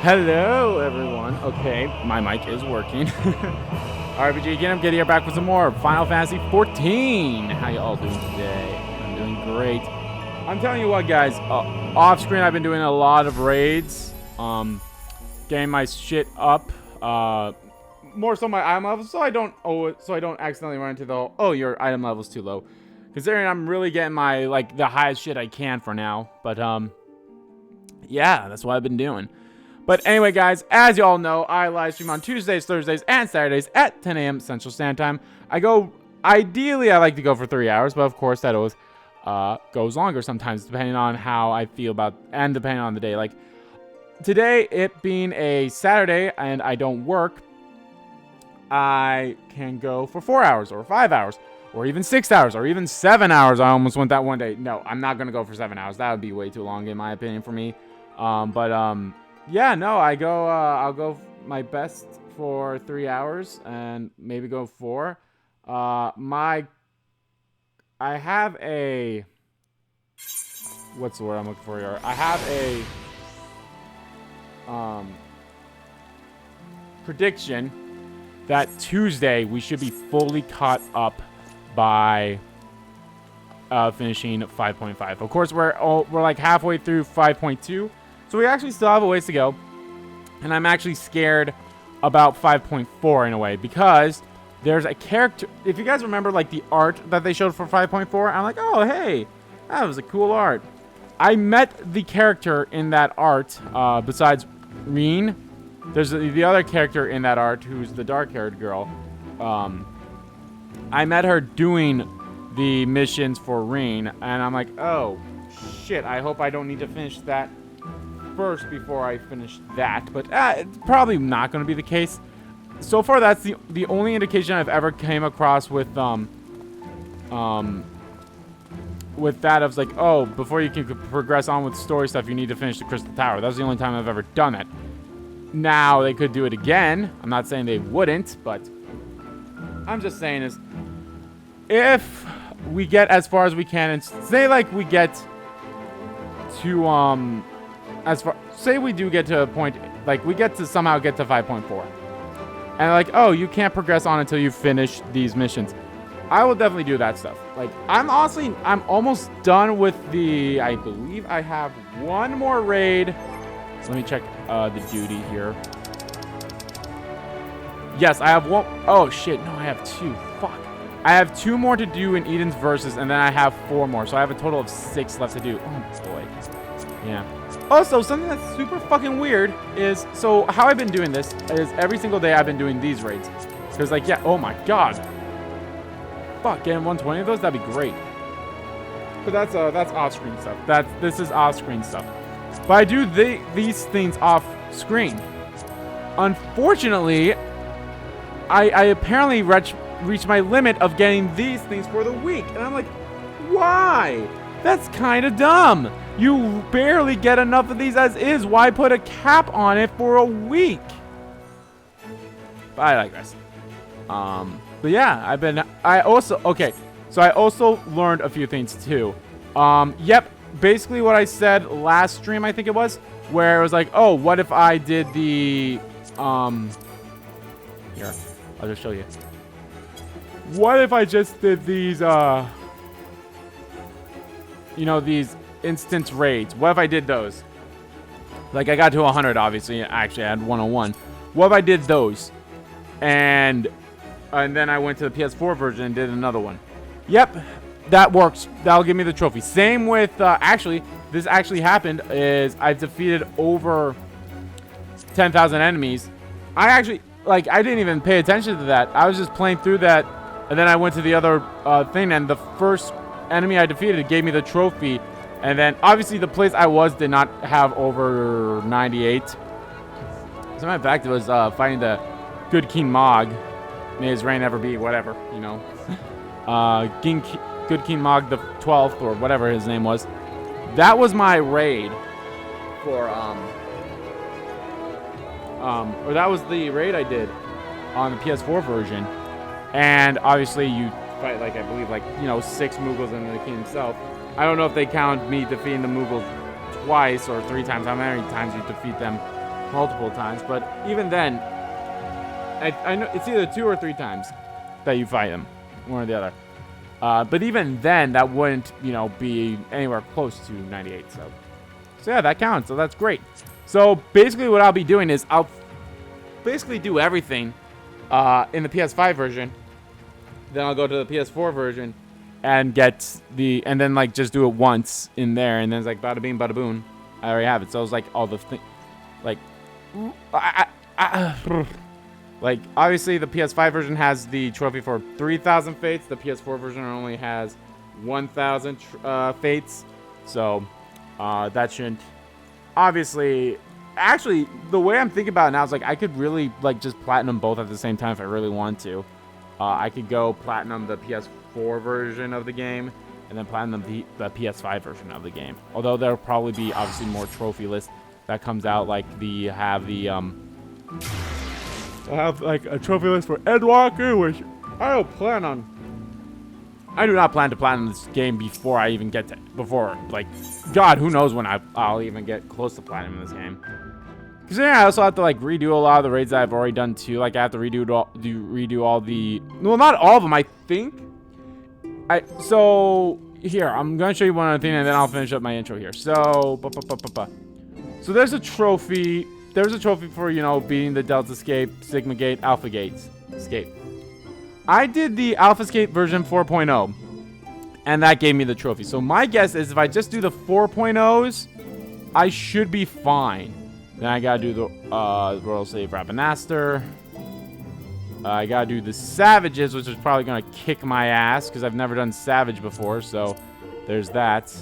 Hello, everyone. Okay, my mic is working. RPG again, I'm getting here back with some more Final Fantasy 14. How you all doing today? I'm doing great. I'm telling you what, guys. Off screen, I've been doing a lot of raids. Getting my shit up. More so my item levels, so I don't accidentally run into the your item level's too low. Considering I'm really getting my the highest shit I can for now. But yeah, that's what I've been doing. But anyway, guys, as you all know, I live stream on Tuesdays, Thursdays, and Saturdays at 10 a.m. Central Standard Time. Ideally, I like to go for 3 hours, but of course, that always goes longer sometimes, depending on how I feel about, and depending on the day. Like, today, it being a Saturday, and I don't work, I can go for 4 hours, or 5 hours, or even 6 hours, or even 7 hours. I almost went that one day. No, I'm not going to go for 7 hours. That would be way too long, in my opinion, for me. Yeah, no, I'll go my best for 3 hours and maybe go 4. I have a, what's the word I'm looking for here? I have a, prediction that Tuesday we should be fully caught up by, finishing 5.5. Of course, we're like halfway through 5.2. So we actually still have a ways to go, and I'm actually scared about 5.4 in a way, because there's a character. If you guys remember, like, the art that they showed for 5.4, I'm like, oh, hey, that was a cool art. I met the character in that art, besides Reen. There's the other character in that art who's the dark-haired girl. I met her doing the missions for Reen, and I'm like, oh, shit, I hope I don't need to finish that first before I finish that, but it's probably not going to be the case. So far, that's the only indication I've ever came across with that of like, oh, before you can progress on with story stuff, you need to finish the Crystal Tower. That's the only time I've ever done it. Now they could do it again. I'm not saying they wouldn't, but I'm just saying is, if we get as far as we can, and say like we get to say we do get to a point, like we get to somehow get to 5.4, and like, oh, you can't progress on until you finish these missions, I will definitely do that stuff. Like, I'm almost done with I believe I have one more raid. Let me check the duty here. Yes, I have one. Oh shit, no, I have 2. Fuck. I have 2 more to do in Eden's Versus, and then I have 4 more, so I have a total of 6 left to do. Oh boy. Yeah. Also, something that's super fucking weird is, so how I've been doing this is every single day I've been doing these raids. Because, like, yeah, oh my god. Fuck, getting 120 of those, that'd be great. But that's off-screen stuff. This is off-screen stuff. But I do these things off-screen. Unfortunately, I apparently reached my limit of getting these things for the week. And I'm like, why? That's kind of dumb. You barely get enough of these as is. Why put a cap on it for a week? But I digress. But yeah, I also learned a few things too. Yep, basically what I said last stream, I think it was, where it was like, oh, what if I did the, here, I'll just show you. What if I just did these, these instance raids? What if I did those? Like, I got to 100, obviously. Actually, I had 101. What if I did those? And then I went to the PS4 version and did another one. Yep, that works. That'll give me the trophy. Same with, this actually happened, is I've defeated over 10,000 enemies. I didn't even pay attention to that. I was just playing through that, and then I went to the other thing, and the first enemy I defeated gave me the trophy. And then, obviously, the place I was did not have over 98. As a matter of fact, it was fighting the Good King Mog. May his reign ever be, whatever, you know. Good King Mog the 12th, or whatever his name was. That was my raid for, or that was the raid I did on the PS4 version. And, obviously, you fight, like, I believe, like, 6 Mughals and the king himself. I don't know if they count me defeating the Mughals twice or 3 times. How many times you defeat them multiple times, but even then, I know it's either 2 or 3 times that you fight him, one or the other. But even then, that wouldn't, you know, be anywhere close to 98. So yeah, that counts. So that's great. So basically, what I'll be doing is I'll basically do everything in the PS5 version. Then I'll go to the PS4 version and and then like just do it once in there, and then it's like bada bing, bada boom. I already have it. So it's like all the like, like obviously the PS5 version has the trophy for 3,000 fates. The PS4 version only has 1,000 fates. So that shouldn't. Obviously, actually, the way I'm thinking about it now is like I could really like just platinum both at the same time if I really want to. I could go platinum the PS4 version of the game and then platinum the PS5 version of the game. Although there'll probably be obviously more trophy lists that comes out, like I'll have like a trophy list for Endwalker, which I do not plan to platinum this game before I even get to like, God, who knows when I'll even get close to platinum in this game. Because yeah, I also have to like redo a lot of the raids that I've already done too. Like I have to redo all the, well, not all of them, I think. So here, I'm gonna show you one other thing, and then I'll finish up my intro here. So, so there's a trophy. There's a trophy for, you know, beating the Delta Escape, Sigma Gate, Alpha Gates Escape. I did the Alpha Escape version 4.0, and that gave me the trophy. So my guess is if I just do the 4.0s, I should be fine. Then I gotta do the Royal Slave Rabanastor. I gotta do the Savages, which is probably gonna kick my ass because I've never done Savage before. So there's that.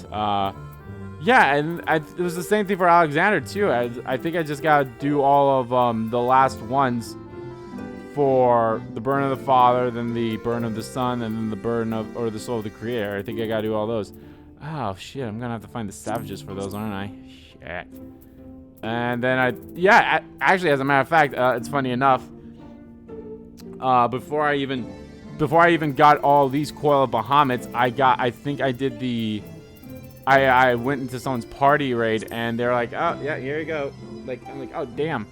Yeah, and it was the same thing for Alexander too. I think I just gotta do all of the last ones for the Burn of the Father, then the Burn of the Son, and then the Burn of, or the Soul of the Creator. I think I gotta do all those. Oh shit, I'm gonna have to find the Savages for those, aren't I? Shit. And then actually, as a matter of fact, it's funny enough. Before I even got all these Coil of Bahamut's, I think I did the. I went into someone's party raid, and they're like, oh yeah, here you go. Like, I'm like, oh damn.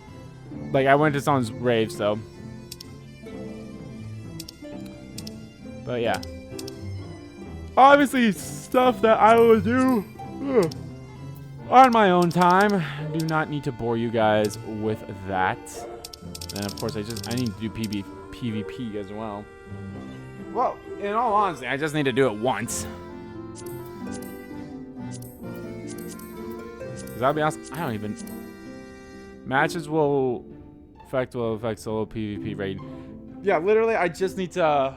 Like, I went to someone's rave, so. But yeah. Obviously, stuff that I will do on my own time. Do not need to bore you guys with that. And of course, I need to do PvP as well. Well, in all honesty, I just need to do it once. Because I'll be honest, I don't even. Matches will affect solo PvP raid. Yeah, literally, I just need to.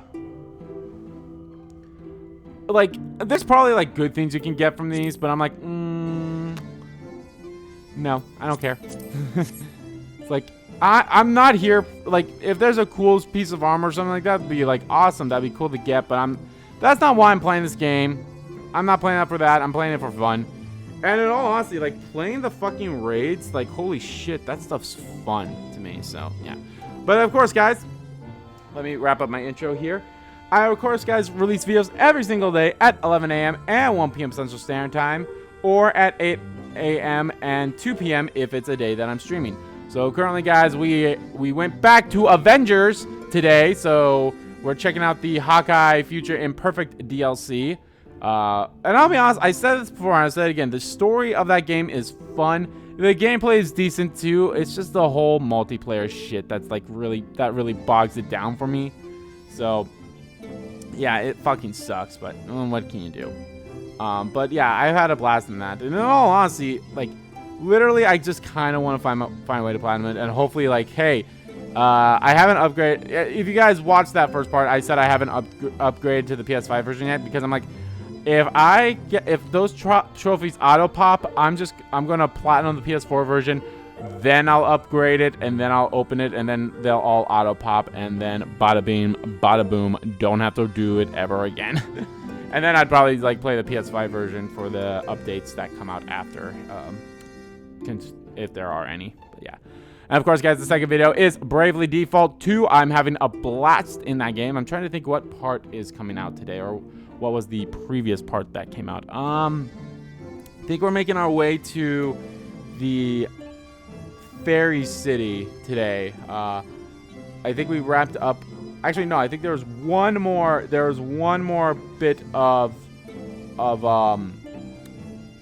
Like, there's probably like good things you can get from these, but I'm like, no, I don't care. It's like, I'm not here, like, if there's a cool piece of armor or something like that, that'd be like awesome, that'd be cool to get, but that's not why I'm playing this game. I'm not playing that for that, I'm playing it for fun. And in all honesty, like, playing the fucking raids, like, holy shit, that stuff's fun to me, so, yeah. But of course, guys, let me wrap up my intro here. I, of course, guys, release videos every single day at 11 a.m. and 1 p.m. Central Standard Time, or at 8 a.m. and 2 p.m. if it's a day that I'm streaming. So currently, guys, we went back to Avengers today, so we're checking out the Hawkeye Future Imperfect DLC. And I'll be honest, I said this before, and I said it again, the story of that game is fun. The gameplay is decent too. It's just the whole multiplayer shit that's like really bogs it down for me. So yeah, it fucking sucks, but what can you do? But yeah, I've had a blast in that. And in all honesty, like, literally, I just kind of want to find a way to platinum it, and hopefully, like, hey, I haven't upgraded. If you guys watched that first part, I said I haven't upgraded to the PS5 version yet because I'm like, if those trophies auto pop, I'm gonna platinum the PS4 version. Then I'll upgrade it, and then I'll open it, and then they'll all auto pop, and then bada bing, bada boom, don't have to do it ever again. And then I'd probably like play the PS5 version for the updates that come out after, if there are any. But yeah. And of course, guys, the second video is Bravely Default 2. I'm having a blast in that game. I'm trying to think what part is coming out today, or what was the previous part that came out. I think we're making our way to the Fairy City today. I think we wrapped up. Actually, no. I think there was one more. There was one more bit of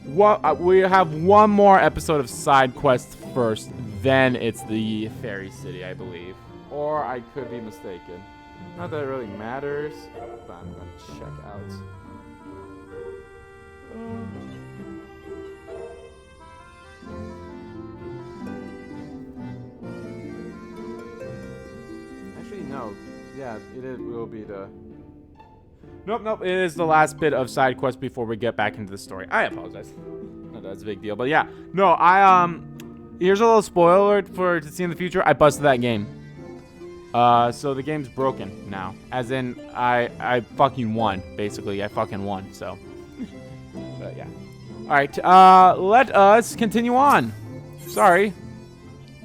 what we have one more episode of side quests first. Then it's the Fairy City, I believe, or I could be mistaken. Not that it really matters, but I'm gonna check out. Actually, no. Yeah, it will be the... Nope. It is the last bit of side quest before we get back into the story. I apologize. Not that's a big deal, but yeah. No, here's a little spoiler to see in the future. I busted that game. So the game's broken now. As in, I fucking won. Basically, I fucking won. So, but yeah. All right. Let us continue on. Sorry.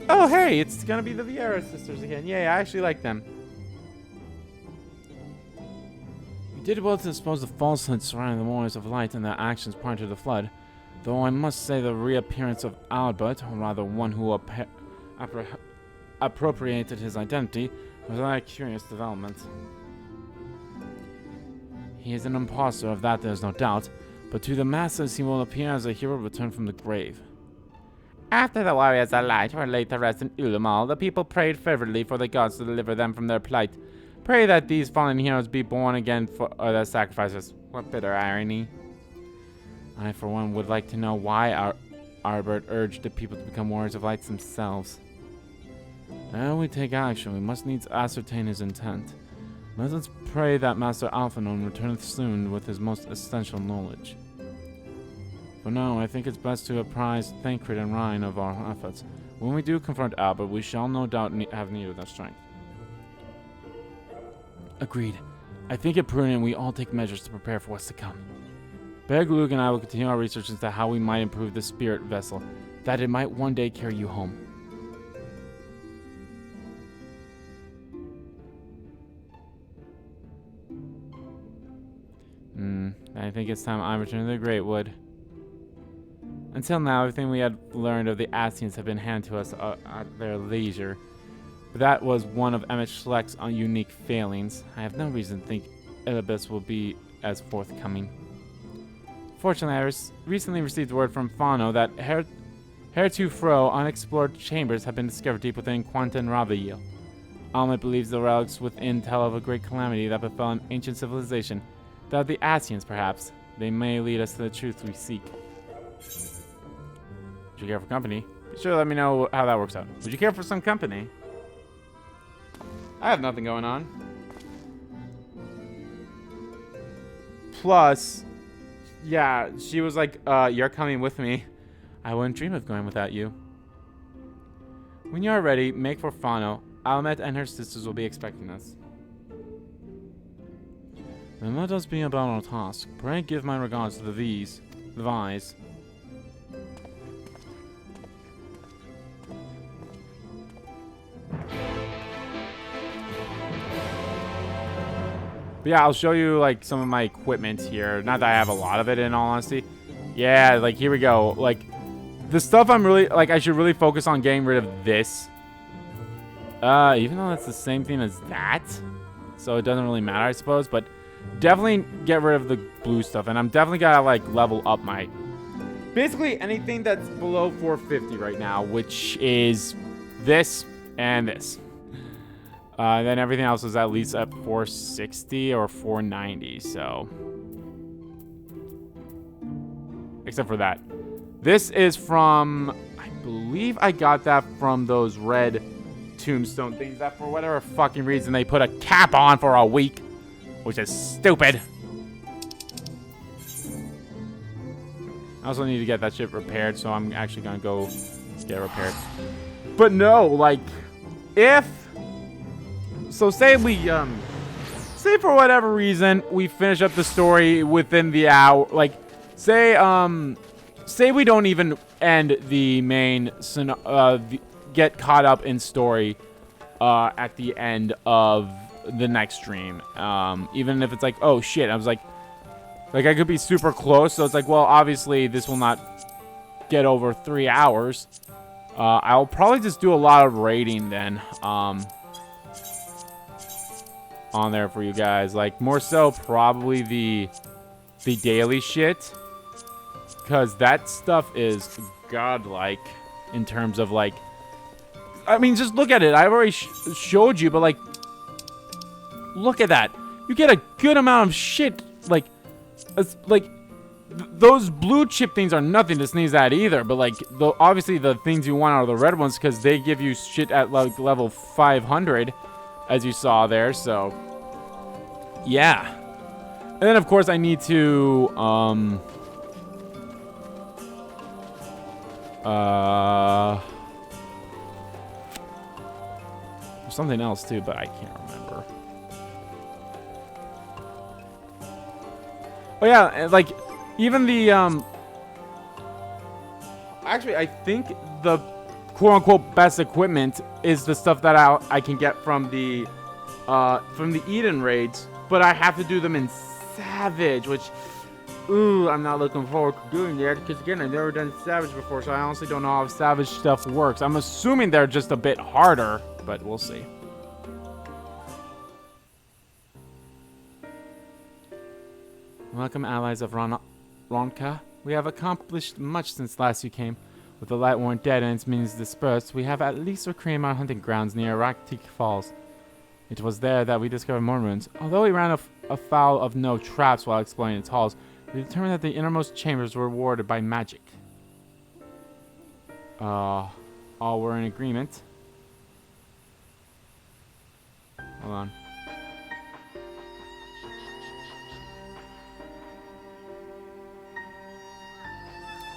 Oh, hey, it's gonna be the Vieira sisters again. Yay, I actually like them. We did well to dispose the falsehood surrounding the Warriors of Light and their actions prior to the flood. Though I must say the reappearance of Albert, or rather one who appropriated his identity, was a curious development. He is an impostor, of that there is no doubt, but to the masses he will appear as a hero returned from the grave. After the Warriors of Light were laid to rest in Ulamal, the people prayed fervently for the gods to deliver them from their plight. Pray that these fallen heroes be born again for their sacrifices. What bitter irony. I, for one, would like to know why Albert urged the people to become Warriors of Light themselves. Ere we take action, we must needs ascertain his intent. Let us pray that Master Alphanon returneth soon with his most essential knowledge. For now, I think it's best to apprise Thancred and Ryan of our efforts. When we do confront Albert, we shall no doubt have need of their strength. Agreed. I think it prudent we all take measures to prepare for what's to come. Berglug and I will continue our research into how we might improve the spirit vessel, that it might one day carry you home. I think it's time I return to the Greatwood. Until now, everything we had learned of the Ascians had been handed to us at their leisure. But that was one of Emmett Schleck's unique failings. I have no reason to think Elibis will be as forthcoming. Fortunately, I recently received word from Fano that heretofore unexplored chambers have been discovered deep within Quantan Raviel. Almet believes the relics within tell of a great calamity that befell an ancient civilization. That of the Ascians, perhaps. They may lead us to the truth we seek. Would you care for company? Be sure to let me know how that works out. Would you care for some company? I have nothing going on. Plus, yeah, she was like, you're coming with me. I wouldn't dream of going without you. When you are ready, make for Fano. Almet and her sisters will be expecting us. Then let us be about our task. Pray give my regards to the V's. The Vi's. But yeah, I'll show you like some of my equipment here. Not that I have a lot of it in all honesty. Yeah, like here we go. Like the stuff I'm really like I should really focus on getting rid of this. Even though that's the same thing as that. So it doesn't really matter, I suppose, but definitely get rid of the blue stuff, and I'm definitely gotta like level up my basically anything that's below 450 right now, which is this and this. Then everything else is at least at 460 or 490, so except for that. This is from, I believe I got that from those red tombstone things that for whatever fucking reason they put a cap on for a week, which is stupid. I also need to get that shit repaired, so I'm actually gonna go get it repaired. But no, like, if... So say we, say for whatever reason, we finish up the story within the hour, like, say we don't even end the main, get caught up in story, at the end of the next stream. Even if it's like, oh shit, I was like I could be super close, so it's like, well, obviously this will not get over 3 hours. I'll probably just do a lot of raiding then. On there for you guys. Like, more so probably the daily shit. Because that stuff is godlike in terms of, like... I mean, just look at it. I've already showed you, but, like... Look at that. You get a good amount of shit. Like... Those blue chip things are nothing to sneeze at either. But, like, obviously the things you want are the red ones. Because they give you shit at, like, level 500. As you saw there, so... Yeah. And then, of course, I need to, there's something else, too, but I can't remember. Oh, yeah, and, like, even the, actually, I think the quote-unquote best equipment is the stuff that I can get from the Eden raids. But I have to do them in Savage, which, ooh, I'm not looking forward to doing that. Because, again, I've never done Savage before, so I honestly don't know how Savage stuff works. I'm assuming they're just a bit harder, but we'll see. Welcome, allies of Ronka. We have accomplished much since last you came. With the light worn dead and its minions dispersed, we have at least reclaimed our hunting grounds near Raktik Falls. It was there that we discovered more ruins. Although we ran afoul of no traps while exploring its halls, we determined that the innermost chambers were warded by magic. All were in agreement. Hold on.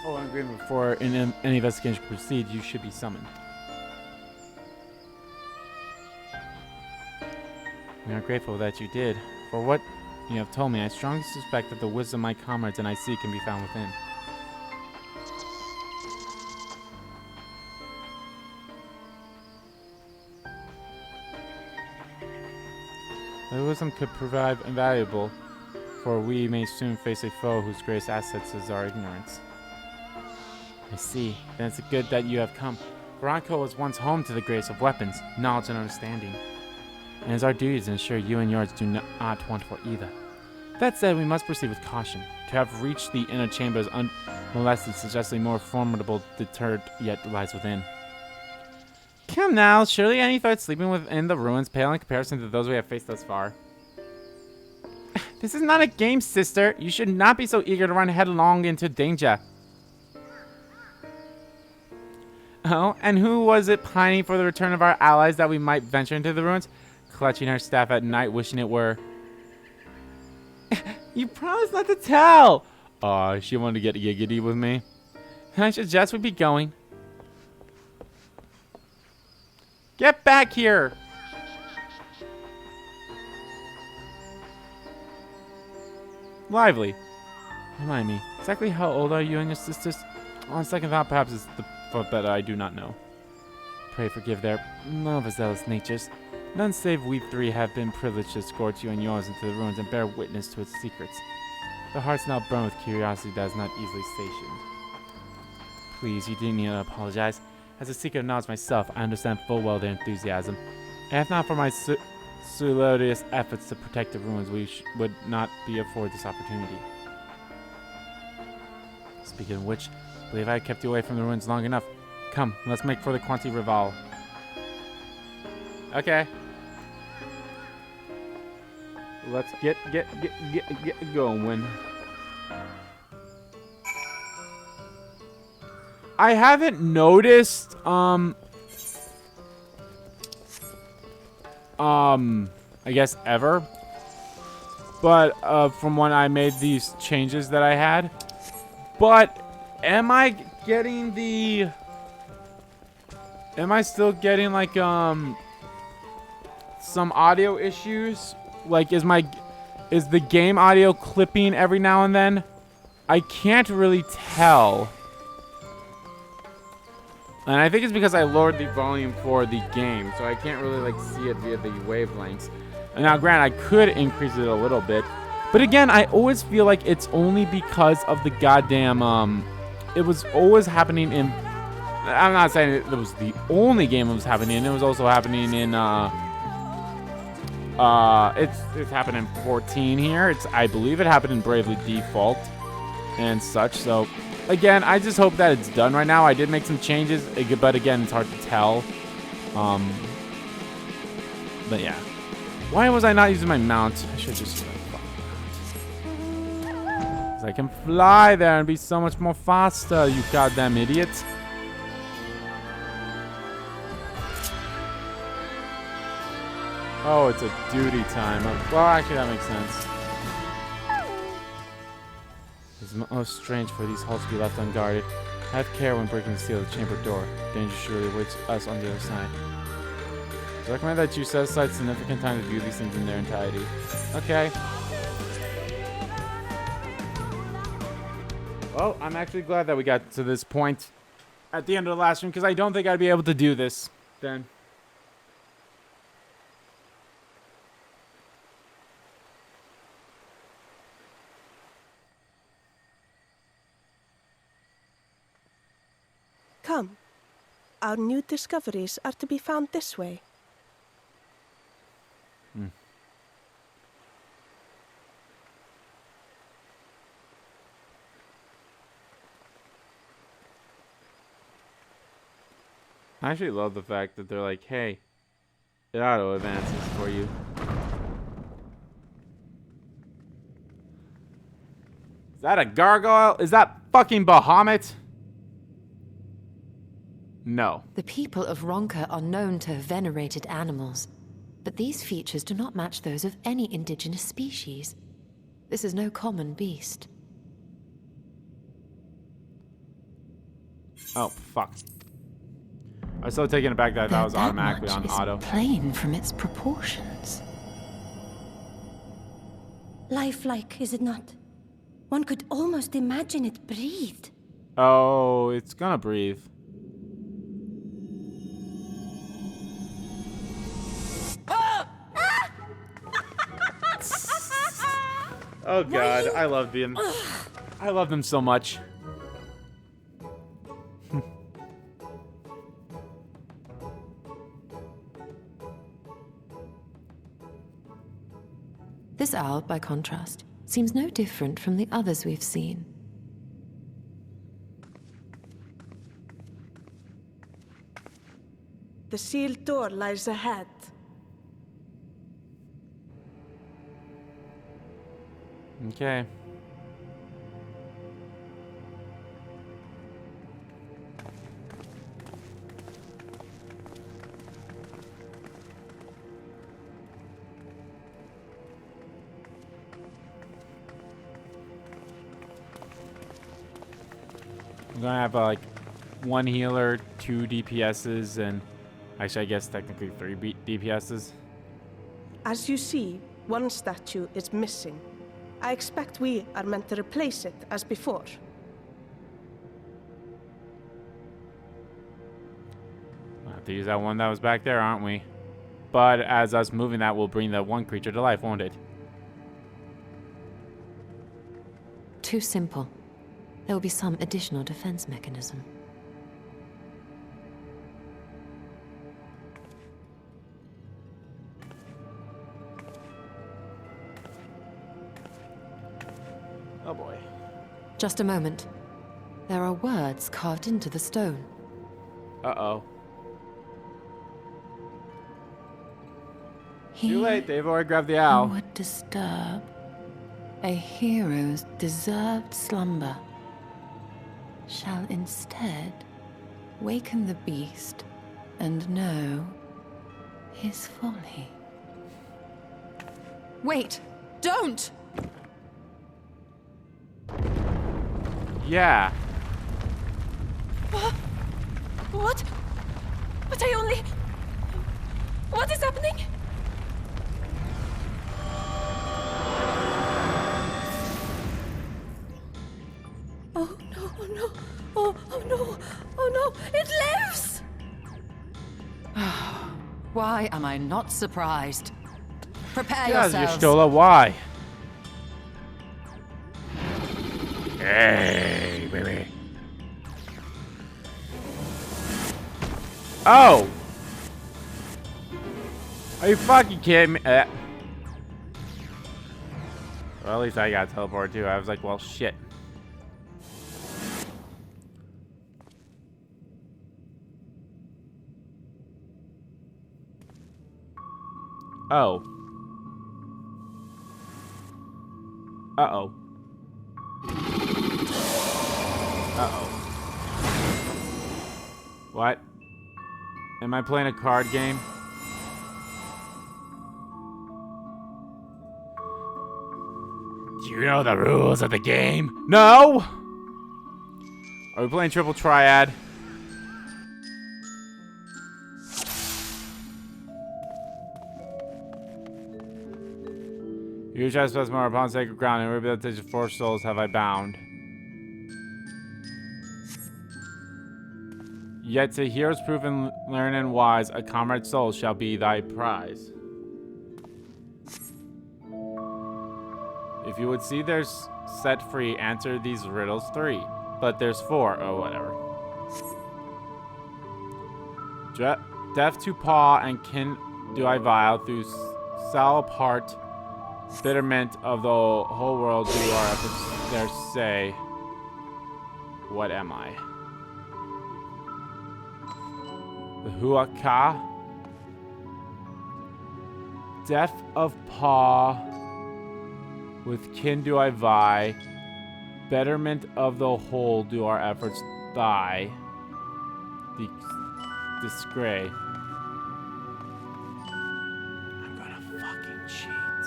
All in agreement before any investigation can proceed, you should be summoned. We are grateful that you did. For what you have told me, I strongly suspect that the wisdom my comrades and I seek can be found within. The wisdom could prove invaluable, for we may soon face a foe whose greatest assets is our ignorance. I see. Then it's good that you have come. Veronica was once home to the greatest of weapons, knowledge and understanding. And it's our duty to ensure you and yours do not want for either. That said, we must proceed with caution. To have reached the inner chambers unmolested suggests a more formidable deterrent yet lies within. Come now, surely any thought sleeping within the ruins pale in comparison to those we have faced thus far. This is not a game, sister. You should not be so eager to run headlong into danger. Oh, and who was it pining for the return of our allies that we might venture into the ruins? Clutching her staff at night, wishing it were... You promised not to tell! Aw, she wanted to get giggity with me. I suggest we be going. Get back here! Lively. Remind me, exactly how old are you and your sisters? On second thought, perhaps it's the fault that I do not know. Pray forgive their overzealous natures. None save we three have been privileged to escort you and yours into the ruins and bear witness to its secrets. The hearts now burn with curiosity that is not easily satiated. Please, you didn't need to apologize. As a seeker of knowledge myself, I understand full well their enthusiasm. And if not for my solicitous efforts to protect the ruins, we would not be afforded this opportunity. Speaking of which, I believe I kept you away from the ruins long enough. Come, let's make for the Quanti Rival. Okay. Let's get going. I haven't noticed I guess ever, but from when I made these changes that I had. But am I getting the... Am I still getting like some audio issues? Like is the game audio clipping every now and then? I can't really tell. And I think it's because I lowered the volume for the game, so I can't really like see it via the wavelengths. And now granted, I could increase it a little bit, but again, I always feel like it's only because of the goddamn it was always happening in I'm not saying it was the only game it was happening. It was also happening in it's happened in 14 here. I believe it happened in Bravely Default and such. So again, I just hope that it's done right now. I did make some changes, but again, it's hard to tell. But yeah. Why was I not using my mount? I should just use my fucking mount. 'Cause I can fly there and be so much more faster, you goddamn idiot. Oh, it's a duty time. Well, actually, that makes sense. It's most strange for these halls to be left unguarded. Have care when breaking the seal of the chamber door. Danger surely awaits us on the other side. I recommend that you set aside significant time to view these things in their entirety. Okay. Well, I'm actually glad that we got to this point at the end of the last stream, because I don't think I'd be able to do this then. Come. Our new discoveries are to be found this way. I actually love the fact that they're like, hey, it auto advances for you. Is that a gargoyle? Is that fucking Bahamut? No. The people of Ronka are known to have venerated animals, but these features do not match those of any indigenous species. This is no common beast. Oh, fuck. I was so taken aback that that was automatically on auto. Plain from its proportions. Lifelike, is it not? One could almost imagine it breathed. Oh, it's gonna breathe. Oh god, I love them. I love them so much. This owl, by contrast, seems no different from the others we've seen. The sealed door lies ahead. Okay. I'm gonna have like one healer, 2 DPSs, and actually I guess technically 3 DPSs. As you see, one statue is missing. I expect we are meant to replace it as before. We'll have to use that one that was back there, aren't we? But as us moving that will bring that one creature to life, won't it? Too simple. There will be some additional defense mechanism. Oh boy. Just a moment. There are words carved into the stone. Uh-oh. Too late, they've already grabbed the owl. Who would disturb a hero's deserved slumber shall instead waken the beast and know his folly. Wait! Don't! Yeah. What? But I only... What is happening? Oh no, oh no, oh no, oh no, it lives! Why am I not surprised? Prepare Yes, yourselves. Y'shtola, why? Hey, baby. Oh! Are you fucking kidding me? Well, at least I got teleported too. I was like, well, shit. Oh. Uh-oh. Uh-oh. What? Am I playing a card game? Do you know the rules of the game? No! Are we playing Triple Triad? You trespass more upon sacred ground, and rehabilitation of 4 souls have I bound. Yet to heroes proven, learned, and wise, a comrade's soul shall be thy prize. If you would see theirs set free, answer these riddles 3. But there's 4. Oh, whatever. Deaf to paw and kin do I vile, through sal apart, bitterment of the whole world do our efforts there say. What am I? The Huaka? Deaf of paw, with kin do I vie, betterment of the whole do our efforts die. Disgray. I'm gonna fucking cheat.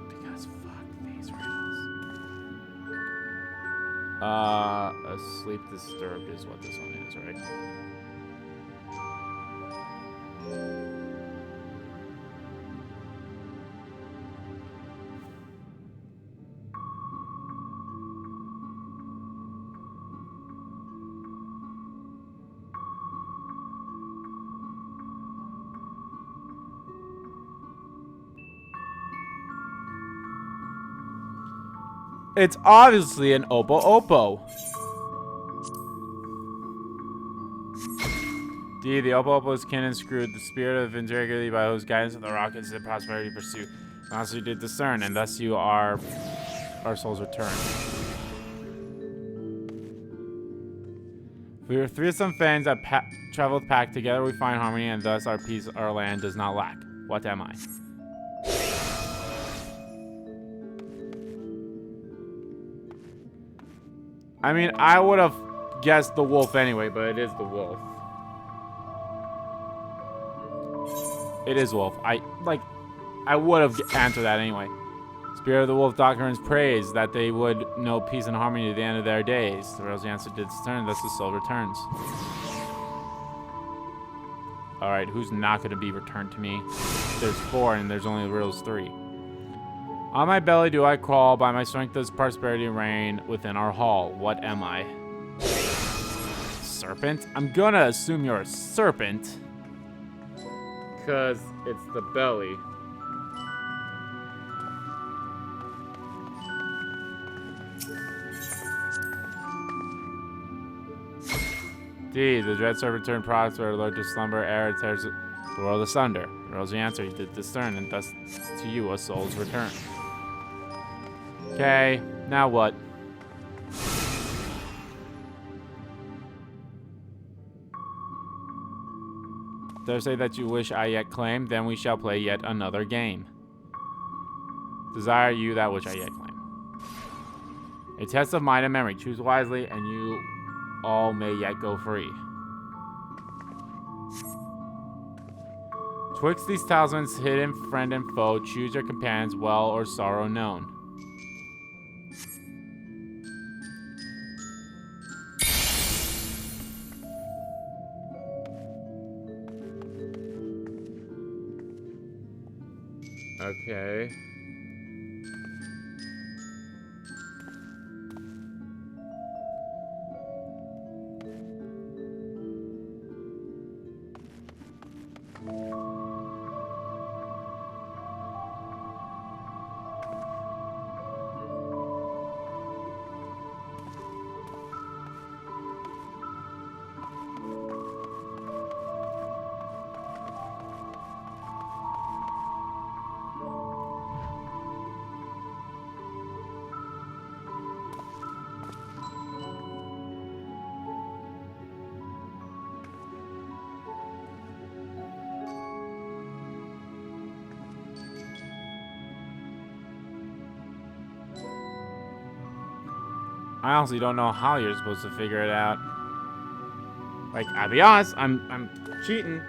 Because fuck these riddles. Asleep disturbed is what this one is, right? It's obviously an Oppo Oppo. D. The Oppo Oppo is kin and screwed. The spirit of integrity by whose guidance of the rockets and prosperity pursue. And you did discern, and thus you are our soul's return. We are 3 of some fans that travel with pack. Together we find harmony, and thus our peace, our land does not lack. What am I? I mean, I would have guessed the wolf anyway, but it is the wolf. It is wolf. I would have answered that anyway. Spirit of the wolf doctrines praise that they would know peace and harmony to the end of their days. The rosy answer did turn, thus the soul returns. Alright, who's not going to be returned to me? There's 4 and there's only riddles 3. On my belly do I crawl, by my strength does prosperity reign within our hall. What am I? Serpent? I'm gonna assume you're a serpent. Because it's the belly. D. The dread serpent turned prosper, alert to slumber, air tears the world asunder. The rosy answer you did discern, and thus to you a soul's return. Okay, now what? Dare say that you wish I yet claim, then we shall play yet another game. Desire you that which I yet claim. A test of mind and memory. Choose wisely, and you all may yet go free. Twixt these talismans, hidden friend and foe, choose your companions, well or sorrow known. Okay. I honestly don't know how you're supposed to figure it out. Like, I'll be honest, I'm cheating.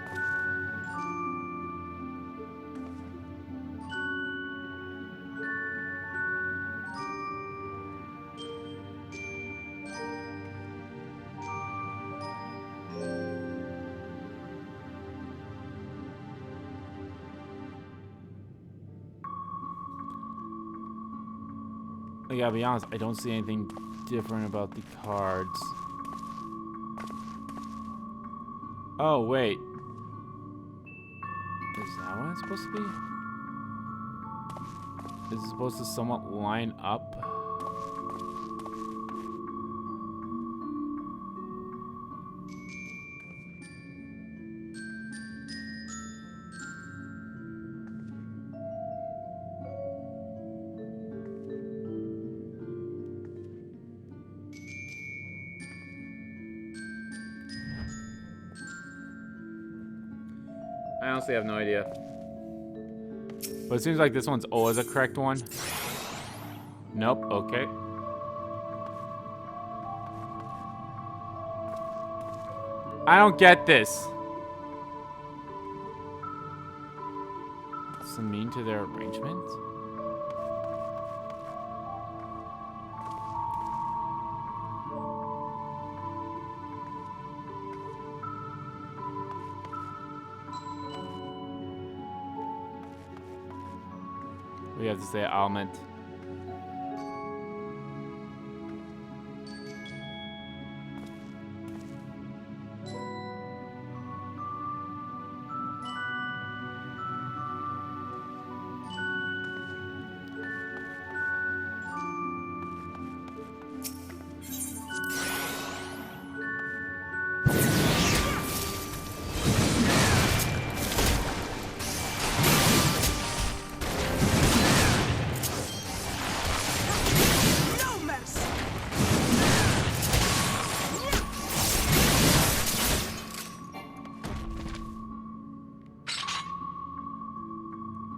Like, I'll be honest, I don't see anything different about the cards. Oh, wait. Is that what it's supposed to be? Is it supposed to somewhat line up? I honestly have no idea. But it seems like this one's always a correct one. Nope, okay. I don't get this. Does it mean to their arrangement? We have to say almond.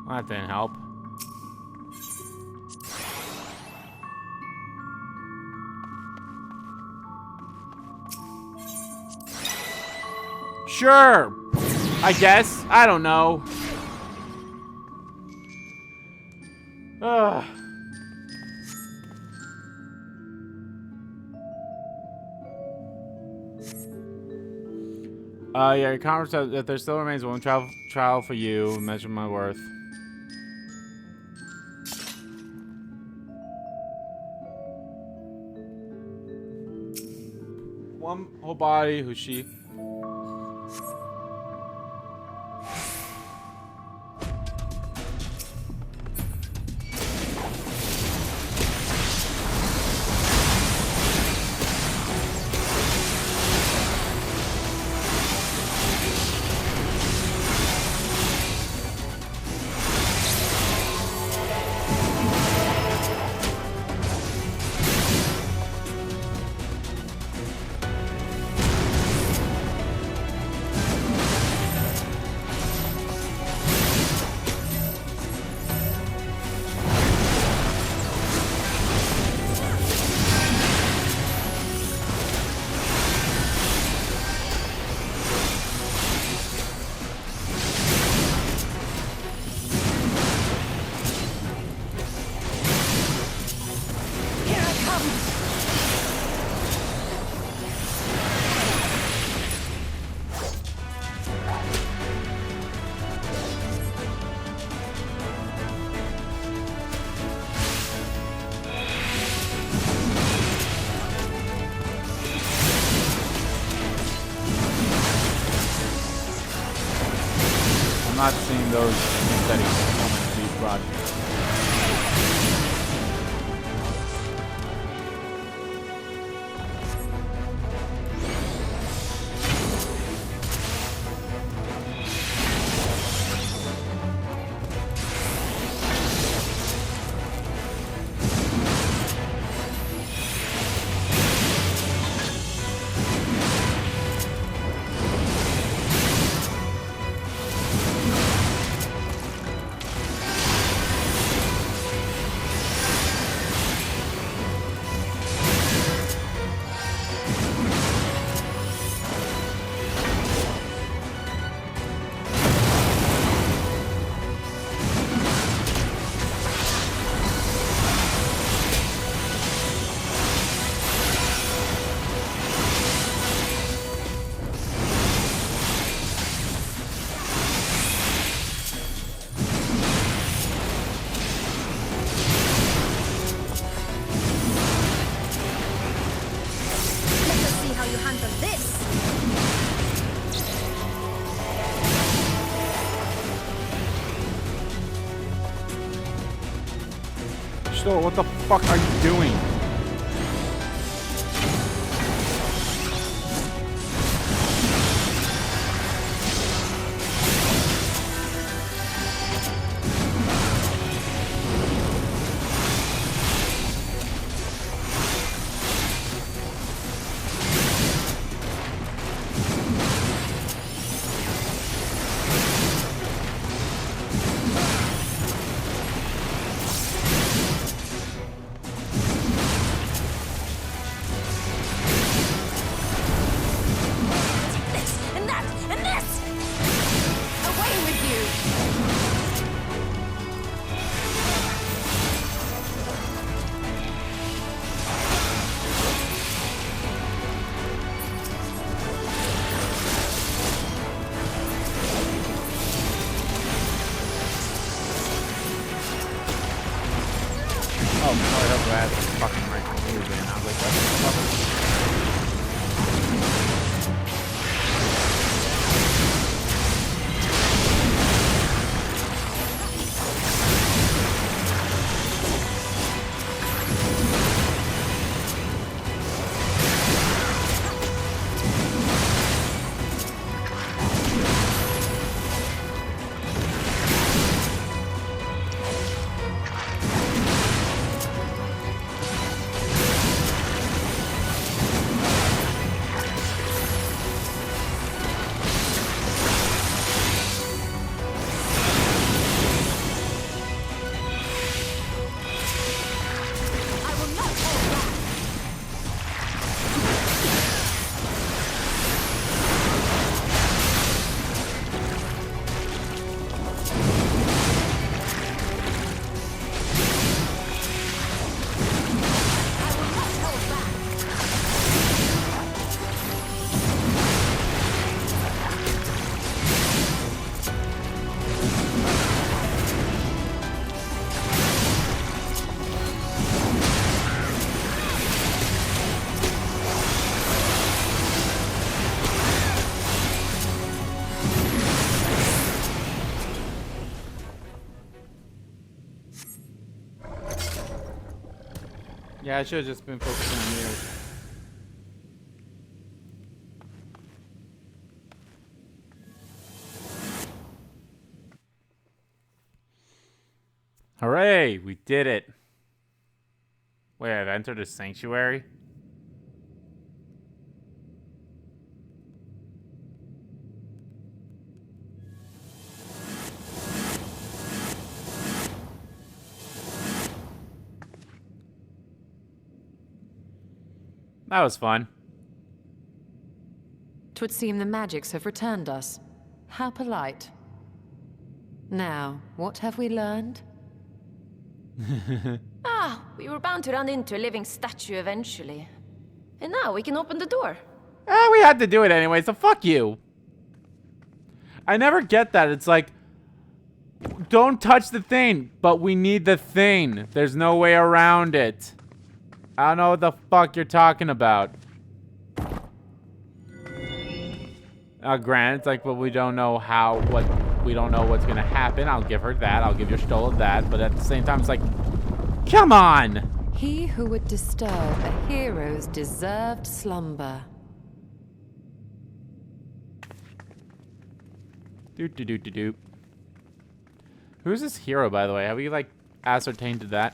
Well, that didn't help. Sure, I guess. I don't know. Ugh. Yeah, your conference says that there still remains one trial for you. Measure my worth. One whole body, who's she? I'm not seeing those settings coming to be brought. Stola, what the fuck are you doing? Oh, sorry, that's fucking right. I was like, what the fuck? Yeah, I should have just been focusing on you. Hooray! We did it. Wait, I've entered a sanctuary? That was fun. 'Twould seem the magics have returned us. How polite. Now, what have we learned? We were bound to run into a living statue eventually. And now we can open the door. We had to do it anyway, so fuck you. I never get that. It's like, don't touch the thing, but we need the thing. There's no way around it. I don't know what the fuck you're talking about. Granted, it's like, but we don't know we don't know what's gonna happen. I'll give her that. I'll give your Stola that. But at the same time, it's like, come on! He who would disturb a hero's deserved slumber. Doop. Who's this hero, by the way? Have we, like, ascertained that?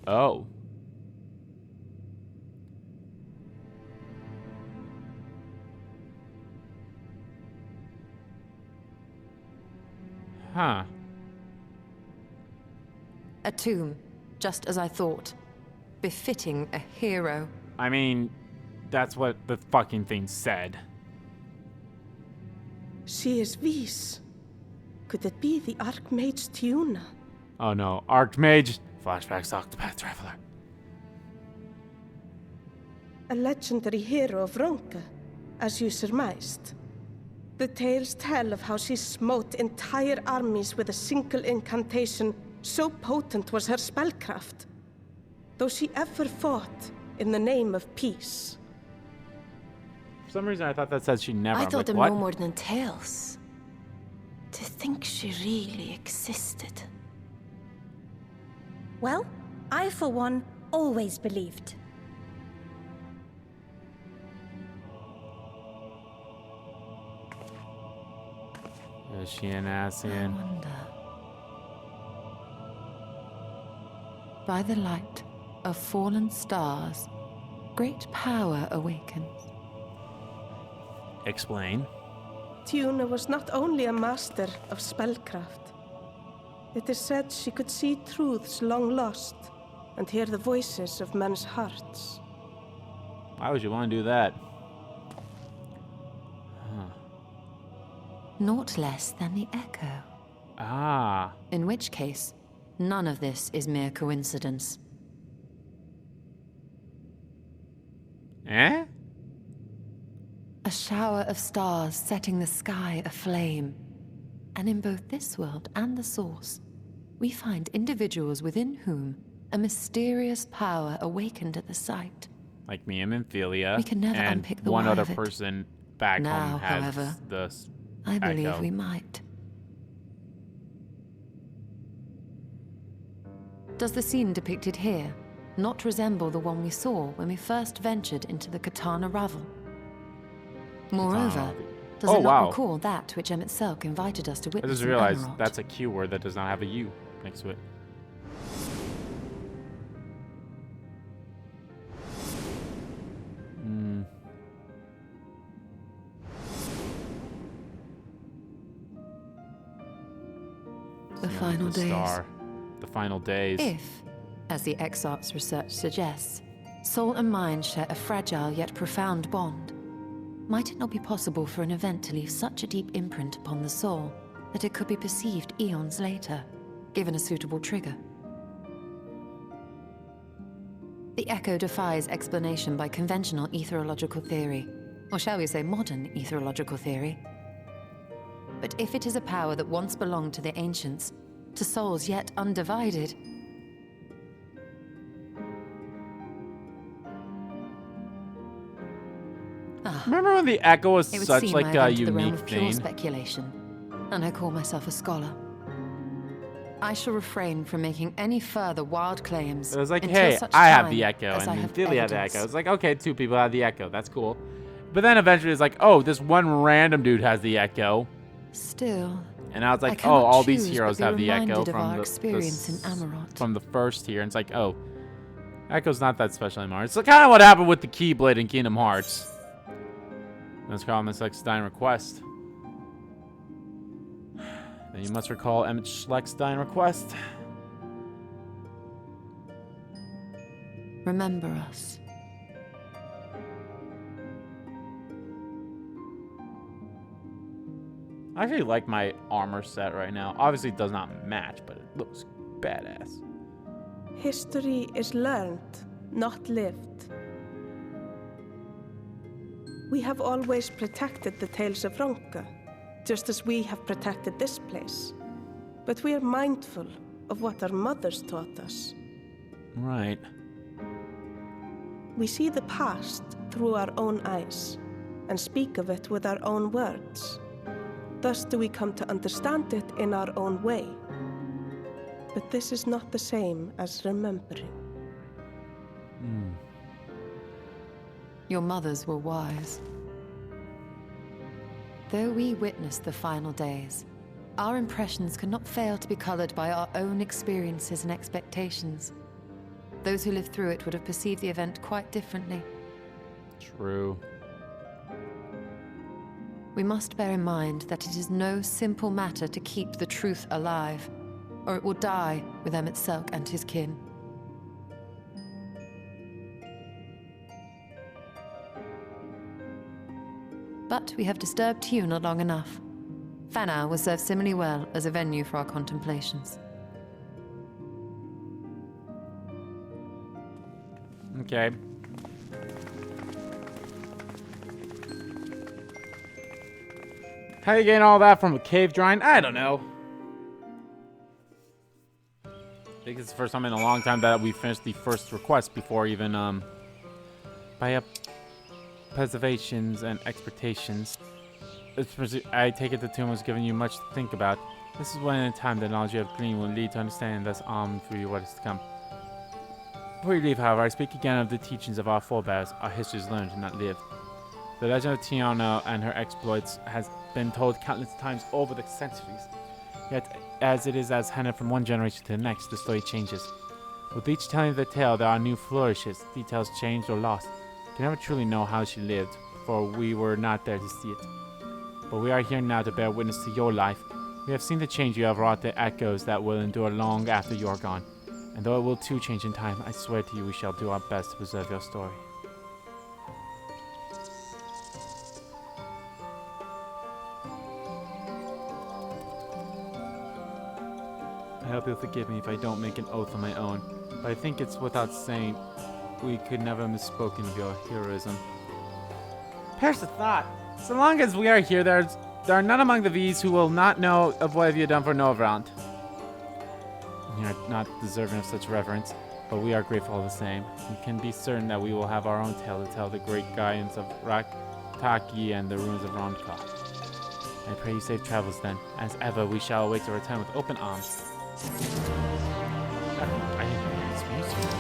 Oh. Huh. A tomb, just as I thought. Befitting a hero. I mean, that's what the fucking thing said. She is Vis. Could it be the Archmage Tiuna? Oh no, Archmage. Flashbacks, Octopath Traveler. A legendary hero of Ronka, as you surmised. The tales tell of how she smote entire armies with a single incantation, so potent was her spellcraft. Though she ever fought in the name of peace. For some reason, I thought that said she never. I I'm thought like, them what? no more than tales. To think she really existed. Well, I, for one, always believed. Is she an I Asian? wonder. By the light of fallen stars, great power awakens. Explain. Tuna was not only a master of spellcraft. It is said she could see truths long lost and hear the voices of men's hearts. Why would you want to do that? Naught less than the echo. Ah. In which case, none of this is mere coincidence. Eh? A shower of stars setting the sky aflame. And in both this world and the Source, we find individuals within whom a mysterious power awakened at the sight. Like me and Minthelia. We can never and unpick the one why other of it. person back Now, home has however, the I believe echo. we might. Does the scene depicted here not resemble the one we saw when we first ventured into the Katana Ravel? Moreover, does Oh, it not wow. recall that which Emmett Selk invited us to I witness just in realized Amarok? that's a Q word that does not have a U next to it. The final The days. star. The final days. If, as the XIV's research suggests, soul and mind share a fragile yet profound bond, might it not be possible for an event to leave such a deep imprint upon the soul that it could be perceived eons later, given a suitable trigger? The echo defies explanation by conventional etherological theory, or shall we say modern etherological theory. But if it is a power that once belonged to the ancients, to souls yet undivided, Remember when the echo was it would such seem like I a have entered the realm unique of pure thing? speculation, and I call myself a scholar. I shall refrain from making any further wild claims. It was like, until hey, such I have time the echo, as and I then have Billy had the evidence. echo. It's like, okay, two people have the echo. That's cool. But then eventually it's like, oh, this one random dude has the echo. Still, And now it's I like, oh, cannot all these choose heroes but be have the echo reminded of from our the experience in Amarok. from the first tier. And it's like, oh, echo's not that special anymore. It's kind of what happened with the Keyblade in Kingdom Hearts. Let's call him this Dying request. Then you must recall Emmett Schleck's dying request. Remember us. I actually like my armor set right now. Obviously, it does not match, but it looks badass. History is learned, not lived. We have always protected the tales of Ronka, just as we have protected this place. But we are mindful of what our mothers taught us. Right. We see the past through our own eyes and speak of it with our own words. Thus do we come to understand it in our own way. But this is not the same as remembering. Your mothers were wise. Though we witnessed the final days, our impressions cannot fail to be colored by our own experiences and expectations. Those who lived through it would have perceived the event quite differently. True. We must bear in mind that it is no simple matter to keep the truth alive, or it will die with Emmett Selk and his kin. But we have disturbed Tuna long enough. Fanau will serve similarly well as a venue for our contemplations. Okay. How you getting all that from a cave drawing? I don't know. I think it's the first time in a long time that we finished the first request before even buy up preservations and expectations. I take it the tomb was giving you much to think about. This is when in time the knowledge you have gleaned will lead to understanding, thus for you what is to come. Before you leave, however, I speak again of the teachings of our forebears, our histories learned and not lived. The legend of Tiana and her exploits has been told countless times over the centuries. Yet, as it is as handed from one generation to the next, the story changes. With each telling of the tale, there are new flourishes, details changed or lost. You can never truly know how she lived, for we were not there to see it. But we are here now to bear witness to your life. We have seen the change you have wrought, the echoes that will endure long after you are gone. And though it will too change in time, I swear to you we shall do our best to preserve your story. I hope you'll forgive me if I don't make an oath on my own, but I think it's without saying we could never have misspoken of your heroism. Perish the thought! So long as we are here, there are none among the V's who will not know of what have you done for Novrand. You are not deserving of such reverence, but we are grateful all the same. You can be certain that we will have our own tale to tell the great guidance of Raktaki and the ruins of Ronka. I pray you safe travels then. As ever, we shall await your return with open arms. I didn't know this music.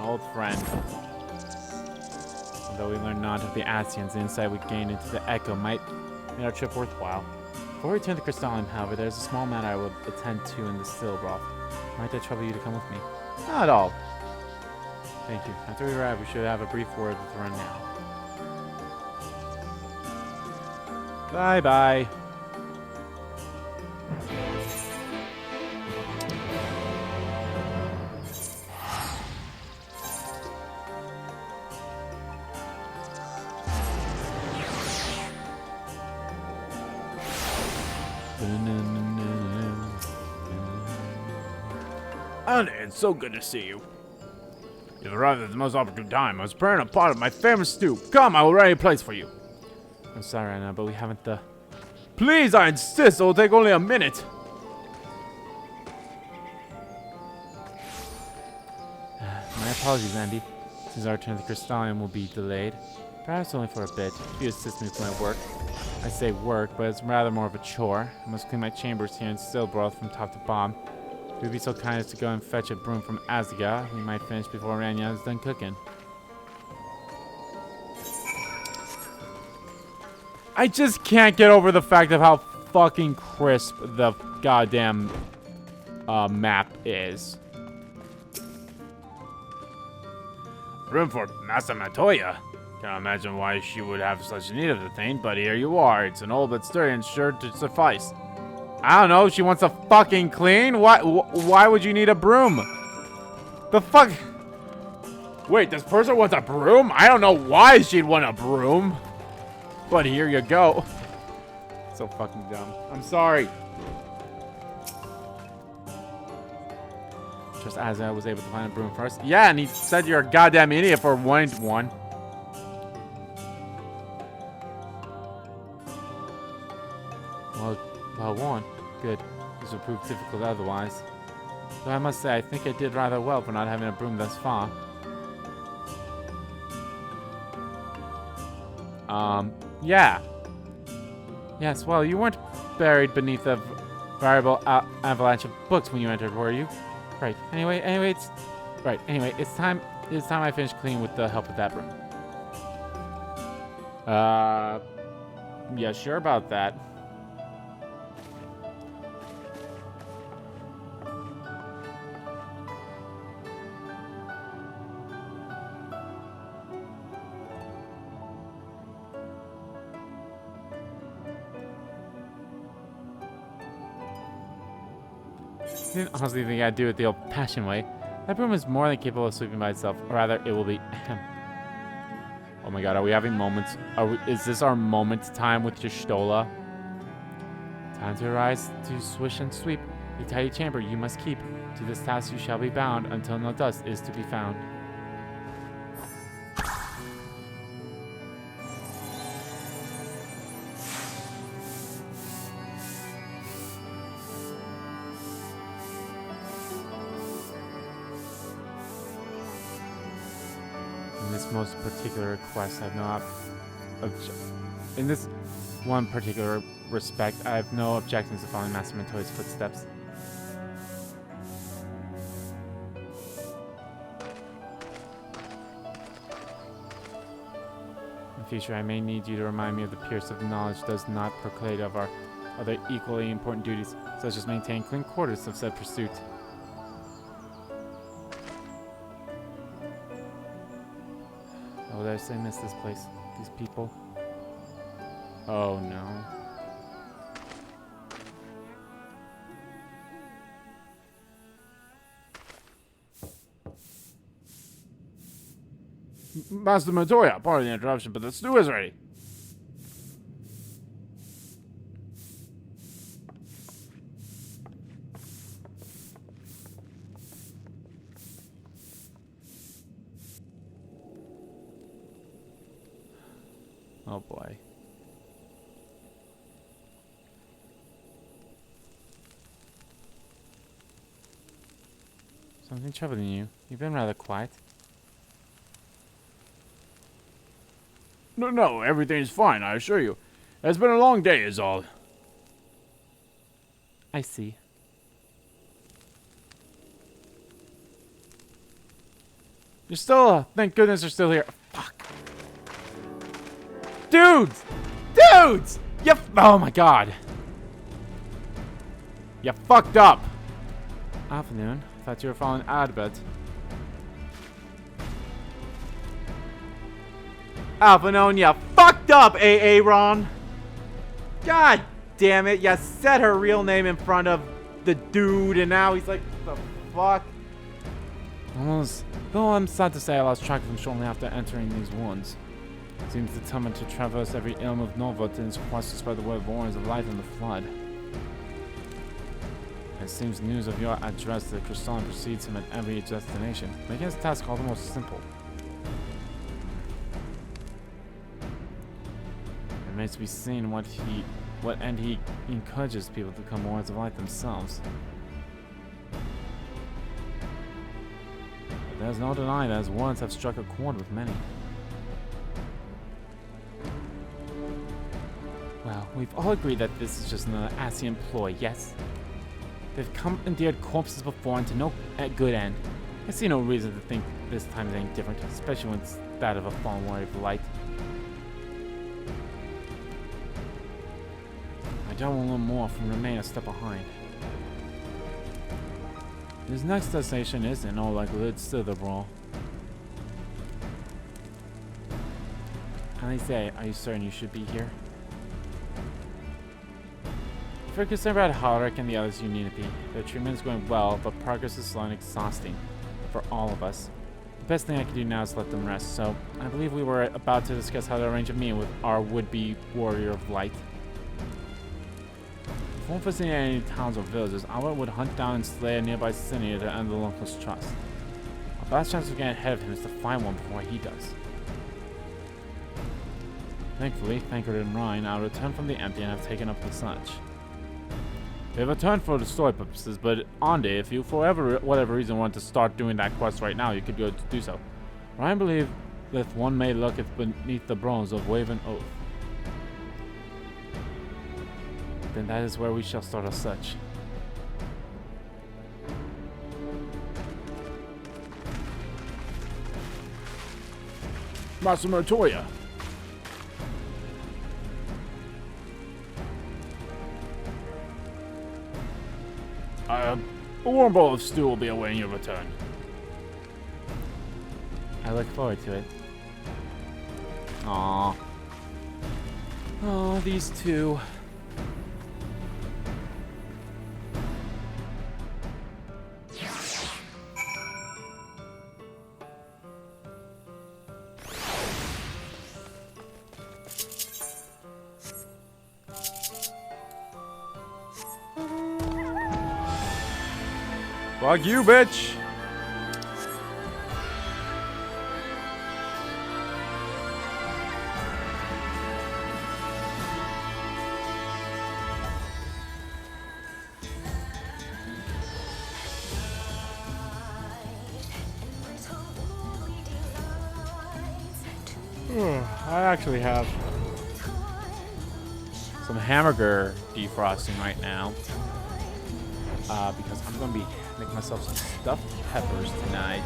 Old friend. Although we learned not of the Asians, the insight we gained into the Echo might make our trip worthwhile. Before we return to Crystalline, however, there's a small matter I will attend to in the still broth. Might I trouble you to come with me? Not at all. Thank you. After we arrive, we should have a brief word with Run now. Bye-bye. Anna, it's so good to see you. You've arrived at the most opportune time. I was preparing a pot of my famous stew. Come, I will ready a place for you. I'm sorry, Anna, but we haven't the... Please, I insist. It will take only a minute. My apologies, Andy. Since our return to Crystalline will be delayed. Perhaps only for a bit, if you assist me with my work. I say work, but it's rather more of a chore. I must clean my chambers here in Stillbroth from top to bottom. If you'd be so kind as to go and fetch a broom from Azga, we might finish before Ranya is done cooking. I just can't get over the fact of how fucking crisp the goddamn map is. Room for Master Matoya. Can't imagine why she would have such need of the thing, but here you are. It's an old but sturdy and sure to suffice. I don't know. She wants to fucking clean? Why would you need a broom? The fuck? Wait, this person wants a broom? I don't know why she'd want a broom. But here you go. So fucking dumb. I'm sorry. Just as I was able to find a broom first. Yeah, and he said you're a goddamn idiot for wanting one. Well, one. Good. This would prove difficult otherwise. Though I must say, I think I did rather well for not having a broom thus far. Yeah. Yes, well, you weren't buried beneath a variable avalanche of books when you entered, were you? Right. Anyway, it's time I finish cleaning with the help of that broom. Yeah, sure about that. I didn't honestly think I'd do it the old-fashioned way. That broom is more than capable of sweeping by itself, or rather, it will be. Oh my god, are we having moments? Is this our moment time with Y'shtola? Time to arise, to swish and sweep. A tidy chamber you must keep. To this task you shall be bound until no dust is to be found. most particular request, I have no in this one particular respect, I have no objections to following Master Montoya's footsteps. In future, I may need you to remind me of the pierce of knowledge does not proclaim of our other equally important duties, such as maintaining clean quarters of said pursuit. Oh, did I say miss this place? These people? Oh no. Master Montoya, pardon the interruption, but the stew is ready. Oh boy. Something troubling you? You've been rather quiet. No, everything's fine, I assure you. It's been a long day is all. I see. You're still, thank goodness you're still here. Fuck. Dudes! Dudes! Oh my god. You fucked up. Afternoon. Thought you were falling out a bit. Alphanone, you fucked up, Aaron. God damn it, you said her real name in front of the dude, and now he's like, what the fuck? Though I'm sad to say I lost track of him shortly after entering these woods. Seems determined to traverse every ilm of Norvot in his quest to spread the word of warnings of light and the flood. It seems news of your address to the Crystalline precedes him at every destination, making his task all the more simple. It remains to be seen what end he encourages people to become warriors of light themselves. But there's no denying that his words have struck a chord with many. Well, we've all agreed that this is just another Ascian ploy, yes? They've commandeered corpses before and to no good end. I see no reason to think this time is any different, especially when it's that of a fallen warrior of light. I don't want to learn more from remain a step behind. His next destination is, in all likelihood, still the brawl. And I say, are you certain you should be here? If you're concerned about Halric and the others, you need to be. The treatment is going well, but progress is slow and exhausting for all of us. The best thing I can do now is let them rest, so I believe we were about to discuss how to arrange a meeting with our would-be warrior of light. Before visiting any towns or villages, I would hunt down and slay a nearby city to end the locals' trust. Our best chance of getting ahead of him is to find one before he does. Thankfully, Thancred and Rhine, I returned from the empty and have taken up the search. We have returned for the story purposes, but Ande, if you for whatever reason want to start doing that quest right now, you could go to do so. Ryan believed that one may looketh beneath the bronze of Waven Oath. Then that is where we shall start our search. Master Montoya. A warm bowl of stew will be awaiting your return. I look forward to it. Aww. Oh, these two. Fuck you, bitch! I actually have some hamburger defrosting right now. Because I'm going to be making myself some stuffed peppers tonight.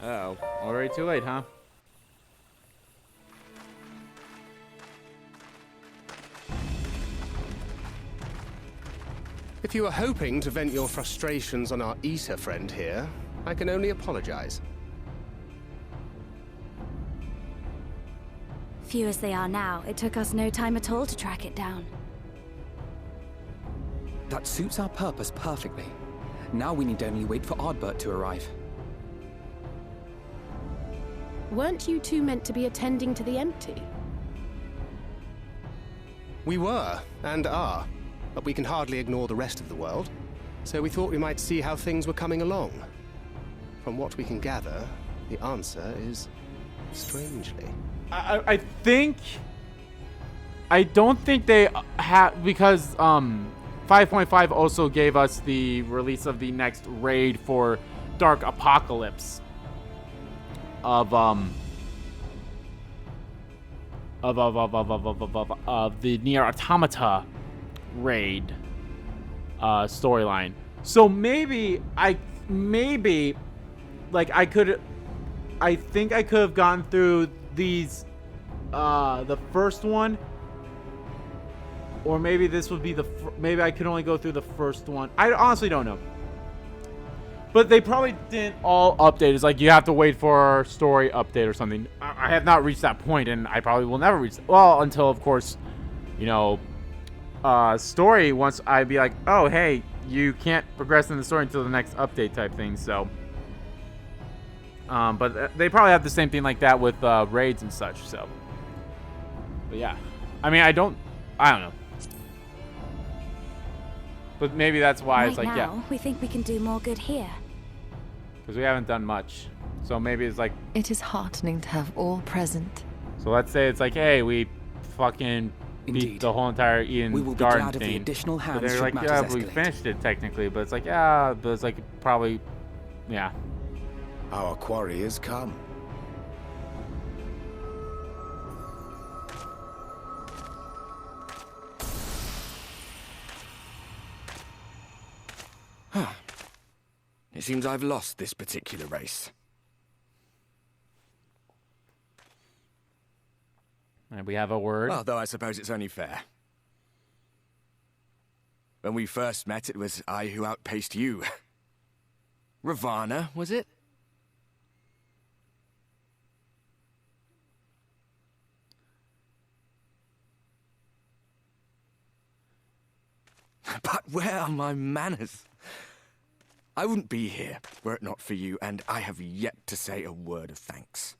Uh-oh. Already too late, huh? If you were hoping to vent your frustrations on our Eater friend here, I can only apologize. Few as they are now, it took us no time at all to track it down. That suits our purpose perfectly. Now we need only wait for Ardbert to arrive. Weren't you two meant to be attending to the empty? We were, and are, but we can hardly ignore the rest of the world. So we thought we might see how things were coming along. From what we can gather, the answer is strangely. I don't think they have, because 5.5 also gave us the release of the next raid for Dark Apocalypse of the Nier Automata raid storyline. So maybe I think I could have gone through these the first one, or maybe this would be maybe I could only go through the first one. I honestly don't know. But they probably didn't all update. It's like you have to wait for a story update or something. I have not reached that point, and I probably will never reach well, until, of course, you know, story, once I be like, oh, hey, you can't progress in the story until the next update type thing, so. But they probably have the same thing like that with raids and such, so. But yeah. I mean, I don't know. But maybe that's why Right it's like, now, yeah. we think we can do more good here. Because we haven't done much. So maybe it's like... It is heartening to have all present. So let's say it's like, hey, we fucking beat Indeed. the whole entire Eden We will be Garden glad of the thing. additional hands But they're should like, matters yeah, we escalate. finished it technically. But it's like, yeah, but it's like probably, yeah. Our quarry has come. It seems I've lost this particular race. And we have a word. Well, though I suppose it's only fair. When we first met, it was I who outpaced you. Ravana, was it? But where are my manners? I wouldn't be here were it not for you, and I have yet to say a word of thanks.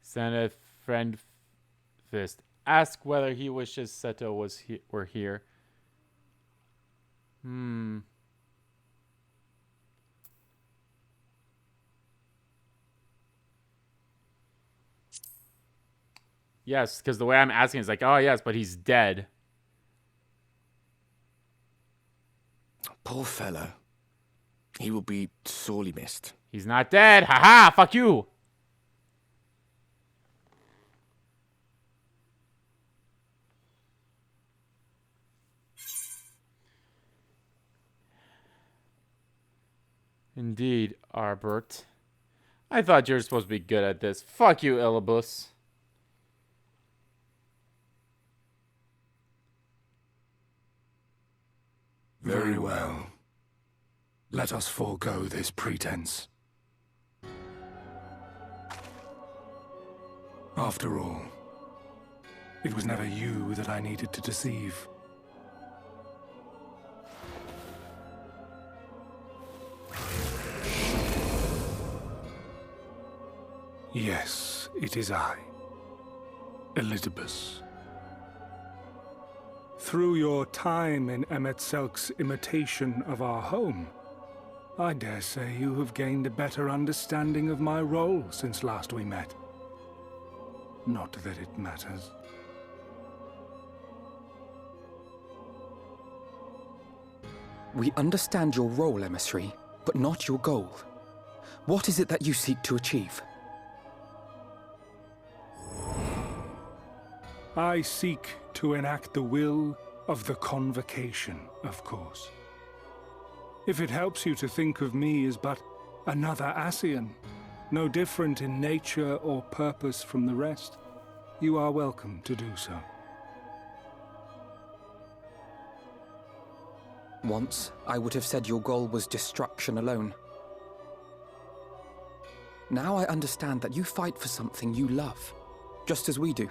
Send a friend fist. Ask whether he wishes Seto were here. Yes, because the way I'm asking is like, oh yes, but he's dead. Poor fellow. He will be sorely missed. He's not dead. Haha, fuck you. Indeed, Arbert. I thought you were supposed to be good at this. Fuck you, Illibus. Very well. Let us forego this pretense. After all, it was never you that I needed to deceive. Yes, it is I, Elizabeth. Through your time in Emetzelk's imitation of our home, I dare say you have gained a better understanding of my role since last we met. Not that it matters. We understand your role, emissary, but not your goal. What is it that you seek to achieve? I seek to enact the will of the Convocation, of course. If it helps you to think of me as but another Ascian, no different in nature or purpose from the rest, you are welcome to do so. Once, I would have said your goal was destruction alone. Now I understand that you fight for something you love, just as we do.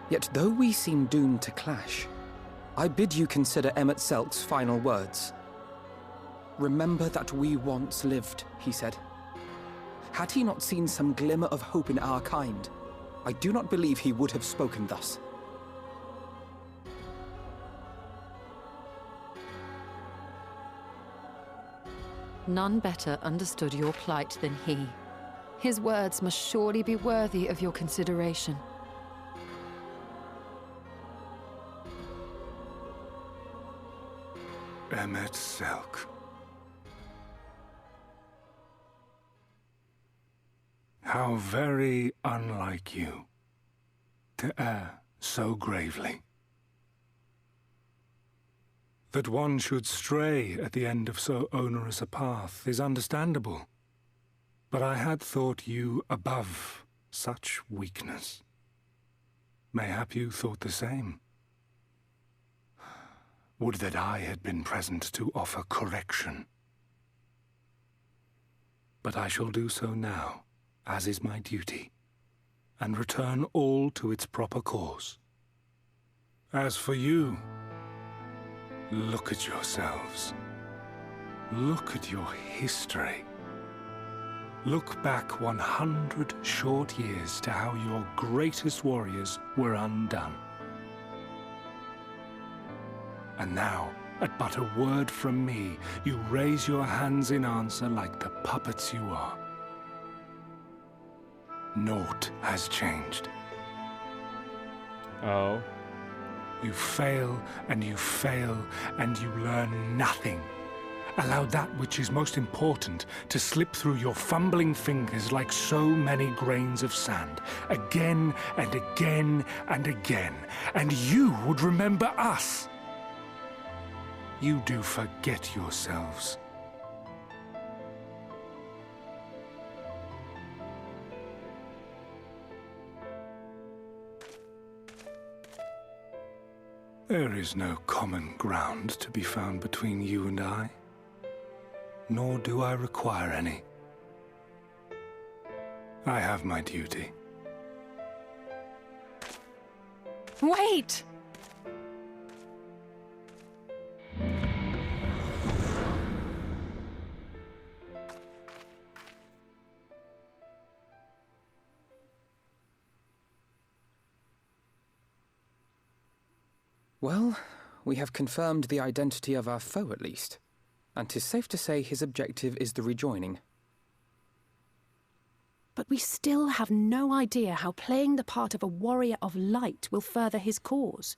Yet though we seem doomed to clash, I bid you consider Emmett Selk's final words. Remember that we once lived, he said. Had he not seen some glimmer of hope in our kind, I do not believe he would have spoken thus. None better understood your plight than he. His words must surely be worthy of your consideration. Emmett Selk. How very unlike you to err so gravely. That one should stray at the end of so onerous a path is understandable, but I had thought you above such weakness. Mayhap you thought the same. Would that I had been present to offer correction. But I shall do so now, as is my duty, and return all to its proper course. As for you, look at yourselves. Look at your history. Look back 100 short years to how your greatest warriors were undone. And now, at but a word from me, you raise your hands in answer like the puppets you are. Naught has changed. Oh. You fail, and you fail, and you learn nothing. Allow that which is most important to slip through your fumbling fingers like so many grains of sand, again and again and again, and you would remember us. You do forget yourselves. There is no common ground to be found between you and I, nor do I require any. I have my duty. Wait! Well, we have confirmed the identity of our foe at least, and 'tis safe to say his objective is the rejoining. But we still have no idea how playing the part of a warrior of light will further his cause,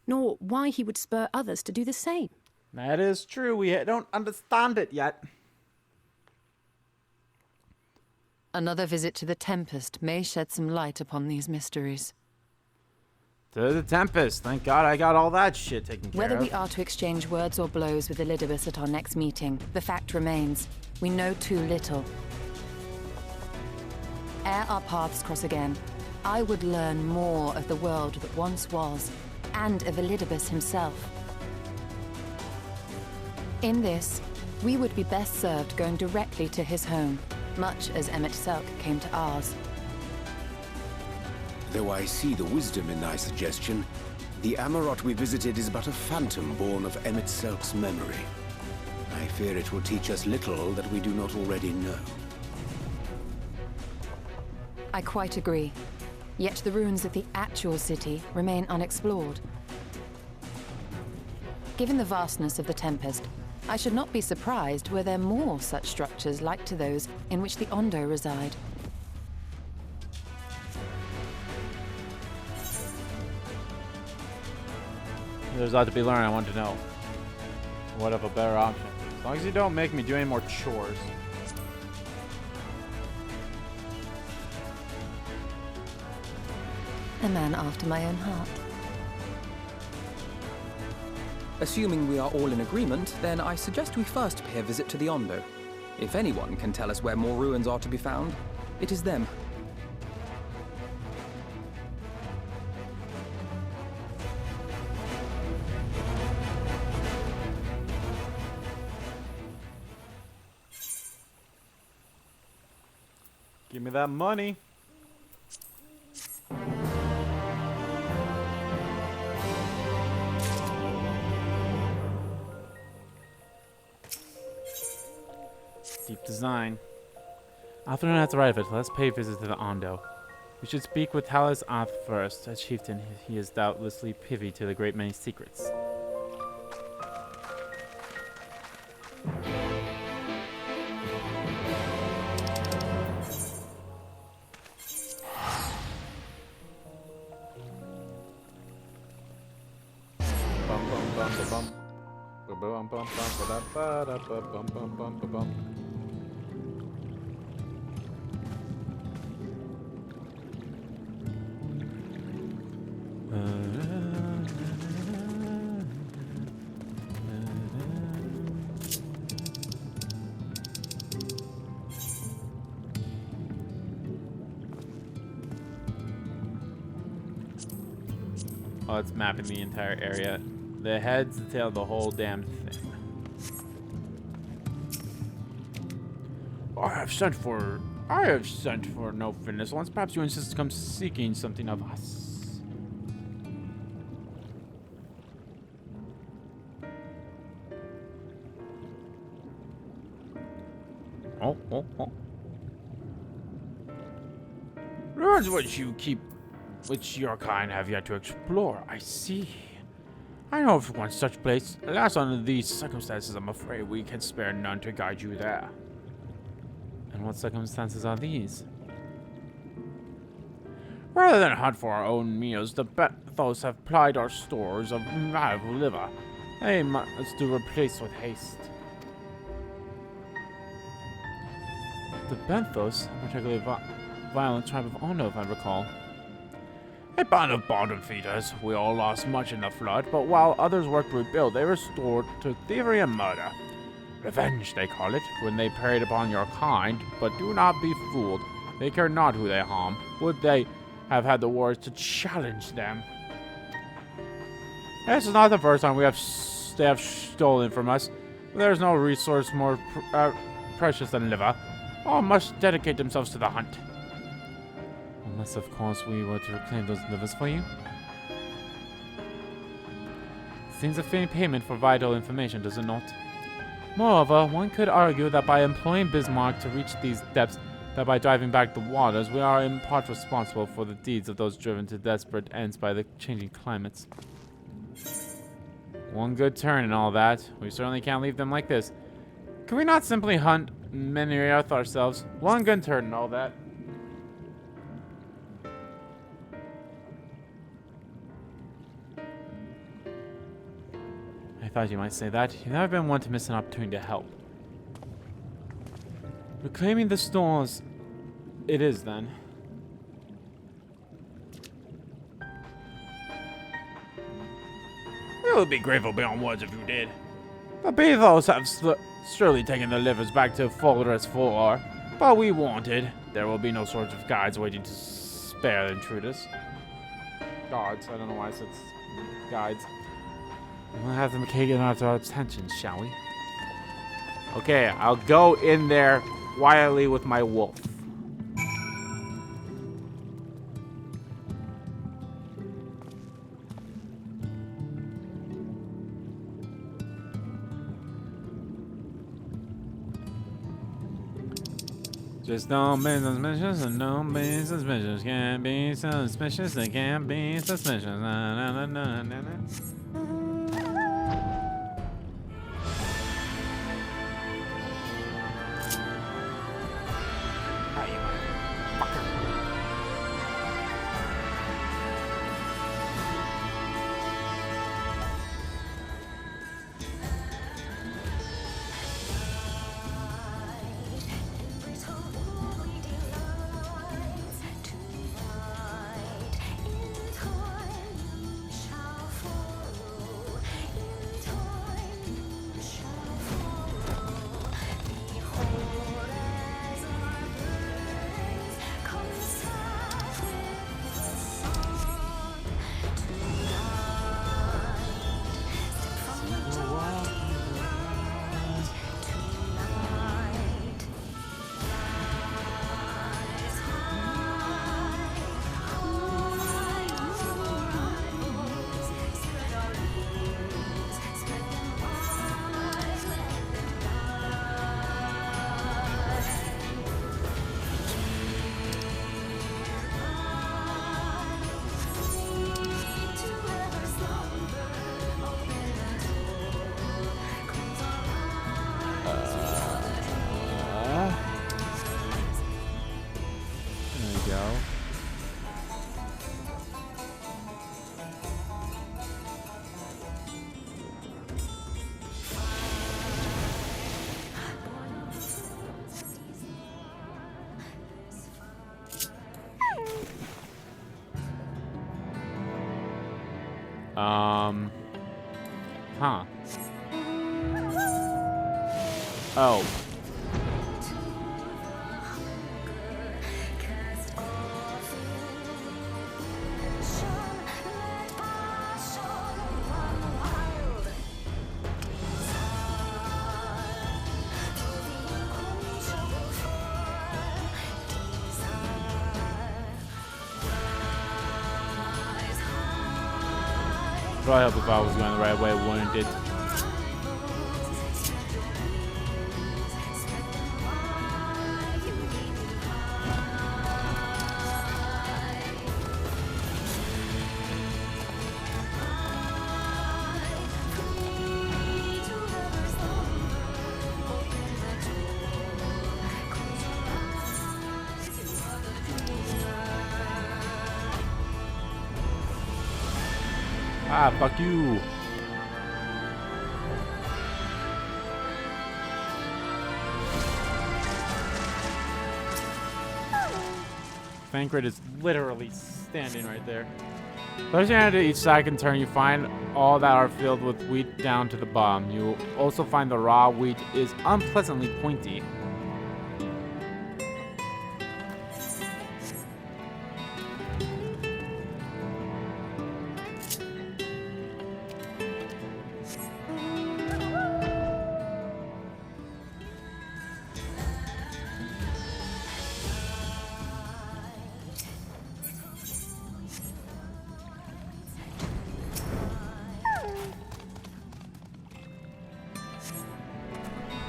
nor why he would spur others to do the same. That is true. We don't understand it yet. Another visit to the Tempest may shed some light upon these mysteries. To the Tempest. Thank God I got all that shit taken care Whether of. we are to exchange words or blows with Elidibus at our next meeting, the fact remains, we know too little. Ere our paths cross again, I would learn more of the world that once was, and of Elidibus himself. In this, we would be best served going directly to his home, much as Emmett Selk came to ours. Though I see the wisdom in thy suggestion, the Amarot we visited is but a phantom born of Emmett Selk's memory. I fear it will teach us little that we do not already know. I quite agree. Yet the ruins of the actual city remain unexplored. Given the vastness of the Tempest, I should not be surprised were there more such structures like to those in which the Ondo reside. There's a lot to be learned. I want to know. What of a better option? As long as you don't make me do any more chores. A man after my own heart. Assuming we are all in agreement, then I suggest we first pay a visit to the Ondo. If anyone can tell us where more ruins are to be found, it is them. Give me that money. Deep design. Afternoon has arrived. Let's pay a visit to the Ondo. We should speak with Talis Ath first. A chieftain, he is doubtlessly privy to the great many secrets. Oh, it's mapping the entire area. The heads, the tail, the whole damn thing. I have sent for no fitness once. Perhaps you insist to come seeking something of us. Oh. Learns which your kind have yet to explore. I see. I know of one such place. Alas, under these circumstances, I'm afraid we can spare none to guide you there. And what circumstances are these? Rather than hunt for our own meals, the Bethos have plied our stores of malleable liver. They must do replace with haste. The Bethos, a particularly violent tribe of Ondo, if I recall. A band of bottom feeders. We all lost much in the flood, but while others worked to rebuild, they restored to thievery and murder. Revenge, they call it, when they preyed upon your kind, but do not be fooled. They care not who they harm. Would they have had the words to challenge them? This is not the first time they have stolen from us. There is no resource more precious than liver. All must dedicate themselves to the hunt. Unless, of course, we were to reclaim those livers for you. Seems a fitting payment for vital information, does it not? Moreover, one could argue that by employing Bismarck to reach these depths, that by driving back the waters, we are in part responsible for the deeds of those driven to desperate ends by the changing climates. One good turn and all that. We certainly can't leave them like this. Can we not simply hunt Menirioth ourselves? One good turn and all that. I thought you might say that. You've never been one to miss an opportunity to help. Reclaiming the stores, it is then. We would be grateful beyond words if you did. The Bethos have surely taken the livers back to Fortress 4, but we wanted. There will be no sort of guides waiting to spare the intruders. Guards, I don't know why I said guides. We'll have them taken out our attention, shall we? Okay, I'll go in there quietly with my wolf. Just don't be suspicious and don't be suspicious. Can't be suspicious, they can't be suspicious. Na, na, na, na, na, na. Huh. Oh. Probably help if I was going the right way, wouldn't it? Ah, fuck you. Thancred is literally standing right there. Pushing out to each side in turn, you find all that are filled with wheat down to the bottom. You will also find the raw wheat is unpleasantly pointy.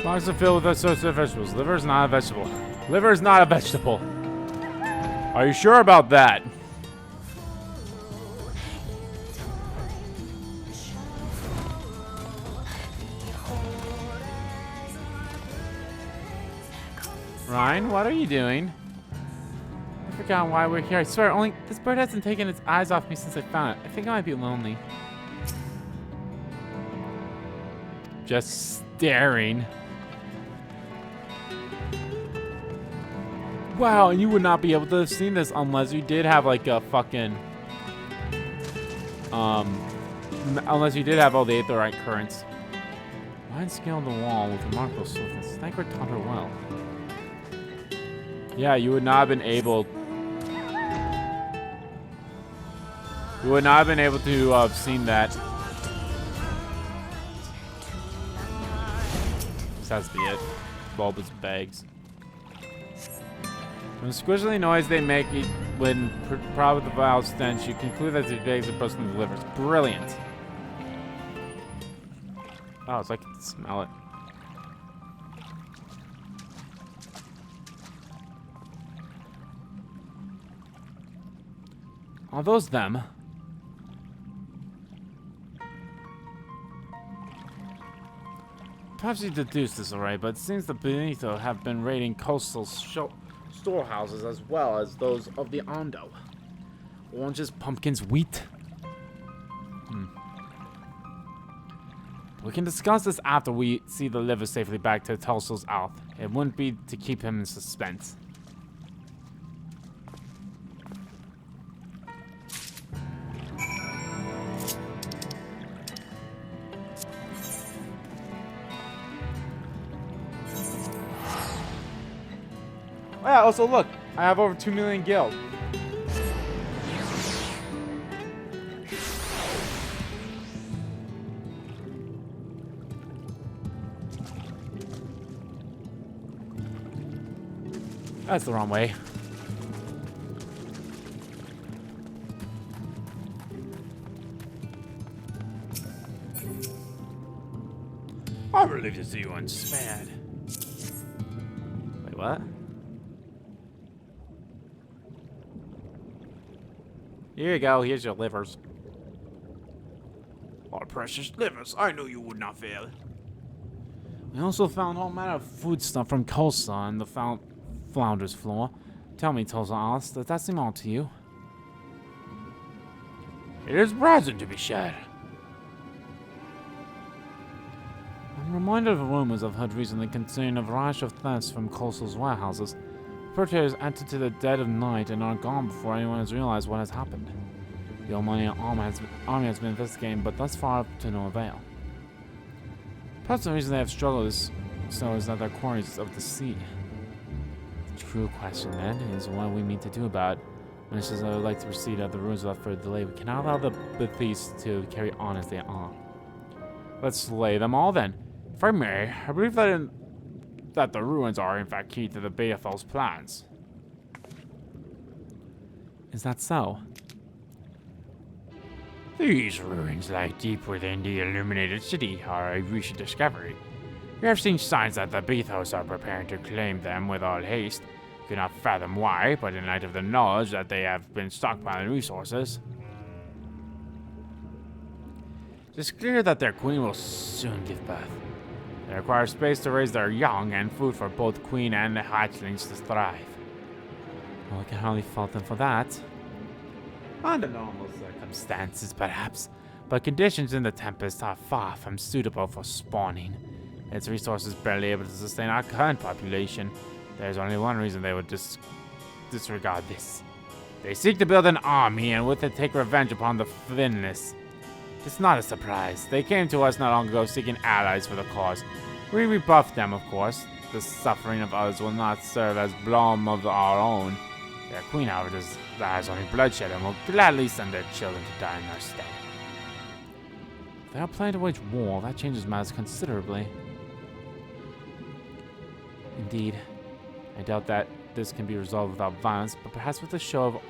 Boxes are filled with associated vegetables. Liver is not a vegetable. Liver is not a vegetable. Are you sure about that? Ryan, what are you doing? I forgot why we're here. I swear, only this bird hasn't taken its eyes off me since I found it. I think I might be lonely. Just staring. Wow, and you would not be able to have seen this unless you did have like a fucking unless you did have all the aetherite currents. Line scaled the wall with remarkable swiftness. Thancred taught her well. Yeah, you would not have been able. You would not have been able to have seen that. This has to be it. Bulbous bags. From the squishly noise they make when proud with the vile stench, you conclude that the bags are bursting from the livers. Brilliant. Oh, it's like I can smell it. Are those them? Perhaps you deduced this already, but it seems the Benito have been raiding coastal storehouses as well as those of the Ondo. Oranges, pumpkins, wheat. We can discuss this after we see the liver safely back to Tulsa's Alth. It wouldn't be to keep him in suspense. Oh yeah, also look, I have over 2 million gil. That's the wrong way. I'm relieved to see you unspared. Wait, what? Here you go, here's your livers. Our precious livers, I knew you would not fail. We also found all manner of food stuff from Tulsa on the Flounder's floor. Tell me, Tulsa asked, does that seem odd to you? It is present to be shared. I'm reminded of rumors I've heard recently concerning a rash of thefts from Coastal's warehouses. Perpetrators entered to the dead of night and are gone before anyone has realized what has happened. The Omani army has been investigating, but thus far up to no avail. Perhaps the reason they have struggled so is that they're quarries of the sea. The true question, then, is what we mean to do about it. When it says I would like to proceed at the ruins without further delay, we cannot allow the Beathists to carry on as they are. Let's slay them all, then. If I may, I believe that the ruins are, in fact, key to the Beathel's plans. Is that so? These ruins lie deep within the illuminated city, are a recent discovery. We have seen signs that the Beathos are preparing to claim them with all haste. We cannot fathom why, but in light of the knowledge that they have been stockpiling resources, it is clear that their queen will soon give birth. They require space to raise their young and food for both queen and the hatchlings to thrive. Well, I can hardly fault them for that. Under normal circumstances, perhaps, but conditions in the Tempest are far from suitable for spawning. Its resources barely able to sustain our current population. There's only one reason they would disregard this. They seek to build an army and with it take revenge upon the Finless. It's not a surprise. They came to us not long ago seeking allies for the cause. We rebuffed them, of course. The suffering of others will not serve as blame of our own. Their queen, however, desires only bloodshed and will gladly send their children to die in their stead. If they are planning to wage war, that changes matters considerably. Indeed, I doubt that this can be resolved without violence, but perhaps with a show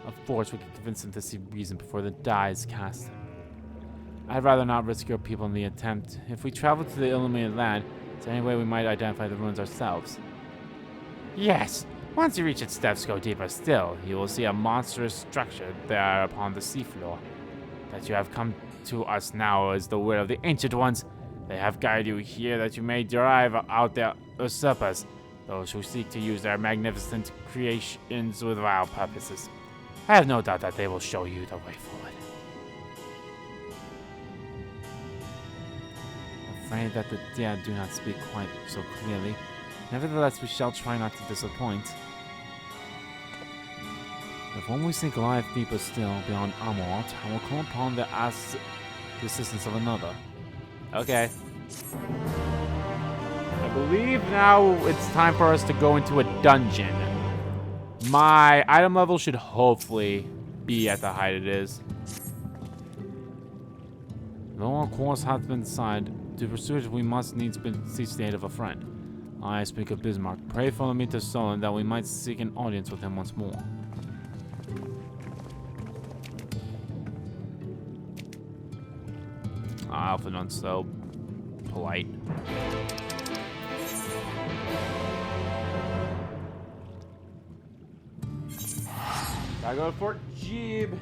of force we can convince them to see reason before the die is cast. I'd rather not risk your people in the attempt. If we travel to the illuminated land, is there any way we might identify the ruins ourselves? Yes. Once you reach its depths, go deeper still. You will see a monstrous structure there upon the seafloor. That you have come to us now is the will of the Ancient Ones. They have guided you here that you may drive out their usurpers, those who seek to use their magnificent creations with vile purposes. I have no doubt that they will show you the way forward. Afraid that the dead do not speak quite so clearly. Nevertheless, we shall try not to disappoint. If when we sink alive deeper still beyond Amort, I will call upon the assistance of another. Okay. I believe now it's time for us to go into a dungeon. My item level should hopefully be at the height it is. Though our course hath been decided, to pursue it we must needs seek the aid of a friend. I speak of Bismarck. Pray follow me to Solon that we might seek an audience with him once more. Alpha not so polite. Gotta go to Fort Jeeb.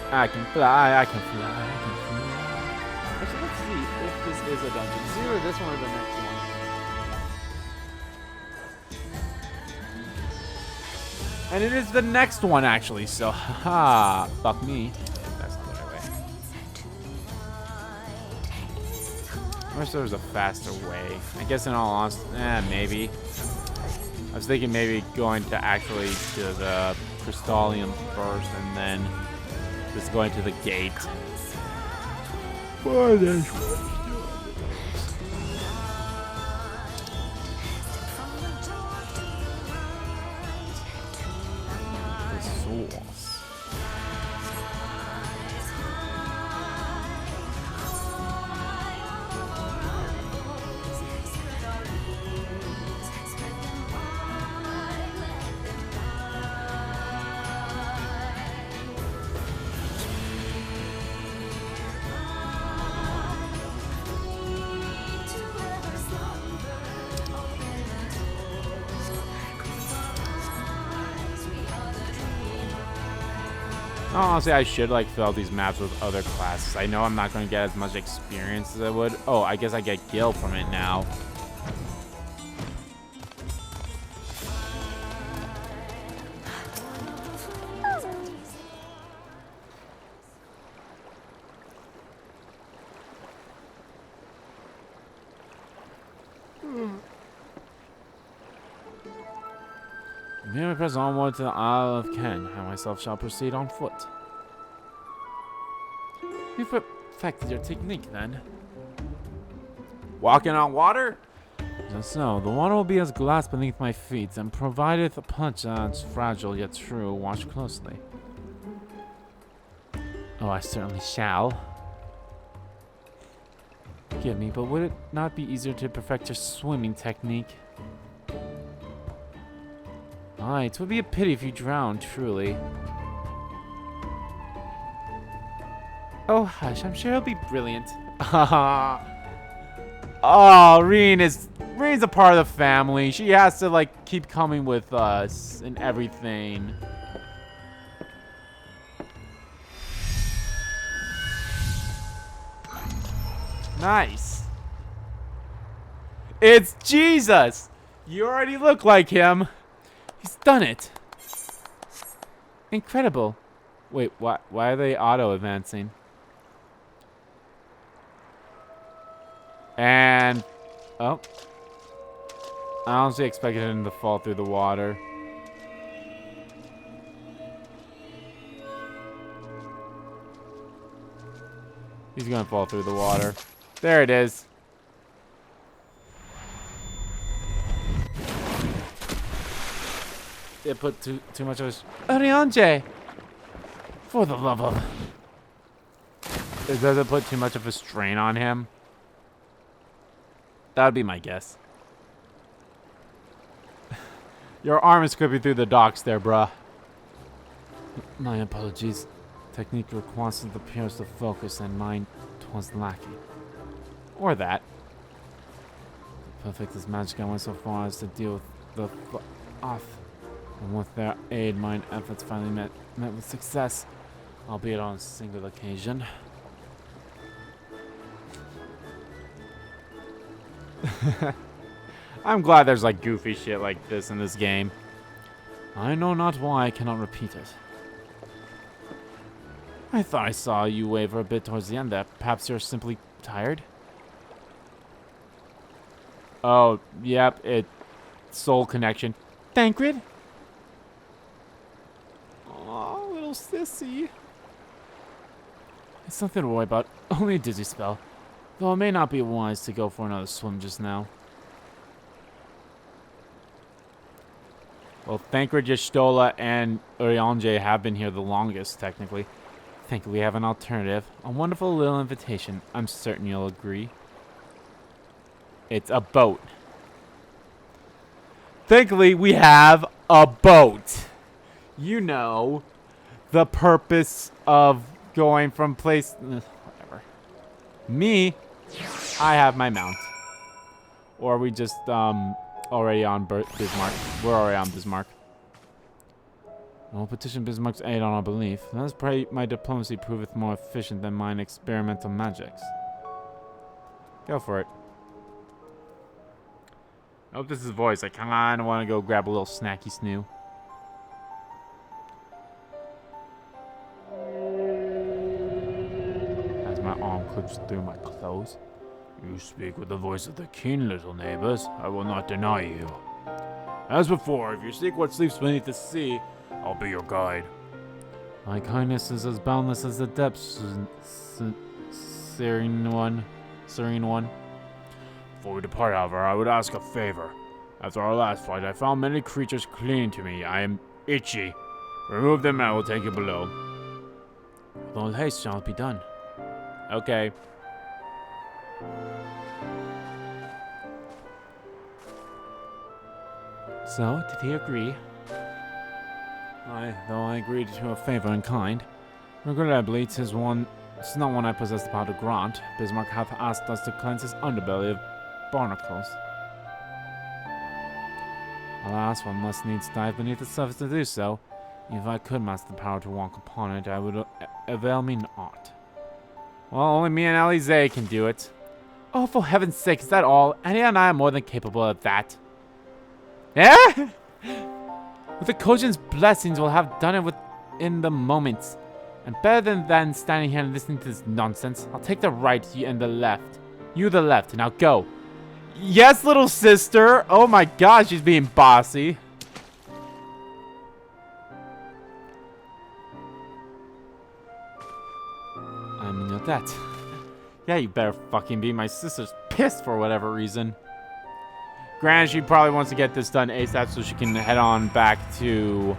I can fly, I can fly, I can fly. Actually, let's see if this is a dungeon. It's either this one or the next one. And it is the next one, actually, so haha, fuck me. That's not the right way. I wish there was a faster way. I guess in all honesty, maybe. I was thinking maybe going to actually to the Crystallium first and then just going to the gate. For this one. The source. Honestly, I should like fill out these maps with other classes. I know I'm not going to get as much experience as I would. Oh, I guess I get Gil from it now. Here we press onward to the Isle of Ken. I myself shall proceed on foot. You perfected your technique, then. Walking on water? Just so. The water will be as glass beneath my feet, and provideth a punch that's fragile yet true, watch closely. Oh, I certainly shall. Forgive me, but would it not be easier to perfect your swimming technique? Aye, it would be a pity if you drowned, truly. Oh, hush, I'm sure it'll be brilliant. Oh, Reen's a part of the family. She has to, like, keep coming with us and everything. Nice. It's Jesus! You already look like him. He's done it. Incredible. Wait, why are they auto-advancing? And... oh. I honestly expected him to fall through the water. He's gonna fall through the water. There it is. It put too much of a... Oriange! For the love of... It doesn't put too much of a strain on him. That would be my guess. Your arm is slipping through the docks there, bruh. My apologies. Technique requires the appears to focus, and mine was lacking. Or that. Perfect as magic, I went so far as to deal with the off. And with their aid, mine efforts finally met with success, albeit on a single occasion. I'm glad there's like goofy shit like this in this game. I know not why I cannot repeat it. I thought I saw you waver a bit towards the end there. Perhaps you're simply tired? Oh, yep, soul connection. Thancred? Aw, little sissy. It's nothing to worry about. Only a dizzy spell. Though it may not be wise to go for another swim just now. Well, Thancred, Y'shtola, and Urianger have been here the longest, technically. Thankfully, we have an alternative. A wonderful little invitation. I'm certain you'll agree. It's a boat. Thankfully, we have a boat. You know, the purpose of going from place... whatever. Me, I have my mount. Or are we just already on Bismarck? We're already on Bismarck. I'll petition Bismarck's aid on our belief. Let's pray my diplomacy proveth more efficient than mine experimental magics. Go for it. I hope this is voice. I kinda want to go grab a little snacky snoo. As my arm clips through my clothes. You speak with the voice of the king, little neighbors. I will not deny you. As before, if you seek what sleeps beneath the sea, I'll be your guide. My kindness is as boundless as the depths, serene one. Before we depart, however, I would ask a favor. After our last fight, I found many creatures clinging to me. I am itchy. Remove them and I will take you below. With all haste shall it be done. Okay. So, did he agree? Though I agreed to a favor in kind, regrettably, it's not one I possess the power to grant. Bismarck hath asked us to cleanse his underbelly of barnacles. Alas, one must needs dive beneath the surface to do so. If I could master the power to walk upon it, I would avail me not. Well, only me and Alize can do it. Oh, for heaven's sake, is that all? Annie and I are more than capable of that. Yeah? With the Kojin's blessings, we'll have done it within the moment. And better than standing here and listening to this nonsense, I'll take the right and the left. You the left, now go. Yes, little sister! Oh my god, she's being bossy. I mean, not that. Yeah, you better fucking be. My sister's pissed for whatever reason. Granted, she probably wants to get this done ASAP so she can head on back to,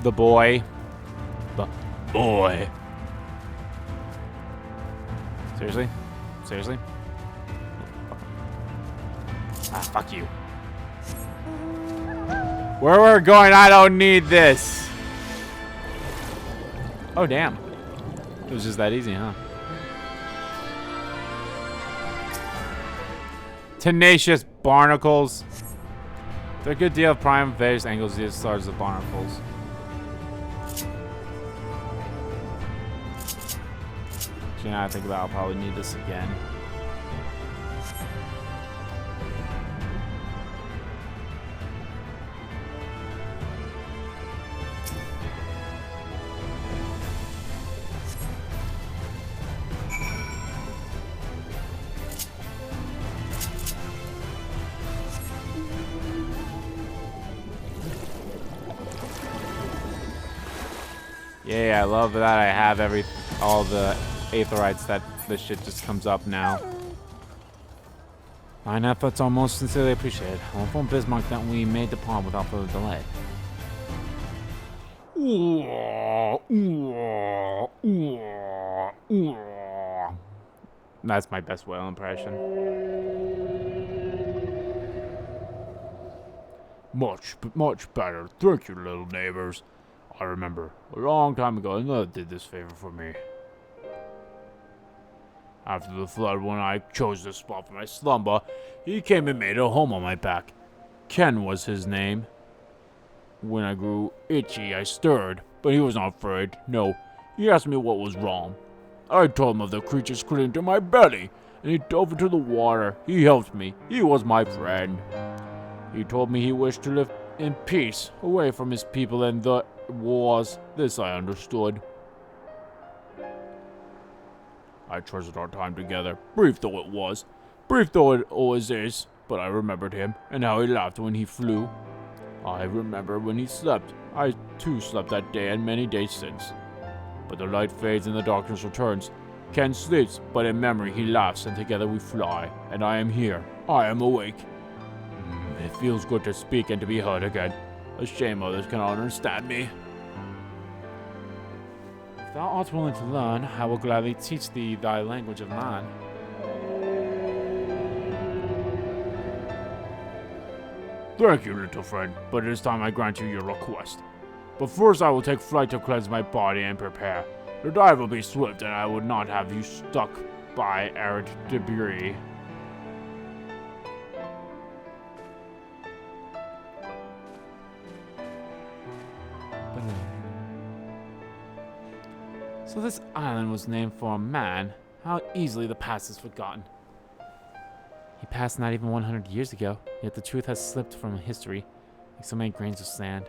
the boy. The boy. Seriously? Seriously? Ah, fuck you. Where we're going, I don't need this. Oh, damn. It was just that easy, huh? Tenacious barnacles. They're a good deal of prime various angles as far as the barnacles. Actually, now I think about it, I'll probably need this again. Yeah, I love that I have all the aetherites that this shit just comes up now. Mine efforts are most sincerely appreciated. I'll inform Bismarck that we may depart without further delay. That's my best whale impression. Much better. Thank you, little neighbors. I remember a long time ago, another did this favor for me. After the flood, when I chose this spot for my slumber, he came and made a home on my back. Ken was his name. When I grew itchy, I stirred, but he was not afraid. No, he asked me what was wrong. I told him of the creatures clinging to my belly, and he dove into the water. He helped me. He was my friend. He told me he wished to live in peace, away from his people and the wars. This I understood. I treasured our time together, brief though it was. Brief though it always is. But I remembered him, and how he laughed when he flew. I remember when he slept. I too slept that day and many days since. But the light fades and the darkness returns. Ken sleeps, but in memory he laughs, and together we fly. And I am here. I am awake. It feels good to speak and to be heard again. A shame others cannot understand me. If thou art willing to learn, I will gladly teach thee thy language of man. Thank you, little friend, but it is time I grant you your request. But first I will take flight to cleanse my body and prepare. The dive will be swift, and I would not have you stuck by arid debris. So this island was named for a man. How easily the past is forgotten. He passed not even 100 years ago, yet the truth has slipped from history, like so many grains of sand.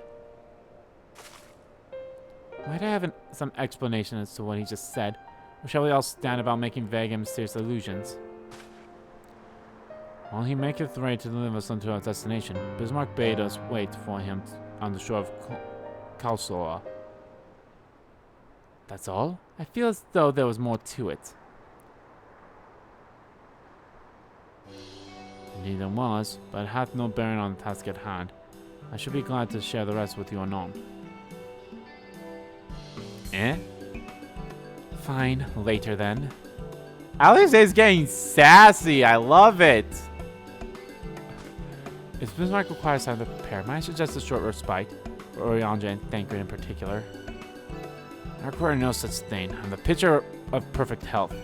Might I have some explanation as to what he just said, or shall we all stand about making vague and mysterious allusions? While he maketh ready to deliver us unto our destination, Bismarck bade us wait for him on the shore of Kalsora. That's all? I feel as though there was more to it. Indeed there was, but it hath no bearing on the task at hand. I should be glad to share the rest with you anon. Eh? Fine, later then. Alice is getting sassy, I love it! If Bismarck requires time to prepare, might I suggest a short respite, for Orianja and Thancred in particular? I require no such thing. I'm the picture of perfect health.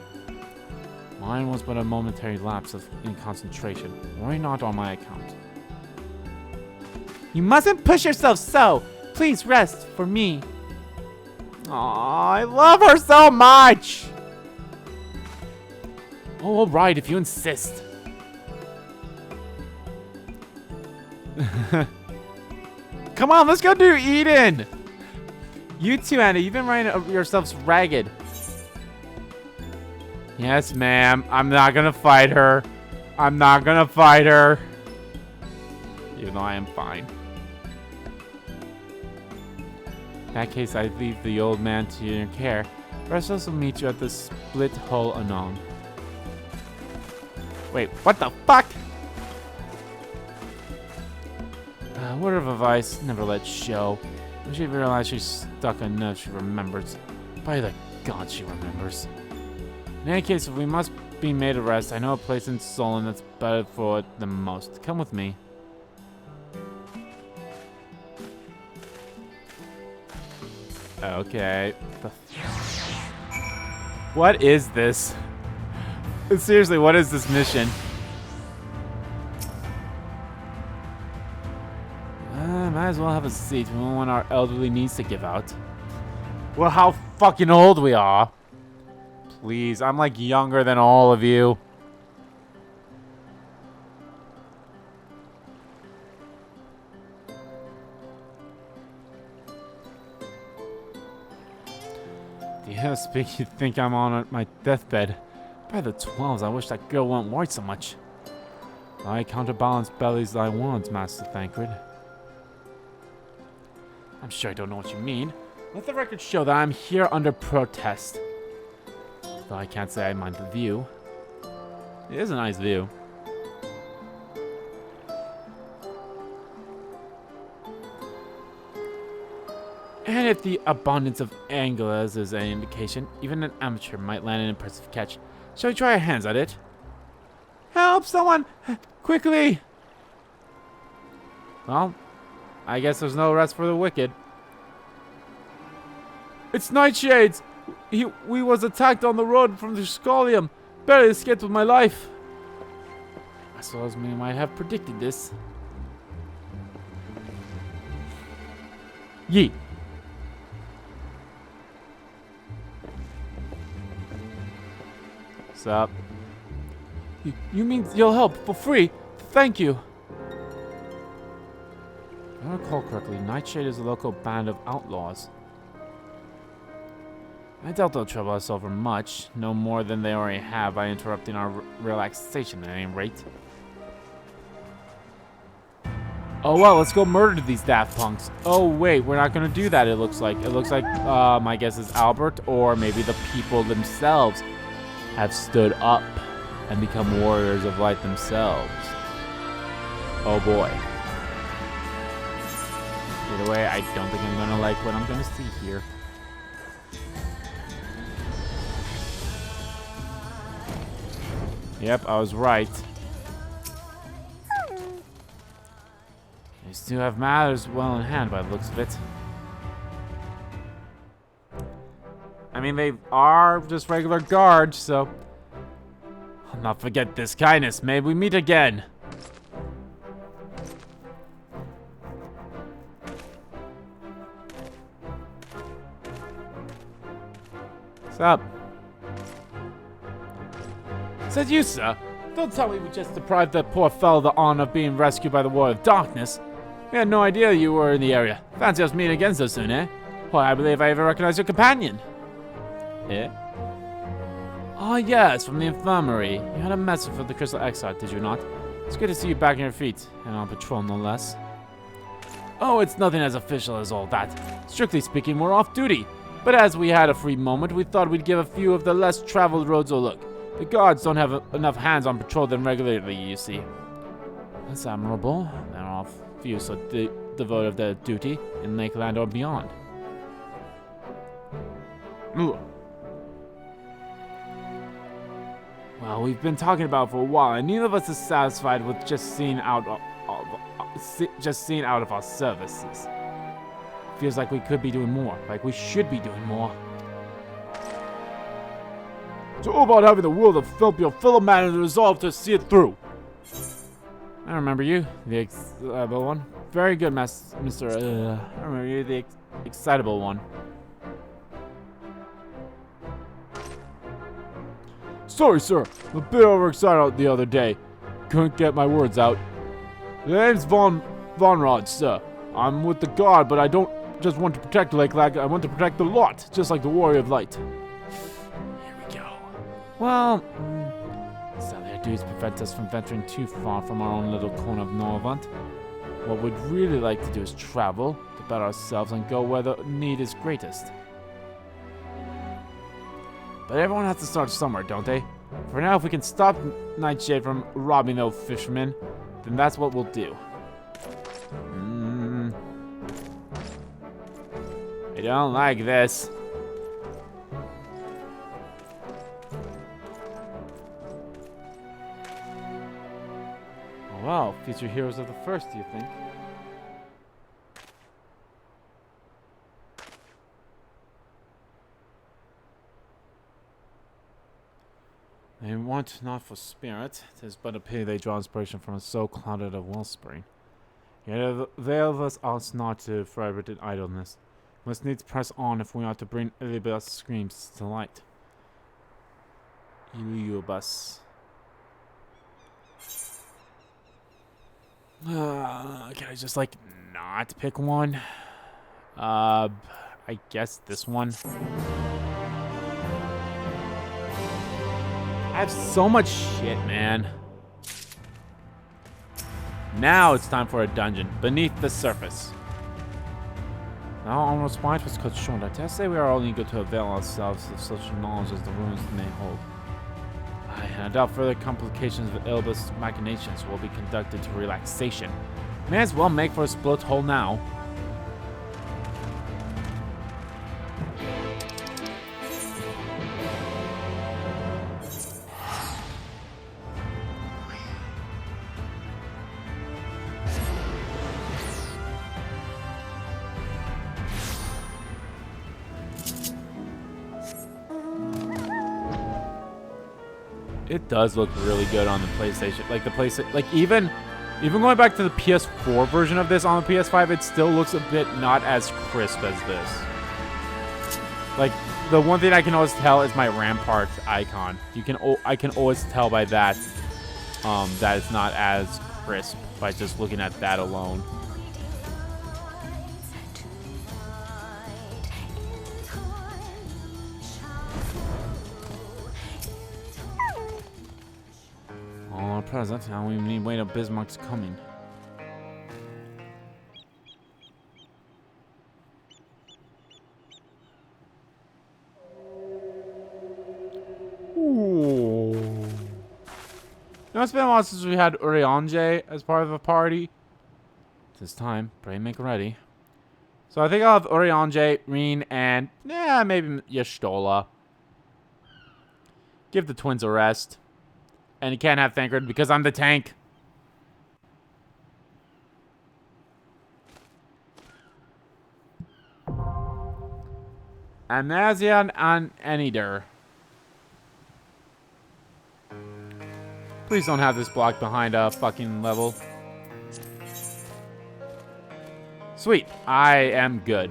Mine was but a momentary lapse in concentration. Worry not on my account. You mustn't push yourself so. Please rest for me. Aw, I love her so much. Oh, all right, if you insist. Come on, let's go do Eden. You too, Anna. You've been running yourselves ragged. Yes, ma'am. I'm not gonna fight her. I'm not gonna fight her. Even though I am fine. In that case, I leave the old man to your care. Restos will meet you at the split hole anon. Wait, what the fuck? Word of advice, never let show. When she realized she's stuck enough, she remembers. By the god, she remembers. In any case, if we must be made a rest, I know a place in Solon that's better for it than most. Come with me. Okay. What is this? Seriously, what is this mission? Might as well have a seat. We don't want our elderly niece to give out. Well, how fucking old we are. Please, I'm like younger than all of you. Do you speak? You think I'm on my deathbed? By the 12s, I wish that girl wouldn't worry so much. I counterbalance bellies thy wants, Master Thancred. I'm sure I don't know what you mean. Let the record show that I'm here under protest. Though I can't say I mind the view. It is a nice view. And if the abundance of anglers is any indication, even an amateur might land an impressive catch. Shall we try our hands at it? Help someone! Quickly! Well, I guess there's no rest for the wicked. It's Nightshades! We was attacked on the road from the Scholium. Barely escaped with my life. I suppose we might have predicted this. Yeet. What's up? You mean you'll help for free? Thank you. If I recall correctly, Nightshade is a local band of outlaws. I doubt they'll trouble us over much, no more than they already have by interrupting our relaxation at any rate. Oh well, let's go murder these daft punks. Oh wait, we're not gonna do that, it looks like. It looks like, my guess is Albert, or maybe the people themselves have stood up and become warriors of light themselves. Oh boy. Either way, I don't think I'm gonna like what I'm gonna see here. Yep, I was right. They still have matters well in hand by the looks of it. I mean, they are just regular guards, so I'll not forget this kindness. May we meet again. What's up? Said you, sir. Don't tell me we just deprived that poor fellow of the honor of being rescued by the War of Darkness. We had no idea you were in the area. Fancy us meeting again so soon, eh? Why, I believe I even recognize your companion. Eh? Oh, yes, from the infirmary. You had a message for the Crystal Exile, did you not? It's good to see you back on your feet, and on patrol no less. Oh, it's nothing as official as all that. Strictly speaking, we're off duty. But as we had a free moment, we thought we'd give a few of the less traveled roads a look. The guards don't have enough hands on patrol them regularly, you see. That's admirable. There are few so devoted of their duty in Lakeland or beyond. Ugh. Well, we've been talking about it for a while, and neither of us is satisfied with just seeing out of our services. Feels like we could be doing more, like we should be doing more. It's all about having the will to help your fellow man and the resolve to see it through. I remember you, the excitable one. Very good, Mr. I remember you, the excitable one. Sorry, sir. I'm a bit overexcited the other day. Couldn't get my words out. The name's Von Rod, sir. I'm with the guard, but I don't just want to protect Lake Lag. I want to protect the lot, just like the Warrior of Light. Here we go. Well, sadly our duties prevent us from venturing too far from our own little corner of Norvant. What we'd really like to do is travel, to better ourselves, and go where the need is greatest. But everyone has to start somewhere, don't they? For now, if we can stop Nightshade from robbing those fishermen, then that's what we'll do. I don't like this. Oh, wow, future heroes of the first, do you think? They want not for spirit, 'tis but a pity they draw inspiration from so clouded a wellspring. Yet avail us us not to forever in idleness. Must needs press on if we are to bring Elibas' screams to light. Eliubas. Can I just like not pick one? I guess this one. I have so much shit, man. Now it's time for a dungeon beneath the surface. Now our response was cut short. I dare say we are only good to avail ourselves of such knowledge as the ruins may hold. I doubt further complications of Elbas' machinations will be conducted to relaxation. May as well make for a split hole now. It does look really good on the PlayStation. Like the PlayStation, like even going back to the PS4 version of this on the PS5, it still looks a bit not as crisp as this. Like the one thing I can always tell is my Rampart icon. I can always tell by that that it's not as crisp by just looking at that alone. Present, now we need wait up Bismarck's coming. Ooh. Now it's been a while since we had Uriange as part of a party. This time, pray make ready. So I think I'll have Uriange, Reen, and maybe Y'shtola. Give the twins a rest. And you can't have Thancred because I'm the tank. Amnesian and Enider. Please don't have this blocked behind a fucking level. Sweet. I am good.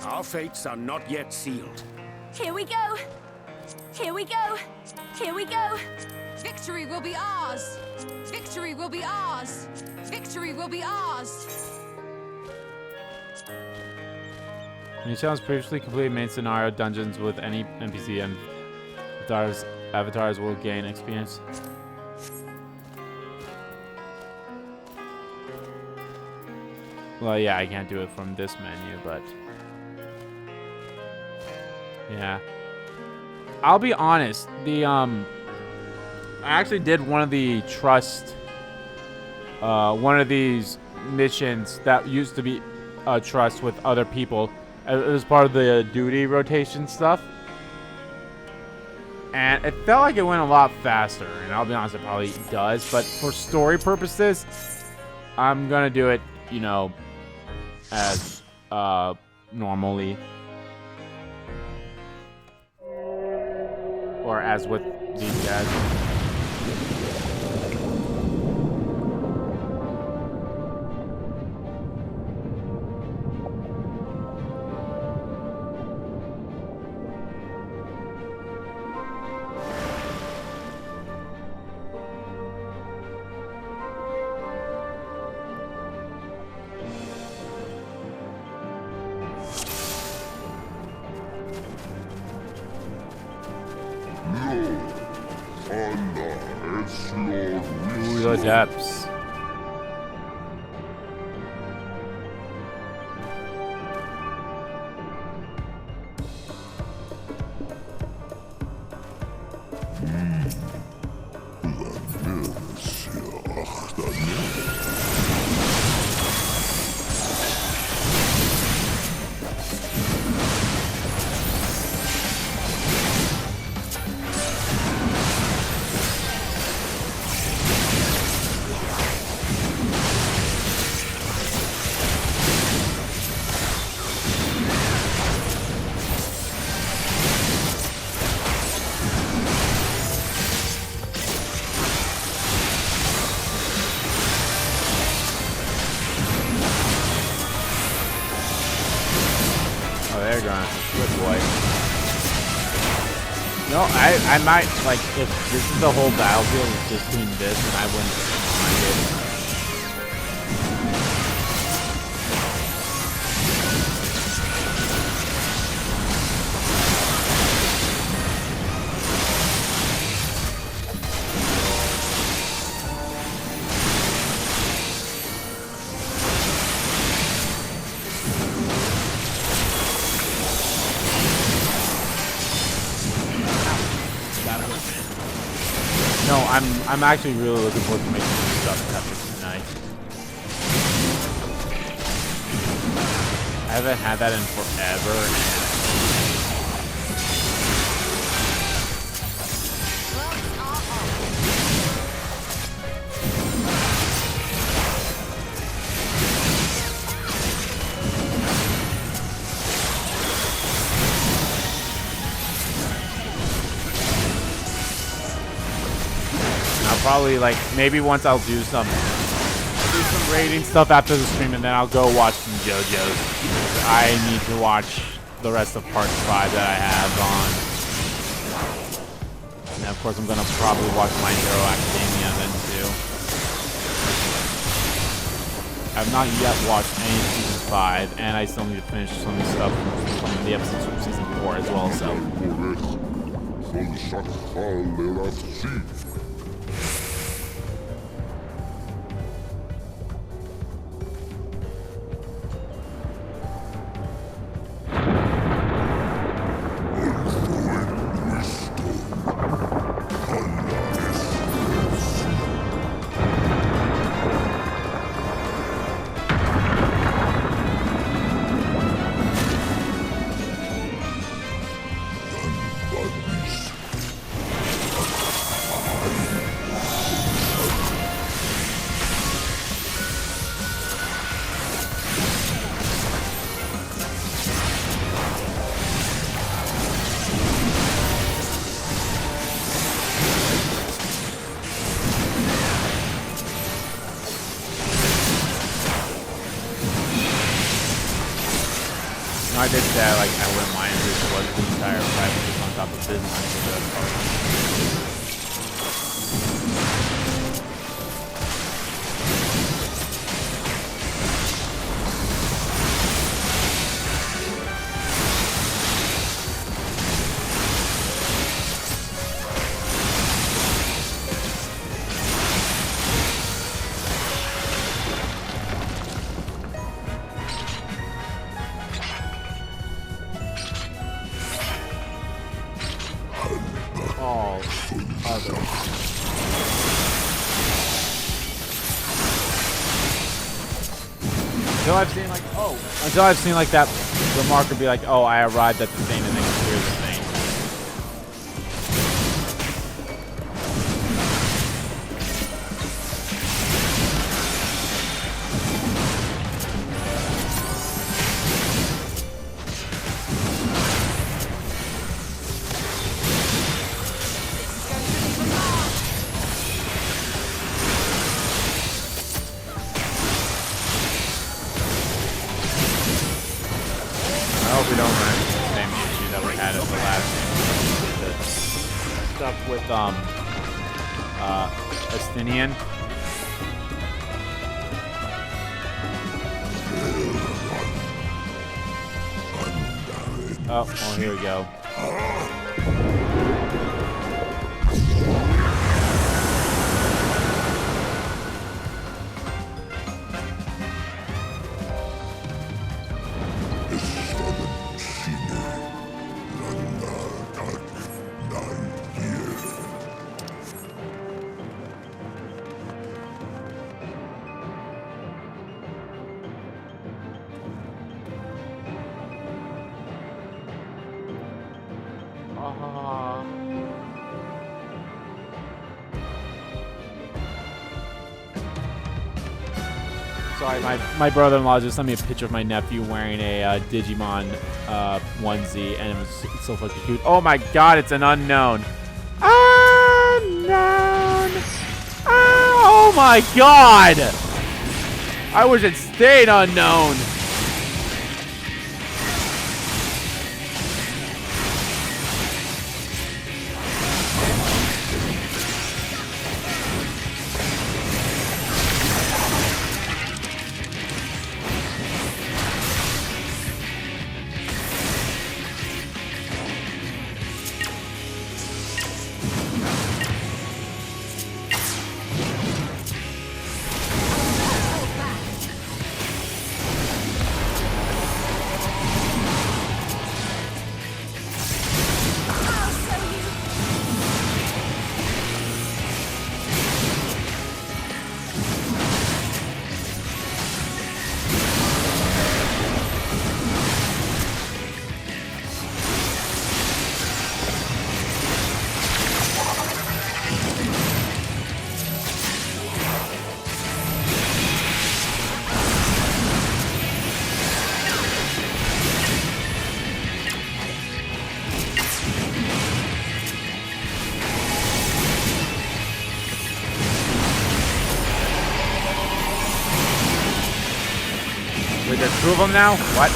Our fates are not yet sealed. Here we go. Here we go. Here we go. Victory will be ours. Victory will be ours. Victory will be ours. When you challenge previously completed main scenario dungeons with any NPC and avatars will gain experience. Well, yeah, I can't do it from this menu, but yeah. I'll be honest, I actually did one of the trust, one of these missions that used to be a trust with other people. It was part of the duty rotation stuff. And it felt like it went a lot faster, and I'll be honest, it probably does, but for story purposes, I'm gonna do it, you know, as, normally. Or as with these guys. Ooh, the depths. They're going good boy. No, I might, like, if this is the whole battlefield, it's just doing this, and I wouldn't mind it. No, I'm actually really looking forward to making some stuff happen tonight. I haven't had that in forever. Probably, like, maybe once I'll do some raiding stuff after the stream, and then I'll go watch some JoJo's. I need to watch the rest of part 5 that I have on. And then, of course, I'm gonna probably watch My Hero Academia then too. I've not yet watched any season 5, and I still need to finish some stuff from the episodes from season 4 as well. So. I did that, like, I wouldn't mind if this was the entire fight just on top of business. Until I've seen like that, the marker be like, oh, I arrived at the thing, and then clear the thing. Estinian. Oh, well, here we go. Sorry, my brother-in-law just sent me a picture of my nephew wearing a Digimon onesie, and it's so fucking cute. Oh my god, it's an unknown. Unknown. Oh my god! I wish it stayed unknown. Wait, there's two of them now? What?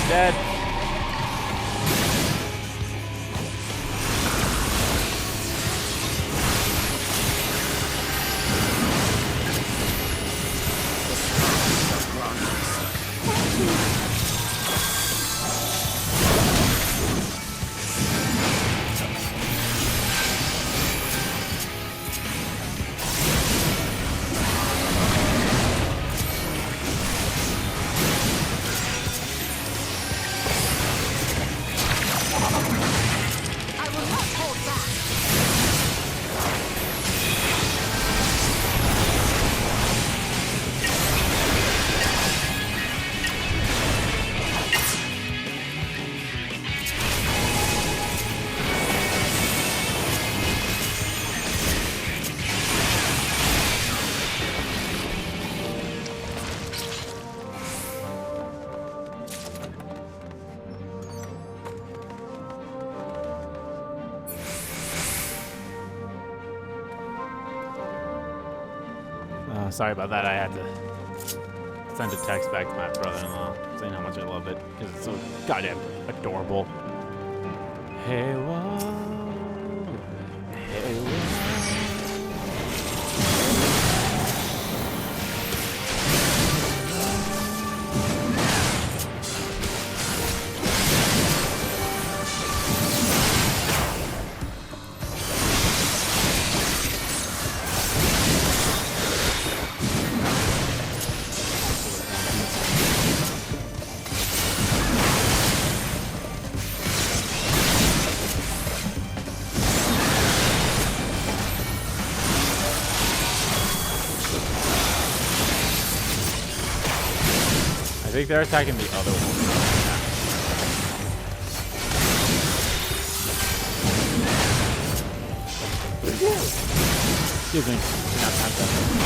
Dead. Sorry about that. I had to send a text back to my brother-in-law saying how much I love it because it's so goddamn adorable. Hey, whoa. Hey, whoa. think they're attacking the other one. Excuse me. Not that.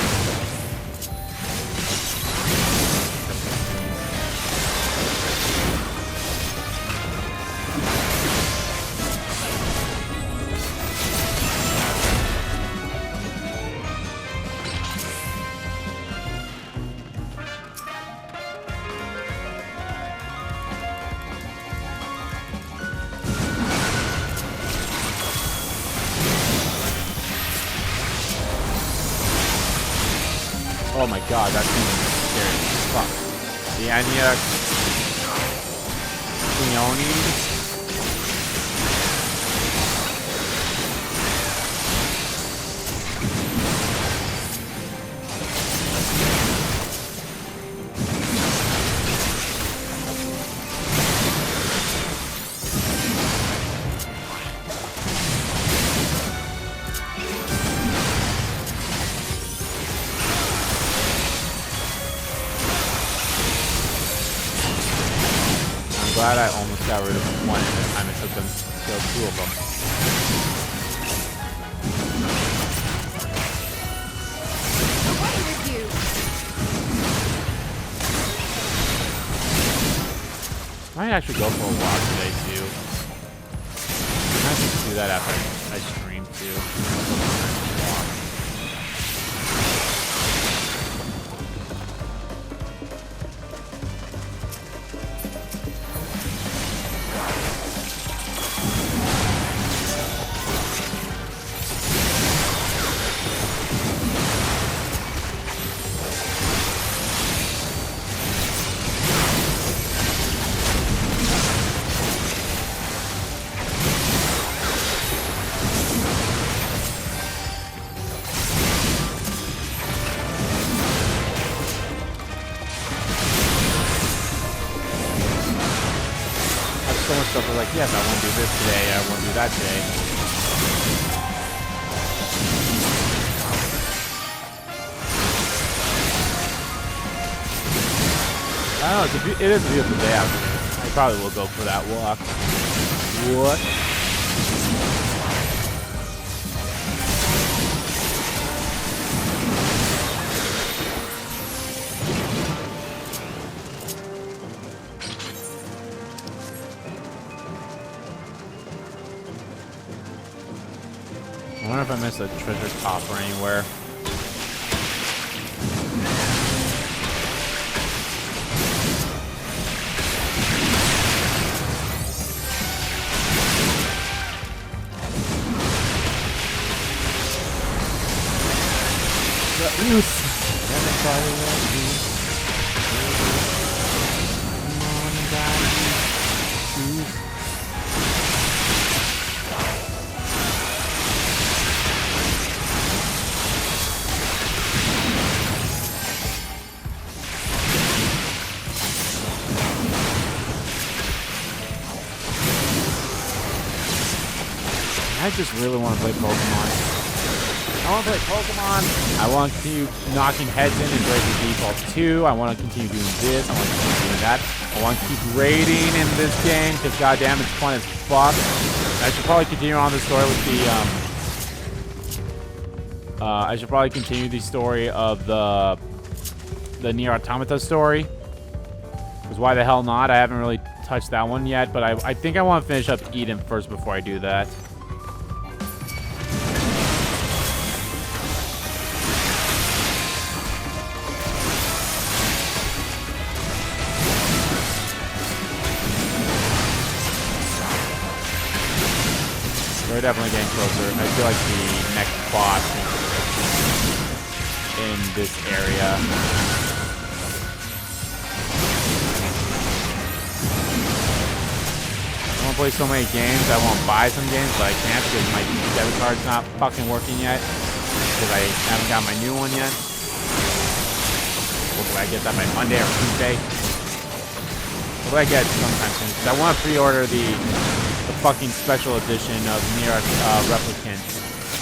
Oh my god, that thing is scary as fuck. The Anya Cleone. Glad I almost got rid of one at the time it took them to kill two of them. I might actually go for a walk today too. I might just do that after I stream too. So much stuff. I was like, yes, I want to do this today. I want to do that today. I don't know. It is a beautiful day out there. I probably will go for that walk. What? I wonder if I missed a treasure coffer anywhere. I just really want to play Pokemon. I want to play Pokemon. I want to continue knocking heads in Breaking Default 2. I want to continue doing this. I want to continue doing that. I want to keep raiding in this game because goddamn, it's fun as fuck. I should probably continue on the story with the I should probably continue the story of the Nier Automata story. Because why the hell not? I haven't really touched that one yet, but I think I want to finish up Eden first before I do that. We're definitely getting closer. I feel like the next boss in this area. I want to play so many games. I want to buy some games, but I can't because my debit card's not fucking working yet. Because I haven't got my new one yet. Hopefully I get that by Monday or Tuesday. Hopefully I get it sometime soon. Because I want to pre-order the fucking special edition of Nier Replicant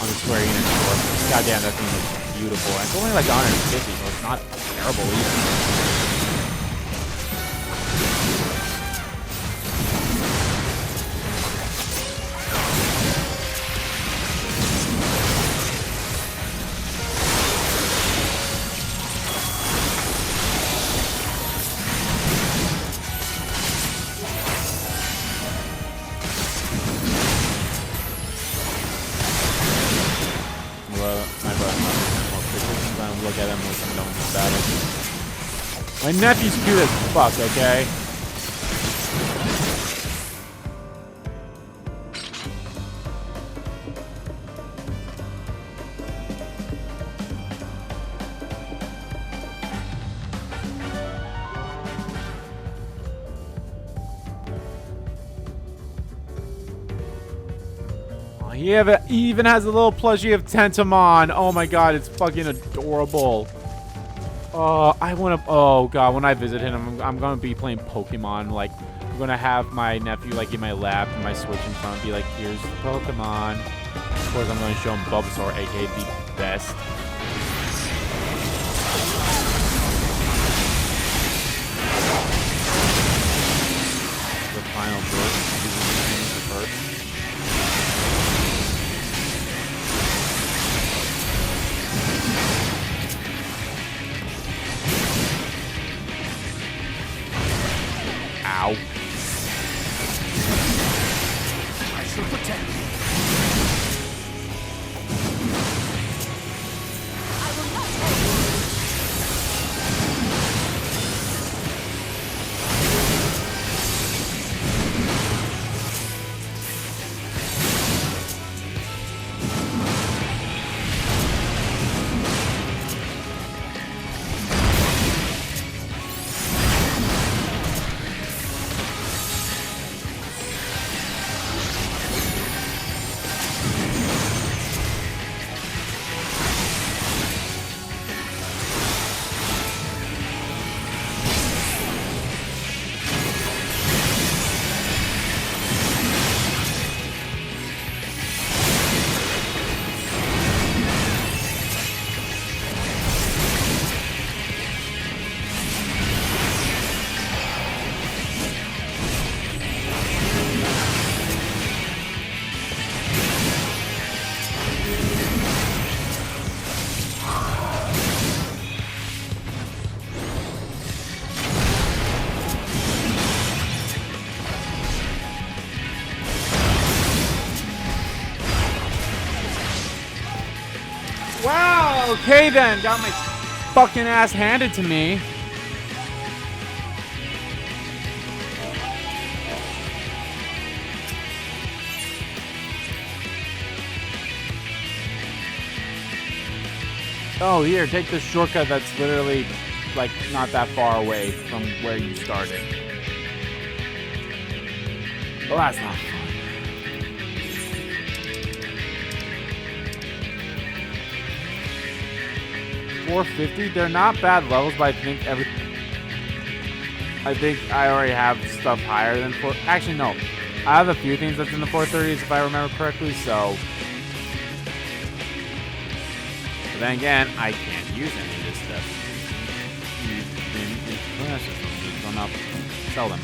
on the Square Enix store. Goddamn, that thing looks beautiful. And it's only like 150, so it's not terrible either. more pictures and try and look at them with some knowing about it. My nephew's cute as fuck, okay? He even has a little plushie of Tentamon. Oh my god, it's fucking adorable. I want to. Oh god, when I visit him, I'm gonna be playing Pokemon. Like, I'm gonna have my nephew like in my lap and my Switch in front, and be like, "Here's Pokemon." Of course, I'm gonna show him Bulbasaur, aka the best. The final burst. Ow. I shall protect you. I will not hold you. Wow, okay then. Got my fucking ass handed to me. Oh, here, take this shortcut that's literally, like, not that far away from where you started. Well, that's not fun. 450. They're not bad levels, but I think I already have stuff higher than 4. Actually, no. I have a few things that's in the 430s if I remember correctly, so. But then again, I can't use any of this stuff. So not sell them.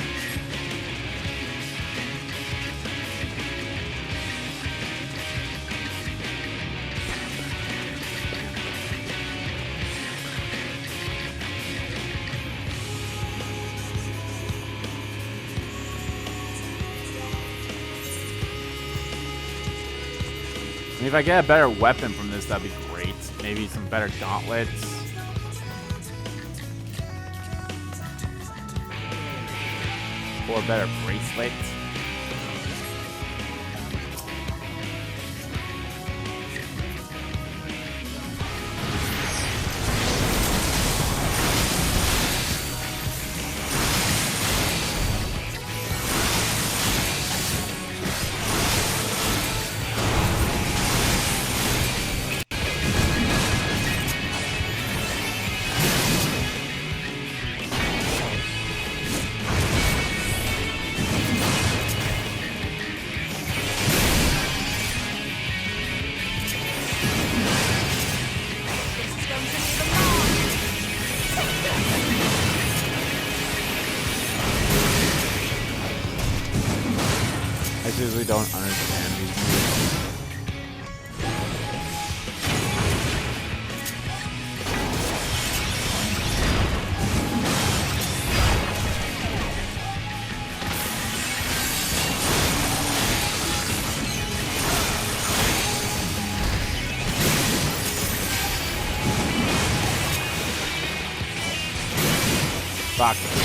If I get a better weapon from this, that'd be great. Maybe some better gauntlets. Or a better bracelet. I seriously don't understand these moves. Fuck.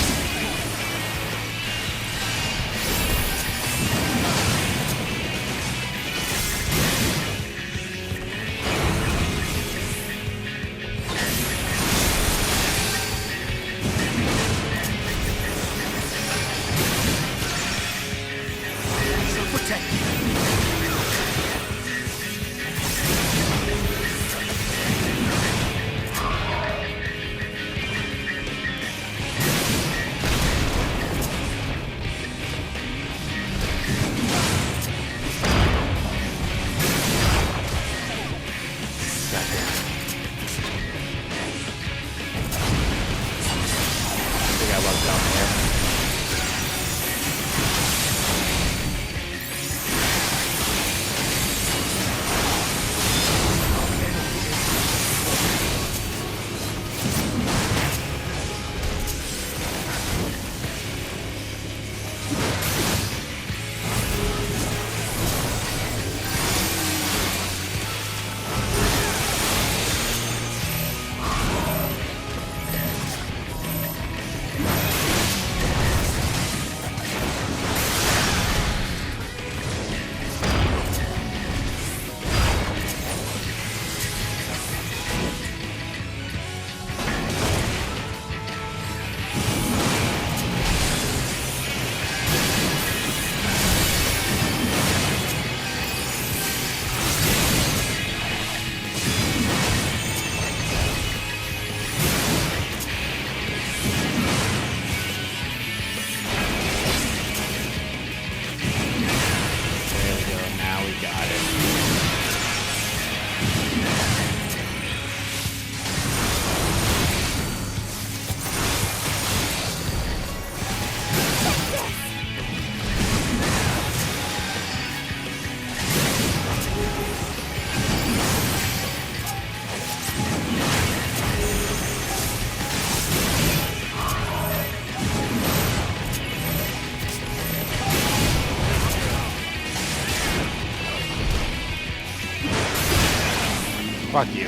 Fuck you.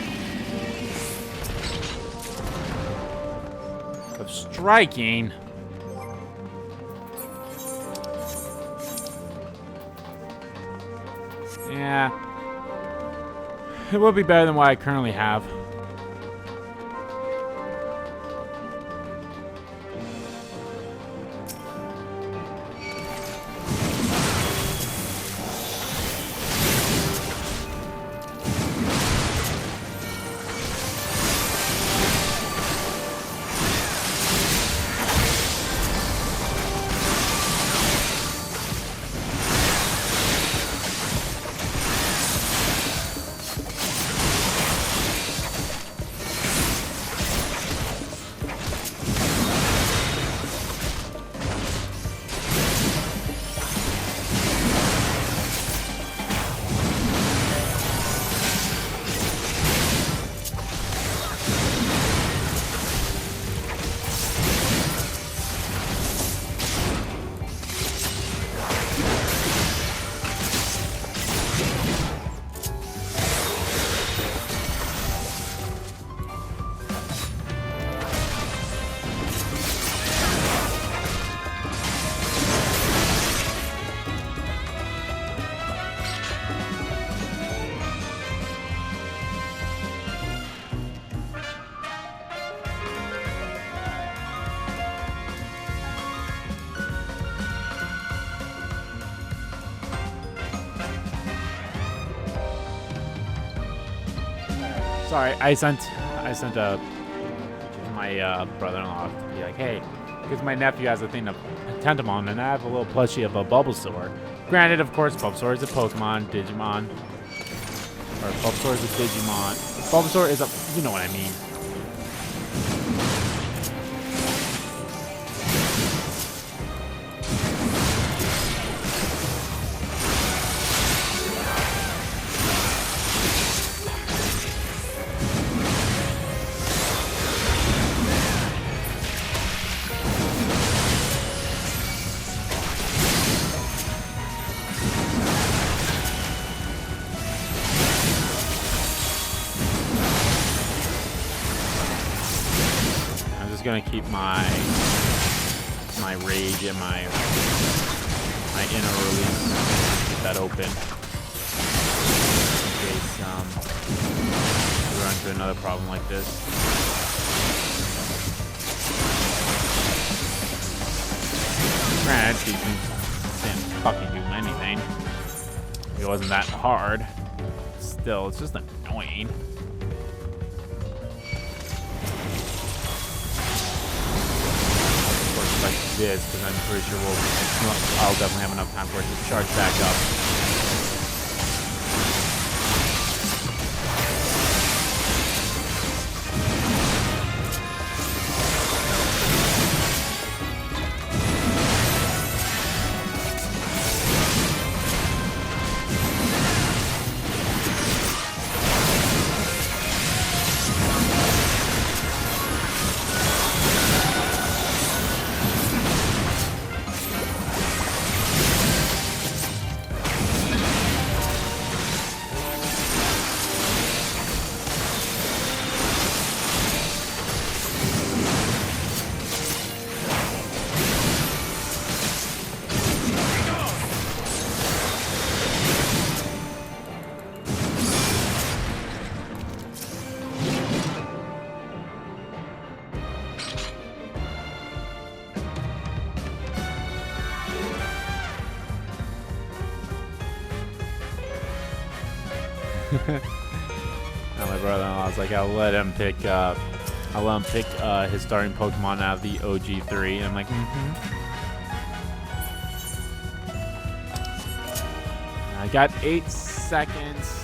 Of striking. Yeah. It will be better than what I currently have. Sorry, I sent my brother-in-law to be like, hey, because my nephew has a thing of Tentamon, and I have a little plushie of a Bulbasaur. Granted, of course, Bulbasaur is a Pokemon, Digimon, or Bulbasaur is a Digimon. Bulbasaur is a, you know what I mean. just gonna keep my rage and my inner release. Keep that open in case we run into another problem like this. Granted, she didn't fucking do anything. It wasn't that hard. Still, it's just annoying. Of course, like this, because I'm pretty sure I'll definitely have enough time for it to charge back up. Now my brother-in-law was like, I'll let him pick his starting Pokemon out of the OG3, and I'm like, I got 8 seconds.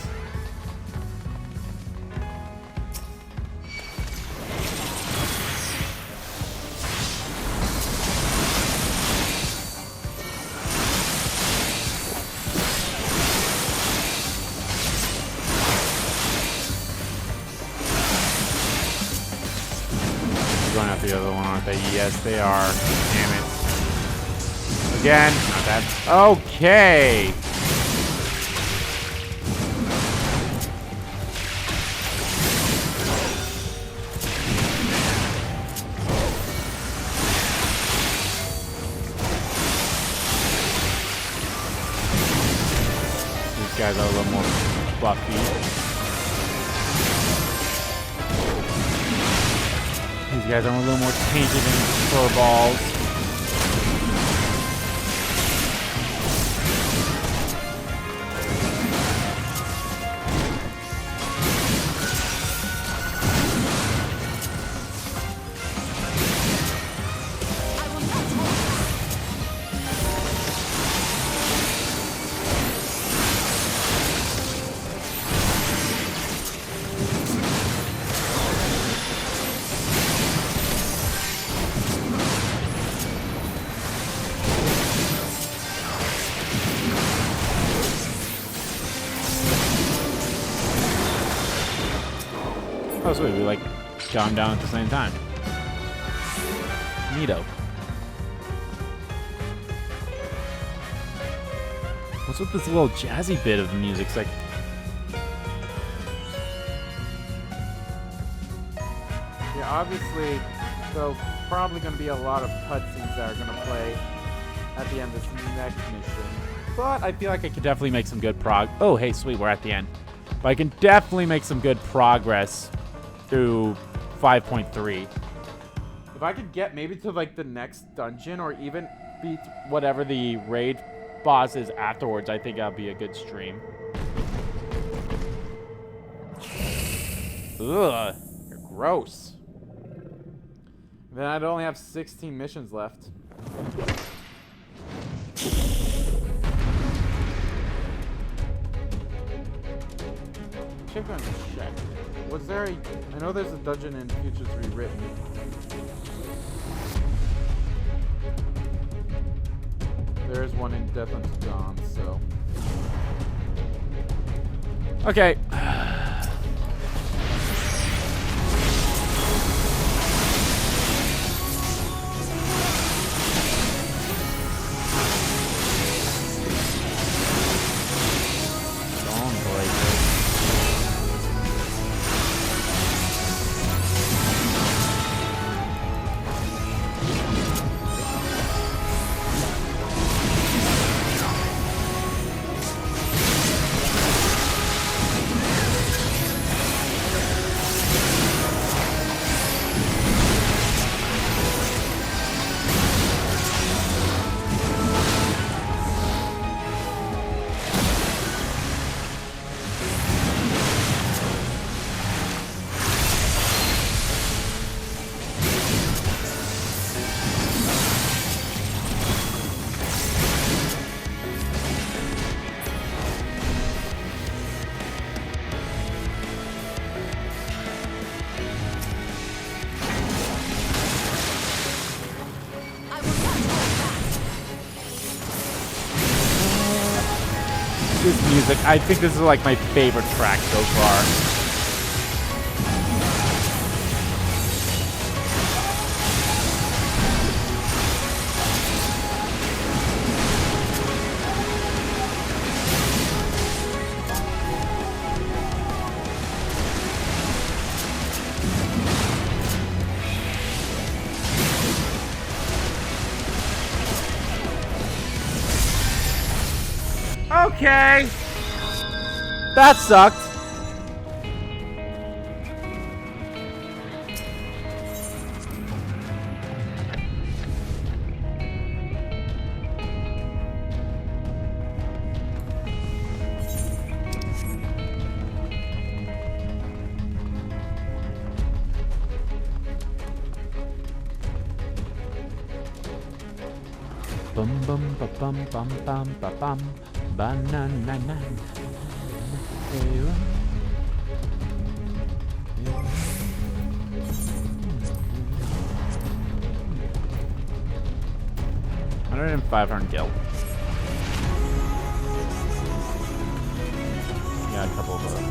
Going after the other one, aren't they? Yes, they are. Damn it. Again. Not that. Okay. These guys are a little more fluffy. These guys are a little more tainted than fur balls. Oh, sweet. We like got them down at the same time. Neato. What's with this little jazzy bit of the music? It's like. Yeah, obviously, so probably going to be a lot of cutscenes that are going to play at the end of this next mission. But I feel like I could definitely make some good Oh, hey, sweet. We're at the end. But I can definitely make some good progress through 5.3. If I could get maybe to like the next dungeon or even beat whatever the raid boss is afterwards, I think that'll be a good stream. Ugh, you're gross. Then I'd only have 16 missions left. Check. Was there a... I know there's a dungeon in Futures Rewritten. There is one in Death Unto Dawn, so... Okay. this music. I think this is like my favorite track so far. Okay. That sucked. Bum bum ba bum bum bum ba bum. Banana. $105 gil. Yeah, a couple of thousand.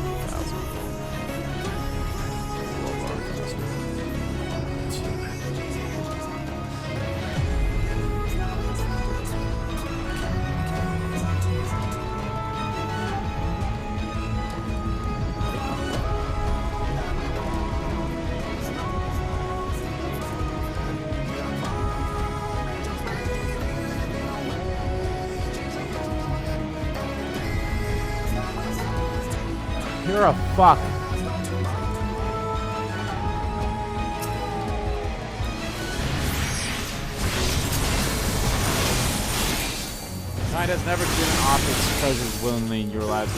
You're a fuck. Knight has never given off its treasures willingly in your lives.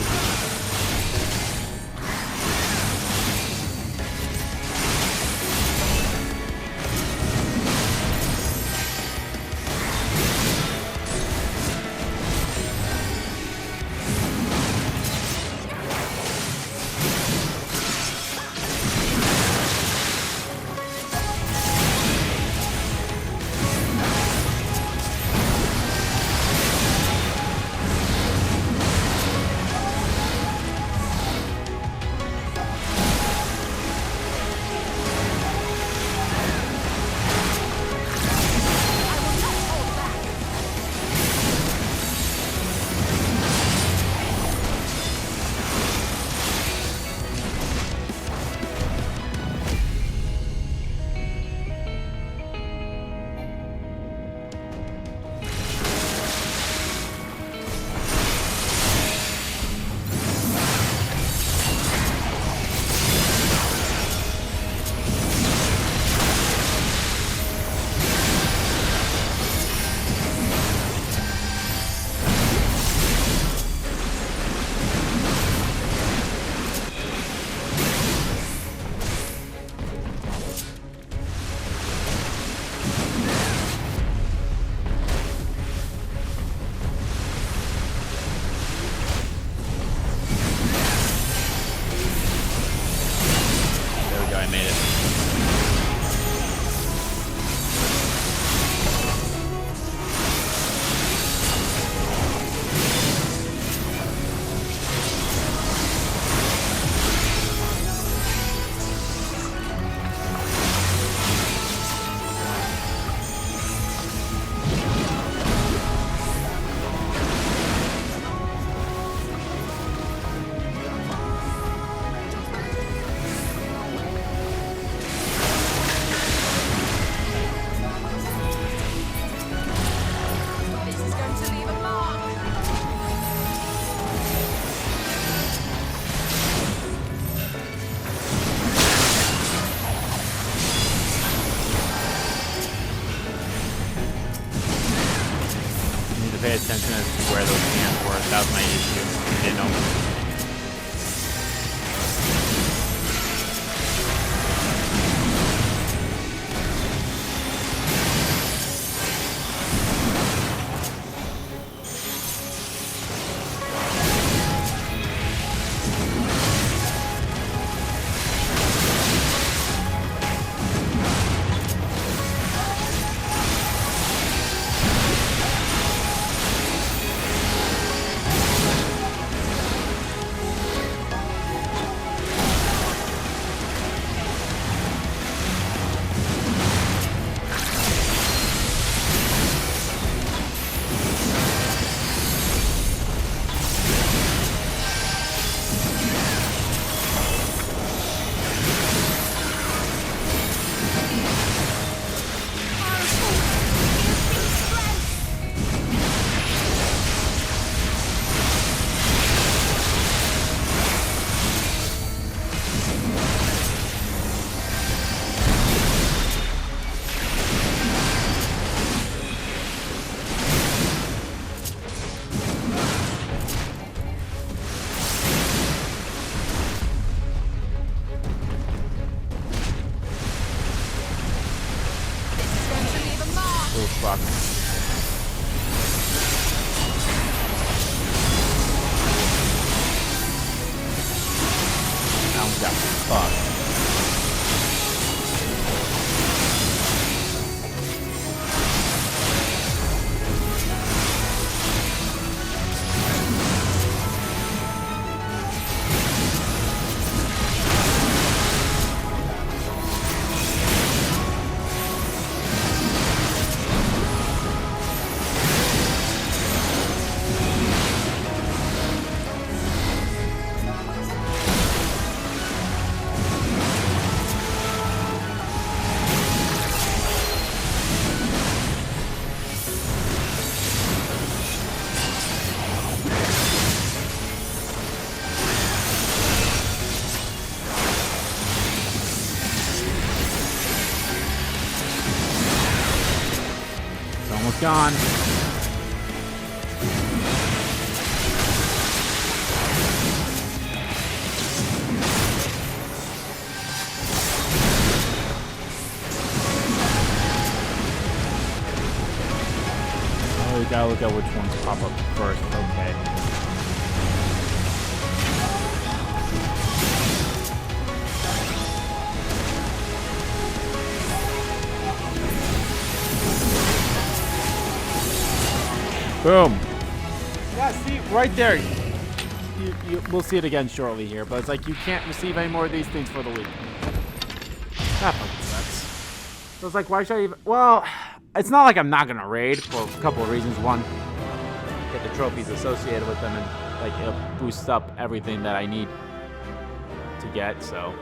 Pay attention as to where those hands were. That was my issue. I didn't know. fuck. Now we got fucked. Gone. Oh, we gotta look at which ones pop up first. Okay. Boom. Yeah, see, right there. We'll see it again shortly here, but it's like you can't receive any more of these things for the week. That fucking sucks. So it's like, why should I even... Well, it's not like I'm not going to raid for a couple of reasons. One, get the trophies associated with them, and like it'll boost up everything that I need to get, so...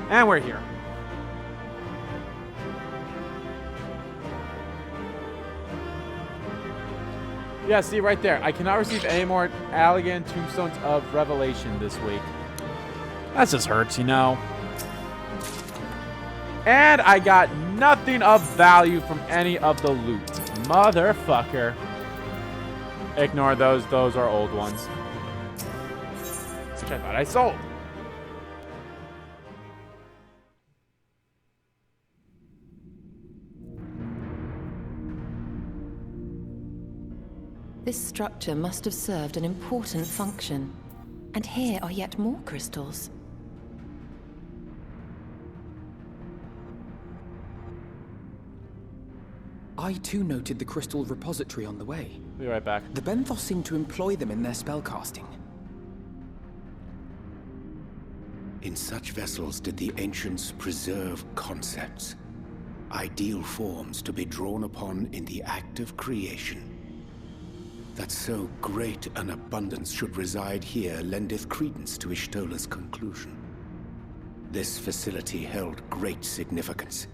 And we're here. Yeah, see right there. I cannot receive any more Allegan Tombstones of Revelation this week. That just hurts, you know. And I got nothing of value from any of the loot. Motherfucker. Ignore those. Those are old ones. Which I thought I sold. This structure must have served an important function. And here are yet more crystals. I too noted the crystal repository on the way. Be right back. The Benthos seem to employ them in their spellcasting. In such vessels did the ancients preserve concepts, ideal forms to be drawn upon in the act of creation. That so great an abundance should reside here lendeth credence to Ishtola's conclusion. This facility held great significance.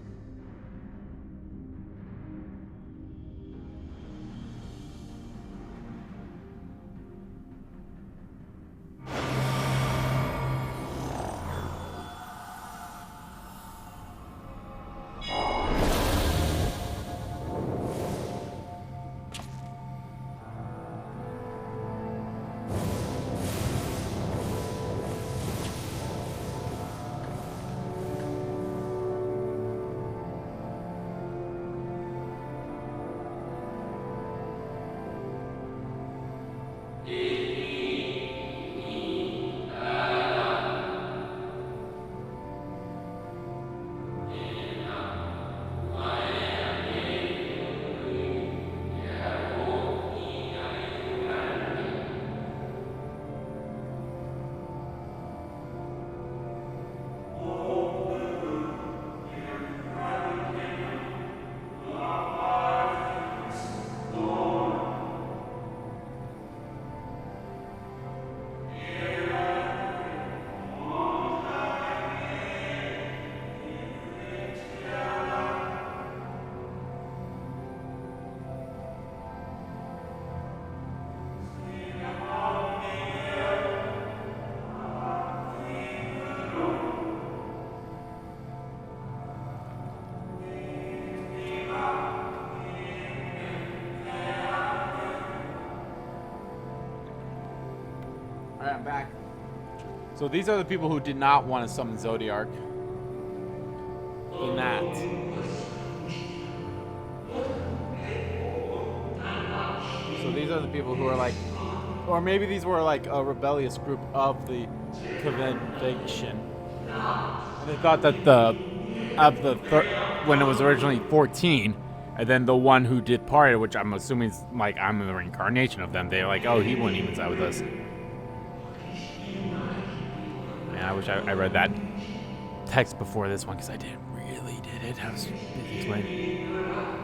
Alright, I'm back. So these are the people who did not want to summon Zodiark. In that. So these are the people who are like, or maybe these were like a rebellious group of the convention. And they thought that when it was originally 14, and then the one who departed, which I'm assuming is like I'm the reincarnation of them, they're like, oh, he wouldn't even side with us. Man, I wish I read that text before this one, because I didn't really did it. I was busy explaining.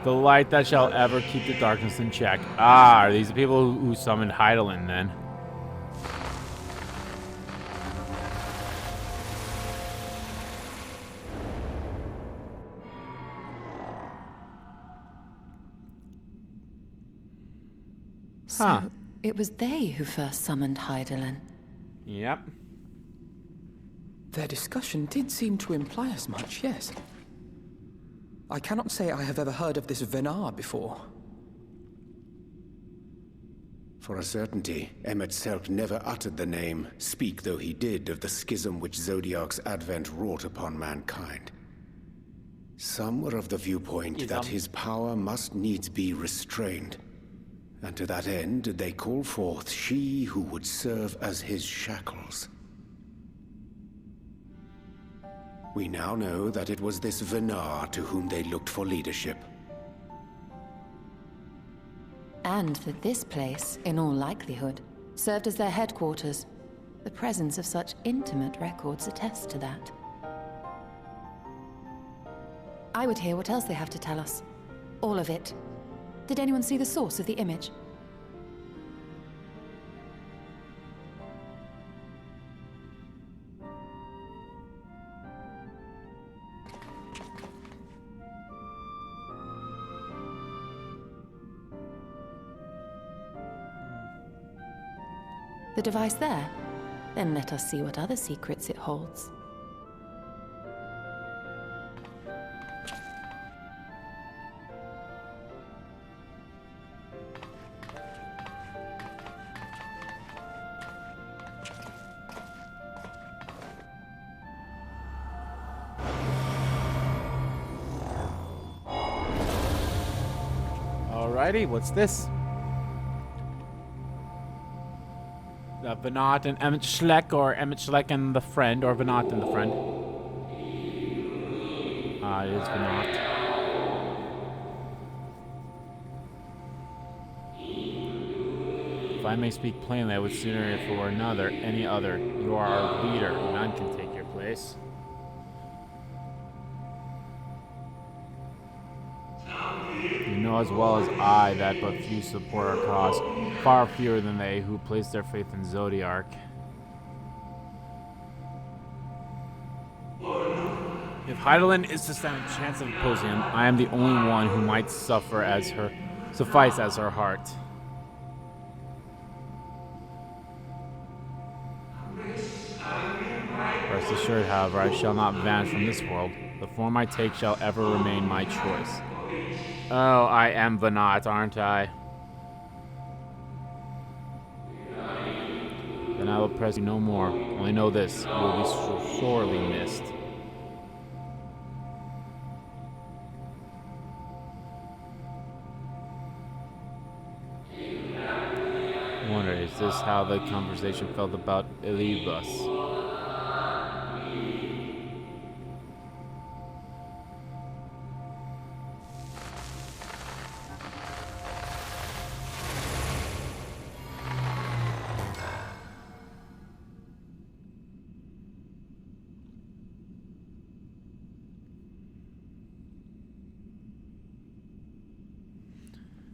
The light that shall ever keep the darkness in check. Ah, are these the people who summoned Heidelin then? So it was they who first summoned Heidelin. Yep. Their discussion did seem to imply as much, yes. I cannot say I have ever heard of this Venar before. For a certainty, Emet-Selch never uttered the name, speak though he did of the schism which Zodiark's advent wrought upon mankind. Some were of the viewpoint that his power must needs be restrained, and to that end did they call forth she who would serve as his shackles. We now know that it was this Venar to whom they looked for leadership. And that this place, in all likelihood, served as their headquarters. The presence of such intimate records attests to that. I would hear what else they have to tell us. All of it. Did anyone see the source of the image? The device there? Then let us see what other secrets it holds. Alrighty, what's this? Venat and Emet-Selch, or Emet-Selch and the friend, or Venat and the friend. Ah, it is Venat. If I may speak plainly, I would sooner if it were another, any other. You are our leader. None can take your place. You know as well as I that but few support our cause, far fewer than they who place their faith in Zodiark. If Heidelin is to stand a chance of opposing him, I am the only one who might suffice as her heart. Rest assured, however, I shall not vanish from this world. The form I take shall ever remain my choice. Oh, I am Venat, aren't I? Then I will press you no more. Only know this, you will be sorely missed. I wonder, is this how the conversation felt about Elibas?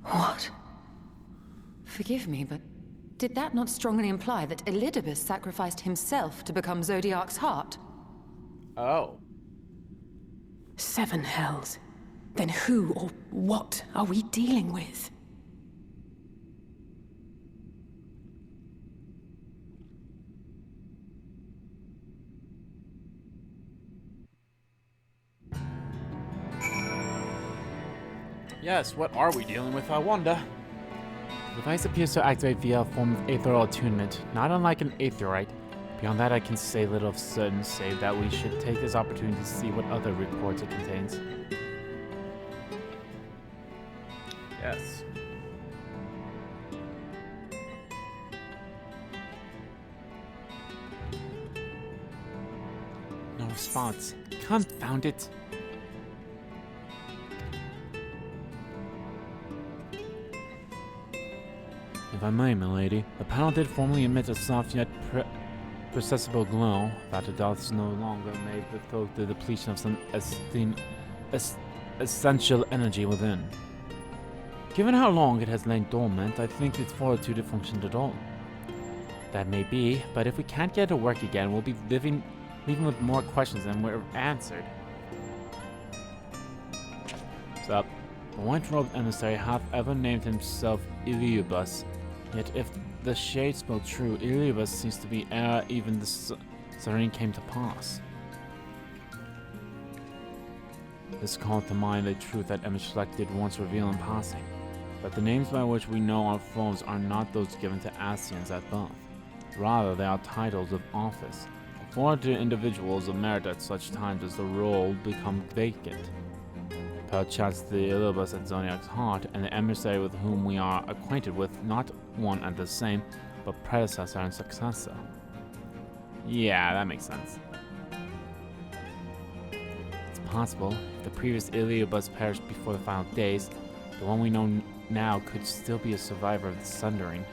What? Forgive me, but did that not strongly imply that Elidibus sacrificed himself to become Zodiark's heart? Oh. 7 hells. Then who or what are we dealing with? Yes, what are we dealing with, I wonder? The device appears to activate via a form of aetheral attunement, not unlike an aetherite. Beyond that, I can say little of certain, save that we should take this opportunity to see what other reports it contains. Yes. No response. Confound it. If I may, milady, the panel did formerly emit a soft yet perceptible glow. That it does no longer may betoken the depletion of some essential energy within. Given how long it has lain dormant, I think its fortitude functioned at all. That may be, but if we can't get it to work again, we'll be leaving with more questions than we're answered. What's up? The white-robed emissary hath ever named himself Iliubus. Yet if the shade spoke true, Iliubus seems to be ere even the serene came to pass. This called to mind a truth that Emischlek did once reveal in passing, that the names by which we know our foes are not those given to Ascians at birth. Rather, they are titles of office, afforded to individuals of merit at such times as the role become vacant. Perchance the Iliubus at Zodiac's heart, and the emissary with whom we are acquainted with, not one and the same, but predecessor and successor. Yeah, that makes sense. It's possible, if the previous Iliubus perished before the final days, the one we know now could still be a survivor of the Sundering.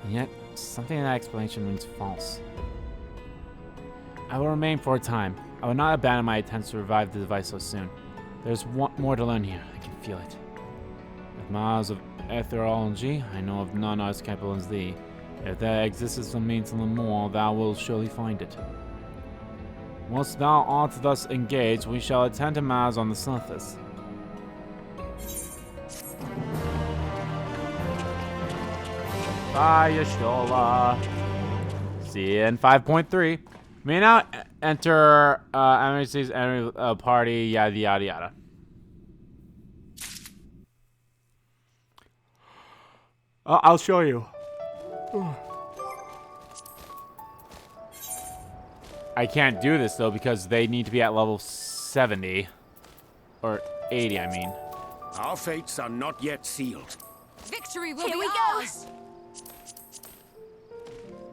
And yet, something in that explanation rings false. I will remain for a time. I will not abandon my attempts to revive the device so soon. There's more to learn here. I can feel it. With miles of ethereology, I know of none as capable as thee. If there exists some means to learn more, thou wilt surely find it. Whilst thou art thus engaged, we shall attend to matters on the surface. Bye, Yashtola. See you in 5.3. May now enter emissaries, enemy party, yada yada yada. I'll show you. I can't do this though because they need to be at level 70 or 80. I mean, our fates are not yet sealed. Victory will Here be we ours.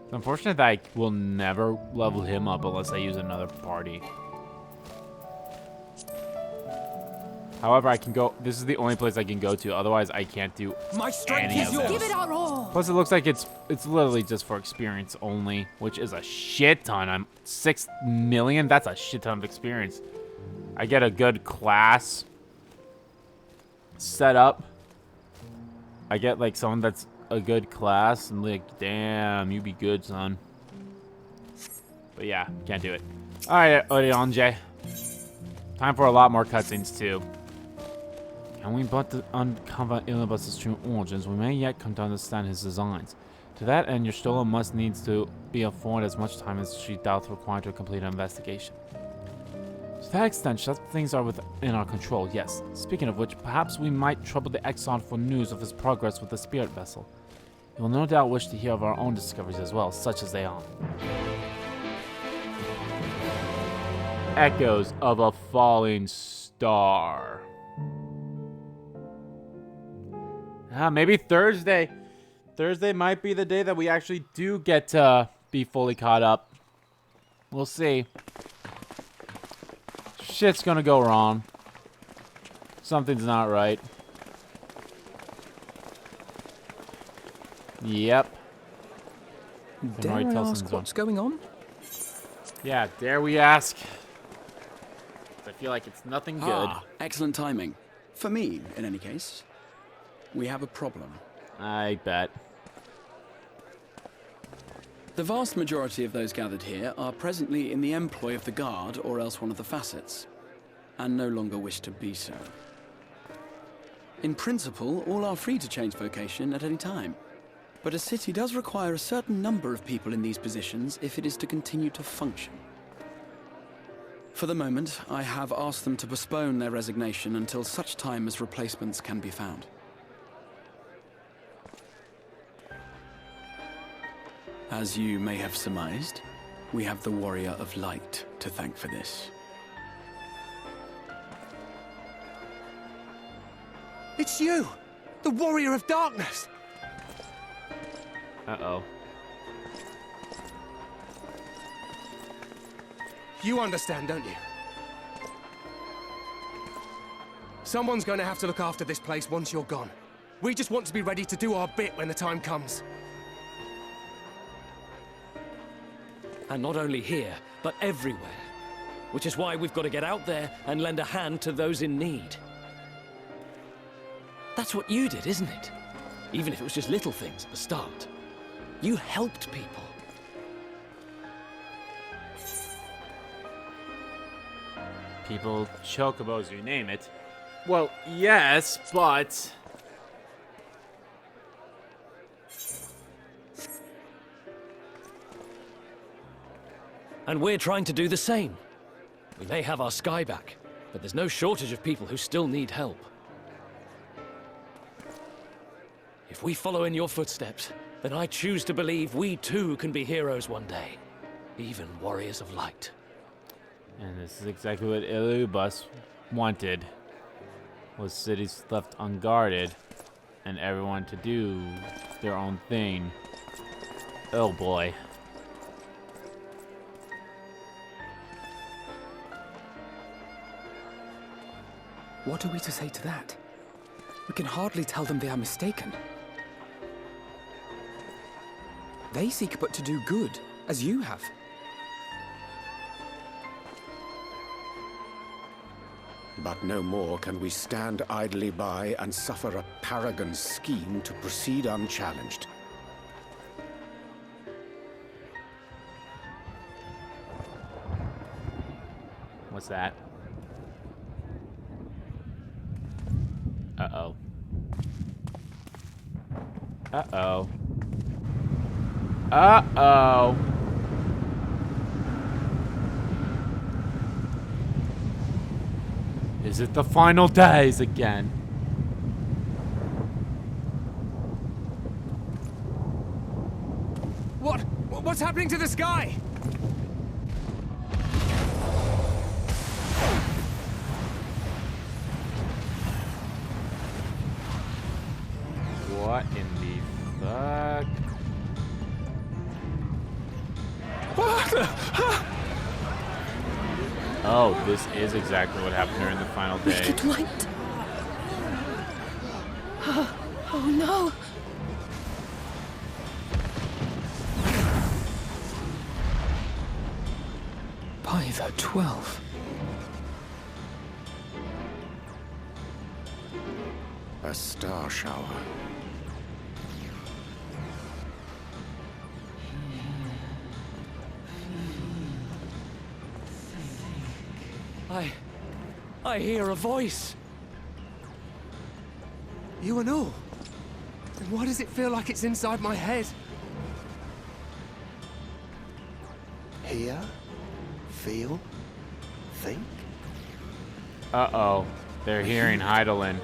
it's unfortunate that I will never level him up unless I use another party. However, I can go. This is the only place I can go to. Otherwise, I can't do My strength any is of yours. this. Give it our all. Plus, it looks like it's literally just for experience only, which is a shit ton. I'm 6 million. That's a shit ton of experience. I get a good class set up. I get like someone that's a good class, and like, damn, you be good, son. But yeah, can't do it. All right, Orionje. Time for a lot more cutscenes too. Can we but uncover Iliubus' true origins, we may yet come to understand his designs. To that end, your Stola must needs to be afforded as much time as she doubts required to complete an investigation. To that extent, such things are within our control, yes. Speaking of which, perhaps we might trouble the XIV for news of his progress with the spirit vessel. He will no doubt wish to hear of our own discoveries as well, such as they are. Echoes of a falling star. Maybe Thursday. Thursday might be the day that we actually do get to be fully caught up. We'll see. Shit's gonna go wrong. Something's not right. Yep. Dare I ask what's going on? Yeah, dare we ask? I feel like it's nothing good. Ah, excellent timing. For me, in any case. We have a problem. I bet. The vast majority of those gathered here are presently in the employ of the Guard or else one of the facets, and no longer wish to be so. In principle, all are free to change vocation at any time, but a city does require a certain number of people in these positions if it is to continue to function. For the moment, I have asked them to postpone their resignation until such time as replacements can be found. As you may have surmised, we have the Warrior of Light to thank for this. It's you! The Warrior of Darkness! Uh-oh. You understand, don't you? Someone's going to have to look after this place once you're gone. We just want to be ready to do our bit when the time comes. And not only here, but everywhere. Which is why we've got to get out there and lend a hand to those in need. That's what you did, isn't it? Even if it was just little things at the start. You helped people. People, chocobos, you name it. Well, yes, but... And we're trying to do the same. We may have our sky back, but there's no shortage of people who still need help. If we follow in your footsteps, then I choose to believe we too can be heroes one day. Even warriors of light. And this is exactly what Ilubus wanted. Was cities left unguarded and everyone to do their own thing. Oh boy. What are we to say to that? We can hardly tell them they are mistaken. They seek but to do good, as you have. But no more can we stand idly by and suffer a paragon's scheme to proceed unchallenged. What's that? Uh-oh. Uh-oh. Uh-oh. Is it the final days again? What's happening to the sky? What in the fuck? Oh, this is exactly what happened during the final day. Wicked light. Oh no. By the 12. A star shower. I hear a voice. You and all. And why does it feel like it's inside my head? Hear? Feel? Think? Uh-oh. They're hearing Heidelin.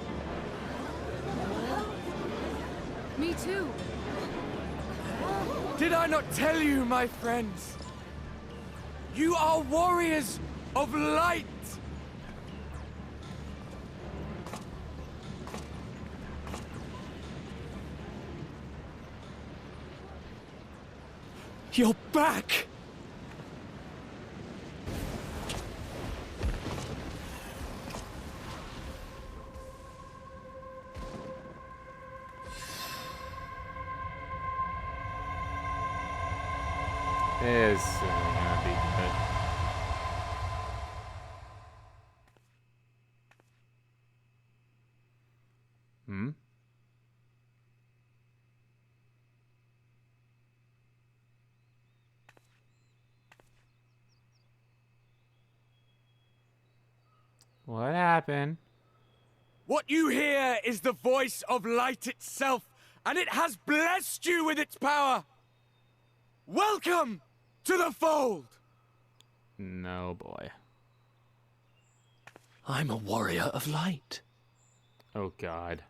Me too. Did I not tell you, my friends? You are warriors of light! You're back! This is gonna be good. Hmm? What happened? What you hear is the voice of light itself, and it has blessed you with its power. Welcome to the fold! No, boy. I'm a warrior of light. Oh, God.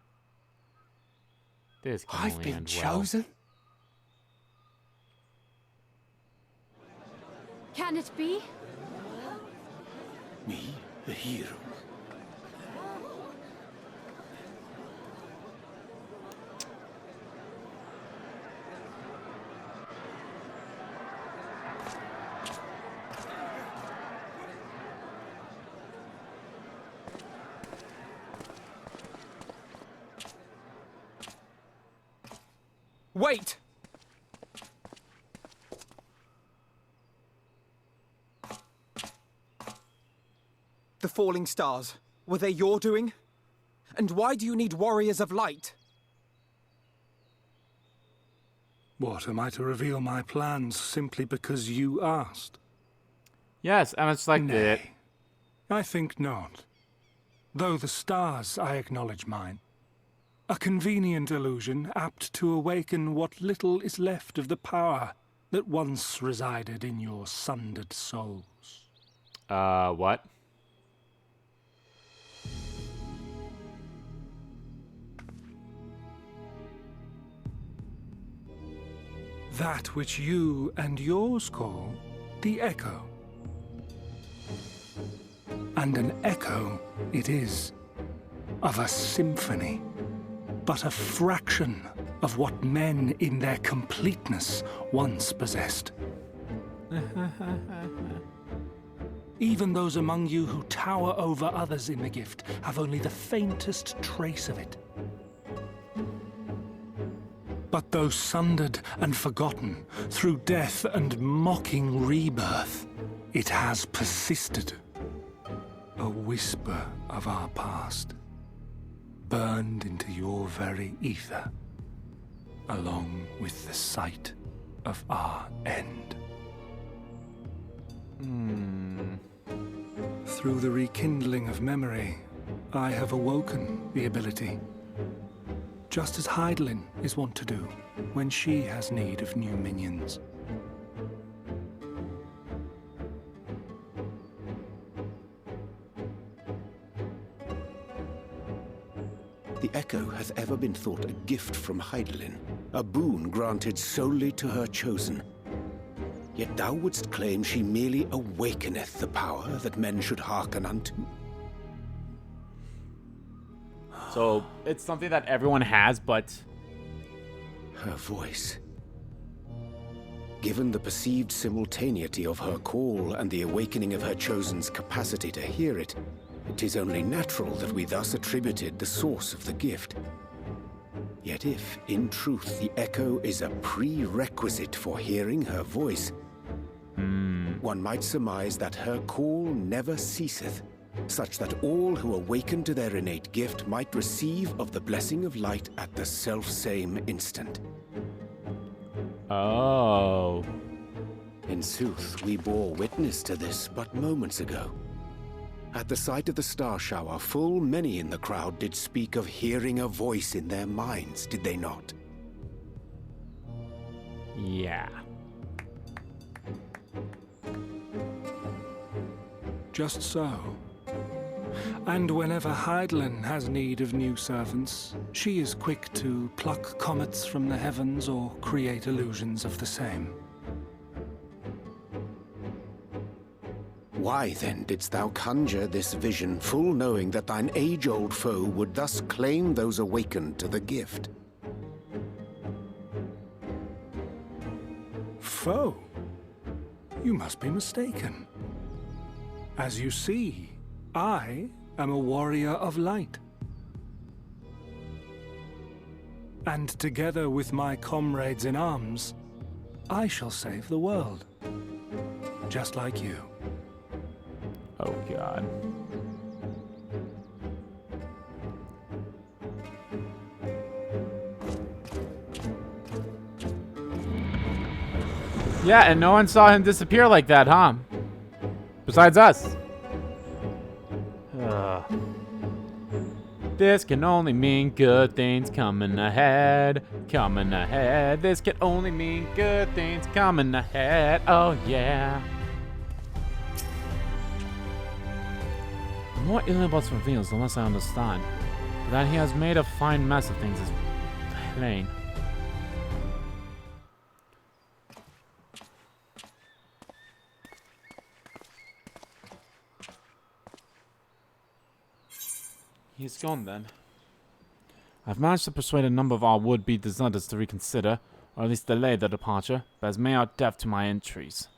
This can I've only been end well. chosen? Can it be? Me, the hero. Wait! The falling stars, were they your doing? And why do you need warriors of light? What, am I to reveal my plans simply because you asked? Yes, and it's like it. I think not. Though the stars, I acknowledge mine. A convenient illusion apt to awaken what little is left of the power that once resided in your sundered souls. What? That which you and yours call the echo. And an echo it is, of a symphony, but a fraction of what men in their completeness once possessed. Even those among you who tower over others in the gift have only the faintest trace of it. But though sundered and forgotten through death and mocking rebirth, it has persisted. A whisper of our past, burned into your very ether, along with the sight of our end. Through the rekindling of memory, I have awoken the ability, just as Heidelin is wont to do when she has need of new minions. The Echo has ever been thought a gift from Heidelin, a boon granted solely to her chosen. Yet thou wouldst claim she merely awakeneth the power that men should hearken unto. So, it's something that everyone has, but... Her voice. Given the perceived simultaneity of her call and the awakening of her chosen's capacity to hear it, it is only natural that we thus attributed the source of the gift. Yet if, in truth, the echo is a prerequisite for hearing her voice, one might surmise that her call never ceaseth, such that all who awaken to their innate gift might receive of the blessing of light at the self-same instant. Oh. In sooth, we bore witness to this but moments ago. At the sight of the star shower, full many in the crowd did speak of hearing a voice in their minds, did they not? Yeah. Just so. And whenever Heidelin has need of new servants, she is quick to pluck comets from the heavens or create illusions of the same. Why then didst thou conjure this vision, full knowing that thine age-old foe would thus claim those awakened to the gift? Foe? You must be mistaken. As you see, I am a warrior of light. And together with my comrades in arms, I shall save the world. Just like you. Oh, God. Yeah, and no one saw him disappear like that, huh? Besides us. This can only mean good things coming ahead. Coming ahead. This can only mean good things coming ahead. Oh, yeah. The more Illibots reveals, the less I understand. But that he has made a fine mess of things is plain. He's gone then. I've managed to persuade a number of our would-be deserters to reconsider, or at least delay their departure, but has made out deaf to my entreaties.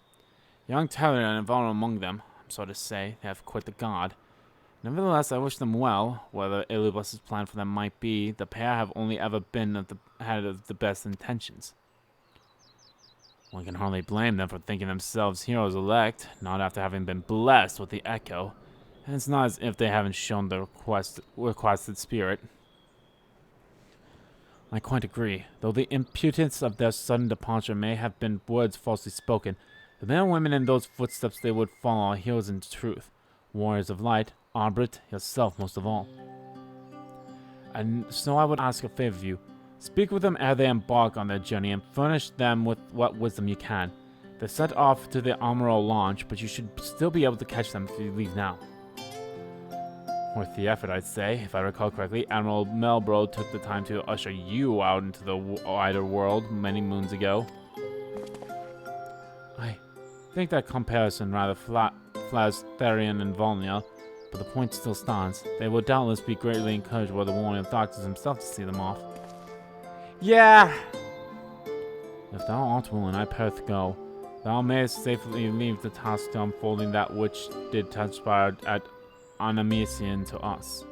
Young Taylor and Navarro among them, I'm sorry to say, they have quit the guard. Nevertheless, I wish them well. Whatever Elubas's plan for them might be, the pair have only ever been had of the best intentions. One can hardly blame them for thinking themselves heroes elect, not after having been blessed with the Echo, and it's not as if they haven't shown the requested spirit. I quite agree. Though the impudence of their sudden departure may have been words falsely spoken, the men and women in those footsteps they would follow are heroes in truth, warriors of light, Arbrit, yourself most of all. And so I would ask a favor of you. Speak with them ere they embark on their journey and furnish them with what wisdom you can. They set off to the Almero launch, but you should still be able to catch them if you leave now. Worth the effort, I'd say. If I recall correctly, Admiral Melbro took the time to usher you out into the wider world many moons ago. I think that comparison rather flatters Therion and Volnia, but the point still stands. They will doubtless be greatly encouraged by the warning of Doctors himself to see them off. Yeah! If thou art willing, I perth go. Thou mayest safely leave the task to unfolding that which did transpire at Anamisian to us.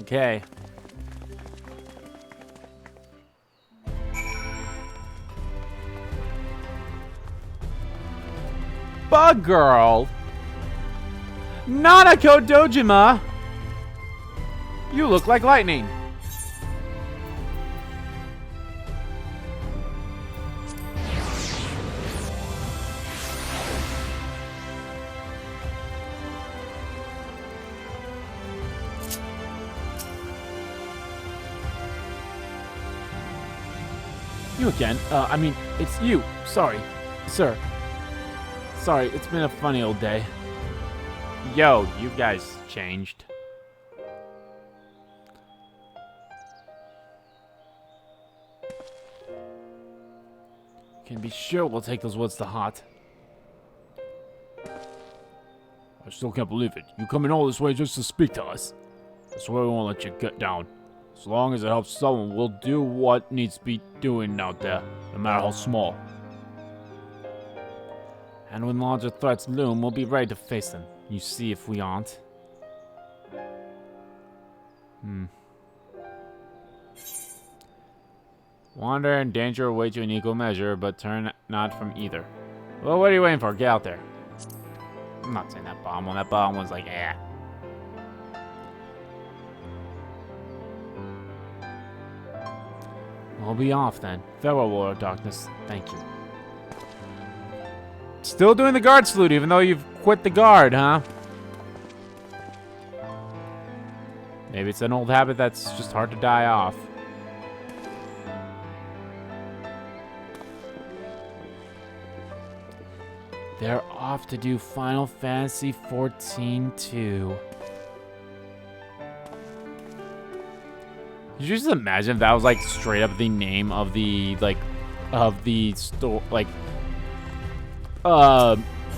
Okay. Bug Girl! Nanako Dojima! You look like lightning! You again? I mean, it's you. Sorry. Sir. Sorry, it's been a funny old day. Yo, you guys changed. Can be sure we'll take those words to heart. I still can't believe it. You coming all this way just to speak to us. I swear we won't let you get down. As long as it helps someone, we'll do what needs to be doing out there, no matter how small. And when larger threats loom, we'll be ready to face them. You see if we aren't. Wander and danger await you in equal measure, but turn not from either. Well, what are you waiting for? Get out there. I'm not saying that bomb one. That bomb was like, eh. I'll be off then. Farewell, Lord of Darkness. Thank you. Still doing the guard salute, even though you've quit the guard, huh? Maybe it's an old habit that's just hard to die off. They're off to do Final Fantasy XIV too. Could you just imagine if that was like straight up the name of the store, like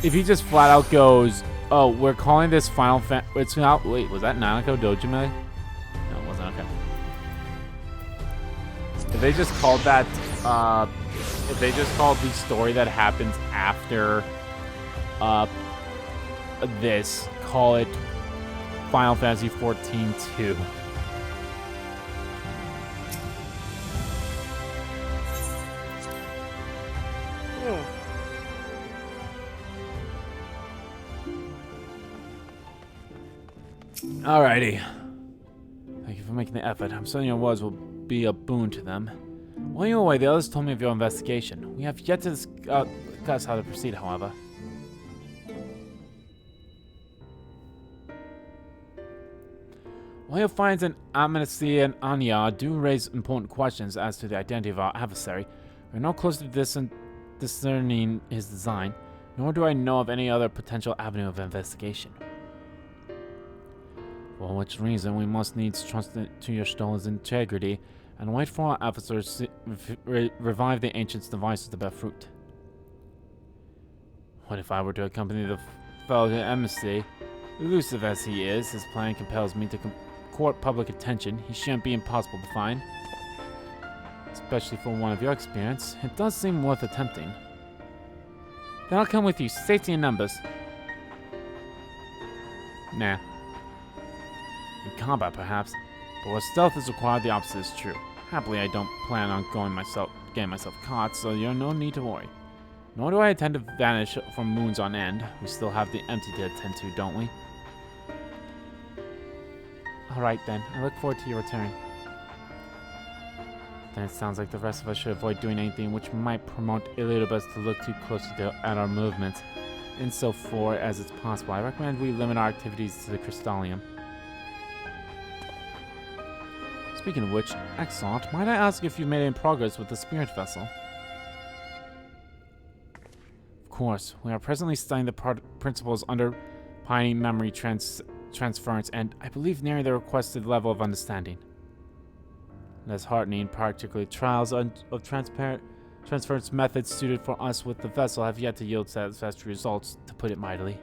if he just flat out goes, oh, we're calling this Final Fantasy, it's not, wait, was that Nanako Dojima? No, it wasn't, okay. If they just called that, if they just called the story that happens after, this, call it Final Fantasy XIV 2. Alrighty. Thank you for making the effort. I'm certain your words will be a boon to them. While you were away, the others told me of your investigation. We have yet to discuss how to proceed, however. While your finds in Amnesty and Anya do raise important questions as to the identity of our adversary, we are no closer to discerning his design, nor do I know of any other potential avenue of investigation. For which reason, we must needs trust to your Stolla's integrity and wait for our officers to revive the ancient's devices to bear fruit. What if I were to accompany the fellow to embassy? Elusive as he is, his plan compels me to court public attention. He shouldn't be impossible to find. Especially for one of your experience, it does seem worth attempting. Then I'll come with you. Safety in numbers. Nah. In combat, perhaps. But where stealth is required, the opposite is true. Happily, I don't plan on getting myself caught, so you're no need to worry. Nor do I intend to vanish for moons on end. We still have the empty to attend to, don't we? Alright then, I look forward to your return. Then it sounds like the rest of us should avoid doing anything which might promote Elizabeth to look too closely at our movements. Insofar as it's possible, I recommend we limit our activities to the Crystallium. Speaking of which, excellent, might I ask if you've made any progress with the spirit vessel? Of course, we are presently studying the principles underpinning memory transference, and I believe nearing the requested level of understanding. Less heartening, particularly trials of transference methods suited for us with the vessel have yet to yield satisfactory results, to put it mildly.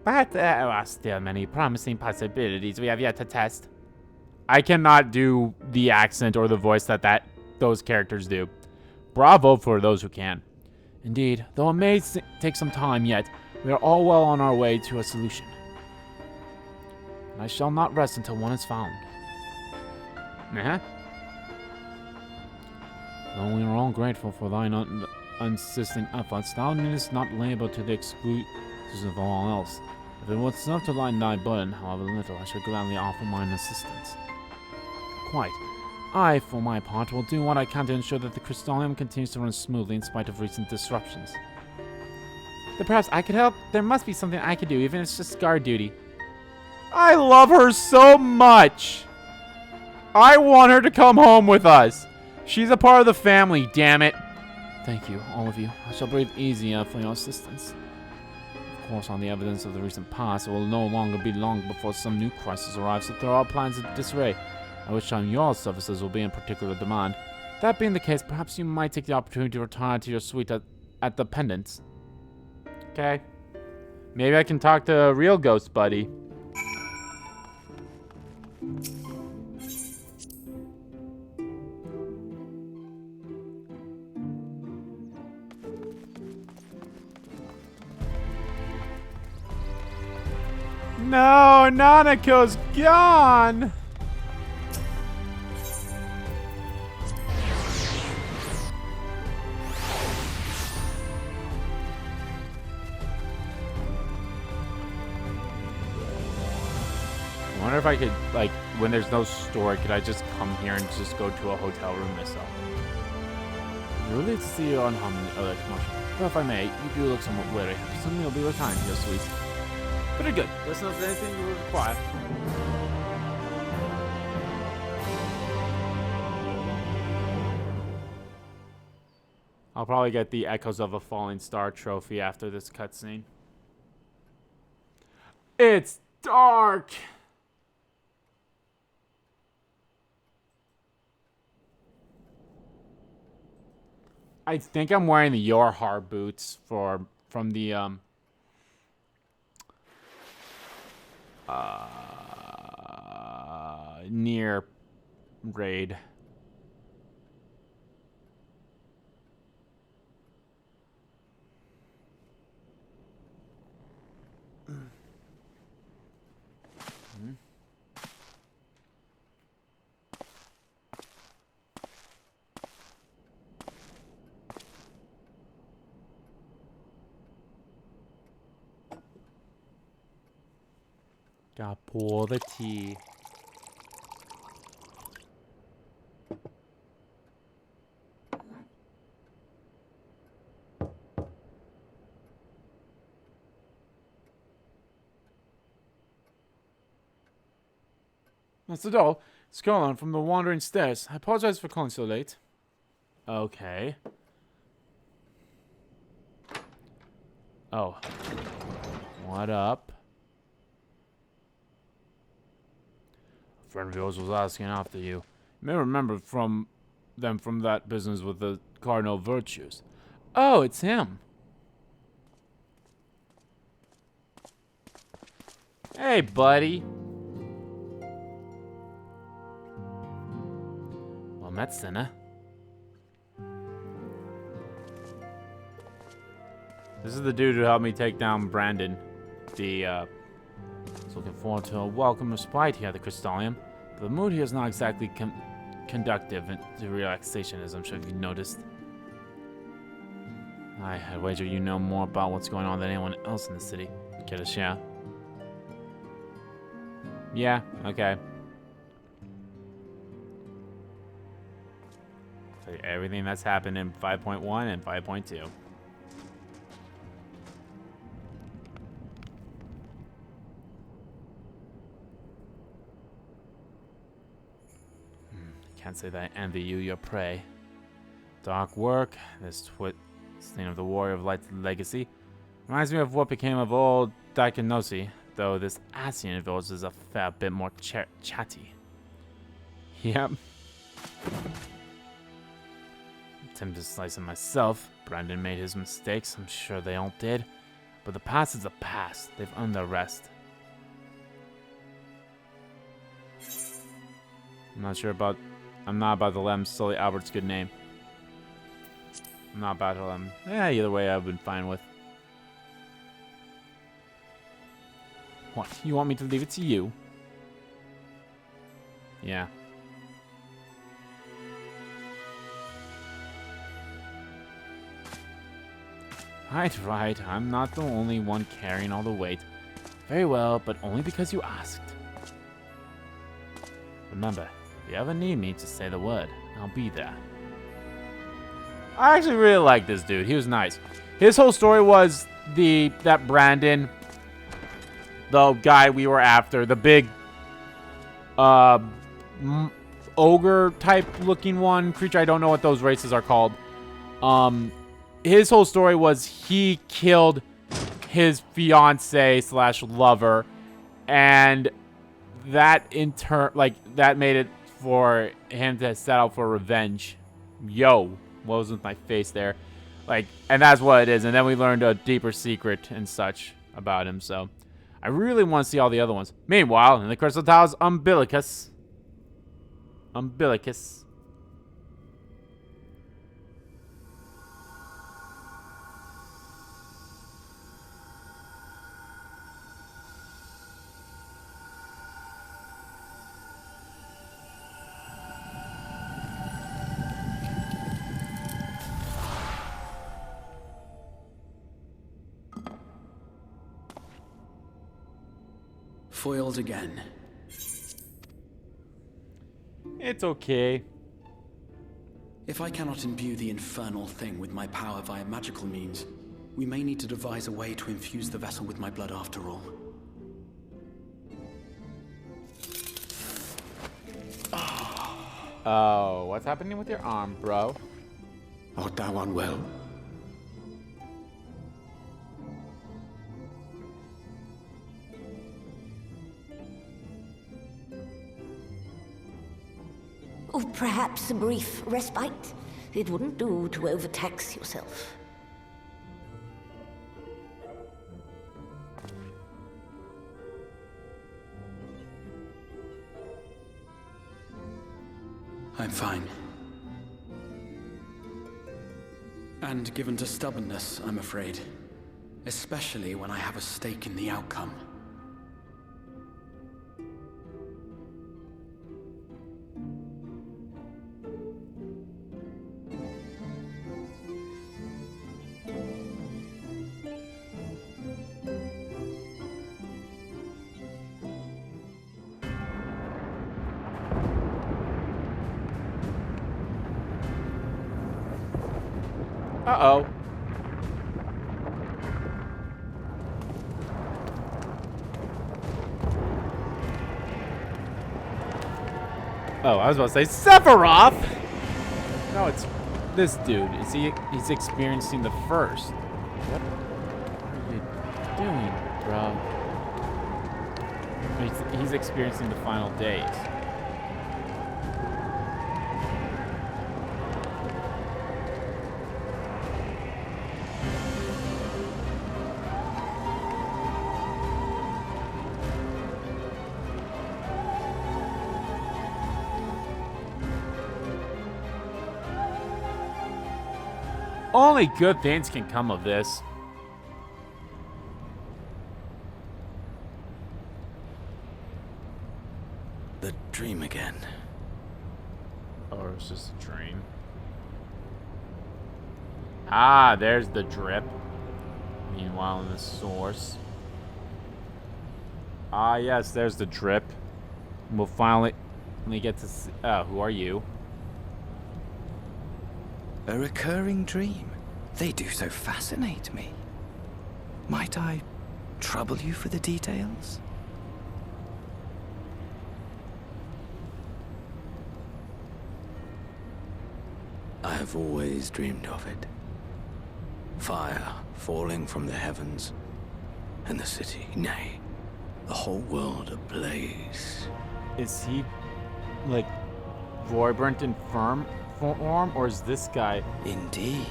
But there are still many promising possibilities we have yet to test. I cannot do the accent or the voice that those characters do. Bravo for those who can. Indeed, though it may take some time yet, we are all well on our way to a solution. And I shall not rest until one is found. Though we are all grateful for thine unceasing efforts, thou needest not labor to the exclusion of all else. If it would serve to lighten thy burden, however little, I should gladly offer mine assistance. Quite. I, for my part, will do what I can to ensure that the Crystallium continues to run smoothly in spite of recent disruptions. Then perhaps I could help. There must be something I could do, even if it's just guard duty. I love her so much! I want her to come home with us! She's a part of the family, damn it! Thank you, all of you. I shall breathe easy for your assistance. Of course, on the evidence of the recent past, it will no longer be long before some new crisis arrives to throw our plans into disarray, at which time your services will be in particular demand. That being the case, perhaps you might take the opportunity to retire to your suite at the Pendants. Okay. Maybe I can talk to a real ghost buddy. No, Nanako's gone! I wonder if I could, like, when there's no store, could I just come here and just go to a hotel room myself? Really to see you on other commercial. But if I may, you do look somewhat weary. Presumably you'll be retiring to your suite. Pretty good. That's not anything you would require. I'll probably get the Echoes of a Falling Star trophy after this cutscene. It's dark! I think I'm wearing the Yorhar boots from the near raid. Gotta pour the tea. That's the doll. It's Caroline from the Wandering Stairs. I apologize for calling so late. Okay. Oh. What up? A friend of yours was asking after you. You may remember from that business with the cardinal virtues. Oh, it's him. Hey, buddy. Well met, Senna. This is the dude who helped me take down Brandon, the I was looking forward to a welcome respite here at the Crystallium, but the mood here is not exactly conductive to relaxation, as I'm sure you've noticed. I wager you know more about what's going on than anyone else in the city. Care to share? Yeah, okay. Tell you everything that's happened in 5.1 and 5.2. Can't say that I envy you, your prey. Dark work, this thing of the Warrior of Light's legacy. Reminds me of what became of old Daikinosi, though this Asian village is a fair bit more chatty. Yep. Tempted to slice it myself. Brandon made his mistakes, I'm sure they all did. But the past is the past. They've earned their rest. I'm not about to let him sully Albert's good name. I'm not about to let him. Yeah, either way I've been fine with. What? You want me to leave it to you? Yeah. Right. I'm not the only one carrying all the weight. Very well, but only because you asked. Remember, if you ever need me, just say the word. I'll be there. I actually really like this dude. He was nice. His whole story was that Brandon, the guy we were after, the big ogre type looking one creature. I don't know what those races are called. His whole story was he killed his fiance / lover, and that in turn, that made it for him to set out for revenge. Yo, what was with my face there? And that's what it is. And then we learned a deeper secret and such about him. So I really want to see all the other ones. Meanwhile, in the Crystal Towers, Umbilicus. Foiled again. It's okay. If I cannot imbue the infernal thing with my power via magical means, we may need to devise a way to infuse the vessel with my blood after all. Oh, what's happening with your arm, bro? Art thou unwell? Or perhaps a brief respite. It wouldn't do to overtax yourself. I'm fine. And given to stubbornness, I'm afraid. Especially when I have a stake in the outcome. Uh-oh. Oh, I was about to say Sephiroth! No, it's this dude. He's experiencing the first. What are you doing, bro? He's experiencing the final days. Only good things can come of this. The dream again. Or it's just a dream. Ah, there's the drip. Meanwhile, in the source. Ah, yes, there's the drip. We'll finally get to see. Who are you? A recurring dream. They do so fascinate me. Might I trouble you for the details? I have always dreamed of it. Fire falling from the heavens, and the city, nay, the whole world ablaze. Is he, like, vibrant and firm form, or is this guy indeed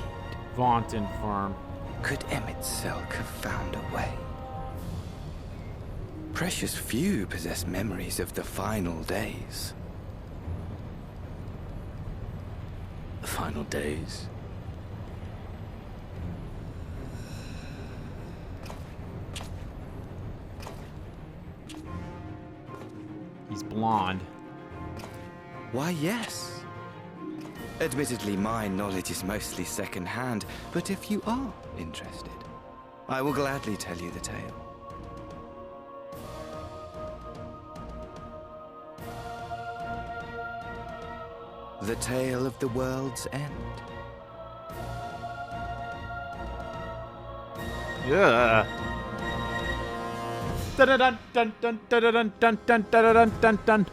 vaunt and firm? Could Emmett Selk have found a way? Precious few possess memories of the final days. The final days? He's blonde. Why, yes. Admittedly, my knowledge is mostly second-hand, but if you are interested, I will gladly tell you the tale. The tale of the world's end. Yeah. Dun dun dun dun dun dun dun dun dun dun dun dun.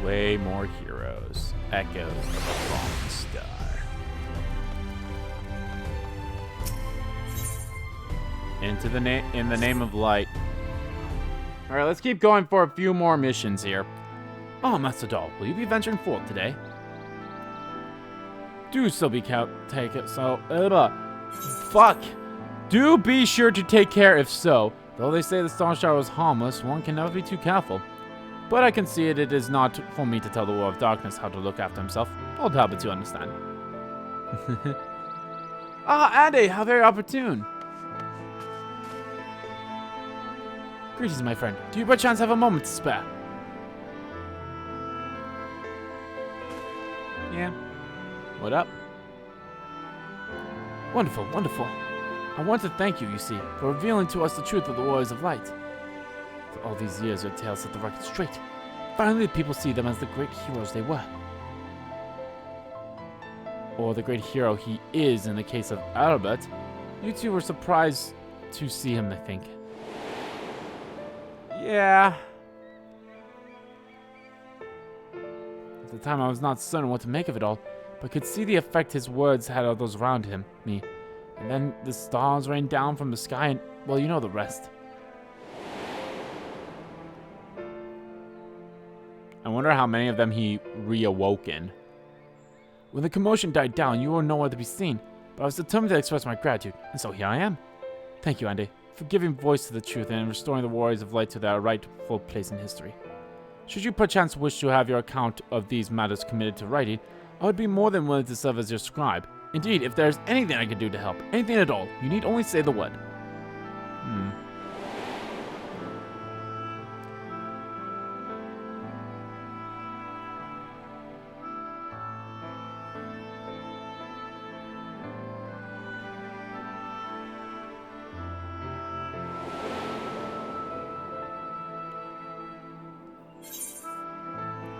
Way more heroes. Echoes of a fallen star. In the name of light. All right, let's keep going for a few more missions here. Oh, Master Doll, will you be venturing forth today? Do so take it so. Fuck. Do be sure to take care if so. Though they say the Star Star was harmless, one can never be too careful. But I can see it is not for me to tell the War of Darkness how to look after himself. Old habit, you understand. Ah, Andy, how very opportune. Greetings, my friend. Do you by chance have a moment to spare? Yeah. What up? Wonderful, wonderful. I want to thank you, you see, for revealing to us the truth of the Warriors of Light. For all these years, your tales set the record straight. Finally, people see them as the great heroes they were. Or the great hero he is in the case of Albert. You two were surprised to see him, I think. Yeah. At the time, I was not certain what to make of it all, but could see the effect his words had on those around me. And then the stars rained down from the sky and, well, you know the rest. I wonder how many of them he reawoken. When the commotion died down, you were nowhere to be seen, but I was determined to express my gratitude, and so here I am. Thank you, Andy, for giving voice to the truth and restoring the Warriors of Light to their rightful place in history. Should you perchance wish to have your account of these matters committed to writing, I would be more than willing to serve as your scribe. Indeed, if there is anything I can do to help, anything at all, you need only say the word.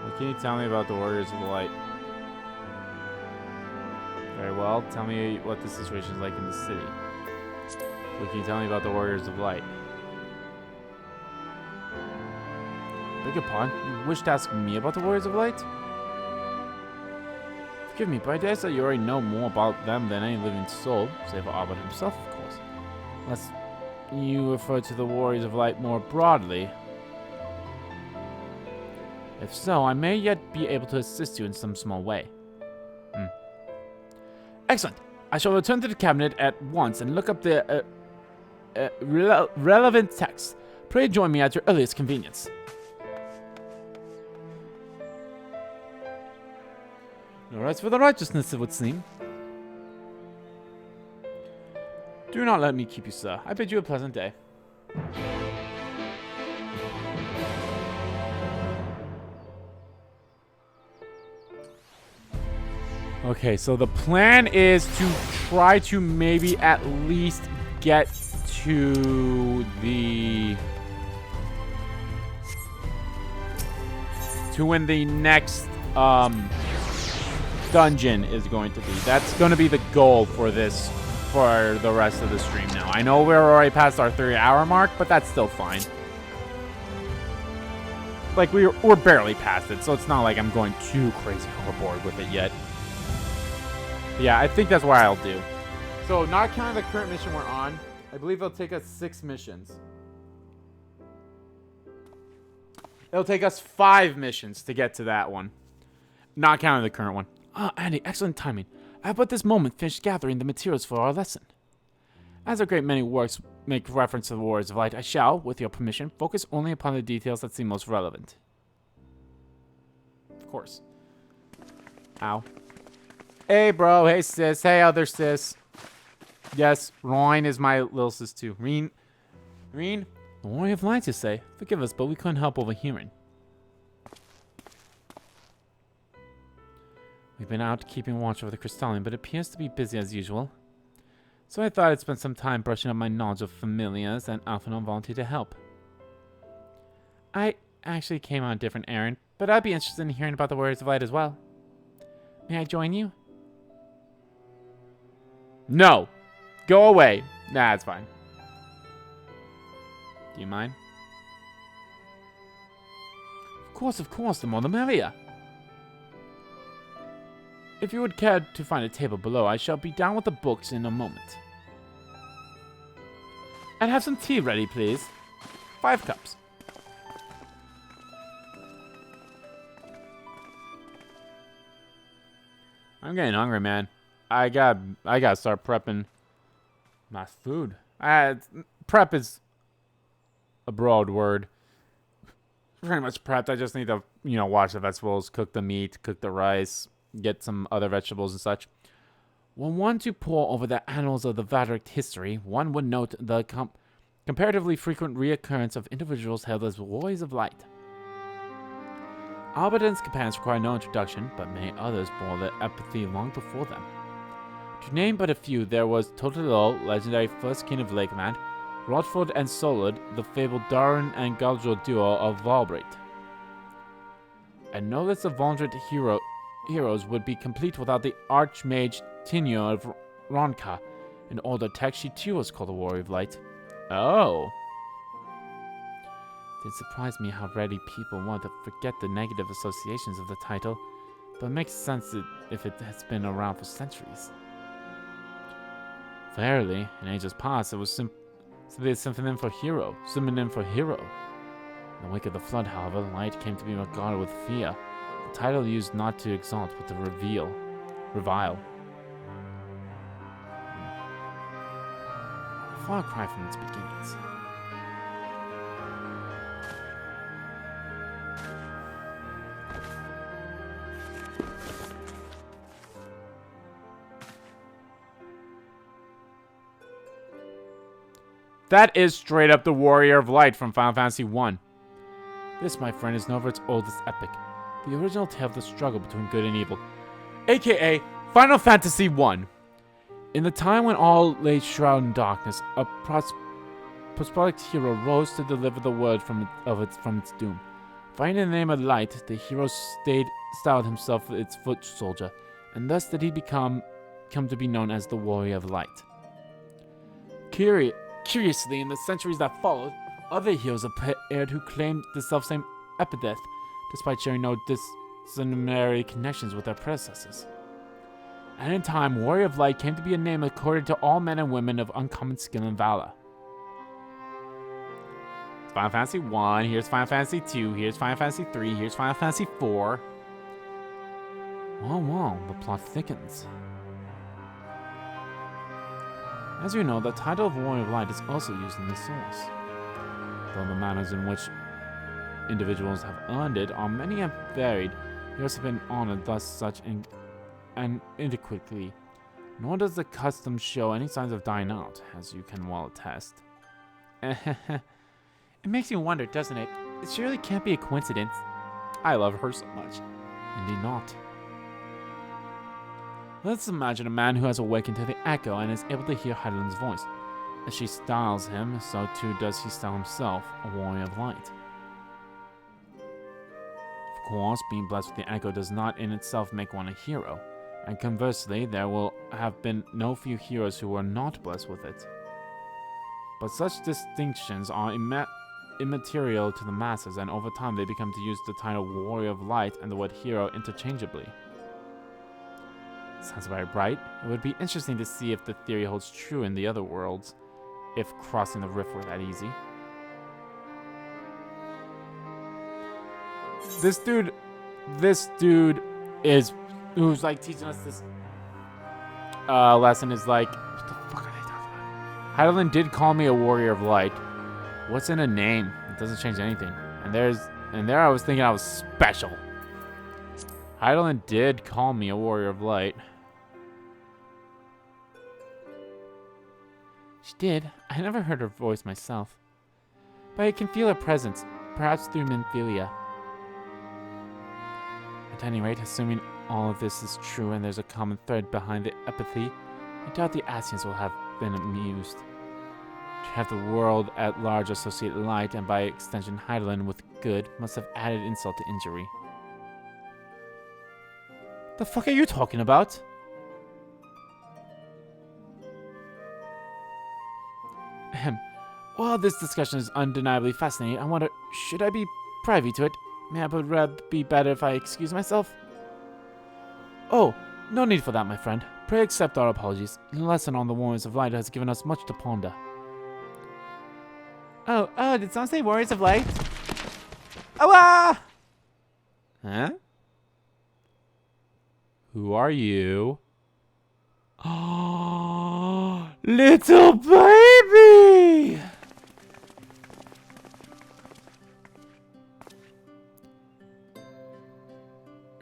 What can you tell me about the Warriors of the Light? Very well. Tell me what the situation is like in the city. What can you tell me about the Warriors of Light? Beg your pardon? You wish to ask me about the Warriors of Light? Forgive me, but I dare say you already know more about them than any living soul, save for Albert himself, of course. Unless you refer to the Warriors of Light more broadly. If so, I may yet be able to assist you in some small way. Excellent. I shall return to the cabinet at once and look up the relevant text. Pray join me at your earliest convenience. No rights for the righteousness, it would seem. Do not let me keep you, sir. I bid you a pleasant day. Okay, so the plan is to try to maybe at least get to the... to when the next dungeon is going to be. That's going to be the goal for this, for the rest of the stream now. I know we're already past our 3-hour mark, but that's still fine. Like, we're barely past it, so it's not like I'm going too crazy overboard with it yet. Yeah, I think that's what I'll do. So, not counting the current mission we're on, I believe it'll take us 6 missions. It'll take us 5 missions to get to that one. Not counting the current one. Ah, Andy, excellent timing. I have at this moment finished gathering the materials for our lesson. As a great many works make reference to the Warriors of Light, I shall, with your permission, focus only upon the details that seem most relevant. Of course. Ow. Hey, bro. Hey, sis. Hey, other sis. Yes, Royne is my little sis, too. Reen? The Warrior of Light, you say? Forgive us, but we couldn't help overhearing. We've been out keeping watch over the Crystalline, but it appears to be busy as usual. So I thought I'd spend some time brushing up my knowledge of familiars, and Alphinaud volunteered to help. I actually came on a different errand, but I'd be interested in hearing about the Warriors of Light as well. May I join you? No! Go away! Nah, it's fine. Do you mind? Of course, the more the merrier. If you would care to find a table below, I shall be down with the books in a moment. And have some tea ready, please. 5 cups. I'm getting hungry, man. I gotta start prepping my food. Prep is a broad word. Pretty much prepped. I just need to, wash the vegetables, cook the meat, cook the rice, get some other vegetables and such. Were one to pore over the annals of the Vaderic history, one would note the comparatively frequent reoccurrence of individuals hailed as Warriors of Light. Albert and his companions require no introduction, but many others bore their epithet long before them. To name but a few, there was Totilo, legendary first king of Lakeland, Rodford and Solid, the fabled Darin and Galadriel duo of Valbrait. And no list of Vondred heroes would be complete without the Archmage Tinio of Ronka. In older text, she too was called a Warrior of Light. Oh. It surprised me how ready people want to forget the negative associations of the title, but it makes sense if it has been around for centuries. Verily, in ages past, it was simply a synonym for hero. In the wake of the flood, however, light came to be regarded with fear. The title used not to exalt, but to revile. A far cry from its beginnings. That is straight up the Warrior of Light from Final Fantasy I. This, my friend, is Novert's oldest epic. The original tale of the struggle between good and evil. AKA Final Fantasy I. In the time when all lay shrouded in darkness, a prosperous hero rose to deliver the world from its doom. Fighting in the name of light, the hero styled himself its foot soldier, and thus did he come to be known as the Warrior of Light. Curiously, in the centuries that followed, other heroes appeared who claimed the selfsame epithet, despite sharing no disciplinary connections with their predecessors. And in time, Warrior of Light came to be a name accorded to all men and women of uncommon skill and valor. It's Final Fantasy 1, here's Final Fantasy 2, here's Final Fantasy 3, here's Final Fantasy 4. Well, the plot thickens. As you know, the title of Warrior of Light is also used in the source. Though the manners in which individuals have earned it are many and varied, heroes have been honored thus such and inadequately, nor does the custom show any signs of dying out, as you can well attest. It makes you wonder, doesn't it? It surely can't be a coincidence. I love her so much. Indeed not. Let's imagine a man who has awakened to the echo and is able to hear Heidelind's voice. As she styles him, so too does he style himself, a warrior of light. Of course, being blessed with the echo does not in itself make one a hero, and conversely, there will have been no few heroes who were not blessed with it. But such distinctions are immaterial to the masses, and over time they become to use the title Warrior of Light and the word hero interchangeably. Sounds very bright. It would be interesting to see if the theory holds true in the other worlds, if crossing the rift were that easy. This dude is, who's like teaching us this lesson is like, what the fuck are they talking about? Heidelin did call me a warrior of light. What's in a name? It doesn't change anything. And there I was thinking I was special. Heidelin did call me a warrior of light. She did. I never heard her voice myself. But I can feel her presence, perhaps through Minthelia. At any rate, assuming all of this is true and there's a common thread behind the epithet, I doubt the Asians will have been amused. To have the world at large associate light, and by extension Heidelin, with good, must have added insult to injury. The fuck are you talking about? Ahem. While this discussion is undeniably fascinating, I wonder, should I be privy to it? May it be better if I excuse myself? Oh, no need for that, my friend. Pray accept our apologies. The lesson on the Warriors of Light has given us much to ponder. Oh, did someone say Warriors of Light? Oh, ah! Huh? Who are you? Oh, little baby!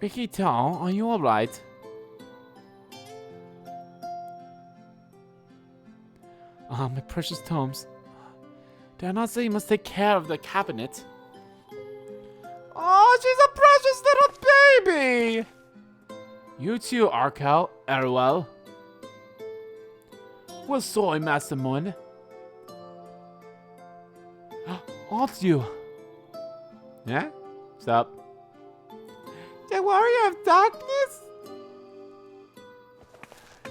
Ricky Tall, are you alright? Ah, my precious tomes. Did I not say you must take care of the cabinet? Oh, she's a precious little baby! You too, Arkel, Erwell. Well, sorry, Master Mun. Aren't you? Yeah? Stop. The Warrior of Darkness?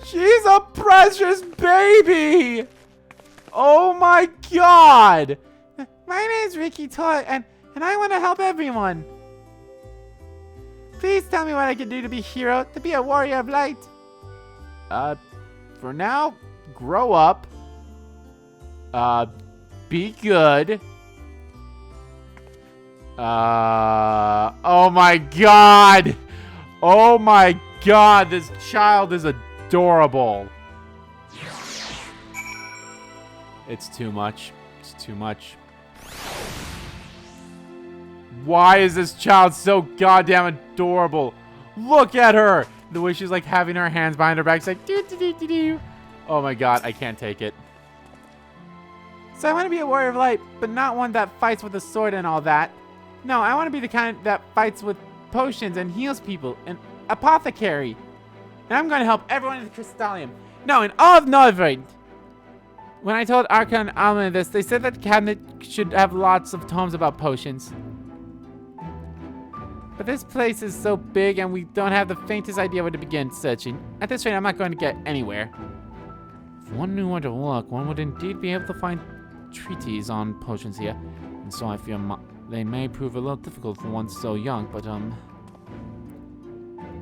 She's a precious baby! Oh my god! My name's Ricky Toy, and I want to help everyone. Please tell me what I can do to be a hero, to be a warrior of light. For now, grow up. Be good. Oh my god! Oh my god, this child is adorable. It's too much. It's too much. Why is this child so goddamn adorable? Look at her! The way she's like having her hands behind her back. It's like doo doo doo doo doo. Oh my god, I can't take it. So I want to be a warrior of light, but not one that fights with a sword and all that. No, I want to be the kind that fights with potions and heals people. An apothecary. And I'm going to help everyone in the Crystallium. No, in all of Northrend. When I told Arca and Alma this, they said that the cabinet should have lots of tomes about potions. But this place is so big and we don't have the faintest idea where to begin searching. At this rate, I'm not going to get anywhere. If one knew where to look, one would indeed be able to find treatises on potions here. And so I fear they may prove a little difficult for one so young, but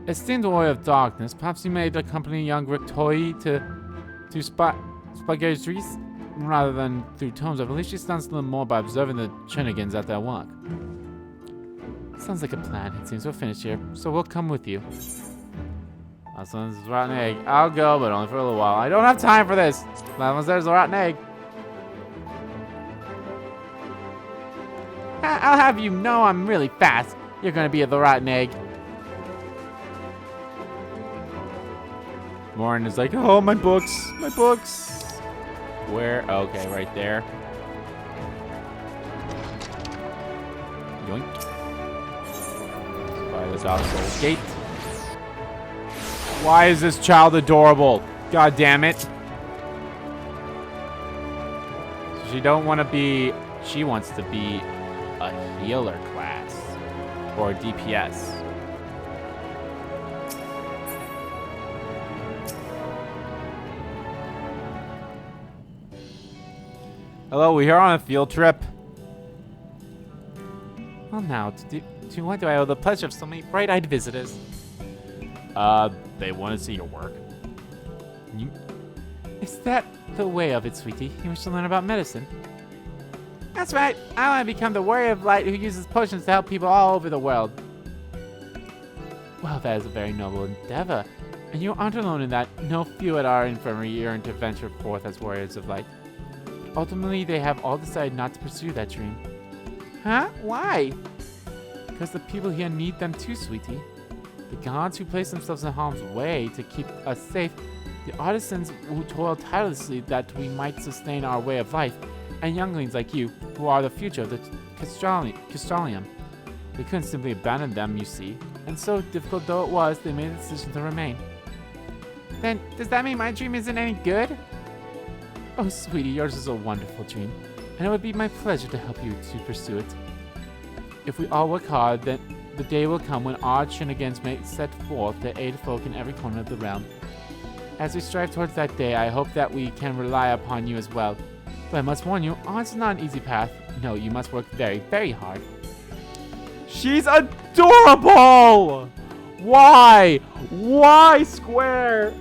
esteemed Warrior of Darkness, perhaps you may accompany young Rictoi to Spaghettries rather than through tomes. I believe she stands to learn more by observing the Chernigans at their work. Sounds like a plan. It seems we're finished here, so we'll come with you. Last one's a rotten egg. I'll go, but only for a little while. I don't have time for this. Last one's there's a rotten egg. I'll have you know I'm really fast. You're gonna be the rotten egg. Morin is like, oh, my books, my books. Where? Okay, right there. Yoink. By this outside gate. Why is this child adorable? God damn it. She don't want to be... She wants to be a healer class. Or DPS. Hello, we're here on a field trip. Well now, to what do I owe the pleasure of so many bright-eyed visitors? They want to see your work. Is that the way of it, sweetie? You wish to learn about medicine? That's right. I want to become the warrior of light who uses potions to help people all over the world. Well, that is a very noble endeavor. And you aren't alone in that. No few at our infirmary yearn to venture forth as warriors of light. But ultimately, they have all decided not to pursue that dream. Huh? Why? Because the people here need them too, sweetie. The gods who place themselves in harm's way to keep us safe, the artisans who toil tirelessly that we might sustain our way of life, and younglings like you, who are the future of the Castellium. They couldn't simply abandon them, you see, and so difficult though it was, they made the decision to remain. Then, does that mean my dream isn't any good? Oh, sweetie, yours is a wonderful dream, and it would be my pleasure to help you to pursue it. If we all work hard, then the day will come when our shenanigans may set forth to aid folk in every corner of the realm. As we strive towards that day, I hope that we can rely upon you as well. But I must warn you, ours is not an easy path. No, you must work very, very hard. She's adorable! Why? Why, Square?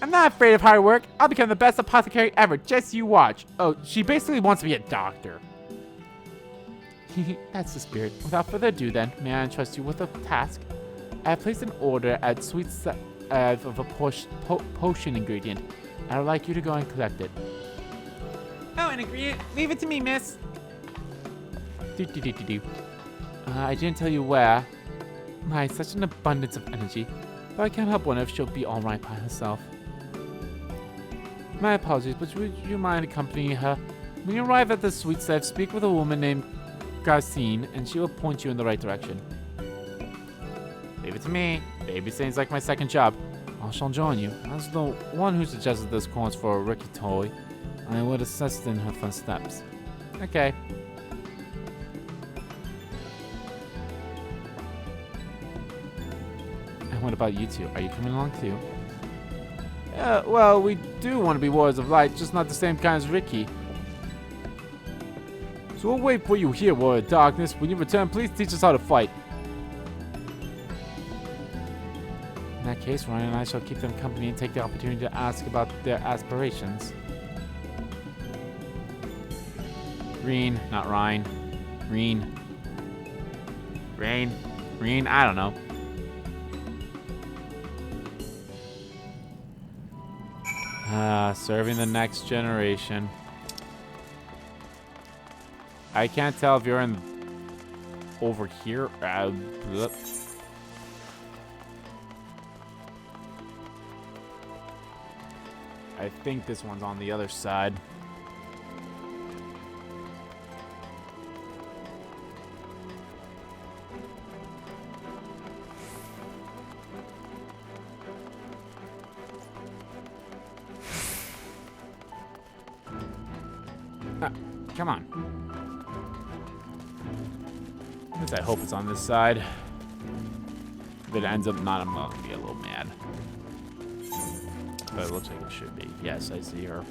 I'm not afraid of hard work. I'll become the best apothecary ever. Just you watch. Oh, she basically wants to be a doctor. That's the spirit. Without further ado then, may I entrust you with a task? I have placed an order at Sweet of a potion ingredient. I would like you to go and collect it. Oh, an ingredient? Leave it to me, miss. I didn't tell you where. My, such an abundance of energy. But I can't help wondering if she'll be alright by herself. My apologies, but would you mind accompanying her? When you arrive at the Sweet Set, speak with a woman named Garcine, and she will point you in the right direction. Leave it to me. Babysitting's like my second job. I shall join you. As the one who suggested this course for a rookie toy, I would assist in her footsteps. Okay. And what about you two? Are you coming along too? Well, we do want to be warriors of light, just not the same kind as Ricky. So we'll wait for you here, Warrior of Darkness. When you return, please teach us how to fight. In that case, Ryan and I shall keep them company and take the opportunity to ask about their aspirations. Green, not Ryan. Green. Rain. Green, I don't know. Serving the next generation. I can't tell if you're in over here. I think this one's on the other side. Come on. At least I hope it's on this side. If it ends up not, I'm gonna be a little mad. But it looks like it should be. Yes, I see her.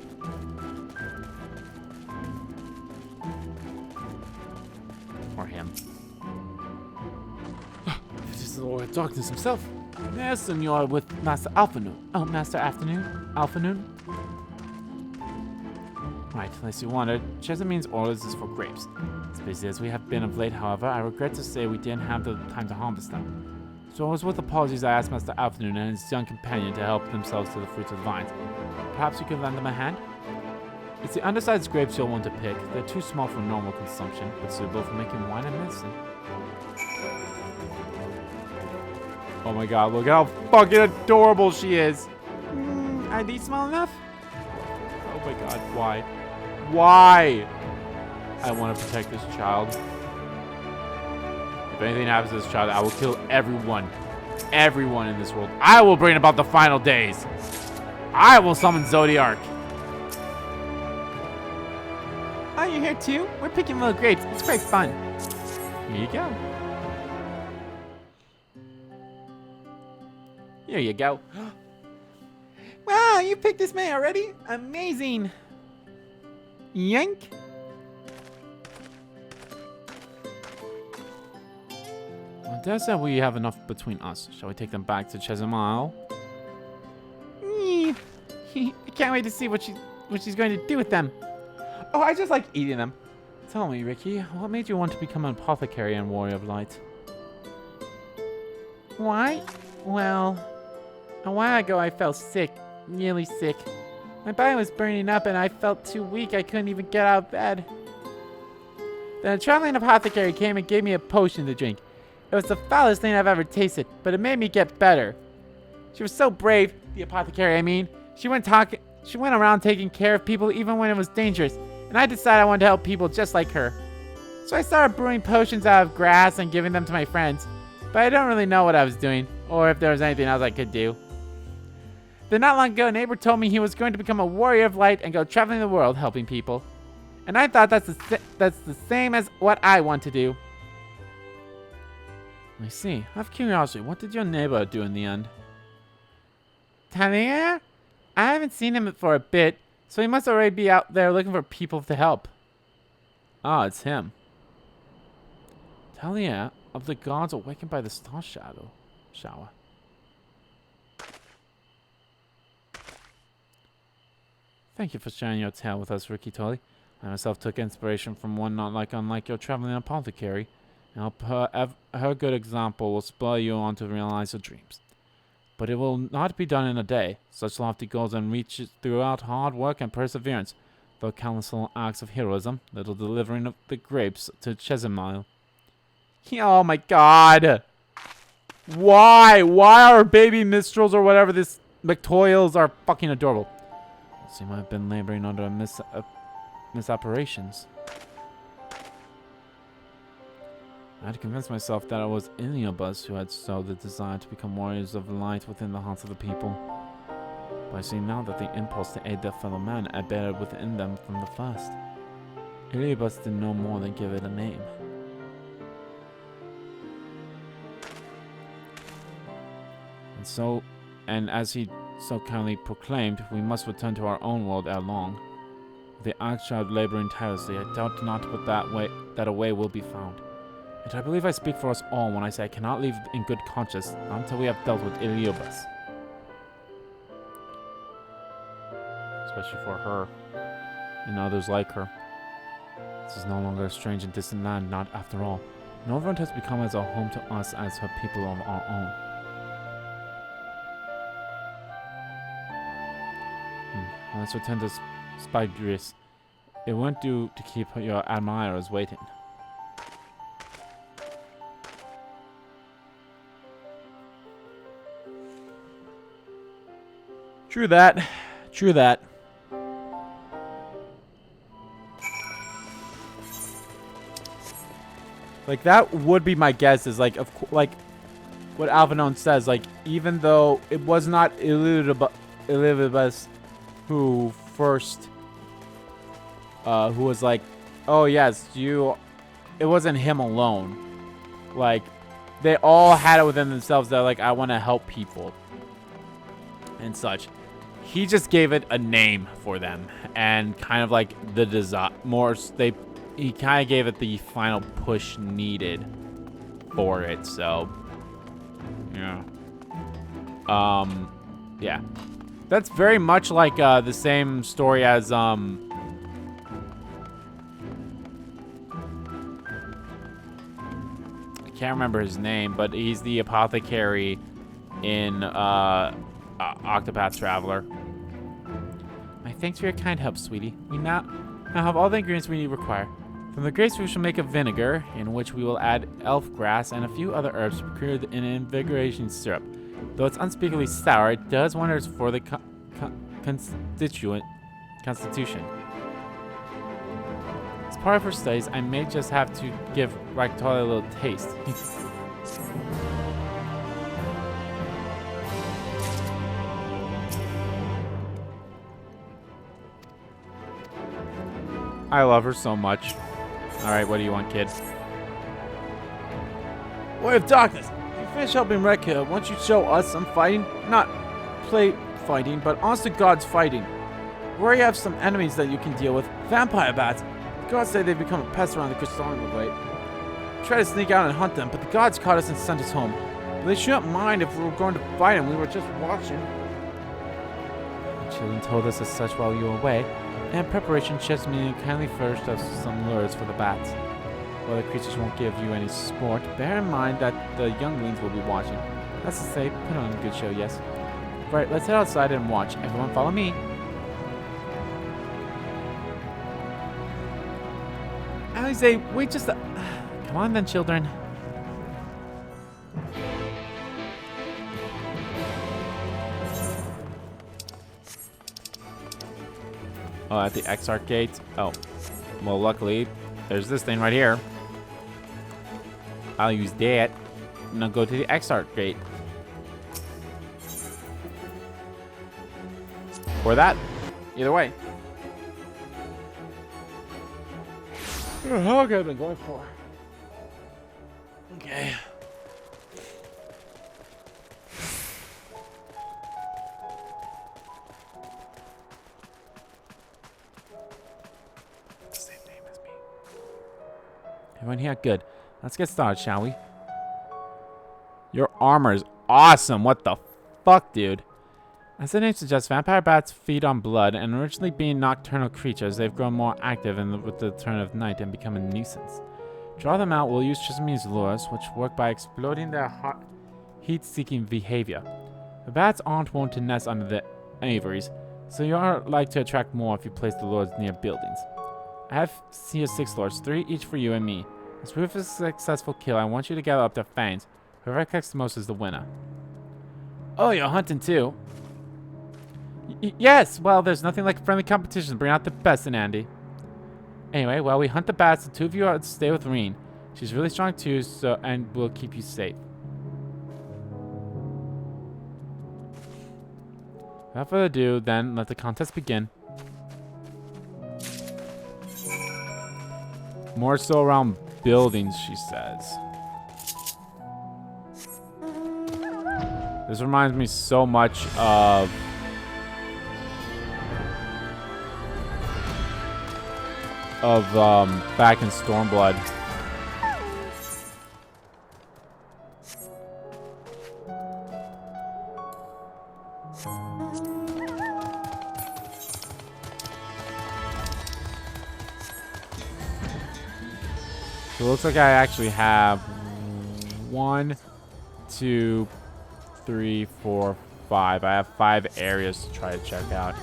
Or him. This is the Lord of Darkness himself. Yes, and you're with Master Alphanoon. Oh, Master Alphanoon? Right, unless you wanted. Chesapeake's orders is for grapes. As busy as we have been of late, however, I regret to say we didn't have the time to harvest them. So it was with apologies I asked Master Alphanoon and his young companion to help themselves to the fruits of the vines. Perhaps you could lend them a hand? It's the undersized grapes you'll want to pick. They're too small for normal consumption, but suitable for making wine and medicine. Oh my god, look how fucking adorable she is! Are these small enough? Oh my god, why? Why? I want to protect this child. If anything happens to this child, I will kill everyone. Everyone in this world. I will bring about the final days. I will summon Zodiark. Oh, you're here too? We're picking little grapes. It's great fun. Here you go. Here you go. Wow, you picked this May already? Amazing. Yank. Well, Dad said we have enough between us. Shall we take them back to Chesimile? I can't wait to see what she's going to do with them. Oh, I just like eating them. Tell me, Ricky, what made you want to become an apothecary and warrior of light? Why? Well, a while ago I felt sick. Really sick. My body was burning up and I felt too weak I couldn't even get out of bed. Then a traveling apothecary came and gave me a potion to drink. It was the foulest thing I've ever tasted, but it made me get better. She was so brave, the apothecary I mean. She went around taking care of people even when it was dangerous, and I decided I wanted to help people just like her. So I started brewing potions out of grass and giving them to my friends, but I don't really know what I was doing, or if there was anything else I could do. Then not long ago, a neighbor told me he was going to become a warrior of light and go traveling the world helping people. And I thought that's the same as what I want to do. I see. Out of curiosity, what did your neighbor do in the end? Talia? I haven't seen him for a bit, so he must already be out there looking for people to help. Ah, it's him. Talia of the gods awakened by the star shower. Thank you for sharing your tale with us, Ricky Tully. I myself took inspiration from one not unlike your traveling apothecary, and her good example will spur you on to realize your dreams. But it will not be done in a day. Such lofty goals and reaches throughout hard work and perseverance, though countless little acts of heroism, little delivering of the grapes to Chesimile. Oh my god! Why? Why are baby minstrels or whatever this McToyles are fucking adorable? It seems I've been laboring under misoperations. I had to convince myself that it was Iliobus who had sowed the desire to become warriors of light within the hearts of the people. But I see now that the impulse to aid their fellow man embedded within them from the first. Iliobus did no more than give it a name. And as he so kindly proclaimed, we must return to our own world ere long. With the archchild laboring tirelessly, I doubt not but that a way will be found. Yet I believe I speak for us all when I say I cannot leave in good conscience until we have dealt with Iliobus. Especially for her and others like her. This is no longer a strange and distant land, not after all. Northrend has become as a home to us as her people of our own. Let's return to Spygris. It won't do to keep your admirers waiting. True that. True that. Like, that would be my guess, is like, like what Alphinaud says, like, even though it was not Iliobus who first, who was like, oh yes, it wasn't him alone. Like, they all had it within themselves that, like, I want to help people and such. He just gave it a name for them and kind of like the design he kind of gave it the final push needed for it. So yeah, yeah, that's very much like the same story as I can't remember his name, but he's the apothecary in Octopath Traveler. My thanks for your kind help, sweetie. We now have all the ingredients we require. From the grapes we shall make a vinegar, in which we will add elf grass and a few other herbs procured in an invigorating syrup. Though it's unspeakably sour, it does wonders for the constitution. As part of her studies, I may just have to give Ragtola a little taste. I love her so much. Alright, what do you want, kid? Way of Darkness! If you finish helping Rekka, won't you show us some fighting? Not play fighting, but honest to God's fighting. We already have some enemies that you can deal with. Vampire bats. The gods say they've become a pest around the Crystalline of late. We tried to sneak out and hunt them, but the gods caught us and sent us home. But they shouldn't mind if we were going to fight them. We were just watching. The children told us as such while you were away. And in preparation, Chef's meeting kindly furnished us some lures for the bats. While the creatures won't give you any sport, bear in mind that the younglings will be watching. That's to say, put on a good show, yes. Right, let's head outside and watch. Everyone follow me. Alize, wait just a... Come on then, children. Oh, at the XIV gate? Oh. Well, luckily, there's this thing right here. I'll use that. And I'll go to the XIV gate. Or that. Either way. How long have I been going for? Okay. Same name as me. Everyone here? Good. Let's get started, shall we? Your armor is awesome. What the fuck, dude? As the name suggests, vampire bats feed on blood, and originally being nocturnal creatures, they've grown more active with the turn of night and become a nuisance. Draw them out, we'll use Chisame's lures, which work by exploding their heat-seeking behavior. The bats aren't wont to nest under the aviaries, so you are likely to attract more if you place the lures near buildings. I have here 6 lures, 3 each for you and me. As proof of a successful kill, I want you to gather up their fangs. Whoever collects the most is the winner. Oh, you're hunting too? Yes! Well, there's nothing like friendly competition to bring out the best in Andy. Anyway, while we hunt the bats, the 2 of you are to stay with Reen. She's really strong too, so and will keep you safe. Without further ado, then, let the contest begin. More so around buildings, she says. This reminds me so much of... back in Stormblood. So it looks like I actually have 1, 2, 3, 4, 5. I have 5 areas to try to check out.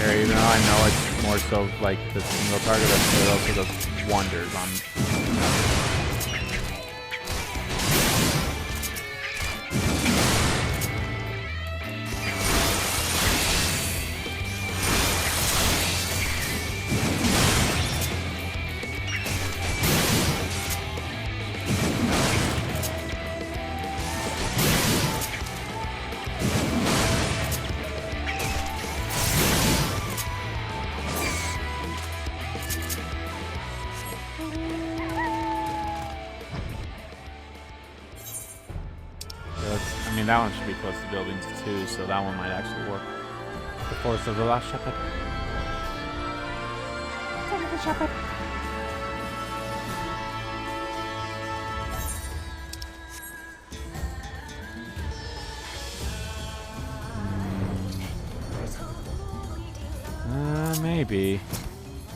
Even though I know it's more so like the single target, it also does wonders on. I mean, that one should be close to buildings too, so that one might actually work. The Forest of the Last Shepherd. The Shepherd. Maybe.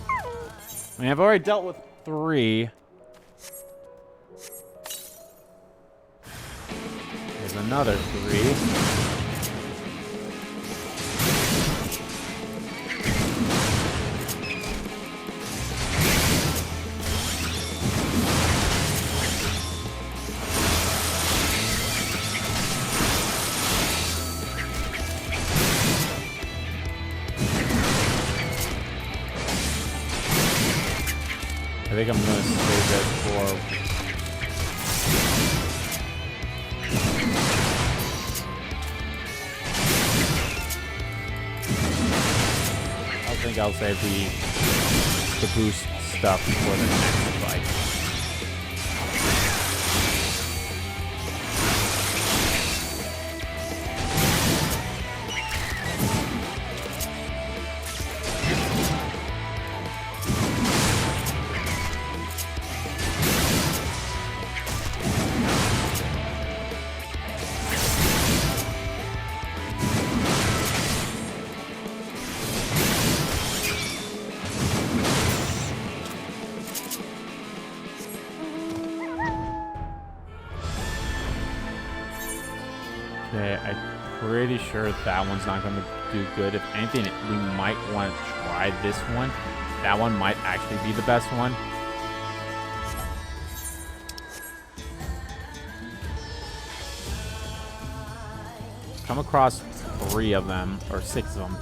I mean, I've already dealt with 3. There's another 3. I think I'm gonna save it for... I think I'll save the boost stuff for the next fight. Okay, I'm pretty sure that one's not going to do good. If anything, we might want to try this one. That one might actually be the best one. Come across 3 of them, or 6 of them.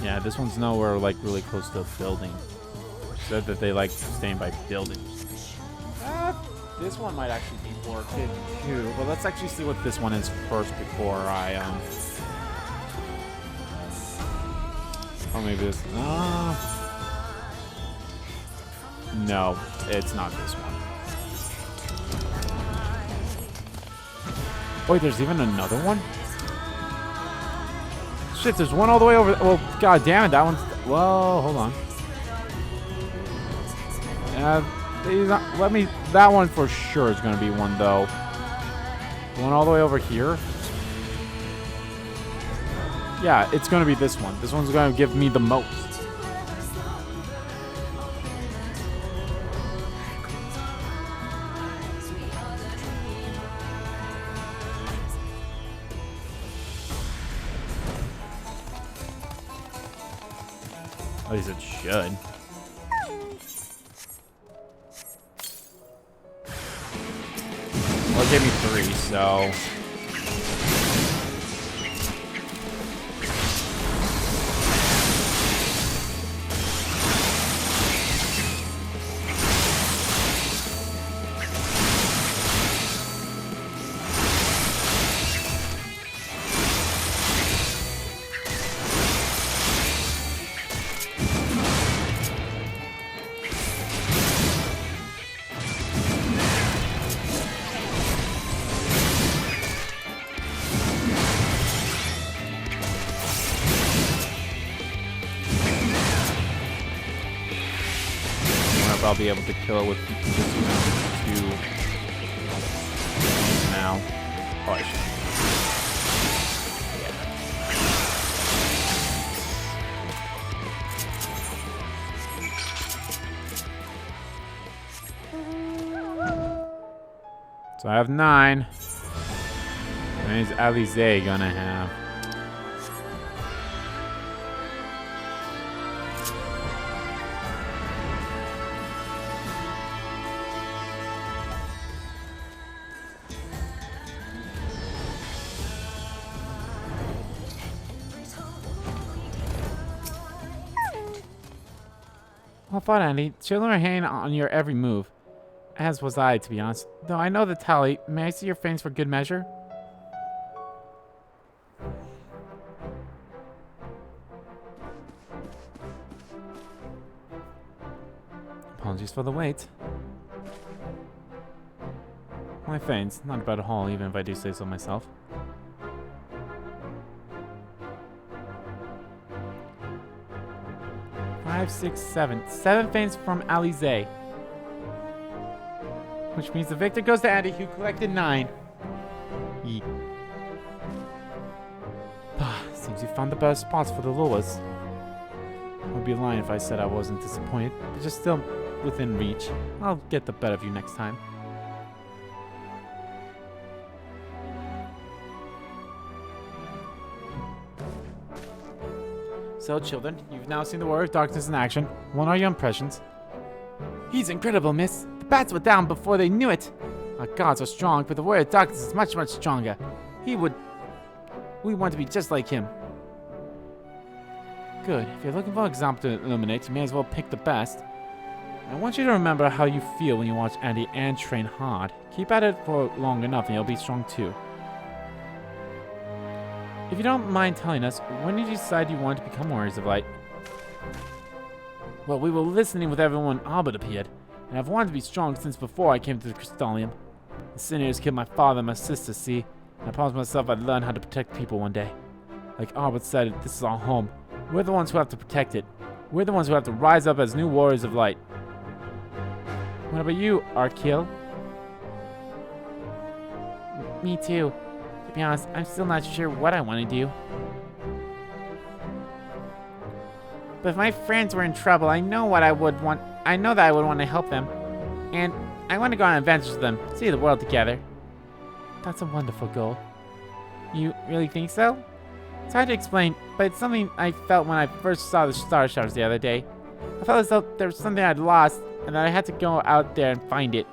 Yeah, this one's nowhere, like, really close to a building. Said that they like staying by buildings. This one might actually be more good too. Well, let's actually see what this one is first before I or maybe this. No, it's not this one. Wait, there's even another one? Shit, there's one all the way over. Well, god damn it, that one's. Well, hold on. Let me. That one for sure is going to be one, though. The one all the way over here. Yeah, it's going to be this one. This one's going to give me the most. At least it should. Well, it gave me 3, so... I'll be able to kill it with just 2 now. Oh, I should. So I have 9. How many is Alize gonna have? Well, fun, Andy. Children are hanging on your every move. As was I, to be honest. Though I know the tally. May I see your fangs for good measure? Apologies for the wait. My fangs, not a bad haul, even if I do say so myself. Five, 6, 7. 7 fangs from Alize. Which means the victor goes to Andy, who collected 9. Seems you found the best spots for the lures. I would be lying if I said I wasn't disappointed, but just still within reach. I'll get the better of you next time. So, children, you've now seen the Warrior of Darkness in action. What are your impressions? He's incredible, miss. The bats were down before they knew it. Our gods are strong, but the Warrior of Darkness is much, much stronger. We want to be just like him. Good. If you're looking for an example to eliminate, you may as well pick the best. I want you to remember how you feel when you watch Andy and train hard. Keep at it for long enough and you'll be strong too. If you don't mind telling us, when did you decide you wanted to become Warriors of Light? Well, we were listening with everyone when Albert appeared, and I've wanted to be strong since before I came to the Crystallium. The Sinews killed my father and my sister, see? And I promised myself I'd learn how to protect people one day. Like Albert said, this is our home. We're the ones who have to protect it. We're the ones who have to rise up as new Warriors of Light. What about you, Arkil? Me too. To be honest, I'm still not sure what I want to do. But if my friends were in trouble, I know what I would want. I know that I would want to help them. And I want to go on adventures with them, see the world together. That's a wonderful goal. You really think so? It's hard to explain, but it's something I felt when I first saw the Star Showers the other day. I felt as though there was something I'd lost, and that I had to go out there and find it.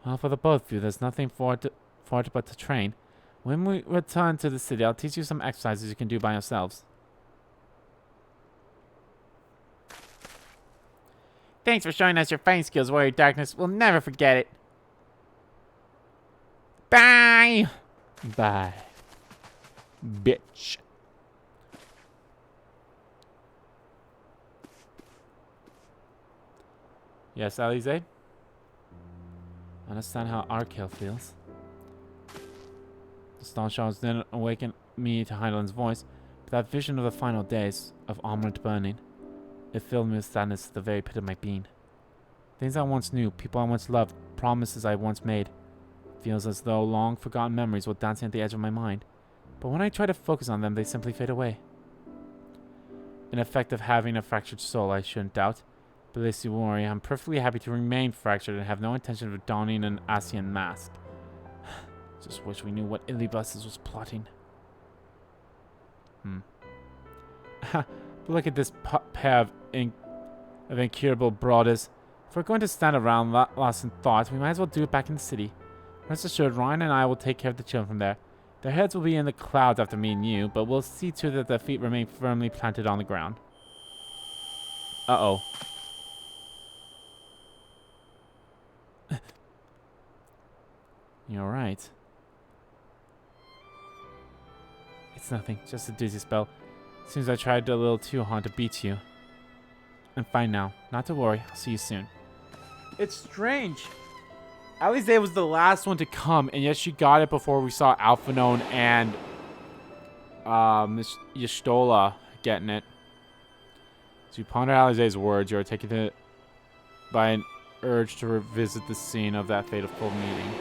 Well, for the both of you, there's nothing for it but to train. When we return to the city, I'll teach you some exercises you can do by yourselves. Thanks for showing us your fighting skills, Warrior of Darkness. We'll never forget it. Bye! Bye. Bitch. Yes, Alize? Understand how Arkale feels. The Star Showers didn't awaken me to Heidel's voice, but that vision of the final days of armored burning, it filled me with sadness at the very pit of my being. Things I once knew, people I once loved, promises I once made. Feels as though long forgotten memories were dancing at the edge of my mind, but when I try to focus on them, they simply fade away. An effect of having a fractured soul, I shouldn't doubt. But lest you worry, I'm perfectly happy to remain fractured and have no intention of donning an Asian mask. Just wish we knew what Illybuses was plotting. But look at this pair of incurable brothers. If we're going to stand around lost in thought, we might as well do it back in the city. Rest assured, Ryan and I will take care of the children from there. Their heads will be in the clouds after meeting you, but we'll see to it that their feet remain firmly planted on the ground. Uh-oh. You're right. It's nothing, just a dizzy spell. Seems I tried a little too hard to beat you. I'm fine now. Not to worry, I'll see you soon. It's strange. Alize was the last one to come, and yet she got it before we saw Alphanone and Miss Y'shtola getting it. As you ponder Alize's words, you are taken by an urge to revisit the scene of that fateful meeting.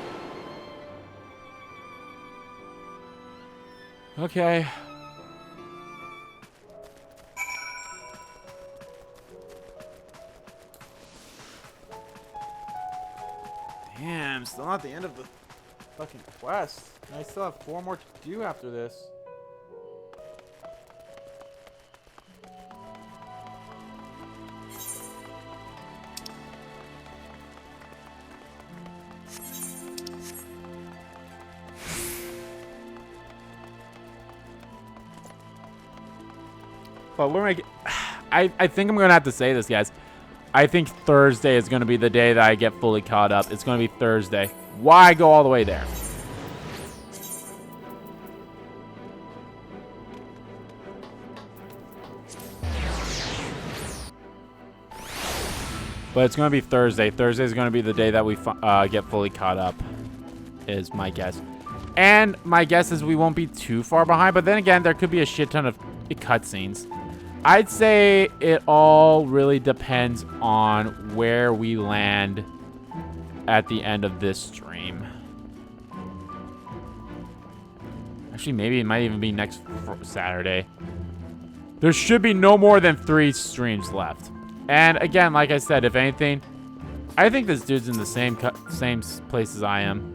Okay. Damn, still not the end of the fucking quest. And I still have 4 more to do after this. But we're making... I think I'm going to have to say this, guys. I think Thursday is going to be the day that I get fully caught up. It's going to be Thursday. Why go all the way there? But it's going to be Thursday. Thursday is going to be the day that we get fully caught up, is my guess. And my guess is we won't be too far behind. But then again, there could be a shit ton of cutscenes. I'd say it all really depends on where we land at the end of this stream. Actually, maybe it might even be next Saturday. There should be no more than 3 streams left. And again, like I said, if anything, I think this dude's in the same place as I am.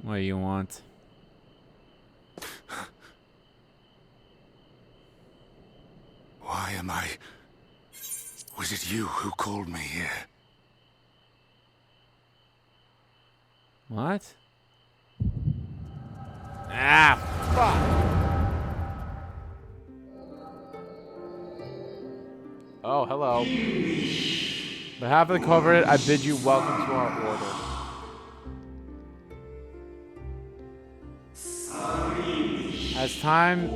What do you want? Why am I... Was it you who called me here? What? Ah, fuck. Oh, hello. On behalf of the covenant, I bid you welcome to our order. As time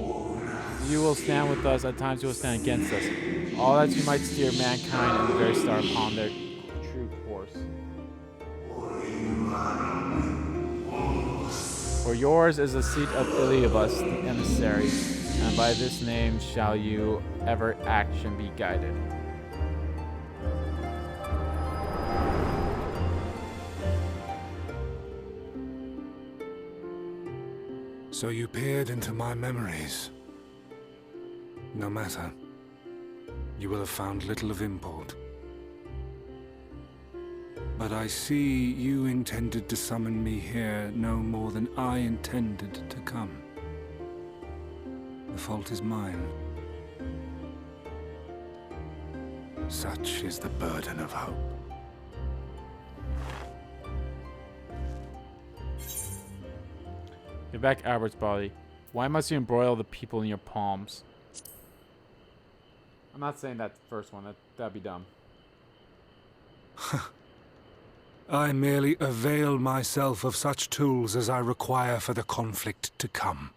you will stand with us, at times you will stand against us. All that you might steer mankind and the very star upon their true course. For yours is the seat of Iliabus, the emissary, and by this name shall you ever action be guided. So you peered into my memories. No matter. You will have found little of import. But I see you intended to summon me here no more than I intended to come. The fault is mine. Such is the burden of hope. Get back Albert's body. Why must you embroil the people in your palms? I'm not saying that first one. That'd be dumb. I merely avail myself of such tools as I require for the conflict to come.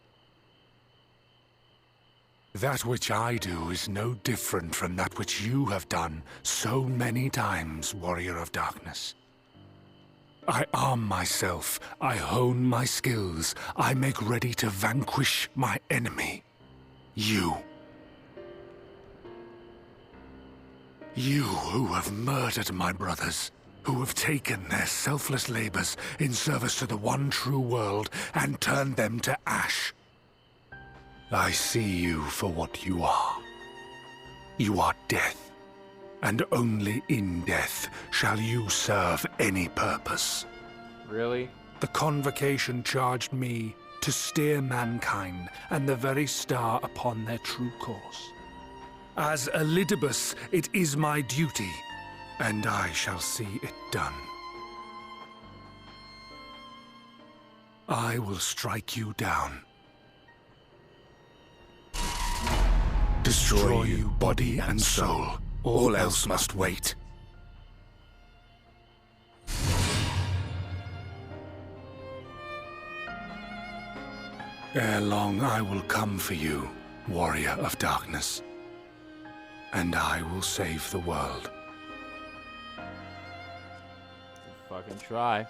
That which I do is no different from that which you have done so many times, Warrior of Darkness. I arm myself, I hone my skills, I make ready to vanquish my enemy. You. You who have murdered my brothers, who have taken their selfless labors in service to the one true world and turned them to ash. I see you for what you are. You are death. And only in death shall you serve any purpose. Really? The Convocation charged me to steer mankind and the very star upon their true course. As Elidibus, it is my duty, and I shall see it done. I will strike you down. Destroy you body and soul. All else must wait. Ere long I will come for you, Warrior of Darkness. And I will save the world. Fucking try.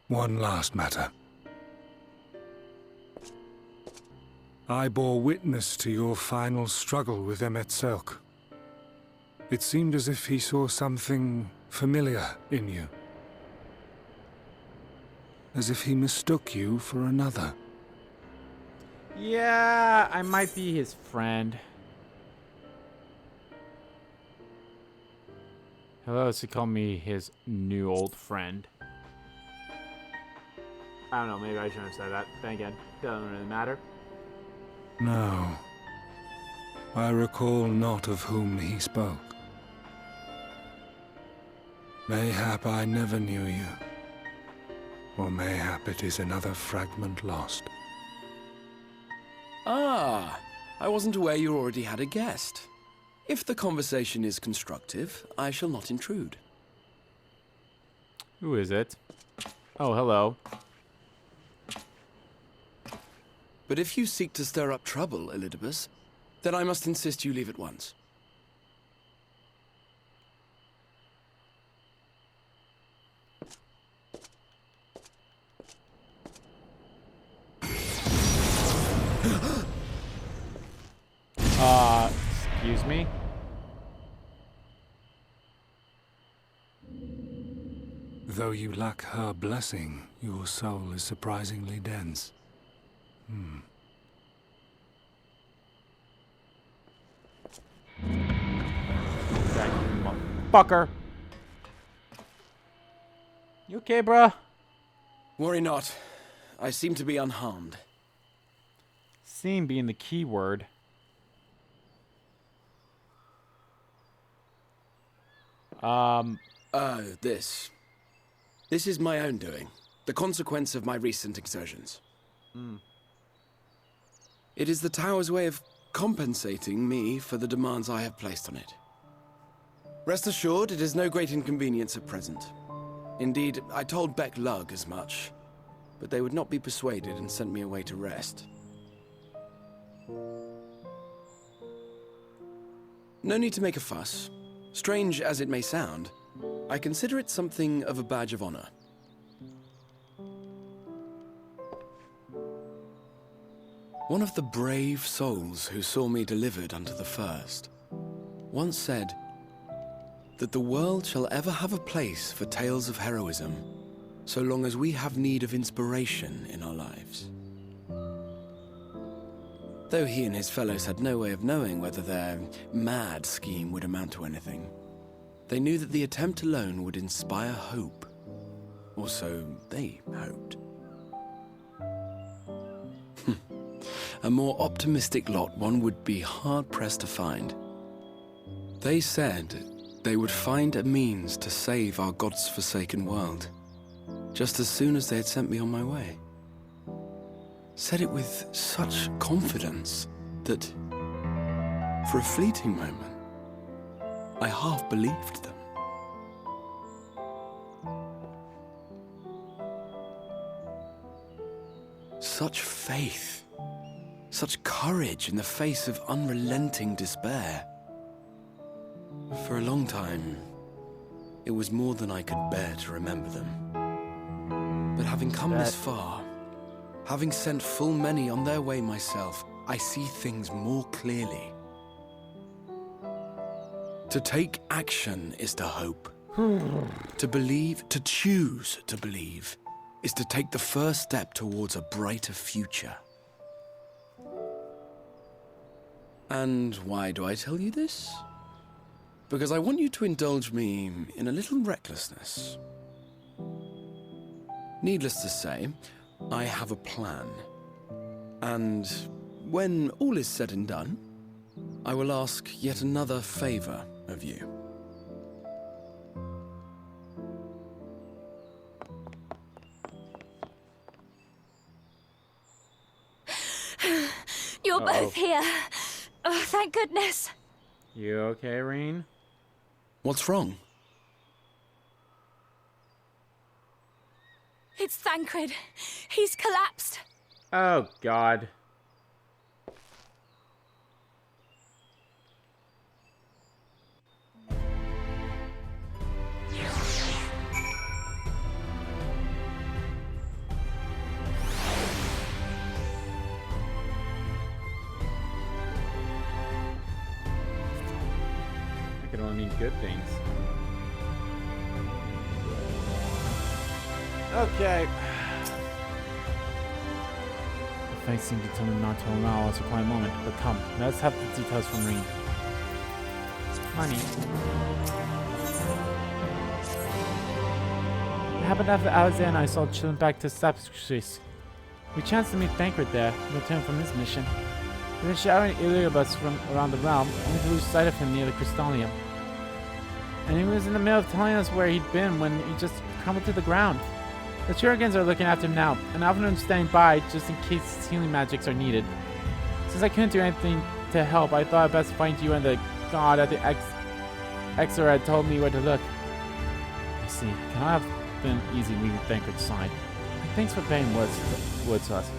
One last matter. I bore witness to your final struggle with Emet-Selch. It seemed as if he saw something familiar in you. As if he mistook you for another. Yeah, I might be his friend. Hello, he called me his new old friend. I don't know, maybe I shouldn't have said that. Then again, doesn't really matter. No. I recall not of whom he spoke. Mayhap I never knew you. Or mayhap it is another fragment lost. Ah, I wasn't aware you already had a guest. If the conversation is constructive, I shall not intrude. Who is it? Oh, hello. But if you seek to stir up trouble, Elidibus, then I must insist you leave at once. Excuse me? Though you lack her blessing, your soul is surprisingly dense. Fucker. You okay, bruh? Worry not. I seem to be unharmed. Seem being the key word. This. This is my own doing. The consequence of my recent exertions. It is the tower's way of compensating me for the demands I have placed on it. Rest assured, it is no great inconvenience at present. Indeed, I told Beck Lug as much, but they would not be persuaded and sent me away to rest. No need to make a fuss. Strange as it may sound, I consider it something of a badge of honor. One of the brave souls who saw me delivered unto the first once said that the world shall ever have a place for tales of heroism so long as we have need of inspiration in our lives. Though he and his fellows had no way of knowing whether their mad scheme would amount to anything, they knew that the attempt alone would inspire hope. Or so they hoped. A more optimistic lot one would be hard-pressed to find. They said they would find a means to save our God's forsaken world, just as soon as they had sent me on my way. Said it with such confidence that, for a fleeting moment, I half believed them. Such faith, such courage in the face of unrelenting despair. For a long time, it was more than I could bear to remember them. But having come this far, having sent full many on their way myself, I see things more clearly. To take action is to hope. To believe, to choose to believe, is to take the first step towards a brighter future. And why do I tell you this? Because I want you to indulge me in a little recklessness. Needless to say, I have a plan. And when all is said and done, I will ask yet another favor of you. You're both here. Oh, thank goodness. You okay, Reen? What's wrong? It's Thancred. He's collapsed. Oh, God. That could only mean good things. Okay. The face seemed to tell me not to allow us a quiet moment, but come, let's have the details from Reen. Money. It happened after Alexander and I saw chilling back to Sapskris. We chanced to meet Thancred there, in return from his mission. We were showering Iliobus from around the realm, only to lose sight of him near the Crystallium. And he was in the middle of telling us where he'd been when he just crumbled to the ground. The Churigans are looking after him now, and Alvin's standing by just in case healing magics are needed. Since I couldn't do anything to help, I thought I'd best find you and the god at the XIV had told me where to look. I see. It cannot have been easy leaving Thancred's side. Thanks for paying words to us.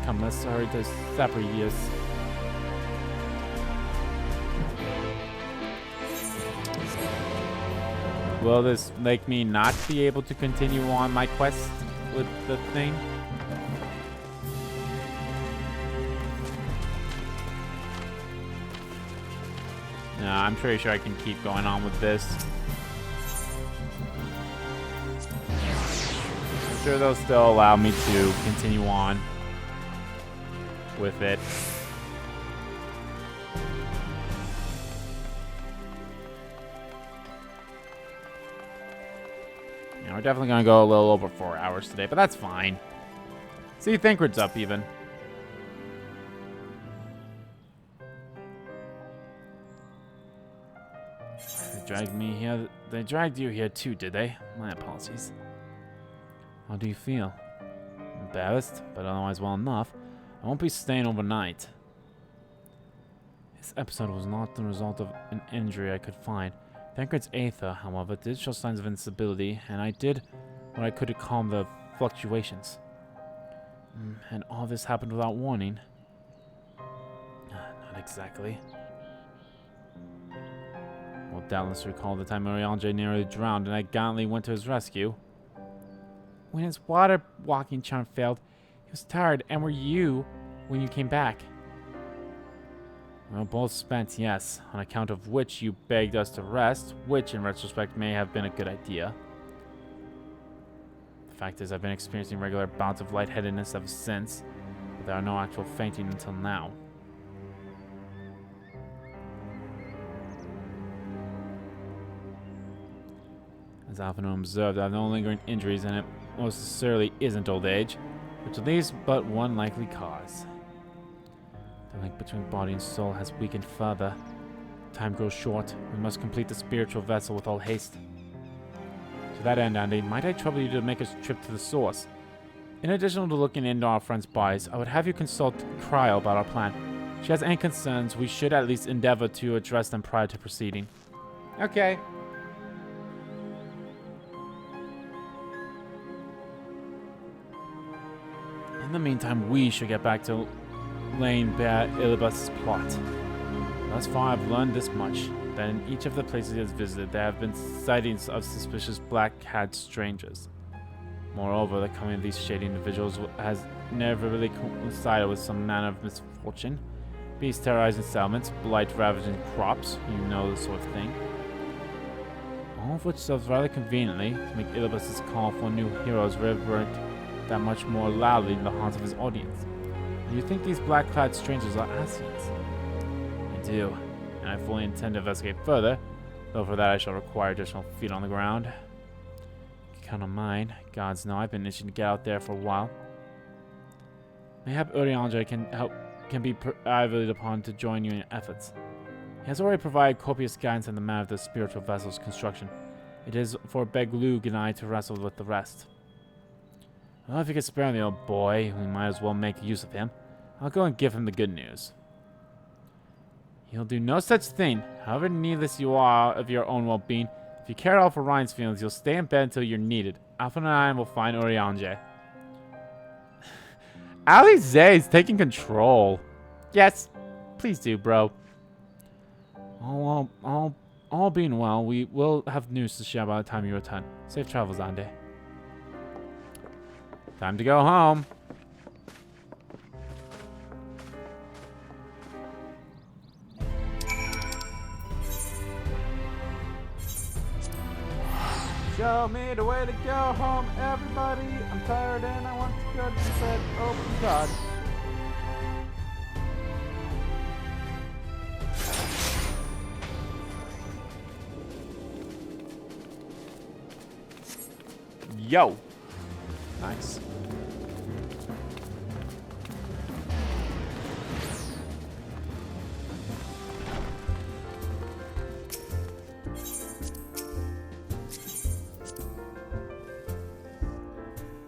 Commissary de Sabrius. Will this make me not be able to continue on my quest with the thing? No, I'm pretty sure I can keep going on with this. I'm sure they'll still allow me to continue on with it. Yeah, we're definitely going to go a little over 4 hours today, but that's fine. See, Thancred's up even. Dragged me here. They dragged you here too, did they? My apologies. How do you feel? Embarrassed, but otherwise well enough. I won't be staying overnight. This episode was not the result of an injury I could find. Thancred's Aether, however, did show signs of instability, and I did what I could to calm the fluctuations. And all this happened without warning. Not exactly. Will doubtless recall the time Oriange nearly drowned and I gallantly went to his rescue. When his water walking charm failed, he was tired and were you when you came back. We were both spent, yes, on account of which you begged us to rest, which in retrospect may have been a good idea. The fact is I've been experiencing regular bouts of lightheadedness ever since, but there are no actual fainting until now. As often observed, I have no lingering injuries, and it most necessarily isn't old age, which leaves but one likely cause. The link between body and soul has weakened further. Time grows short. We must complete the spiritual vessel with all haste. To that end, Andy, might I trouble you to make a trip to the source? In addition to looking into our friends' bodies, I would have you consult Cryo about our plan. If she has any concerns, we should at least endeavor to address them prior to proceeding. Okay. In the meantime, we should get back to laying bare Ilibus' plot. Thus far, I've learned this much, that in each of the places he has visited, there have been sightings of suspicious black-hat strangers. Moreover, the coming of these shady individuals has never really coincided with some manner of misfortune. Beasts terrorizing settlements, blight ravaging crops, you know the sort of thing. All of which serves rather conveniently to make Ilibus' call for new heroes reverberate that much more loudly in the haunts of his audience. Do you think these black-clad strangers are Asians? I do, and I fully intend to investigate further, though for that I shall require additional feet on the ground. You can count on mine. Gods know I've been itching to get out there for a while. Mayhap Urianger can be privately upon to join you in your efforts. He has already provided copious guidance on the matter of the spiritual vessel's construction. It is for Beglug and I to wrestle with the rest. Well, if you could spare the old boy, we might as well make use of him. I'll go and give him the good news. He'll do no such thing. However needless you are of your own well-being, if you care at all for Ryan's feelings, you'll stay in bed until you're needed. Alpha and I will find Oriange. Alize is taking control. Yes, please do, bro. All being well, we will have news to share by the time you return. Safe travels, Ande. Time to go home. Show me the way to go home, everybody. I'm tired and I want to go to bed. Oh, God. Yo. Nice.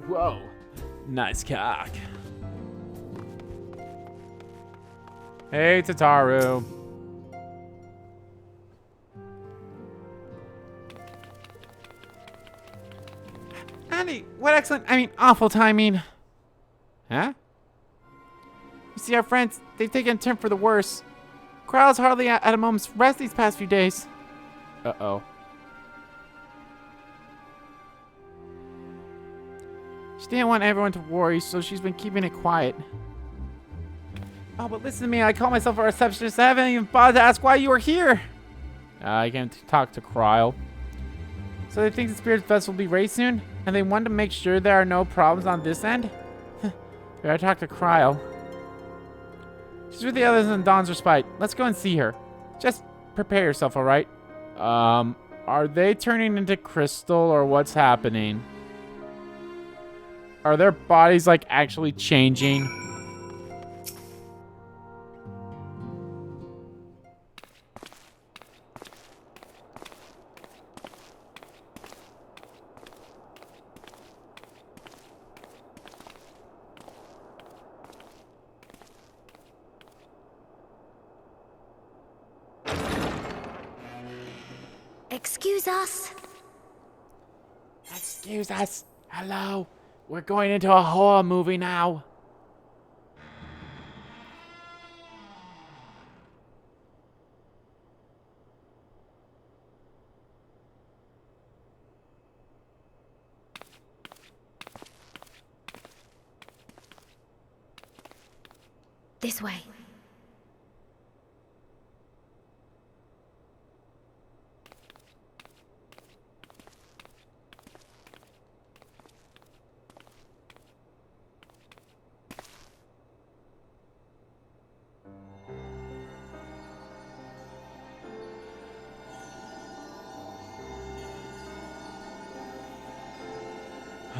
Whoa. Nice cock. Hey, Tataru. Andy, what excellent, awful timing. Huh? see, our friends, they've taken a turn for the worse. Kryle's hardly at a moment's rest these past few days. Uh-oh. She didn't want everyone to worry, so she's been keeping it quiet. Oh, but listen to me. I call myself a receptionist. I haven't even bothered to ask why you are here. I came to talk to Kryle. So they think the Spirit Festival will be raised soon? And they want to make sure there are no problems on this end? Here, I talked to Kryle. She's with the others in Dawn's Respite. Let's go and see her. Just prepare yourself, alright? Are they turning into crystal or what's happening? Are their bodies, like, actually changing? Excuse us? Excuse us. Hello. We're going into a horror movie now. This way.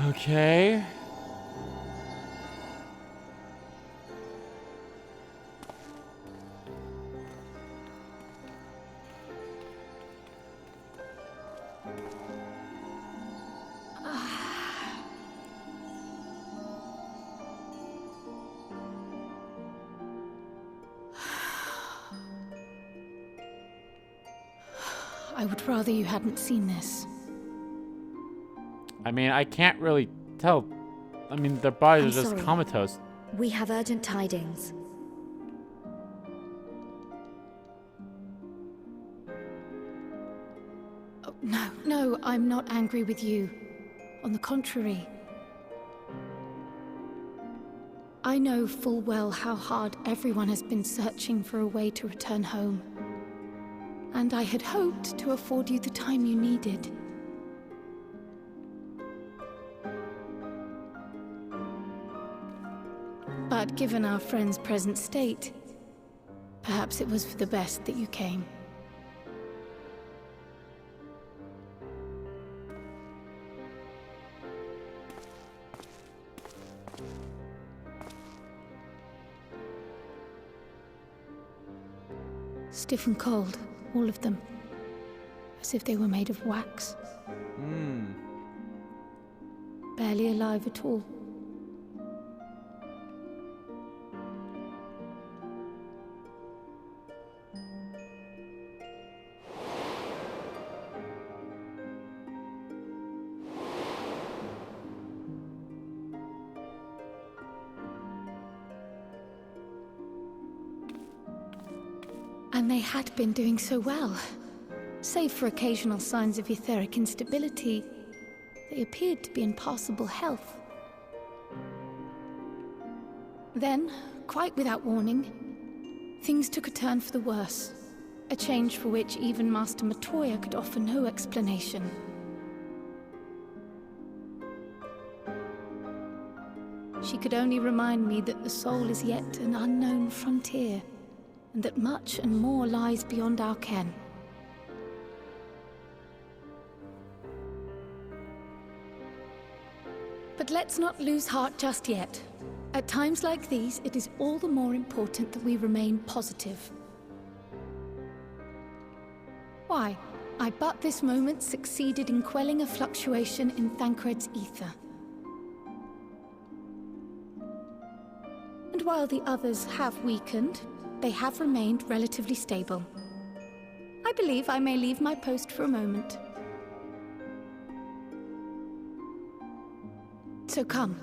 Okay. I would rather you hadn't seen this. I mean, I can't really tell. I mean, their bodies I'm are just sorry. comatose. We have urgent tidings. Oh, no, I'm not angry with you. On the contrary. I know full well how hard everyone has been searching for a way to return home. And I had hoped to afford you the time you needed. But given our friend's present state, perhaps it was for the best that you came. Stiff and cold, all of them. As if they were made of wax. Barely alive at all. And they had been doing so well. Save for occasional signs of etheric instability, they appeared to be in passable health. Then, quite without warning, things took a turn for the worse. A change for which even Master Matoya could offer no explanation. She could only remind me that the soul is yet an unknown frontier, and that much and more lies beyond our ken. But let's not lose heart just yet. At times like these, it is all the more important that we remain positive. Why, I but this moment succeeded in quelling a fluctuation in Thancred's ether. And while the others have weakened, they have remained relatively stable. I believe I may leave my post for a moment. So come,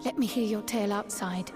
let me hear your tale outside.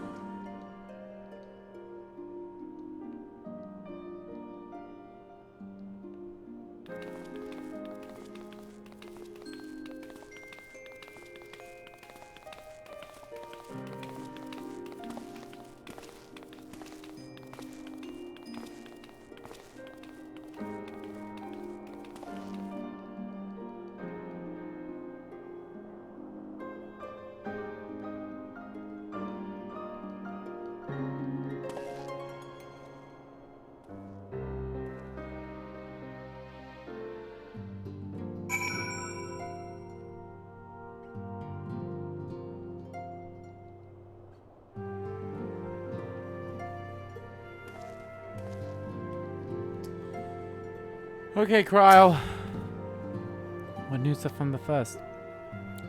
Okay, Kryle. What news from the first?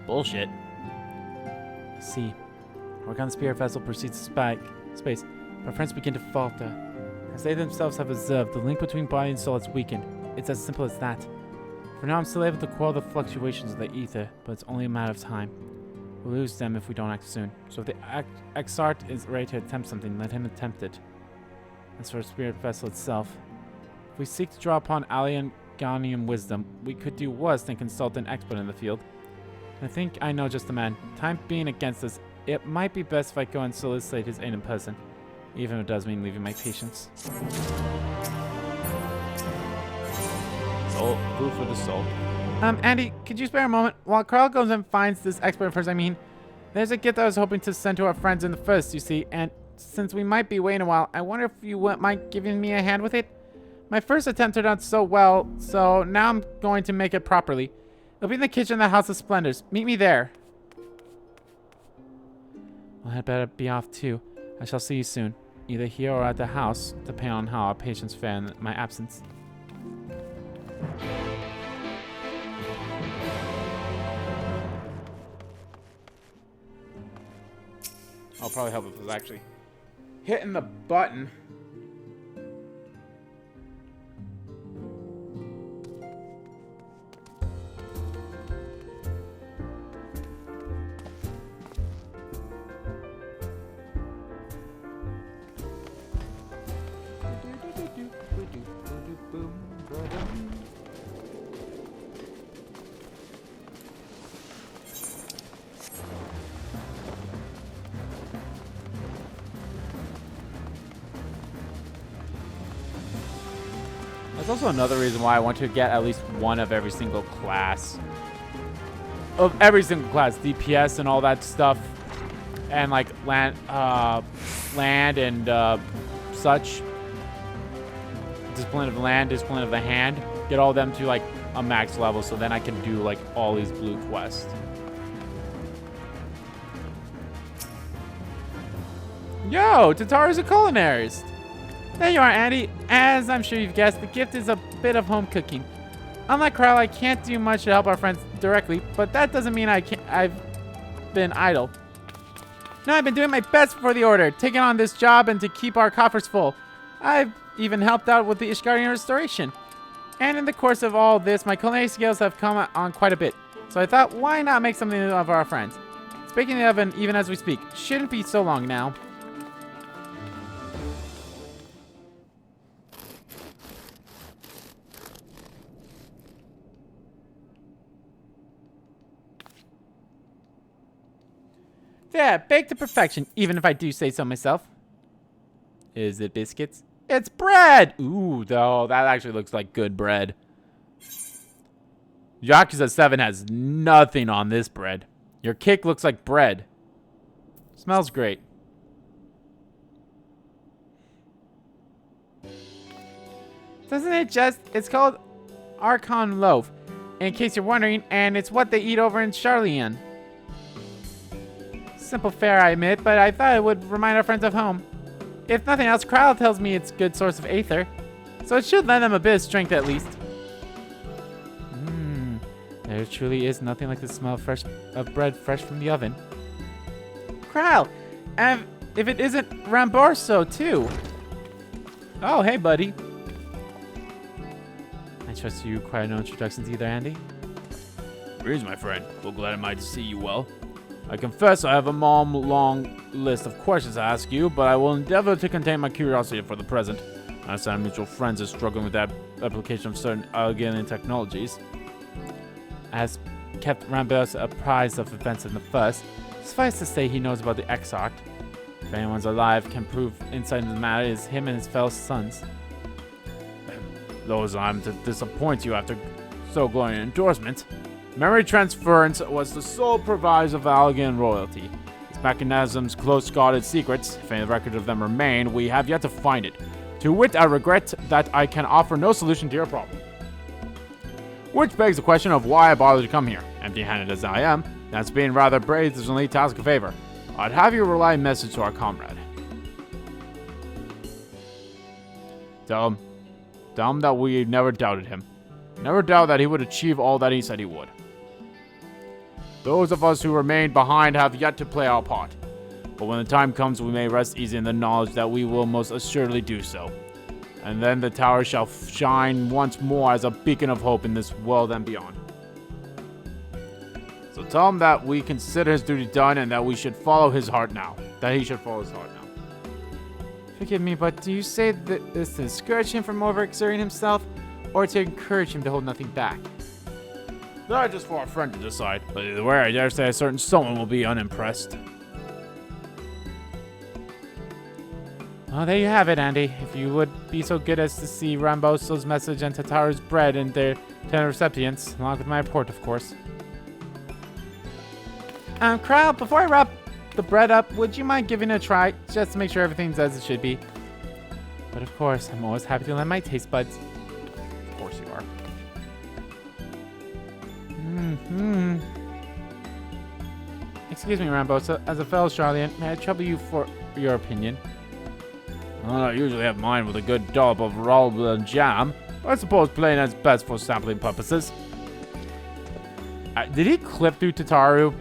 Bullshit. See, work on the spirit vessel proceeds to space. Our friends begin to falter. As they themselves have observed, the link between body and soul has weakened. It's as simple as that. For now, I'm still able to quell the fluctuations of the ether, but it's only a matter of time. We'll lose them if we don't act soon. So if the XIV is ready to attempt something, let him attempt it. As for the spirit vessel itself, if we seek to draw upon alien Ghanaian wisdom, we could do worse than consult an expert in the field. I think I know just the man. Time being against us, it might be best if I go and solicit his aid in person, even if it does mean leaving my patients. Soul, food for the soul. Andy, could you spare a moment? While Carl goes and finds this expert first, there's a gift I was hoping to send to our friends in the first, you see, and since we might be waiting a while, I wonder if you wouldn't mind giving me a hand with it? My first attempt turned out so well, so now I'm going to make it properly. It'll be in the kitchen of the House of Splendors. Meet me there. Well, I'd better be off too. I shall see you soon, either here or at the house, depending on how our patients fare in my absence. I'll probably help if it was actually hitting the button. That's also another reason why I want to get at least one of every single class. Of every single class, DPS and all that stuff, and like land and such. Discipline of land, discipline of the hand. Get all of them to like a max level, so then I can do like all these blue quests. Yo, Tataru's a culinarist. There you are, Andy. As I'm sure you've guessed, the gift is a bit of home cooking. Unlike Kryle, I can't do much to help our friends directly, but that doesn't mean I've been idle. No, I've been doing my best for the order, taking on this job and to keep our coffers full. I've even helped out with the Ishgarian restoration. And in the course of all this, my culinary skills have come on quite a bit. So I thought, why not make something of our friends? It's baking in the oven even as we speak. Shouldn't be so long now. Yeah, baked to perfection, even if I do say so myself. Is it biscuits? It's bread! Ooh, though, that actually looks like good bread. Yakuza 7 has nothing on this bread. Your cake looks like bread. Smells great. Doesn't it just? It's called Archon Loaf, in case you're wondering, and it's what they eat over in Charlian. Simple fare, I admit, but I thought it would remind our friends of home. If nothing else, Kryle tells me it's a good source of aether, so it should lend them a bit of strength at least. There truly is nothing like the smell of bread fresh from the oven. Kryle, and if it isn't Ramborso too. Oh, hey, buddy. I trust you require no introductions either, Andy. Greetings, my friend. Well, glad am I to see you well. I confess I have a long list of questions to ask you, but I will endeavor to contain my curiosity for the present. As our mutual friends are struggling with that application of certain alien technologies, has kept Rambos apprised of events in the first. Suffice to say, he knows about the XIV. If anyone's alive can prove insight into the matter, is him and his fellow sons. Those I'm to disappoint you after so glowing an endorsement. Memory transference was the sole proviso of Algan royalty. Its mechanism's close guarded secrets, if any record of them remain, we have yet to find it. To wit, I regret that I can offer no solution to your problem. Which begs the question of why I bothered to come here. Empty-handed as I am, that's being rather brave does only task a favor. I'd have you relay a message to our comrade. Tell him that we never doubted him. Never doubt that he would achieve all that he said he would. Those of us who remain behind have yet to play our part. But when the time comes, we may rest easy in the knowledge that we will most assuredly do so. And then the tower shall shine once more as a beacon of hope in this world and beyond. So tell him that we consider his duty done and that we should follow his heart now. That he should follow his heart now. Forgive me, but do you say that this to discourage him from overexerting himself, or to encourage him to hold nothing back? That just for our friend to decide. But either way, I dare say a certain someone will be unimpressed. Well, there you have it, Andy. If you would be so good as to see Ramboso's message and Tataru's bread and their 10 recipients, along with my report, of course. Crowd, before I wrap the bread up, would you mind giving it a try, just to make sure everything's as it should be? But of course, I'm always happy to lend my taste buds. Of course you are. Excuse me, Ramboso. As a fellow Charlian, may I trouble you for your opinion? I usually have mine with a good dollop of rolled jam, but I suppose plain is best for sampling purposes. Did he clip through Tataru?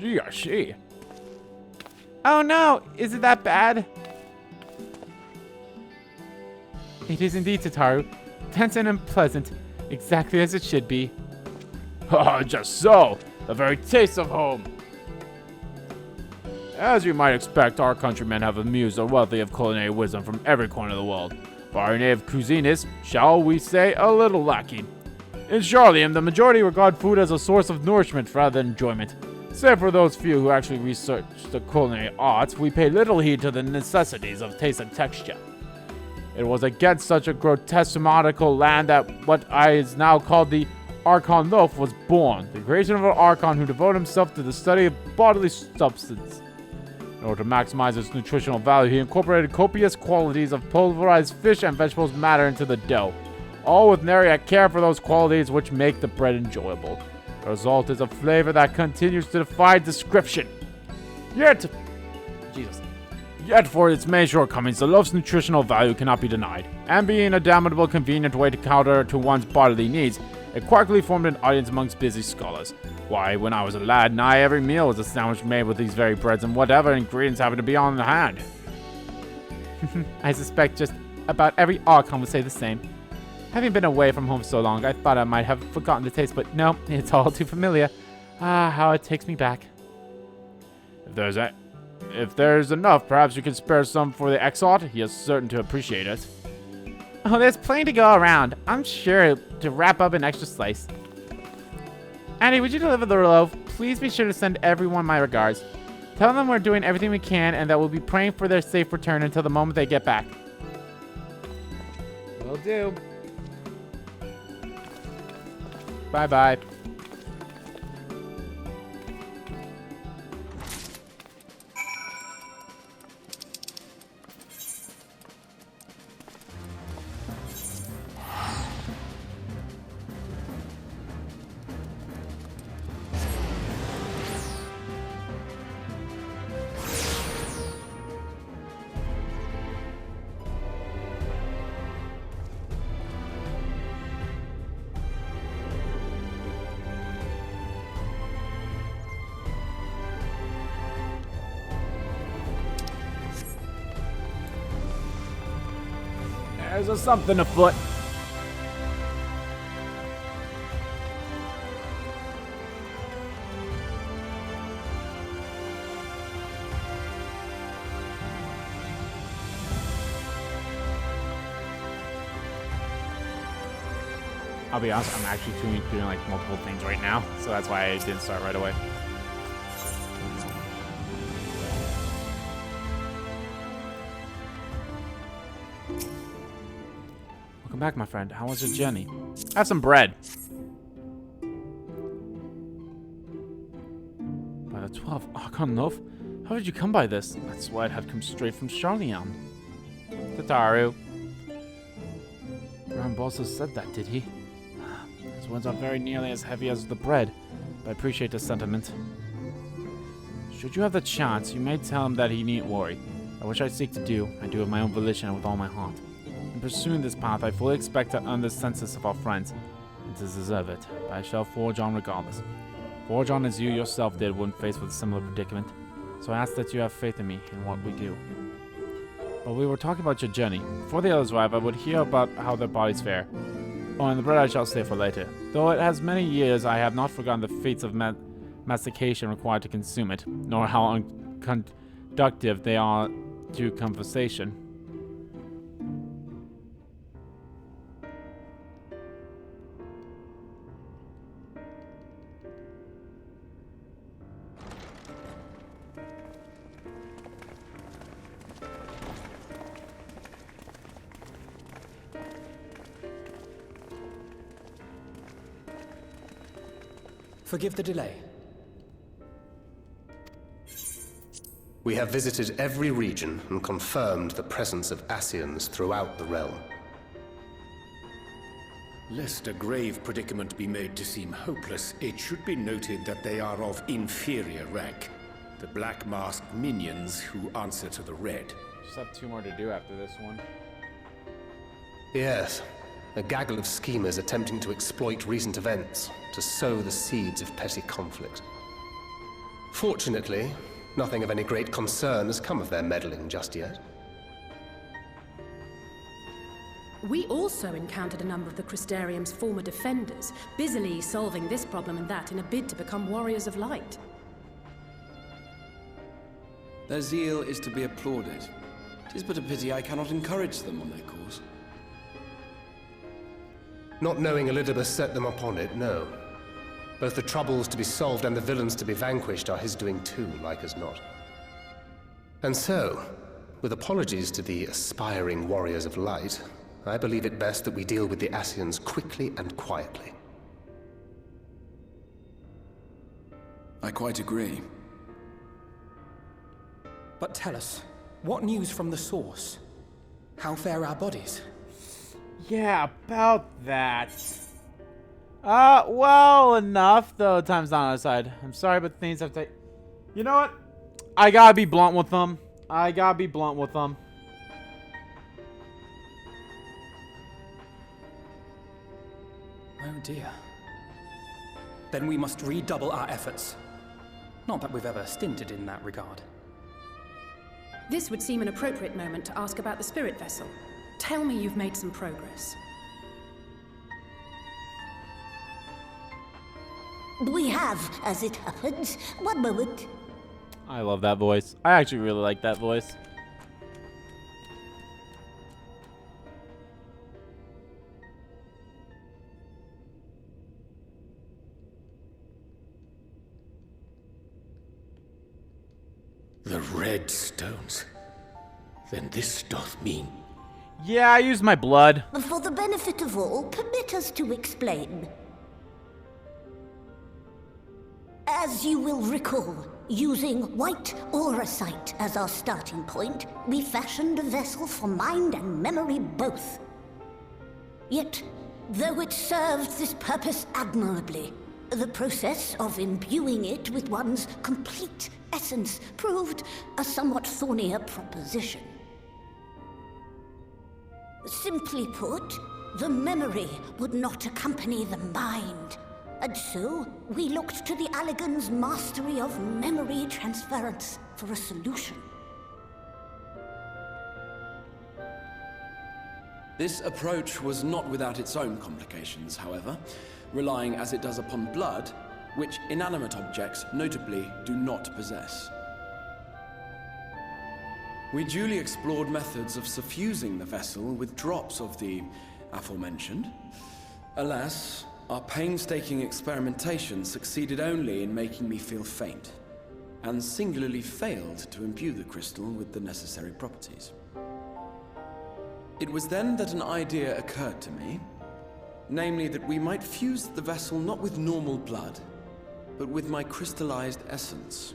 I see. Oh no! Is it that bad? It is indeed, Tataru. Tense and unpleasant. Exactly as it should be. Just so. The very taste of home. As you might expect, our countrymen have amused a wealthy of culinary wisdom from every corner of the world. But our native cuisine is, shall we say, a little lacking. In Charlium, the majority regard food as a source of nourishment rather than enjoyment. Save for those few who actually research the culinary arts, we pay little heed to the necessities of taste and texture. It was against such a grotesque semantical land that what is now called the Archon Loaf was born, the creation of an Archon who devoted himself to the study of bodily substance. In order to maximize its nutritional value, he incorporated copious quantities of pulverized fish and vegetables matter into the dough, all with nary a care for those qualities which make the bread enjoyable. The result is a flavor that continues to defy description. Yet for its main shortcomings, the loaf's nutritional value cannot be denied, and being a damnable convenient way to counter to one's bodily needs, it quickly formed an audience amongst busy scholars. Why, when I was a lad, nigh every meal was a sandwich made with these very breads and whatever ingredients happened to be on the hand. I suspect just about every Archon would say the same. Having been away from home so long, I thought I might have forgotten the taste, but no, it's all too familiar. Ah, how it takes me back. If there's enough, perhaps you can spare some for the XIV. He is certain to appreciate it. Oh, there's plenty to go around. I'm sure to wrap up an extra slice. Andy, would you deliver the loaf? Please be sure to send everyone my regards. Tell them we're doing everything we can and that we'll be praying for their safe return until the moment they get back. Will do. Bye-bye. There's something afoot. I'll be honest, I'm actually doing like multiple things right now, so that's why I didn't start right away. Welcome back, my friend. How was your journey? Have some bread. By the 12th, Arkanov? How did you come by this? That sweat had come straight from Charlian. Tataru. Rambosa said that, did he? His words are very nearly as heavy as the bread, but I appreciate the sentiment. Should you have the chance, you may tell him that he needn't worry. That which I seek to do, I do of my own volition and with all my heart. In pursuing this path, I fully expect to earn the senses of our friends, and to deserve it, but I shall forge on regardless. Forge on as you yourself did when faced with a similar predicament, so I ask that you have faith in me and what we do. But we were talking about your journey. Before the others arrive, I would hear about how their bodies fare. Oh, and the bread I shall save for later. Though it has many years, I have not forgotten the feats of mastication required to consume it, nor how unconductive they are to conversation. Forgive the delay. We have visited every region and confirmed the presence of Ascians throughout the realm. Lest a grave predicament be made to seem hopeless, it should be noted that they are of inferior rank. The black masked minions who answer to the red. Just have 2 more to do after this one. Yes. A gaggle of schemers attempting to exploit recent events to sow the seeds of petty conflict. Fortunately, nothing of any great concern has come of their meddling just yet. We also encountered a number of the Crystarium's former defenders, busily solving this problem and that in a bid to become warriors of light. Their zeal is to be applauded. 'Tis but a pity I cannot encourage them on their cause. Not knowing Elidibus set them upon it, no. Both the troubles to be solved and the villains to be vanquished are his doing too, like as not. And so, with apologies to the aspiring warriors of light, I believe it best that we deal with the Ascians quickly and quietly. I quite agree. But tell us, what news from the source? How fare our bodies? Yeah, about that. Well enough, though time's not on our side. I'm sorry, but things have taken... You know what? I gotta be blunt with them. Oh dear. Then we must redouble our efforts. Not that we've ever stinted in that regard. This would seem an appropriate moment to ask about the spirit vessel. Tell me you've made some progress. We have, as it happens. One moment. I love that voice. I actually really like that voice. The red stones. Then this doth mean... Yeah, I used my blood. For the benefit of all, permit us to explain. As you will recall, using white auracite as our starting point, we fashioned a vessel for mind and memory both. Yet, though it served this purpose admirably, the process of imbuing it with one's complete essence proved a somewhat thornier proposition. Simply put, the memory would not accompany the mind. And so, we looked to the Allegan's mastery of memory transference for a solution. This approach was not without its own complications, however, relying as it does upon blood, which inanimate objects notably do not possess. We duly explored methods of suffusing the vessel with drops of the aforementioned, Alas, our painstaking experimentation succeeded only in making me feel faint, and singularly failed to imbue the crystal with the necessary properties. It was then that an idea occurred to me, namely that we might fuse the vessel not with normal blood, but with my crystallized essence.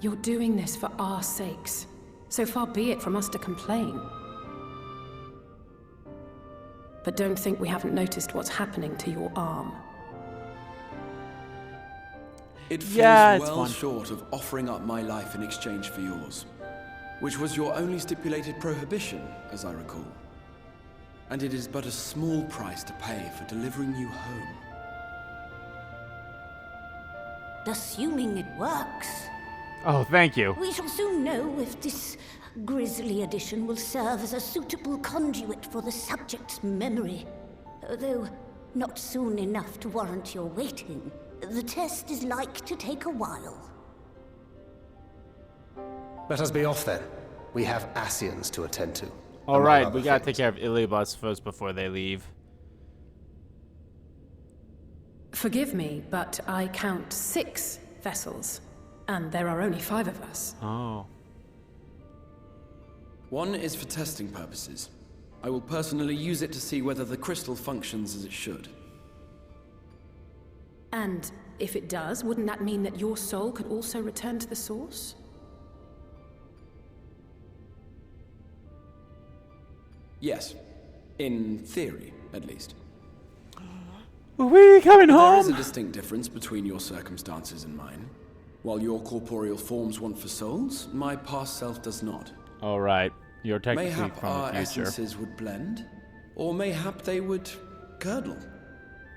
You're doing this for our sakes. So far be it from us to complain. But don't think we haven't noticed what's happening to your arm. It falls well short of offering up my life in exchange for yours, which was your only stipulated prohibition, as I recall. And it is but a small price to pay for delivering you home. Assuming it works. Oh, thank you. We shall soon know if this grisly addition will serve as a suitable conduit for the subject's memory. Though not soon enough to warrant your waiting. The test is like to take a while. Let us be off then. We have Ascians to attend to. Alright, we gotta take care of Ilibus first before they leave. Forgive me, but I count 6 vessels. And there are only 5 of us. Oh. One is for testing purposes. I will personally use it to see whether the crystal functions as it should. And if it does, wouldn't that mean that your soul could also return to the source? Yes. In theory, at least. We're coming home! There is a distinct difference between your circumstances and mine. While your corporeal forms want for souls, my past self does not. Alright, you're technically Mayhap from our the future. essences would blend, or mayhap they would curdle.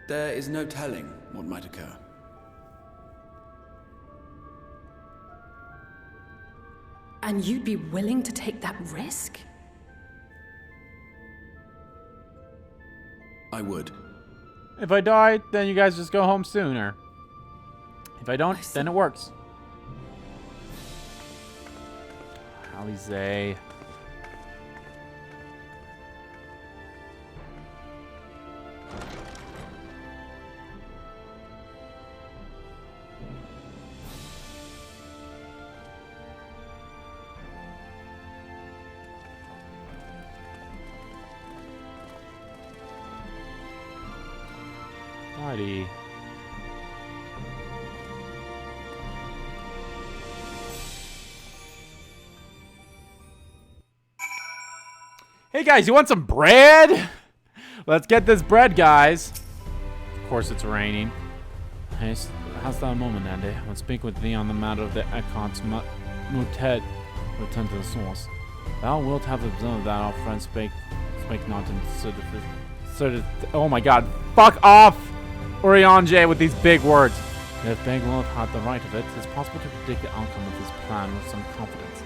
There is no telling what might occur. And you'd be willing to take that risk? I would. If I die, then you guys just go home sooner. If I don't, then it works. Alize. Alrighty. Hey guys, you want some bread? Let's get this bread, guys. Of course it's raining. Hey, how's that moment, Andy? I will speak with thee on the matter of the Ekant's mutet. Return to the source. Thou wilt have observed that our friends spake not in oh my god. Fuck off! Urianger with these big words. If Beowulf had the right of it, it's possible to predict the outcome of his plan with some confidence.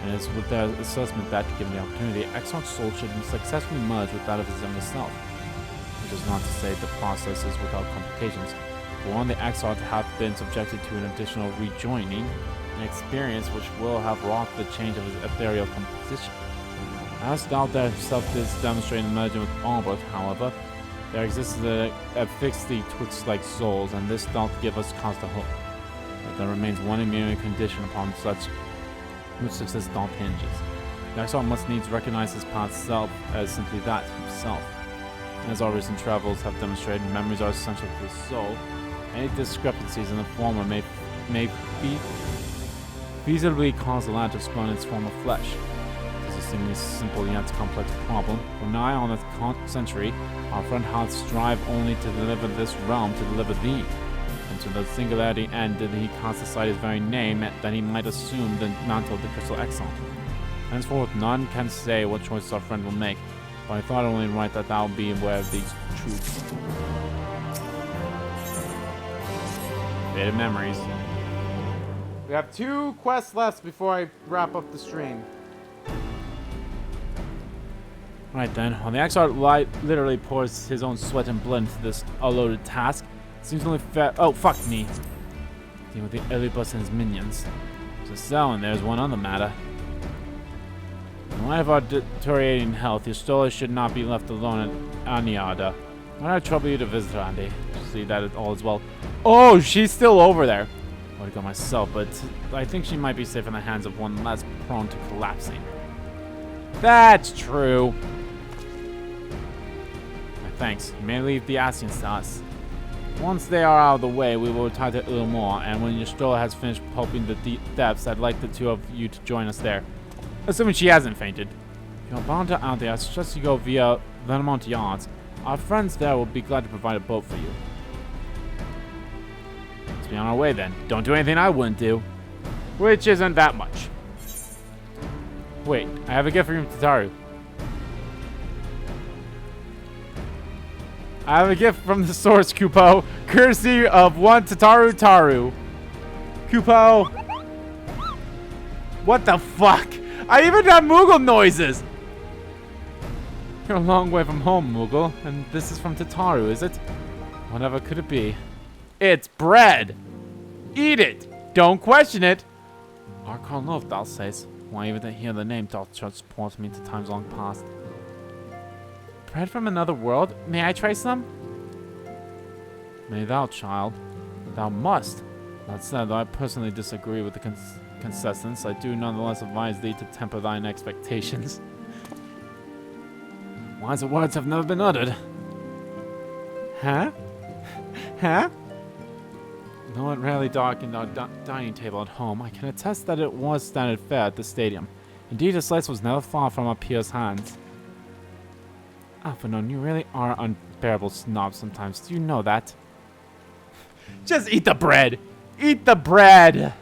And it's with their assessment that, given the opportunity, Exarch's soul should successfully merge with that of his younger self. Which is not to say the process is without complications. For one, the Exarch hath been subjected to an additional rejoining, an experience which will have wrought the change of his ethereal composition. As thou thyself didst demonstrate in merging with Albert, however, there exists a fixity twixt like souls, and this doth give us cause to hope. But there remains one immune condition upon such which success doth hinges. The Exarch must needs recognize his past self as simply that, himself. As our recent travels have demonstrated, memories are essential to the soul. Any discrepancies in the former may feasibly cause the latter to spawn its form of flesh. This is a seemingly simple yet complex problem. For nigh on a century, our friend hath strive only to deliver this realm to deliver thee. And to the singularity end did he cast aside his very name that he might assume the mantle of the crystal Exalt. Henceforth none can say what choice our friend will make, but I thought it only right that thou be aware of these truths. Faded memories. We have 2 quests left before I wrap up the stream. Right then, while the Exarch literally pours his own sweat and blood into this unloaded task, it seems only fair. Oh, fuck me. Dealing with the Elibus and his minions. So, and there's one other matter. light of our deteriorating health, your stola should not be left alone at Aniada. I don't trouble you to visit her, Andy. See that it all is well. Oh, she's still over there. I would go myself, but I think she might be safe in the hands of one less prone to collapsing. That's true. Thanks. You may leave the Asians to us. Once they are out of the way, we will retire to Ilmore, and when your stroller has finished pulping the deep depths, I'd like the two of you to join us there. Assuming she hasn't fainted. If you're bound to out there, I suggest you go via Vermont Yards. Our friends there will be glad to provide a boat for you. Let's be on our way then. Don't do anything I wouldn't do. Which isn't that much. Wait, I have a gift for you from Tataru. I have a gift from the source, Kupo. Courtesy of one Tataru Taru. Kupo. What the fuck? I even have Moogle noises. You're a long way from home, Moogle. And this is from Tataru, is it? Whatever could it be? It's bread. Eat it. Don't question it. Arkon Love, thou says. Why even to hear the name doth transport me to times long past. Bread from another world? May I try some? May thou, child. Thou must. That said, though I personally disagree with the consistence, I do nonetheless advise thee to temper thine expectations. Wiser words have never been uttered. Huh? Huh? Though it rarely darkened our dining table at home, I can attest that it was standard fare at the stadium. Indeed, a slice was never far from our peers' hands. Alphinaud, you really are unbearable snob sometimes. Do you know that? Just eat the bread! Eat the bread!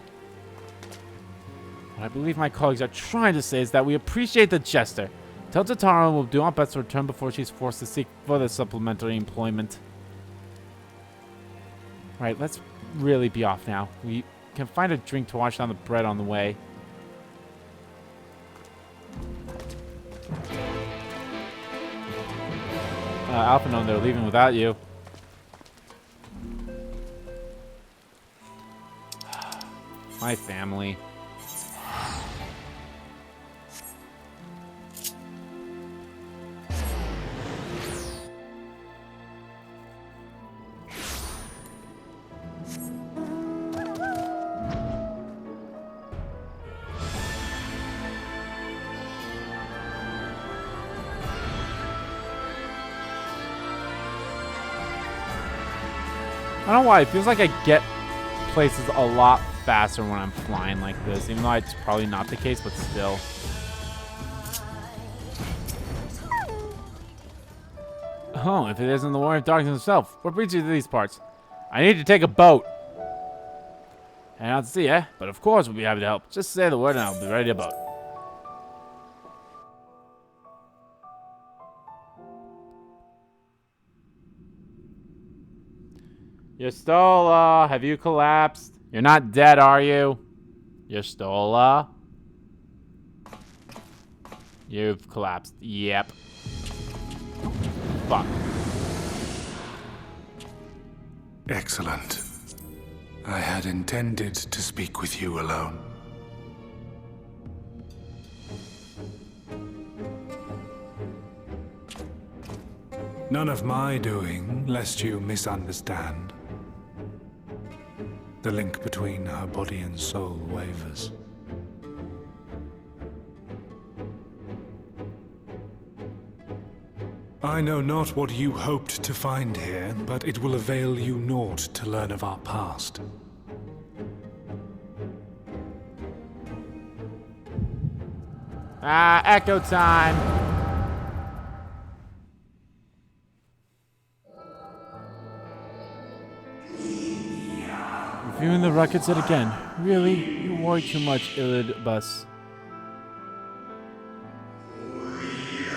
What I believe my colleagues are trying to say is that we appreciate the gesture. Tell Tataru we'll do our best to return before she's forced to seek further supplementary employment. Right, let's really be off now. We can find a drink to wash down the bread on the way. Alphinaud, they're leaving without you. My family. I don't know why, it feels like I get places a lot faster when I'm flying like this, even though it's probably not the case, but still. Oh, if it isn't the Warrior of Darkness himself, what brings you to these parts? I need to take a boat. Hang out to see, eh? But of course we'll be happy to help. Just say the word and I'll be ready to boat. Yostola, have you collapsed? You're not dead, are you? Yostola? You've collapsed. Yep. Fuck. Excellent. I had intended to speak with you alone. None of my doing, lest you misunderstand. The link between her body and soul wavers. I know not what you hoped to find here, but it will avail you naught to learn of our past. Echo time. Reviewing the records yet again. Really? You worry too much, Ilid-Bus.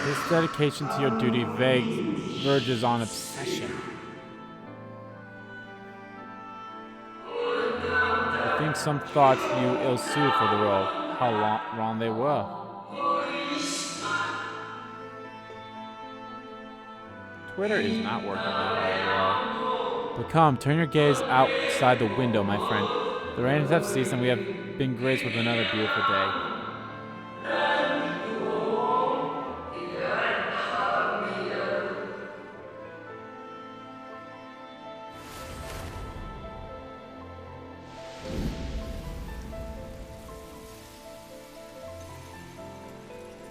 This dedication to your duty verges on obsession. I think some thought you ill-suited for the role. How wrong they were. Twitter is not working that well. But come, turn your gaze outside the window, my friend. The rains have ceased and we have been graced with another beautiful day.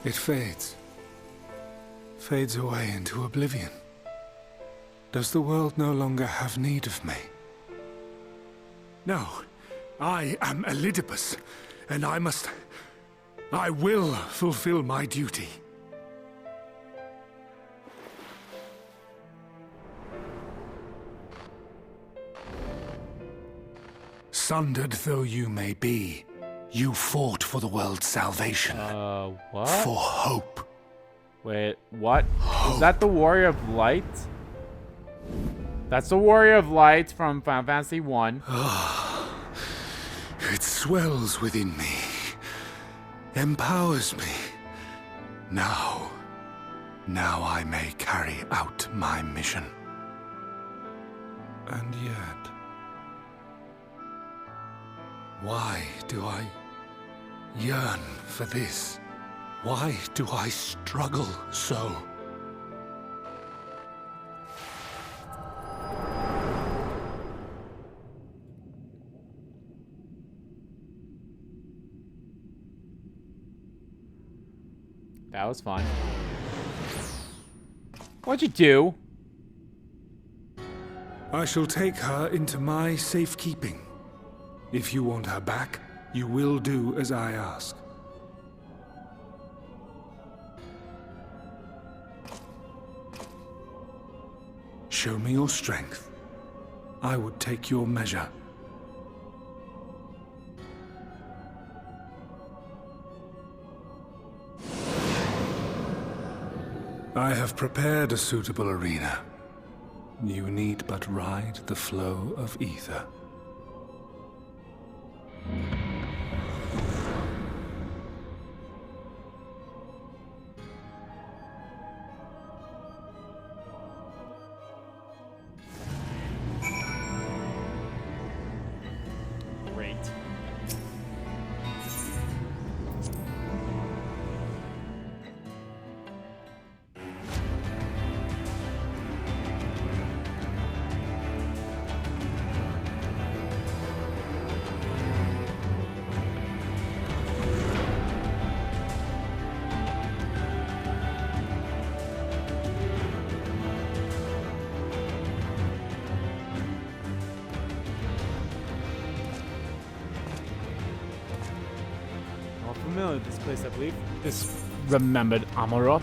It fades. Fades away into oblivion. Does the world no longer have need of me? No. I am Elidibus, and I will fulfill my duty. Sundered though you may be, you fought for the world's salvation. What? For hope. Wait, what? Is that the Warrior of Light? That's the Warrior of Light from Final Fantasy 1. It swells within me, empowers me. Now I may carry out my mission. And yet, why do I yearn for this? Why do I struggle so? That was fun. What'd you do? I shall take her into my safekeeping. If you want her back, you will do as I ask. Show me your strength. I would take your measure. I have prepared a suitable arena. You need but ride the flow of ether. Great. Familiar with this place, I believe. This remembered Amarot.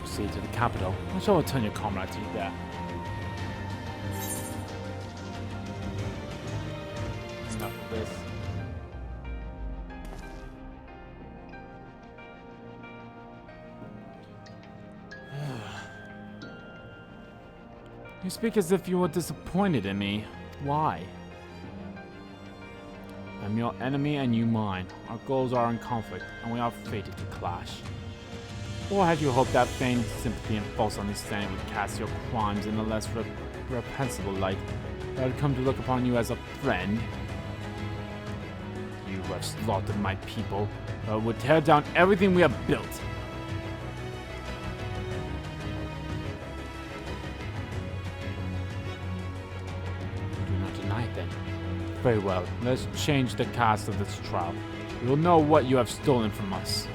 Proceed to the capital. I'm sure I'll turn your comrade to you there. Enough of this. You speak as if you were disappointed in me. Why? I'm your enemy and you mine. Our goals are in conflict, and we are fated to clash. Or had you hoped that feigned sympathy and false understanding would cast your crimes in a less reprehensible light, that I'd come to look upon you as a friend? You who have slaughtered my people, would tear down everything we have built. Do not deny it then. Very well, let's change the cast of this trial. We will know what you have stolen from us.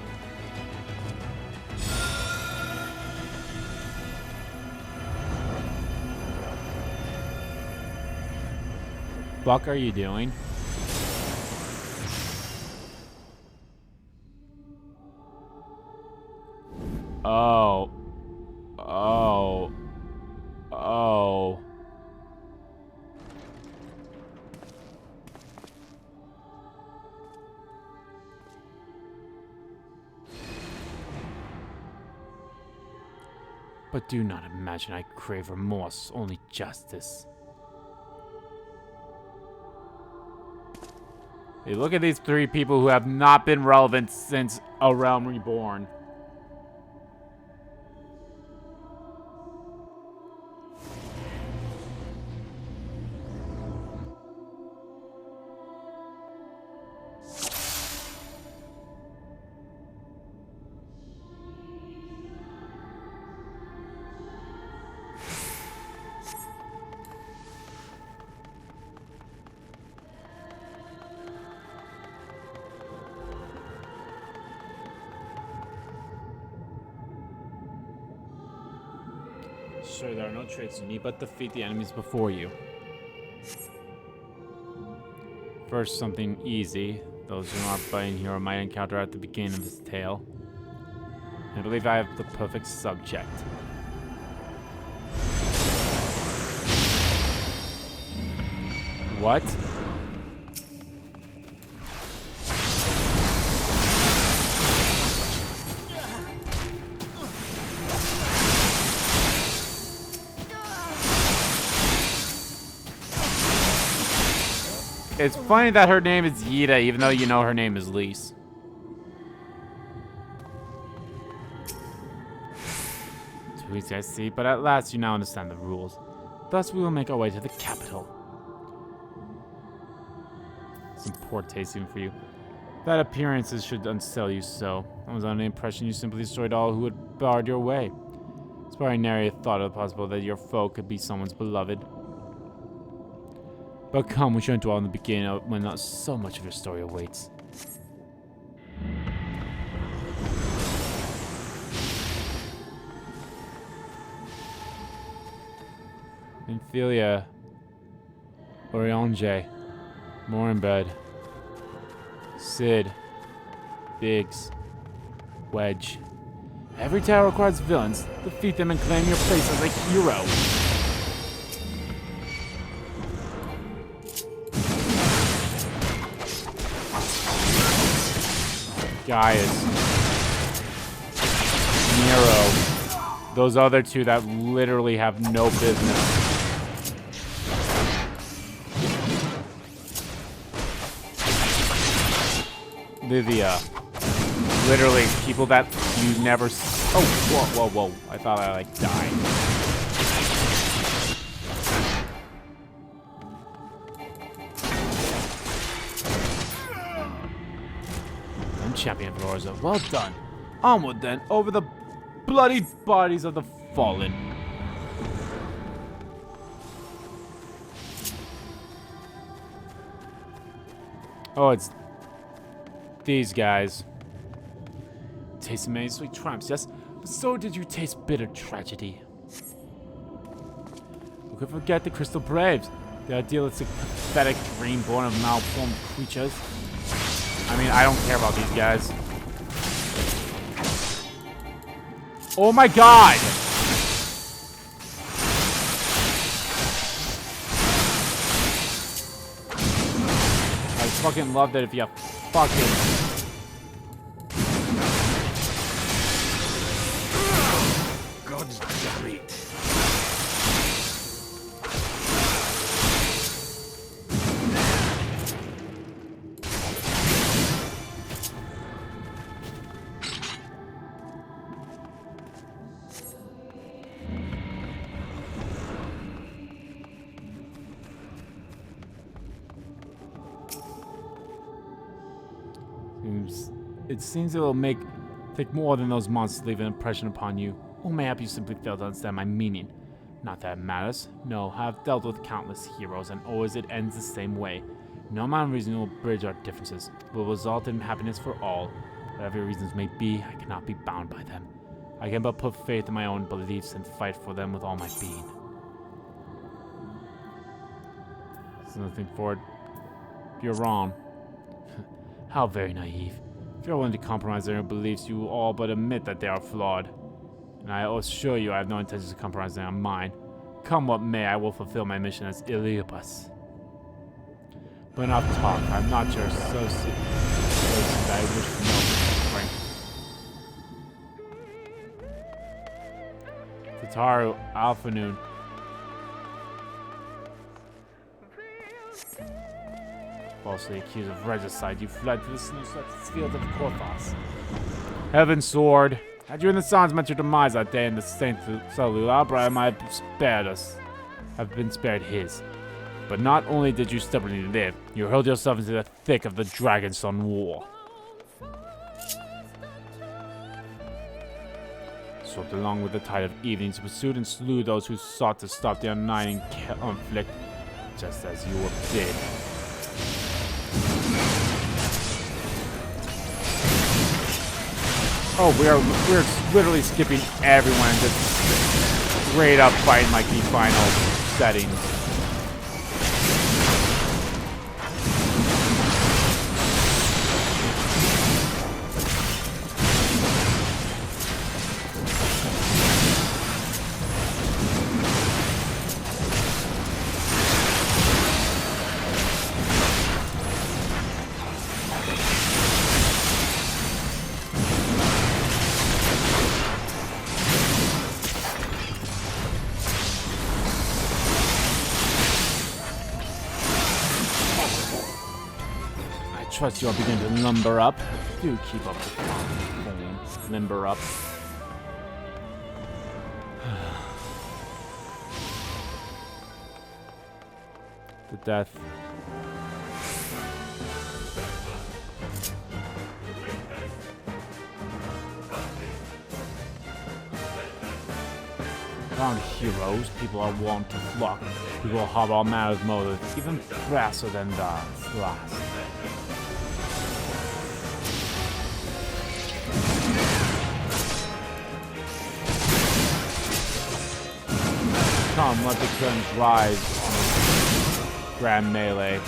Fuck are you doing? Oh. Oh. Oh. But do not imagine I crave remorse, only justice. Hey, look at these three people who have not been relevant since A Realm Reborn. sure there are no traits you need but defeat the enemies before you. First, something easy. Those who aren't fighting hero might encounter at the beginning of this tale. I believe I have the perfect subject. What? It's funny that her name is Yida, even though you know her name is Lise. Too easy, I see, but at last you now understand the rules. Thus, we will make our way to the capital. Some poor taste even for you. That appearances should unsell you so. I was under the impression you simply destroyed all who had barred your way. It's probably nary a thought of the possible that your foe could be someone's beloved. But come, we shouldn't dwell on the beginning when not so much of your story awaits. Ophelia, Oriange, Morinbed, Sid, Biggs, Wedge. Every tower requires villains. Defeat them and claim your place as a hero. Gaius, Nero, those other two that literally have no business. Livia, literally people that you never. Oh, whoa, whoa, whoa! I thought I like died. Champion Valorza, well done. Onward then, over the bloody bodies of the fallen. Oh, it's these guys. Tasted many sweet triumphs, yes, but so did you taste bitter tragedy. Who could forget the Crystal Braves? The idealistic, pathetic dream born of malformed creatures. I mean, I don't care about these guys. Oh my god! I fucking love that if you fucking... God damn it. It seems it will take more than those monsters to leave an impression upon you. Or mayhap you simply fail to understand my meaning. Not that it matters. No, I have dealt with countless heroes, and always it ends the same way. No amount of reason will bridge our differences. Will result in happiness for all. Whatever your reasons may be, I cannot be bound by them. I can but put faith in my own beliefs and fight for them with all my being. There's nothing for it. You're wrong. How very naive. If you're willing to compromise their beliefs, you will all but admit that they are flawed. And I assure you I have no intention of compromising on mine. Come what may, I will fulfill my mission as Iliopus. But enough talk. I'm not your associate that I wish to know. Frank. Tataru, Alphanoon. Falsely accused of regicide, you fled to the snow-swept fields of Korthos. Heaven's sword. Had you and the Sons met your demise that day in the Saint Salula, Abraham might have been spared his. But not only did you stubbornly live, you hurled yourself into the thick of the Dragonstone War. Swept along with the tide of evenings, pursued and slew those who sought to stop the undying conflict, just as you did. Oh, we're literally skipping everyone and just straight up fighting like the final settings. Trust you'll begin to limber up. Do keep up the form. Limber up. The death. Around heroes, people are wont to flock. People have all manner of motives, even crasser than the last. Come, let the curtains rise on the grand melee.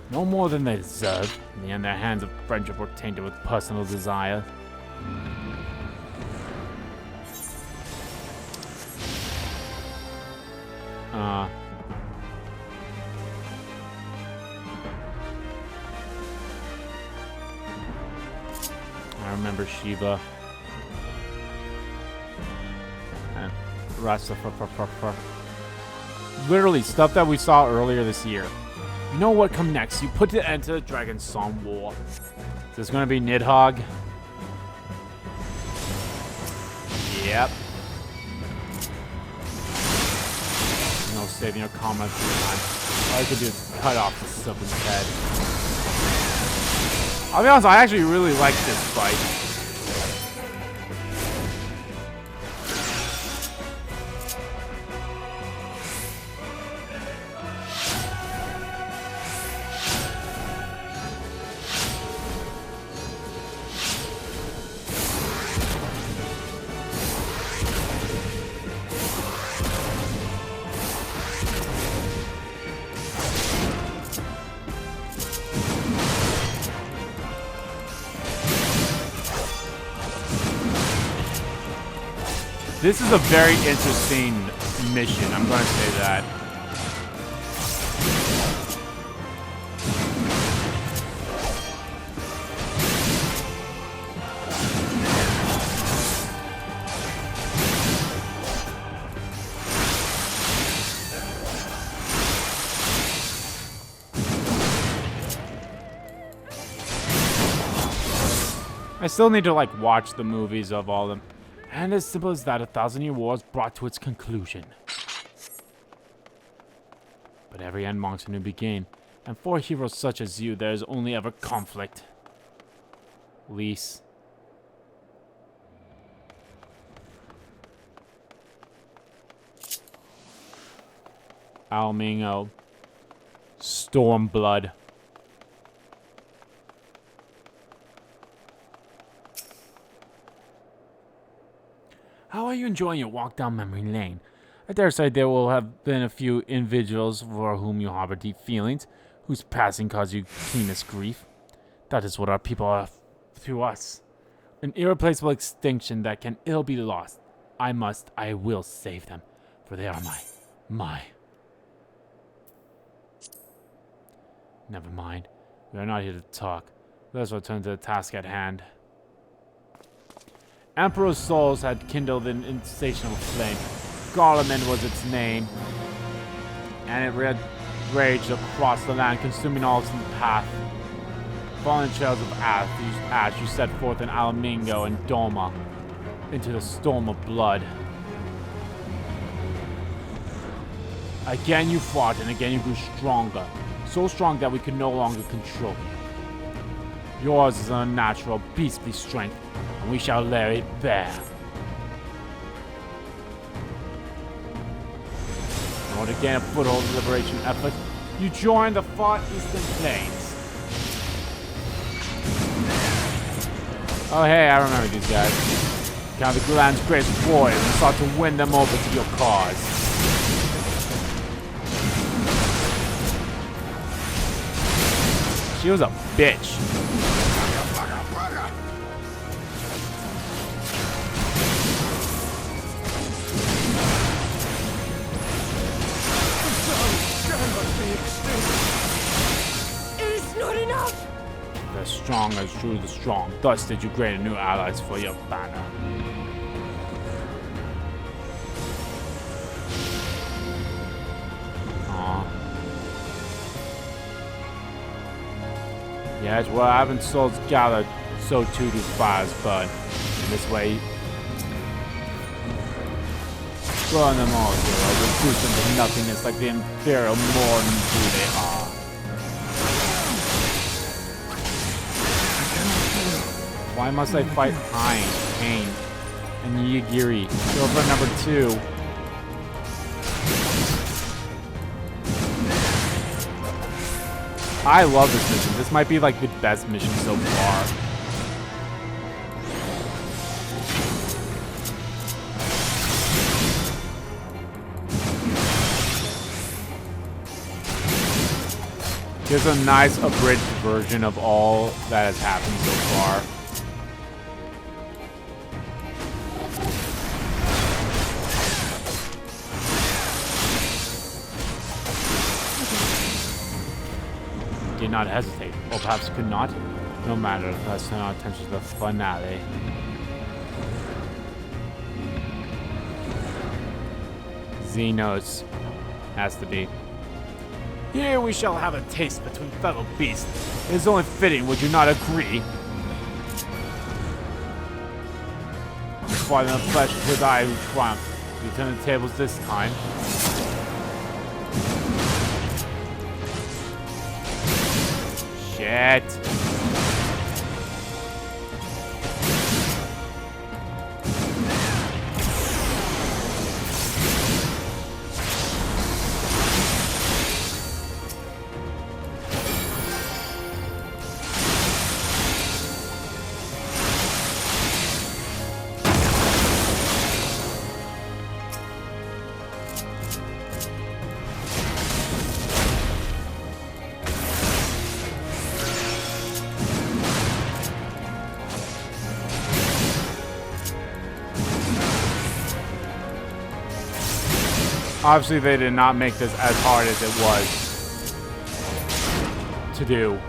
No more than they deserve. In the end, their hands of friendship were tainted with personal desire. I remember Shiva. And the rest of literally stuff that we saw earlier this year. You know what come next? You put the end to the Dragon Song War. Is this gonna be Nidhogg? Yep. No saving your comments this time. All I could do is cut off the serpent's head. I'll be honest, I actually really like this fight. This is a very interesting mission, I'm going to say that. I still need to, like, watch the movies of all of them. And as simple as that, 1,000-year war is brought to its conclusion. But every end marks a new beginning, and for heroes such as you, there is only ever conflict. Lise. Almingo. Stormblood. How are you enjoying your walk down memory lane? I dare say there will have been a few individuals for whom you harbor deep feelings, whose passing caused you keenest grief. That is what our people are to us. An irreplaceable extinction that can ill be lost. I will save them, for they are my. Never mind. We are not here to talk. Let us return to the task at hand. Emperor's souls had kindled an insatiable flame. Garlemald was its name, and it raged across the land, consuming all its path. Fallen trails of ash you set forth in Almingo and Doma into the storm of blood. Again you fought, and again you grew stronger. So strong that we could no longer control you. Yours is an unnatural, beastly strength, and we shall lay it bare. In order to gain a foothold in the liberation effort, you join the far eastern plains. Oh hey, I remember these guys. Count the Glan's greatest warriors and sought to win them over to your cause. She was a bitch. It's not enough! The strong as drew the strong. Thus did you create new allies for your banner. Yes, well, having souls gathered, so too do fires burn. In this way, burn them all, hero. Reduce them to nothingness like the Imperial mourn who they are. Why must I fight Hein, Kane, and Yigiri? Silver number 2. I love this mission. This might be like the best mission so far. Here's a nice abridged version of all that has happened so far. Did not hesitate, or perhaps could not. No matter, let's turn our attention to the finale. Xenos. Has to be. Here we shall have a taste between fellow beasts. It is only fitting, would you not agree? Father in the flesh, with I who triumph. We turn the tables this time. Shit. Obviously, they did not make this as hard as it was to do.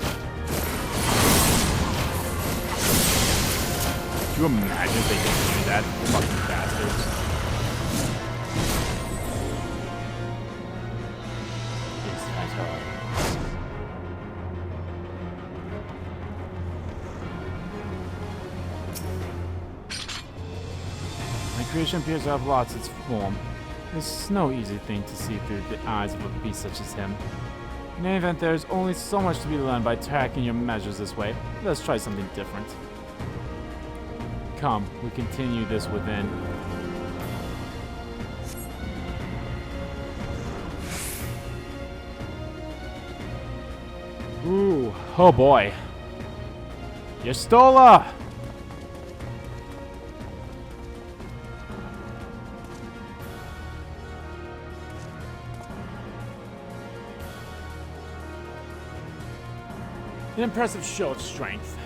Can you imagine if they could do that? Fucking bastards. Yes, that's hard. My creation appears to have lost its form. This is no easy thing to see through the eyes of a beast such as him. In any event, there is only so much to be learned by tracking your measures this way. Let's try something different. Come, we continue this within. Ooh, oh boy. Yestola! An impressive show of strength,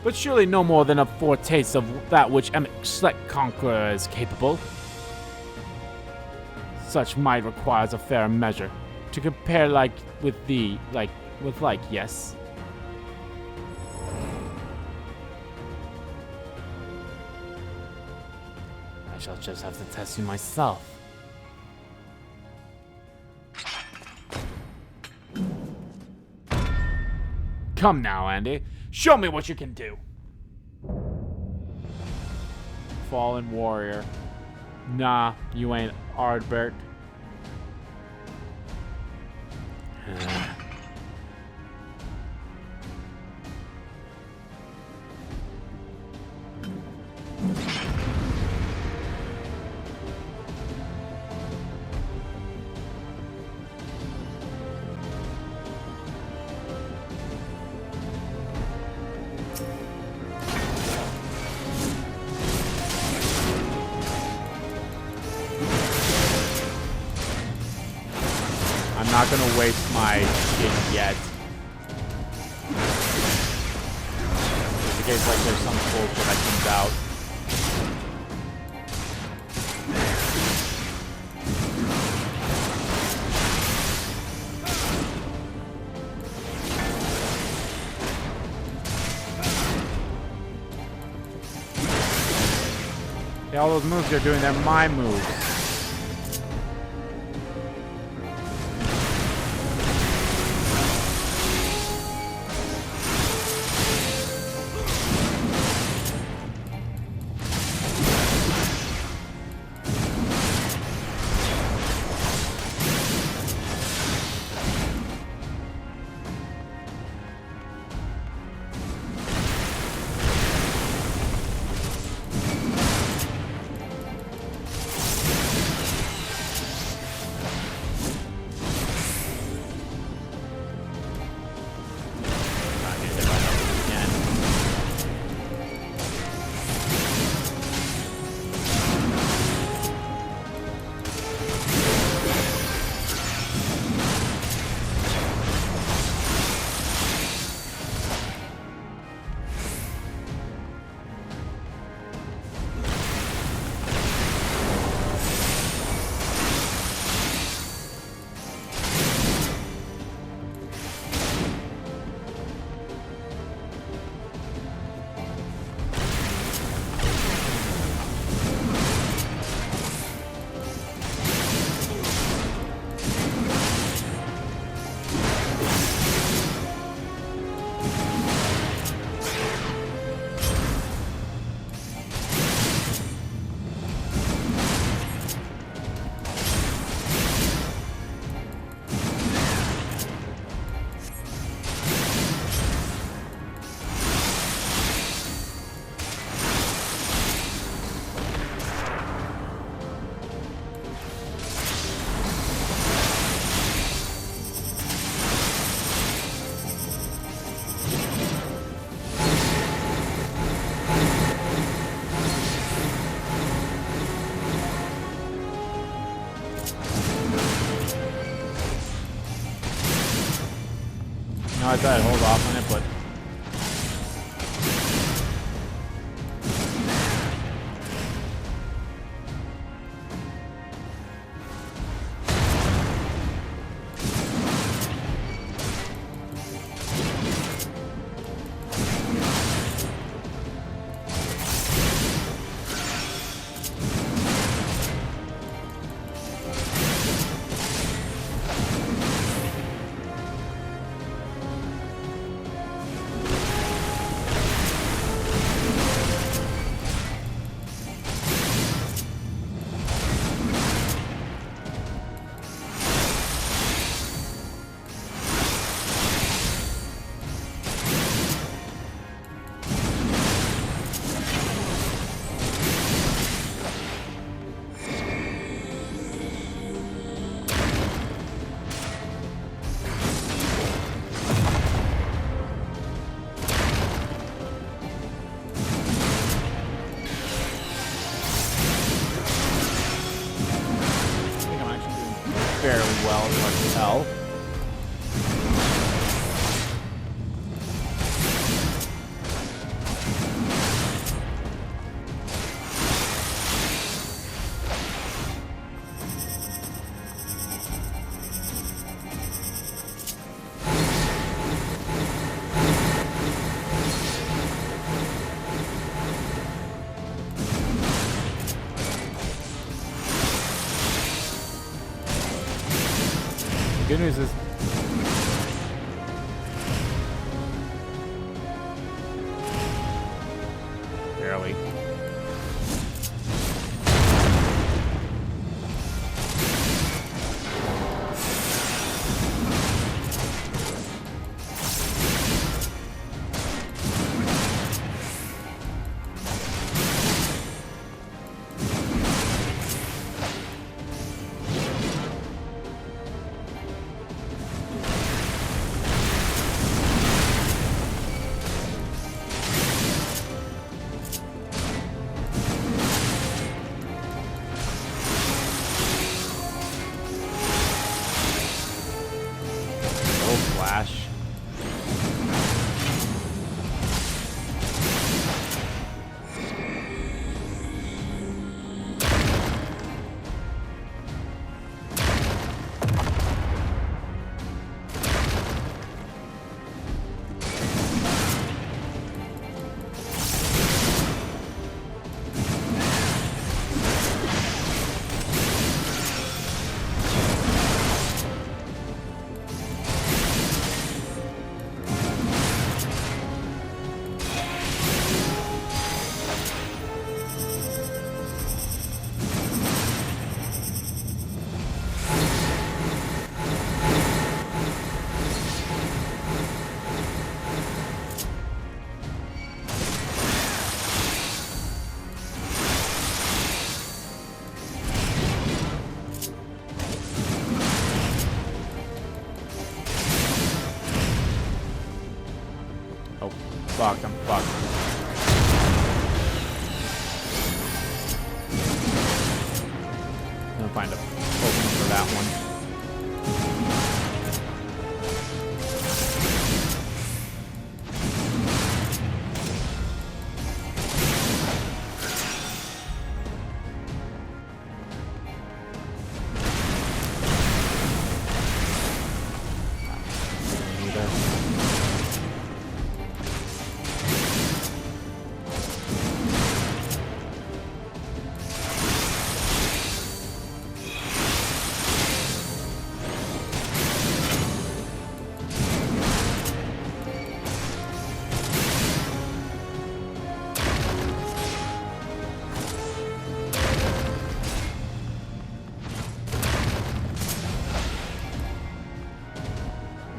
but surely no more than a foretaste of that which Select Conqueror is capable. Such might requires a fair measure, to compare like with thee, yes. I shall just have to test you myself. Come now, Andy. Show me what you can do. Fallen warrior. Nah, you ain't Ardbert. not gonna waste my shit yet. Just in case like there's some bullshit that comes out. Yeah, all those moves you're doing, they're my moves. I thought I'd hold off on it, but fairly well, as hard to tell. Good news is barely. fucked. I'm fucked. I'm gonna find a opening for that one.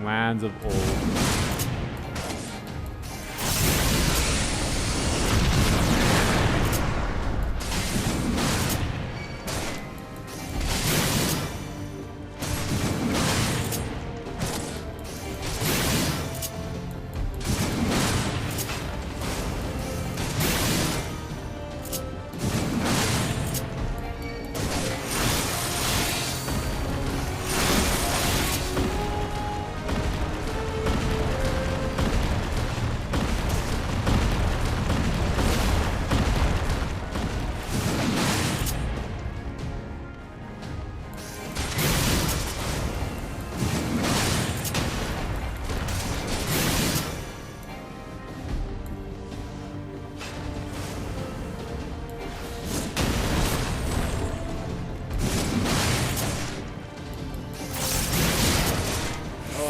Lands of old.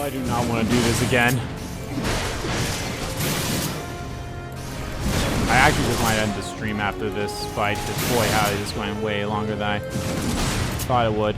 I do not want to do this again. I actually just might end the stream after this fight, because boy, howdy, this is going way longer than I thought it would.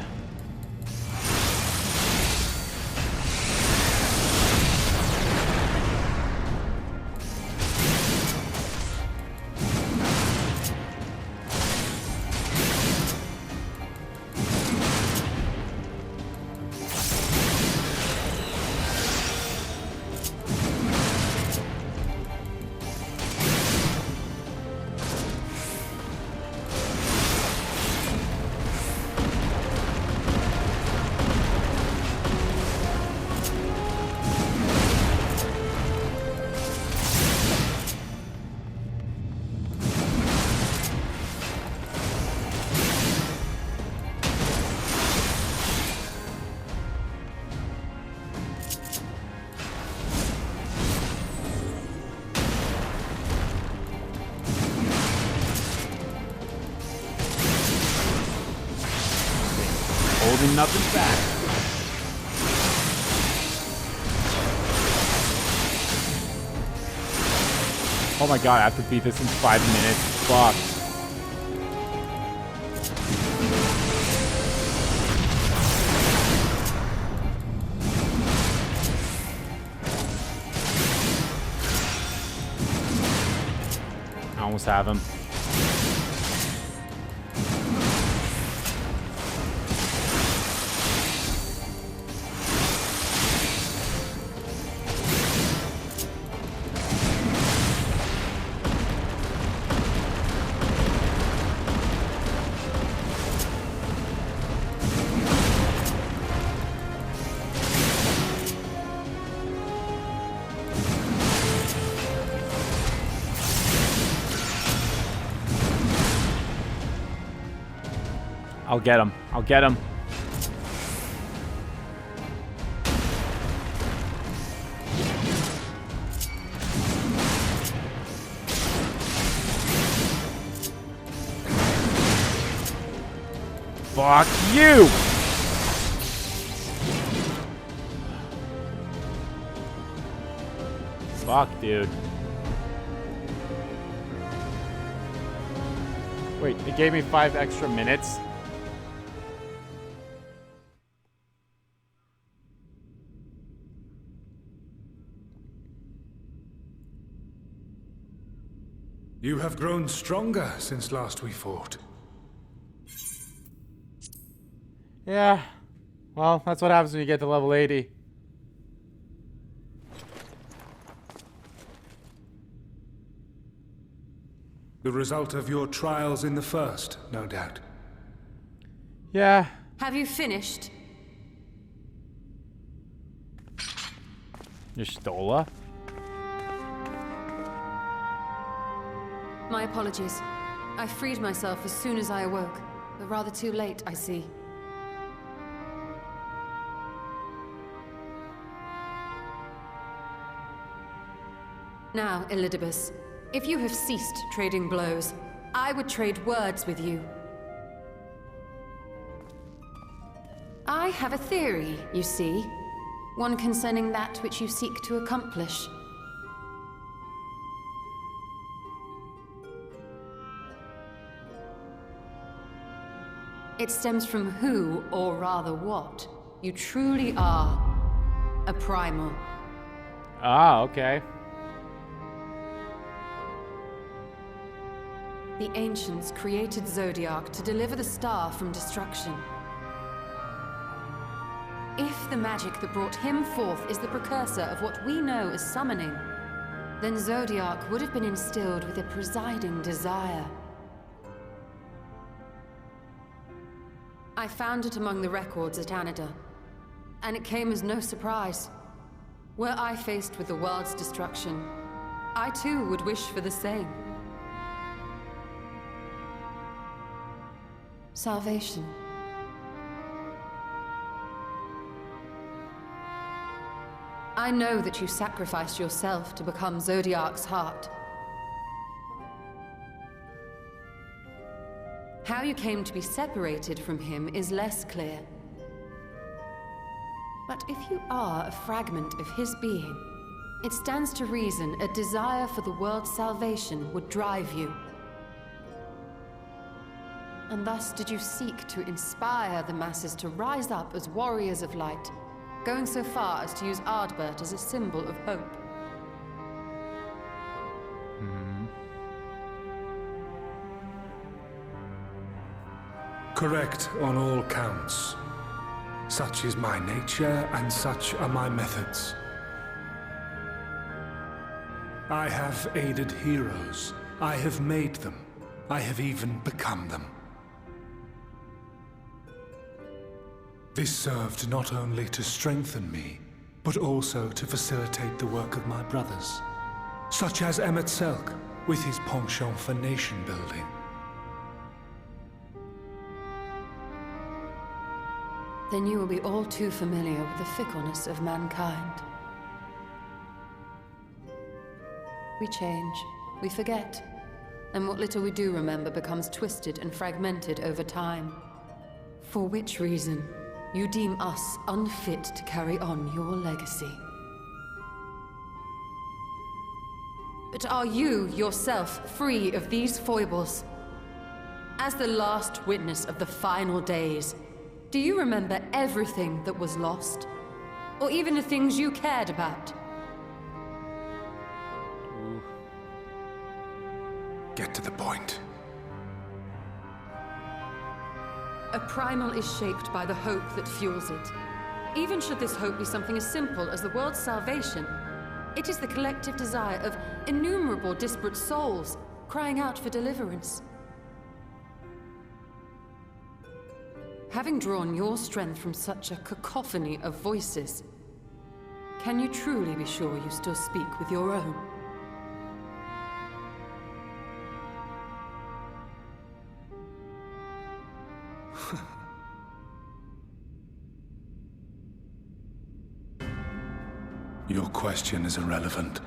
Holding nothing back. Oh my god, I have to beat this in 5 minutes. Fuck. I almost have him. I'll get him. I'll get him. Fuck you! Fuck, dude. Wait, it gave me 5 extra minutes? You have grown stronger since last we fought. Yeah. Well, that's what happens when you get to level 80. The result of your trials in the first, no doubt. Yeah. Have you finished? Your Stola? My apologies. I freed myself as soon as I awoke, but rather too late, I see. Now, Elidibus, if you have ceased trading blows, I would trade words with you. I have a theory, you see. One concerning that which you seek to accomplish. It stems from who, or rather what, you truly are. A primal. Ah, okay. The ancients created Zodiac to deliver the star from destruction. If the magic that brought him forth is the precursor of what we know as summoning, then Zodiac would have been instilled with a presiding desire. I found it among the records at Anida, and it came as no surprise. Were I faced with the world's destruction, I too would wish for the same. Salvation. I know that you sacrificed yourself to become Zodiac's heart. How you came to be separated from him is less clear. But if you are a fragment of his being, it stands to reason a desire for the world's salvation would drive you. And thus did you seek to inspire the masses to rise up as warriors of light, going so far as to use Ardbert as a symbol of hope. Correct on all counts. Such is my nature, and such are my methods. I have aided heroes. I have made them. I have even become them. This served not only to strengthen me, but also to facilitate the work of my brothers, such as Emmett Selk, with his penchant for nation building. Then you will be all too familiar with the fickleness of mankind. We change, we forget, and what little we do remember becomes twisted and fragmented over time. For which reason, you deem us unfit to carry on your legacy. But are you, yourself, free of these foibles? As the last witness of the final days, do you remember everything that was lost? Or even the things you cared about? Get to the point. A primal is shaped by the hope that fuels it. Even should this hope be something as simple as the world's salvation, it is the collective desire of innumerable disparate souls crying out for deliverance. Having drawn your strength from such a cacophony of voices, can you truly be sure you still speak with your own? Your question is irrelevant.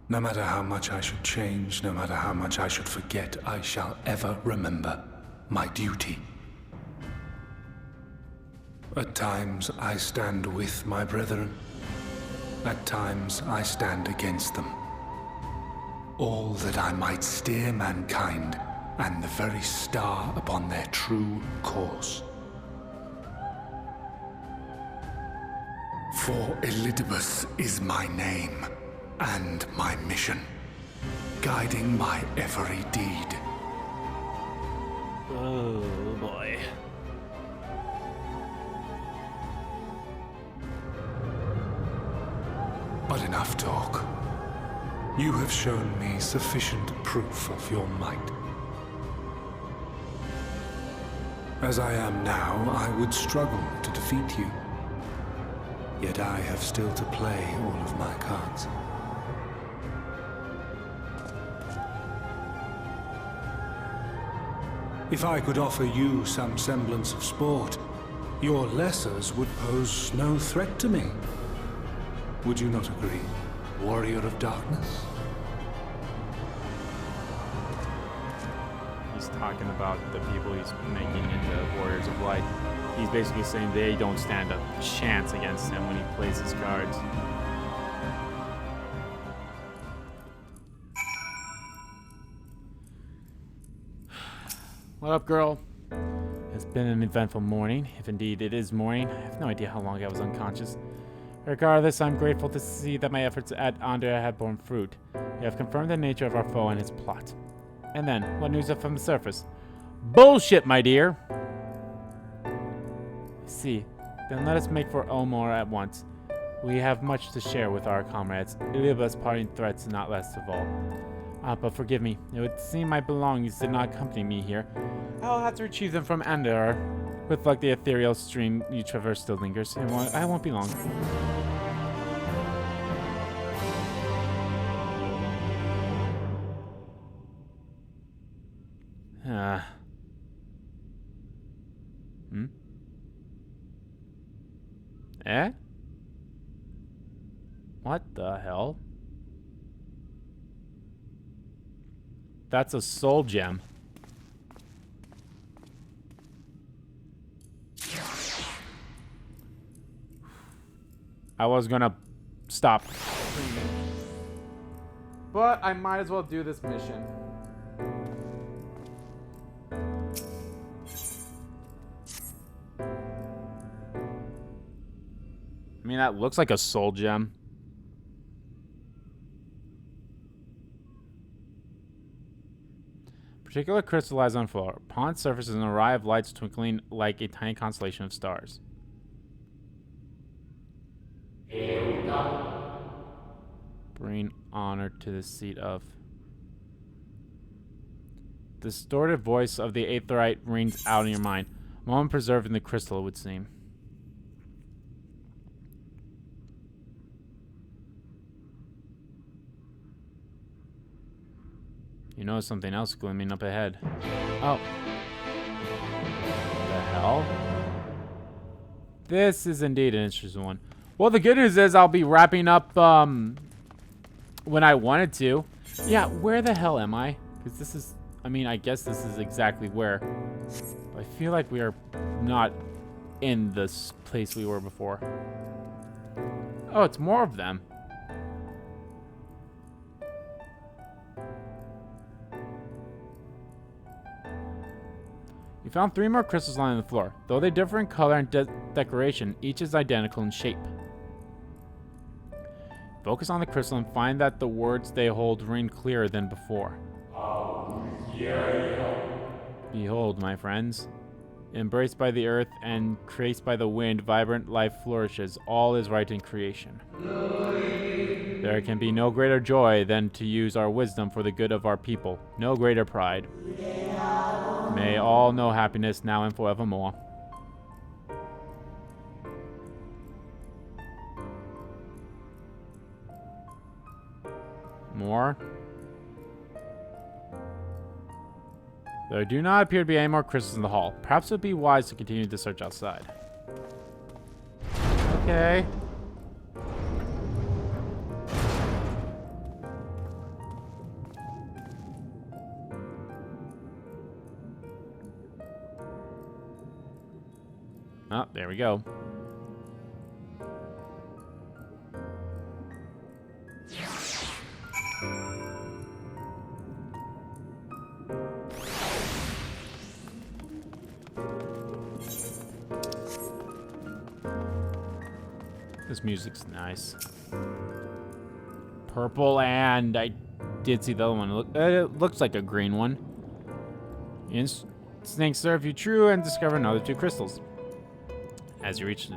No matter how much I should change, no matter how much I should forget, I shall ever remember my duty. At times I stand with my brethren. At times I stand against them. All that I might steer mankind and the very star upon their true course. For Elidibus is my name and my mission, guiding my every deed. Oh boy. But enough talk. You have shown me sufficient proof of your might. As I am now, I would struggle to defeat you. Yet I have still to play all of my cards. If I could offer you some semblance of sport, your lessers would pose no threat to me. Would you not agree, Warrior of Darkness? He's talking about the people he's making into Warriors of Light. He's basically saying they don't stand a chance against him when he plays his cards. What up, girl? It's been an eventful morning, if indeed it is morning. I have no idea how long I was unconscious. Regardless, I'm grateful to see that my efforts at Andrea have borne fruit. We have confirmed the nature of our foe and his plot. And then, what news from the surface? Bullshit, my dear! See, then let us make for Omor at once. We have much to share with our comrades. Ilya's parting threats not last of all. But forgive me. It would seem my belongings did not accompany me here. I'll have to retrieve them from Andor. With like the ethereal stream you traverse still lingers. I won't be long. Eh? What the hell? That's a soul gem. I was gonna stop. But I might as well do this mission. I mean, that looks like a soul gem. Particular crystallized on floor. Upon surface is an array of lights twinkling like a tiny constellation of stars. Bring honor to the seat of. The distorted voice of the Aetherite rings out in your mind. A moment preserved in the crystal, it would seem. You notice something else gleaming up ahead. Oh. What the hell? This is indeed an interesting one. Well, the good news is I'll be wrapping up when I wanted to. Yeah, where the hell am I? Because this is, I mean, I guess this is exactly where. I feel like we are not in this place we were before. Oh, it's more of them. You found 3 more crystals lying on the floor. Though they differ in color and decoration, each is identical in shape. Focus on the crystal and find that the words they hold ring clearer than before. Behold, my friends. Embraced by the earth and created by the wind, vibrant life flourishes. All is right in creation. There can be no greater joy than to use our wisdom for the good of our people. No greater pride. May all know happiness now and forevermore. More. There do not appear to be any more crystals in the hall. Perhaps it would be wise to continue the search outside. Okay. Oh, there we go. This music's nice. Purple, and I did see the other one. It looks like a green one. Instincts serve you true and discover another 2 crystals. As you reach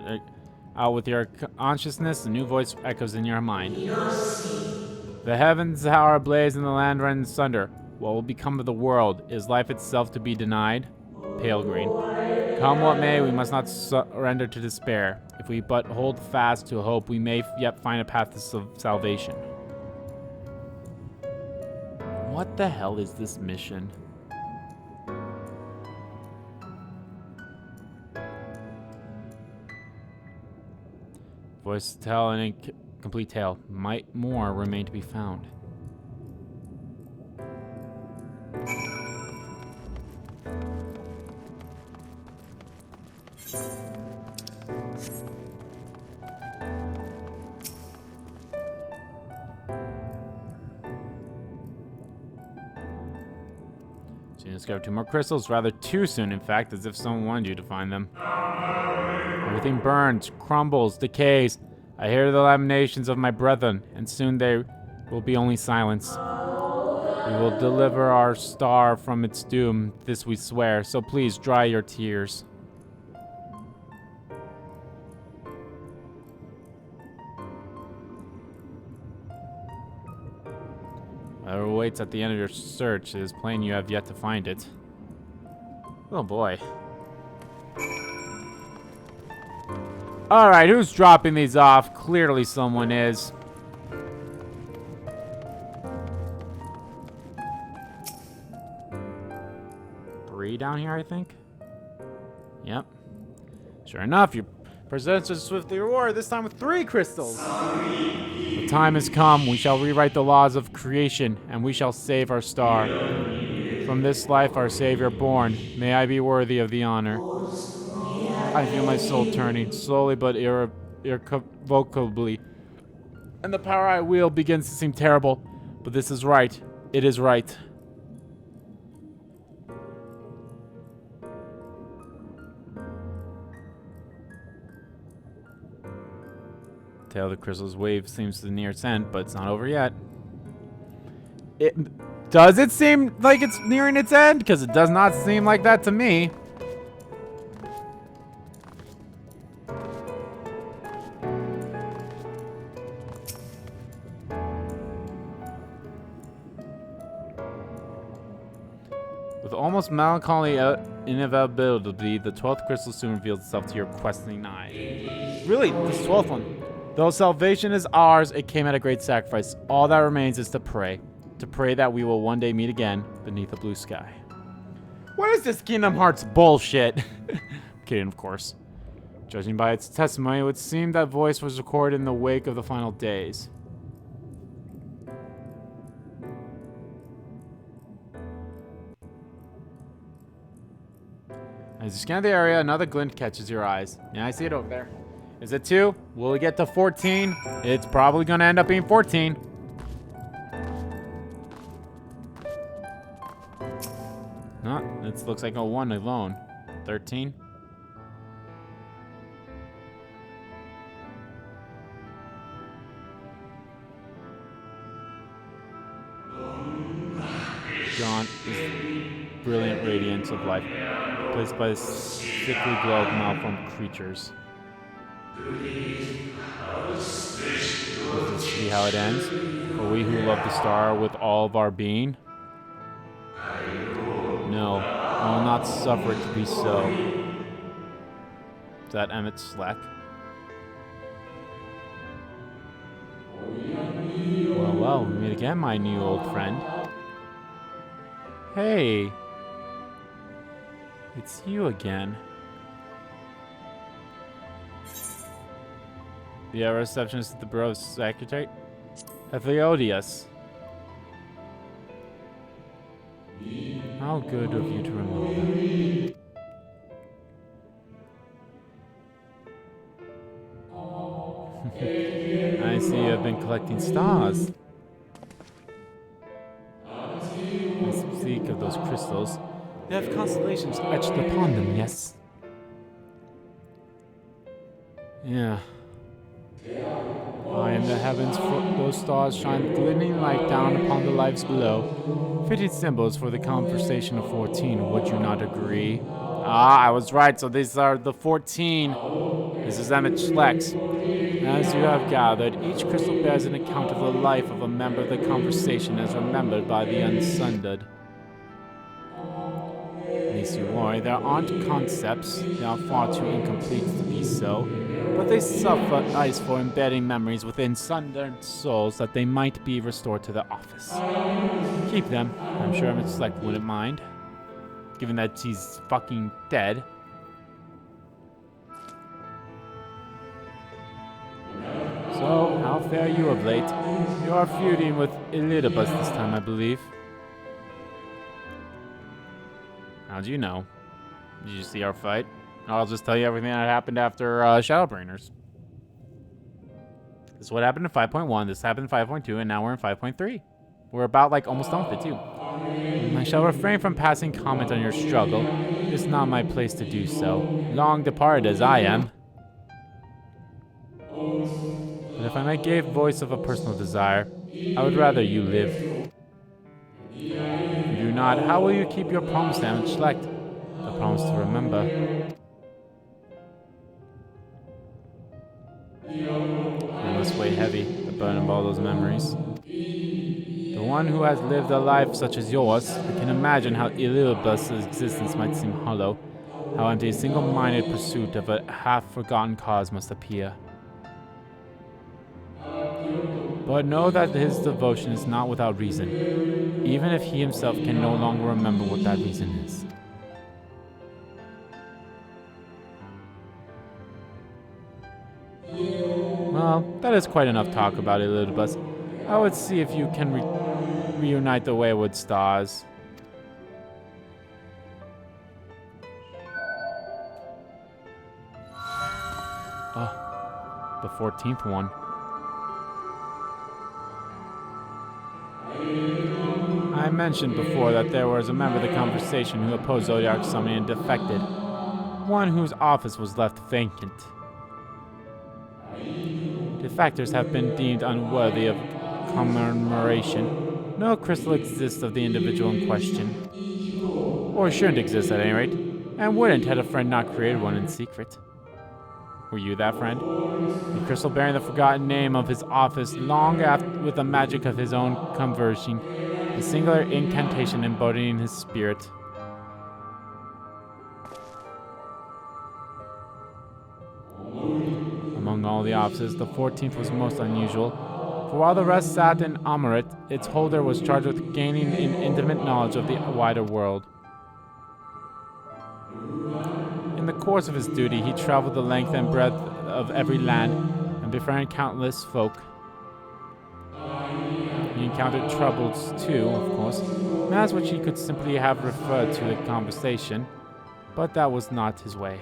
out with your consciousness, a new voice echoes in your mind. The heavens are ablaze and the land rent asunder. What will become of the world? Is life itself to be denied? Pale green. Come what may, we must not surrender to despair. If we but hold fast to hope, we may yet find a path to salvation. What the hell is this mission? Voice tell an incomplete tale. Might more remain to be found. So you discovered 2 more crystals, rather too soon, in fact, as if someone wanted you to find them. Everything burns, crumbles, decays. I hear the lamentations of my brethren, and soon there will be only silence. We will deliver our star from its doom, this we swear, so please dry your tears. Whatever waits at the end of your search, it is plain you have yet to find it. Oh boy. Alright, who's dropping these off? Clearly someone is. Three down here, I think? Yep. Sure enough, you present us with the reward, this time with 3 crystals. The time has come, we shall rewrite the laws of creation, and we shall save our star. From this life our Savior born, may I be worthy of the honor. I feel my soul turning, slowly but irrevocably, and the power I wield begins to seem terrible, but this is right. It is right. Tail of the crystal's wave seems to near its end, but it's not over yet. Does it seem like it's nearing its end? Because it does not seem like that to me. With almost melancholy inevitability, the 12th crystal soon reveals itself to your questioning eye. Really, this 12th one. Though salvation is ours, it came at a great sacrifice. All that remains is to pray. To pray that we will one day meet again beneath a blue sky. What is this Kingdom Hearts bullshit? Kidding, of course. Judging by its testimony, it would seem that voice was recorded in the wake of the final days. As you scan the area, another glint catches your eyes. Yeah, I see it over there. Is it 2? Will we get to 14? It's probably going to end up being 14. No, it looks like a 1 alone. 13. John is brilliant radiance of life, placed by the sickly glow of malformed creatures. See how it ends? For we who love the star with all of our being? No, I will not suffer it to be so. Is that Emmett Slack? Well, we meet again, my new old friend. Hey. It's you again. The receptionist at the Bureau of Secretary? Theodius. How good of you to remember. I see you have been collecting stars. I speak of those crystals. They have constellations etched upon them, yes? Yeah. High in the heavens, those stars shine glittering light down upon the lives below. Fitting symbols for the conversation of 14, would you not agree? Ah, I was right, so these are the 14 This is Emmett Schlex. As you have gathered, each crystal bears an account of the life of a member of the conversation as remembered by the Unsundered. Least you worry, there aren't concepts. They are far too incomplete to be so. But they suffice for embedding memories within sundered souls that they might be restored to the office. Keep them. I'm sure Emmett Schleck wouldn't mind. Given that he's fucking dead. So, how fare you of late? You are feuding with Elidibus this time, I believe. How do you know? Did you see our fight? I'll just tell you everything that happened after Shadowbringers. This is what happened in 5.1, this happened in 5.2, and now we're in 5.3. We're about, like, almost done with it, too. I shall refrain from passing comment on your struggle. It is not my place to do so. Long departed as I am. But if I might give voice of a personal desire, I would rather you lived. If you do not, how will you keep your promise to Emmett Schlecht? The promise to remember. It must weigh heavy, the burden of all those memories. The one who has lived a life such as yours, I can imagine how Elidibus' existence might seem hollow, how empty a single-minded pursuit of a half-forgotten cause must appear. But know that his devotion is not without reason, even if he himself can no longer remember what that reason is. Well, that is quite enough talk about Elidibus. I would see if you can reunite the wayward stars. Oh, the 14th one. I mentioned before that there was a member of the conversation who opposed Zodiac summoning and defected. One whose office was left vacant. Defectors have been deemed unworthy of commemoration. No crystal exists of the individual in question. Or shouldn't exist at any rate. And wouldn't had a friend not created one in secret. Were you that friend? A crystal bearing the forgotten name of his office long after with the magic of his own conversion. A singular incantation embodying his spirit. Among all the offices, the 14th was most unusual, for while the rest sat in Amaret, its holder was charged with gaining an intimate knowledge of the wider world. In the course of his duty, he traveled the length and breadth of every land, and befriended countless folk. He encountered troubles too, of course, matters which he could simply have referred to the conversation, but that was not his way.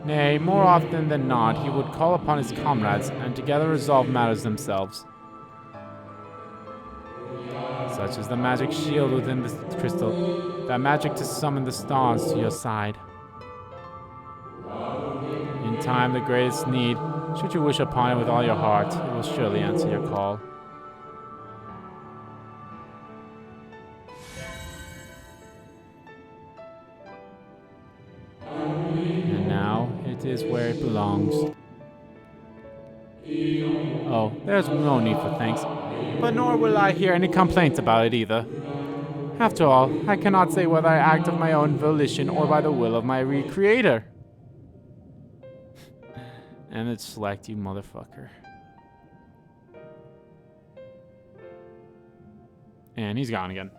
Nay, more often than not, he would call upon his comrades and together resolve matters themselves. Such is the magic shield within this crystal, that magic to summon the stars to your side. In time, the greatest need, should you wish upon it with all your heart, it will surely answer your call. And now, it is where it belongs. Oh, there's no need for thanks, but nor will I hear any complaints about it either. After all, I cannot say whether I act of my own volition or by the will of my recreator. And it's select, you motherfucker. And he's gone again.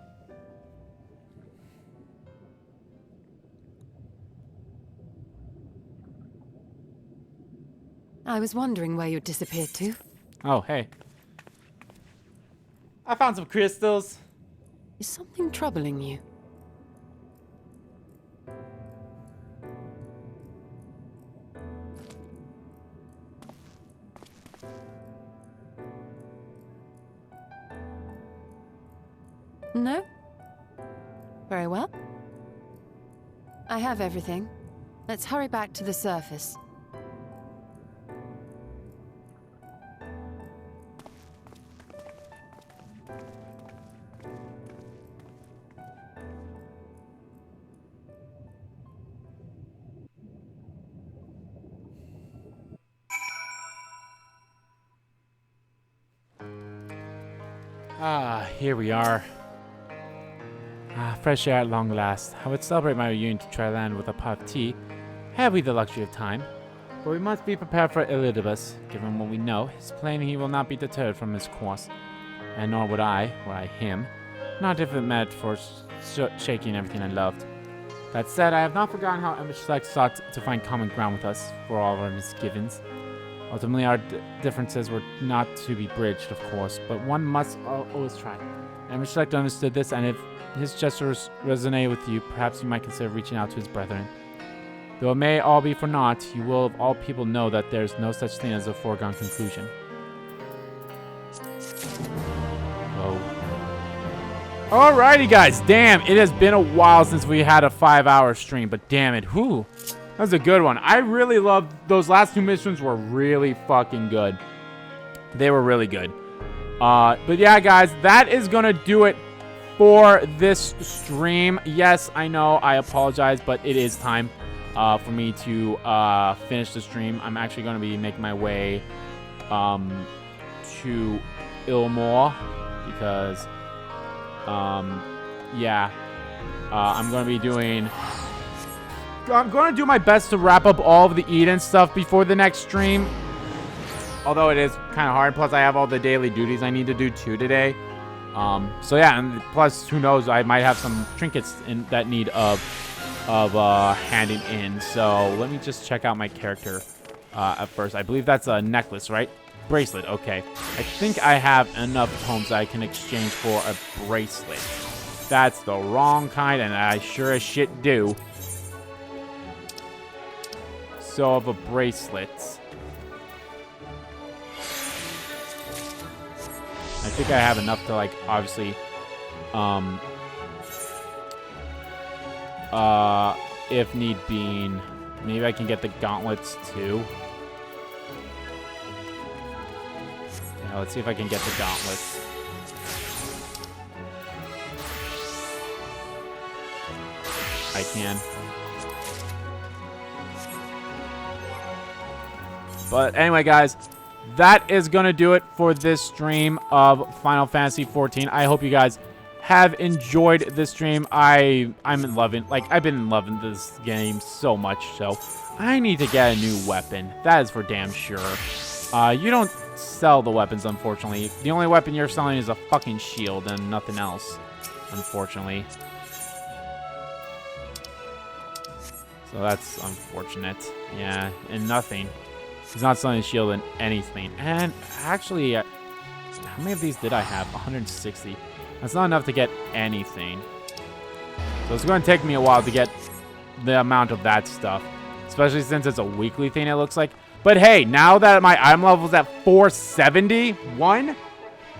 I was wondering where you'd disappeared to. Oh, hey. I found some crystals. Is something troubling you? No? Very well. I have everything. Let's hurry back to the surface. Here we are. Fresh air at long last. I would celebrate my reunion to try land with a pot of tea, had we the luxury of time. But we must be prepared for Elidibus. Given what we know, it's plain he will not be deterred from his course. And nor would I, were I him, not if it meant for shaking everything I loved. That said, I have not forgotten how Emmerich sought to find common ground with us, for all of our misgivings. Ultimately, our differences were not to be bridged, of course, but one must always try. Emmerich understood this, and if his gestures resonate with you, perhaps you might consider reaching out to his brethren. Though it may all be for naught, you will of all people know that there's no such thing as a foregone conclusion. Whoa. Alrighty, guys. Damn, it has been a while since we had a 5-hour stream, but damn it. Whew. That was a good one. I really loved those last 2 missions were really fucking good. They were really good. But yeah, guys, that is going to do it for this stream. Yes, I know. I apologize, but it is time for me to finish the stream. I'm actually going to be making my way to Ilmore because, yeah, I'm going to be doing... I'm going to do my best to wrap up all of the Eden stuff before the next stream. Although it is kind of hard. Plus, I have all the daily duties I need to do too today. So yeah, and plus, who knows? I might have some trinkets that need of handing in. So let me just check out my character at first. I believe that's a necklace, right? Bracelet. Okay. I think I have enough tomes that I can exchange for a bracelet. That's the wrong kind, and I sure as shit do. So of a bracelet. I think I have enough to, like, obviously, if need be, maybe I can get the gauntlets too. Yeah, let's see if I can get the gauntlets. I can. But anyway, guys, that is going to do it for this stream of Final Fantasy XIV. I hope you guys have enjoyed this stream. I'm loving, like, I've been loving this game so much, so I need to get a new weapon. That is for damn sure. You don't sell the weapons, unfortunately. The only weapon you're selling is a fucking shield and nothing else, unfortunately. So that's unfortunate. Yeah, and nothing. He's not selling a shield and anything. And actually, how many of these did I have? 160. That's not enough to get anything. So it's going to take me a while to get the amount of that stuff. Especially since it's a weekly thing, it looks like. But hey, now that my item level is at 471,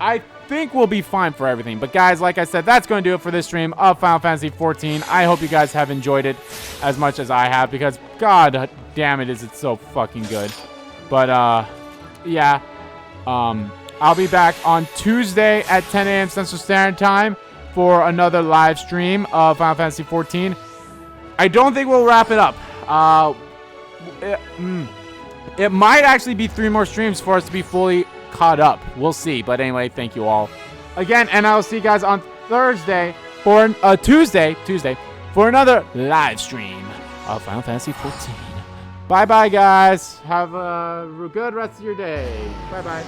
I think we'll be fine for everything. But guys, like I said, that's going to do it for this stream of Final Fantasy XIV. I hope you guys have enjoyed it as much as I have. Because god damn it, is it so fucking good. But, yeah, I'll be back on Tuesday at 10 a.m. Central Standard Time for another live stream of Final Fantasy XIV. I don't think we'll wrap it up. It might actually be 3 more streams for us to be fully caught up. We'll see. But anyway, thank you all again, and I'll see you guys on Thursday for Tuesday for another live stream of Final Fantasy XIV. Bye-bye, guys. Have a good rest of your day. Bye-bye.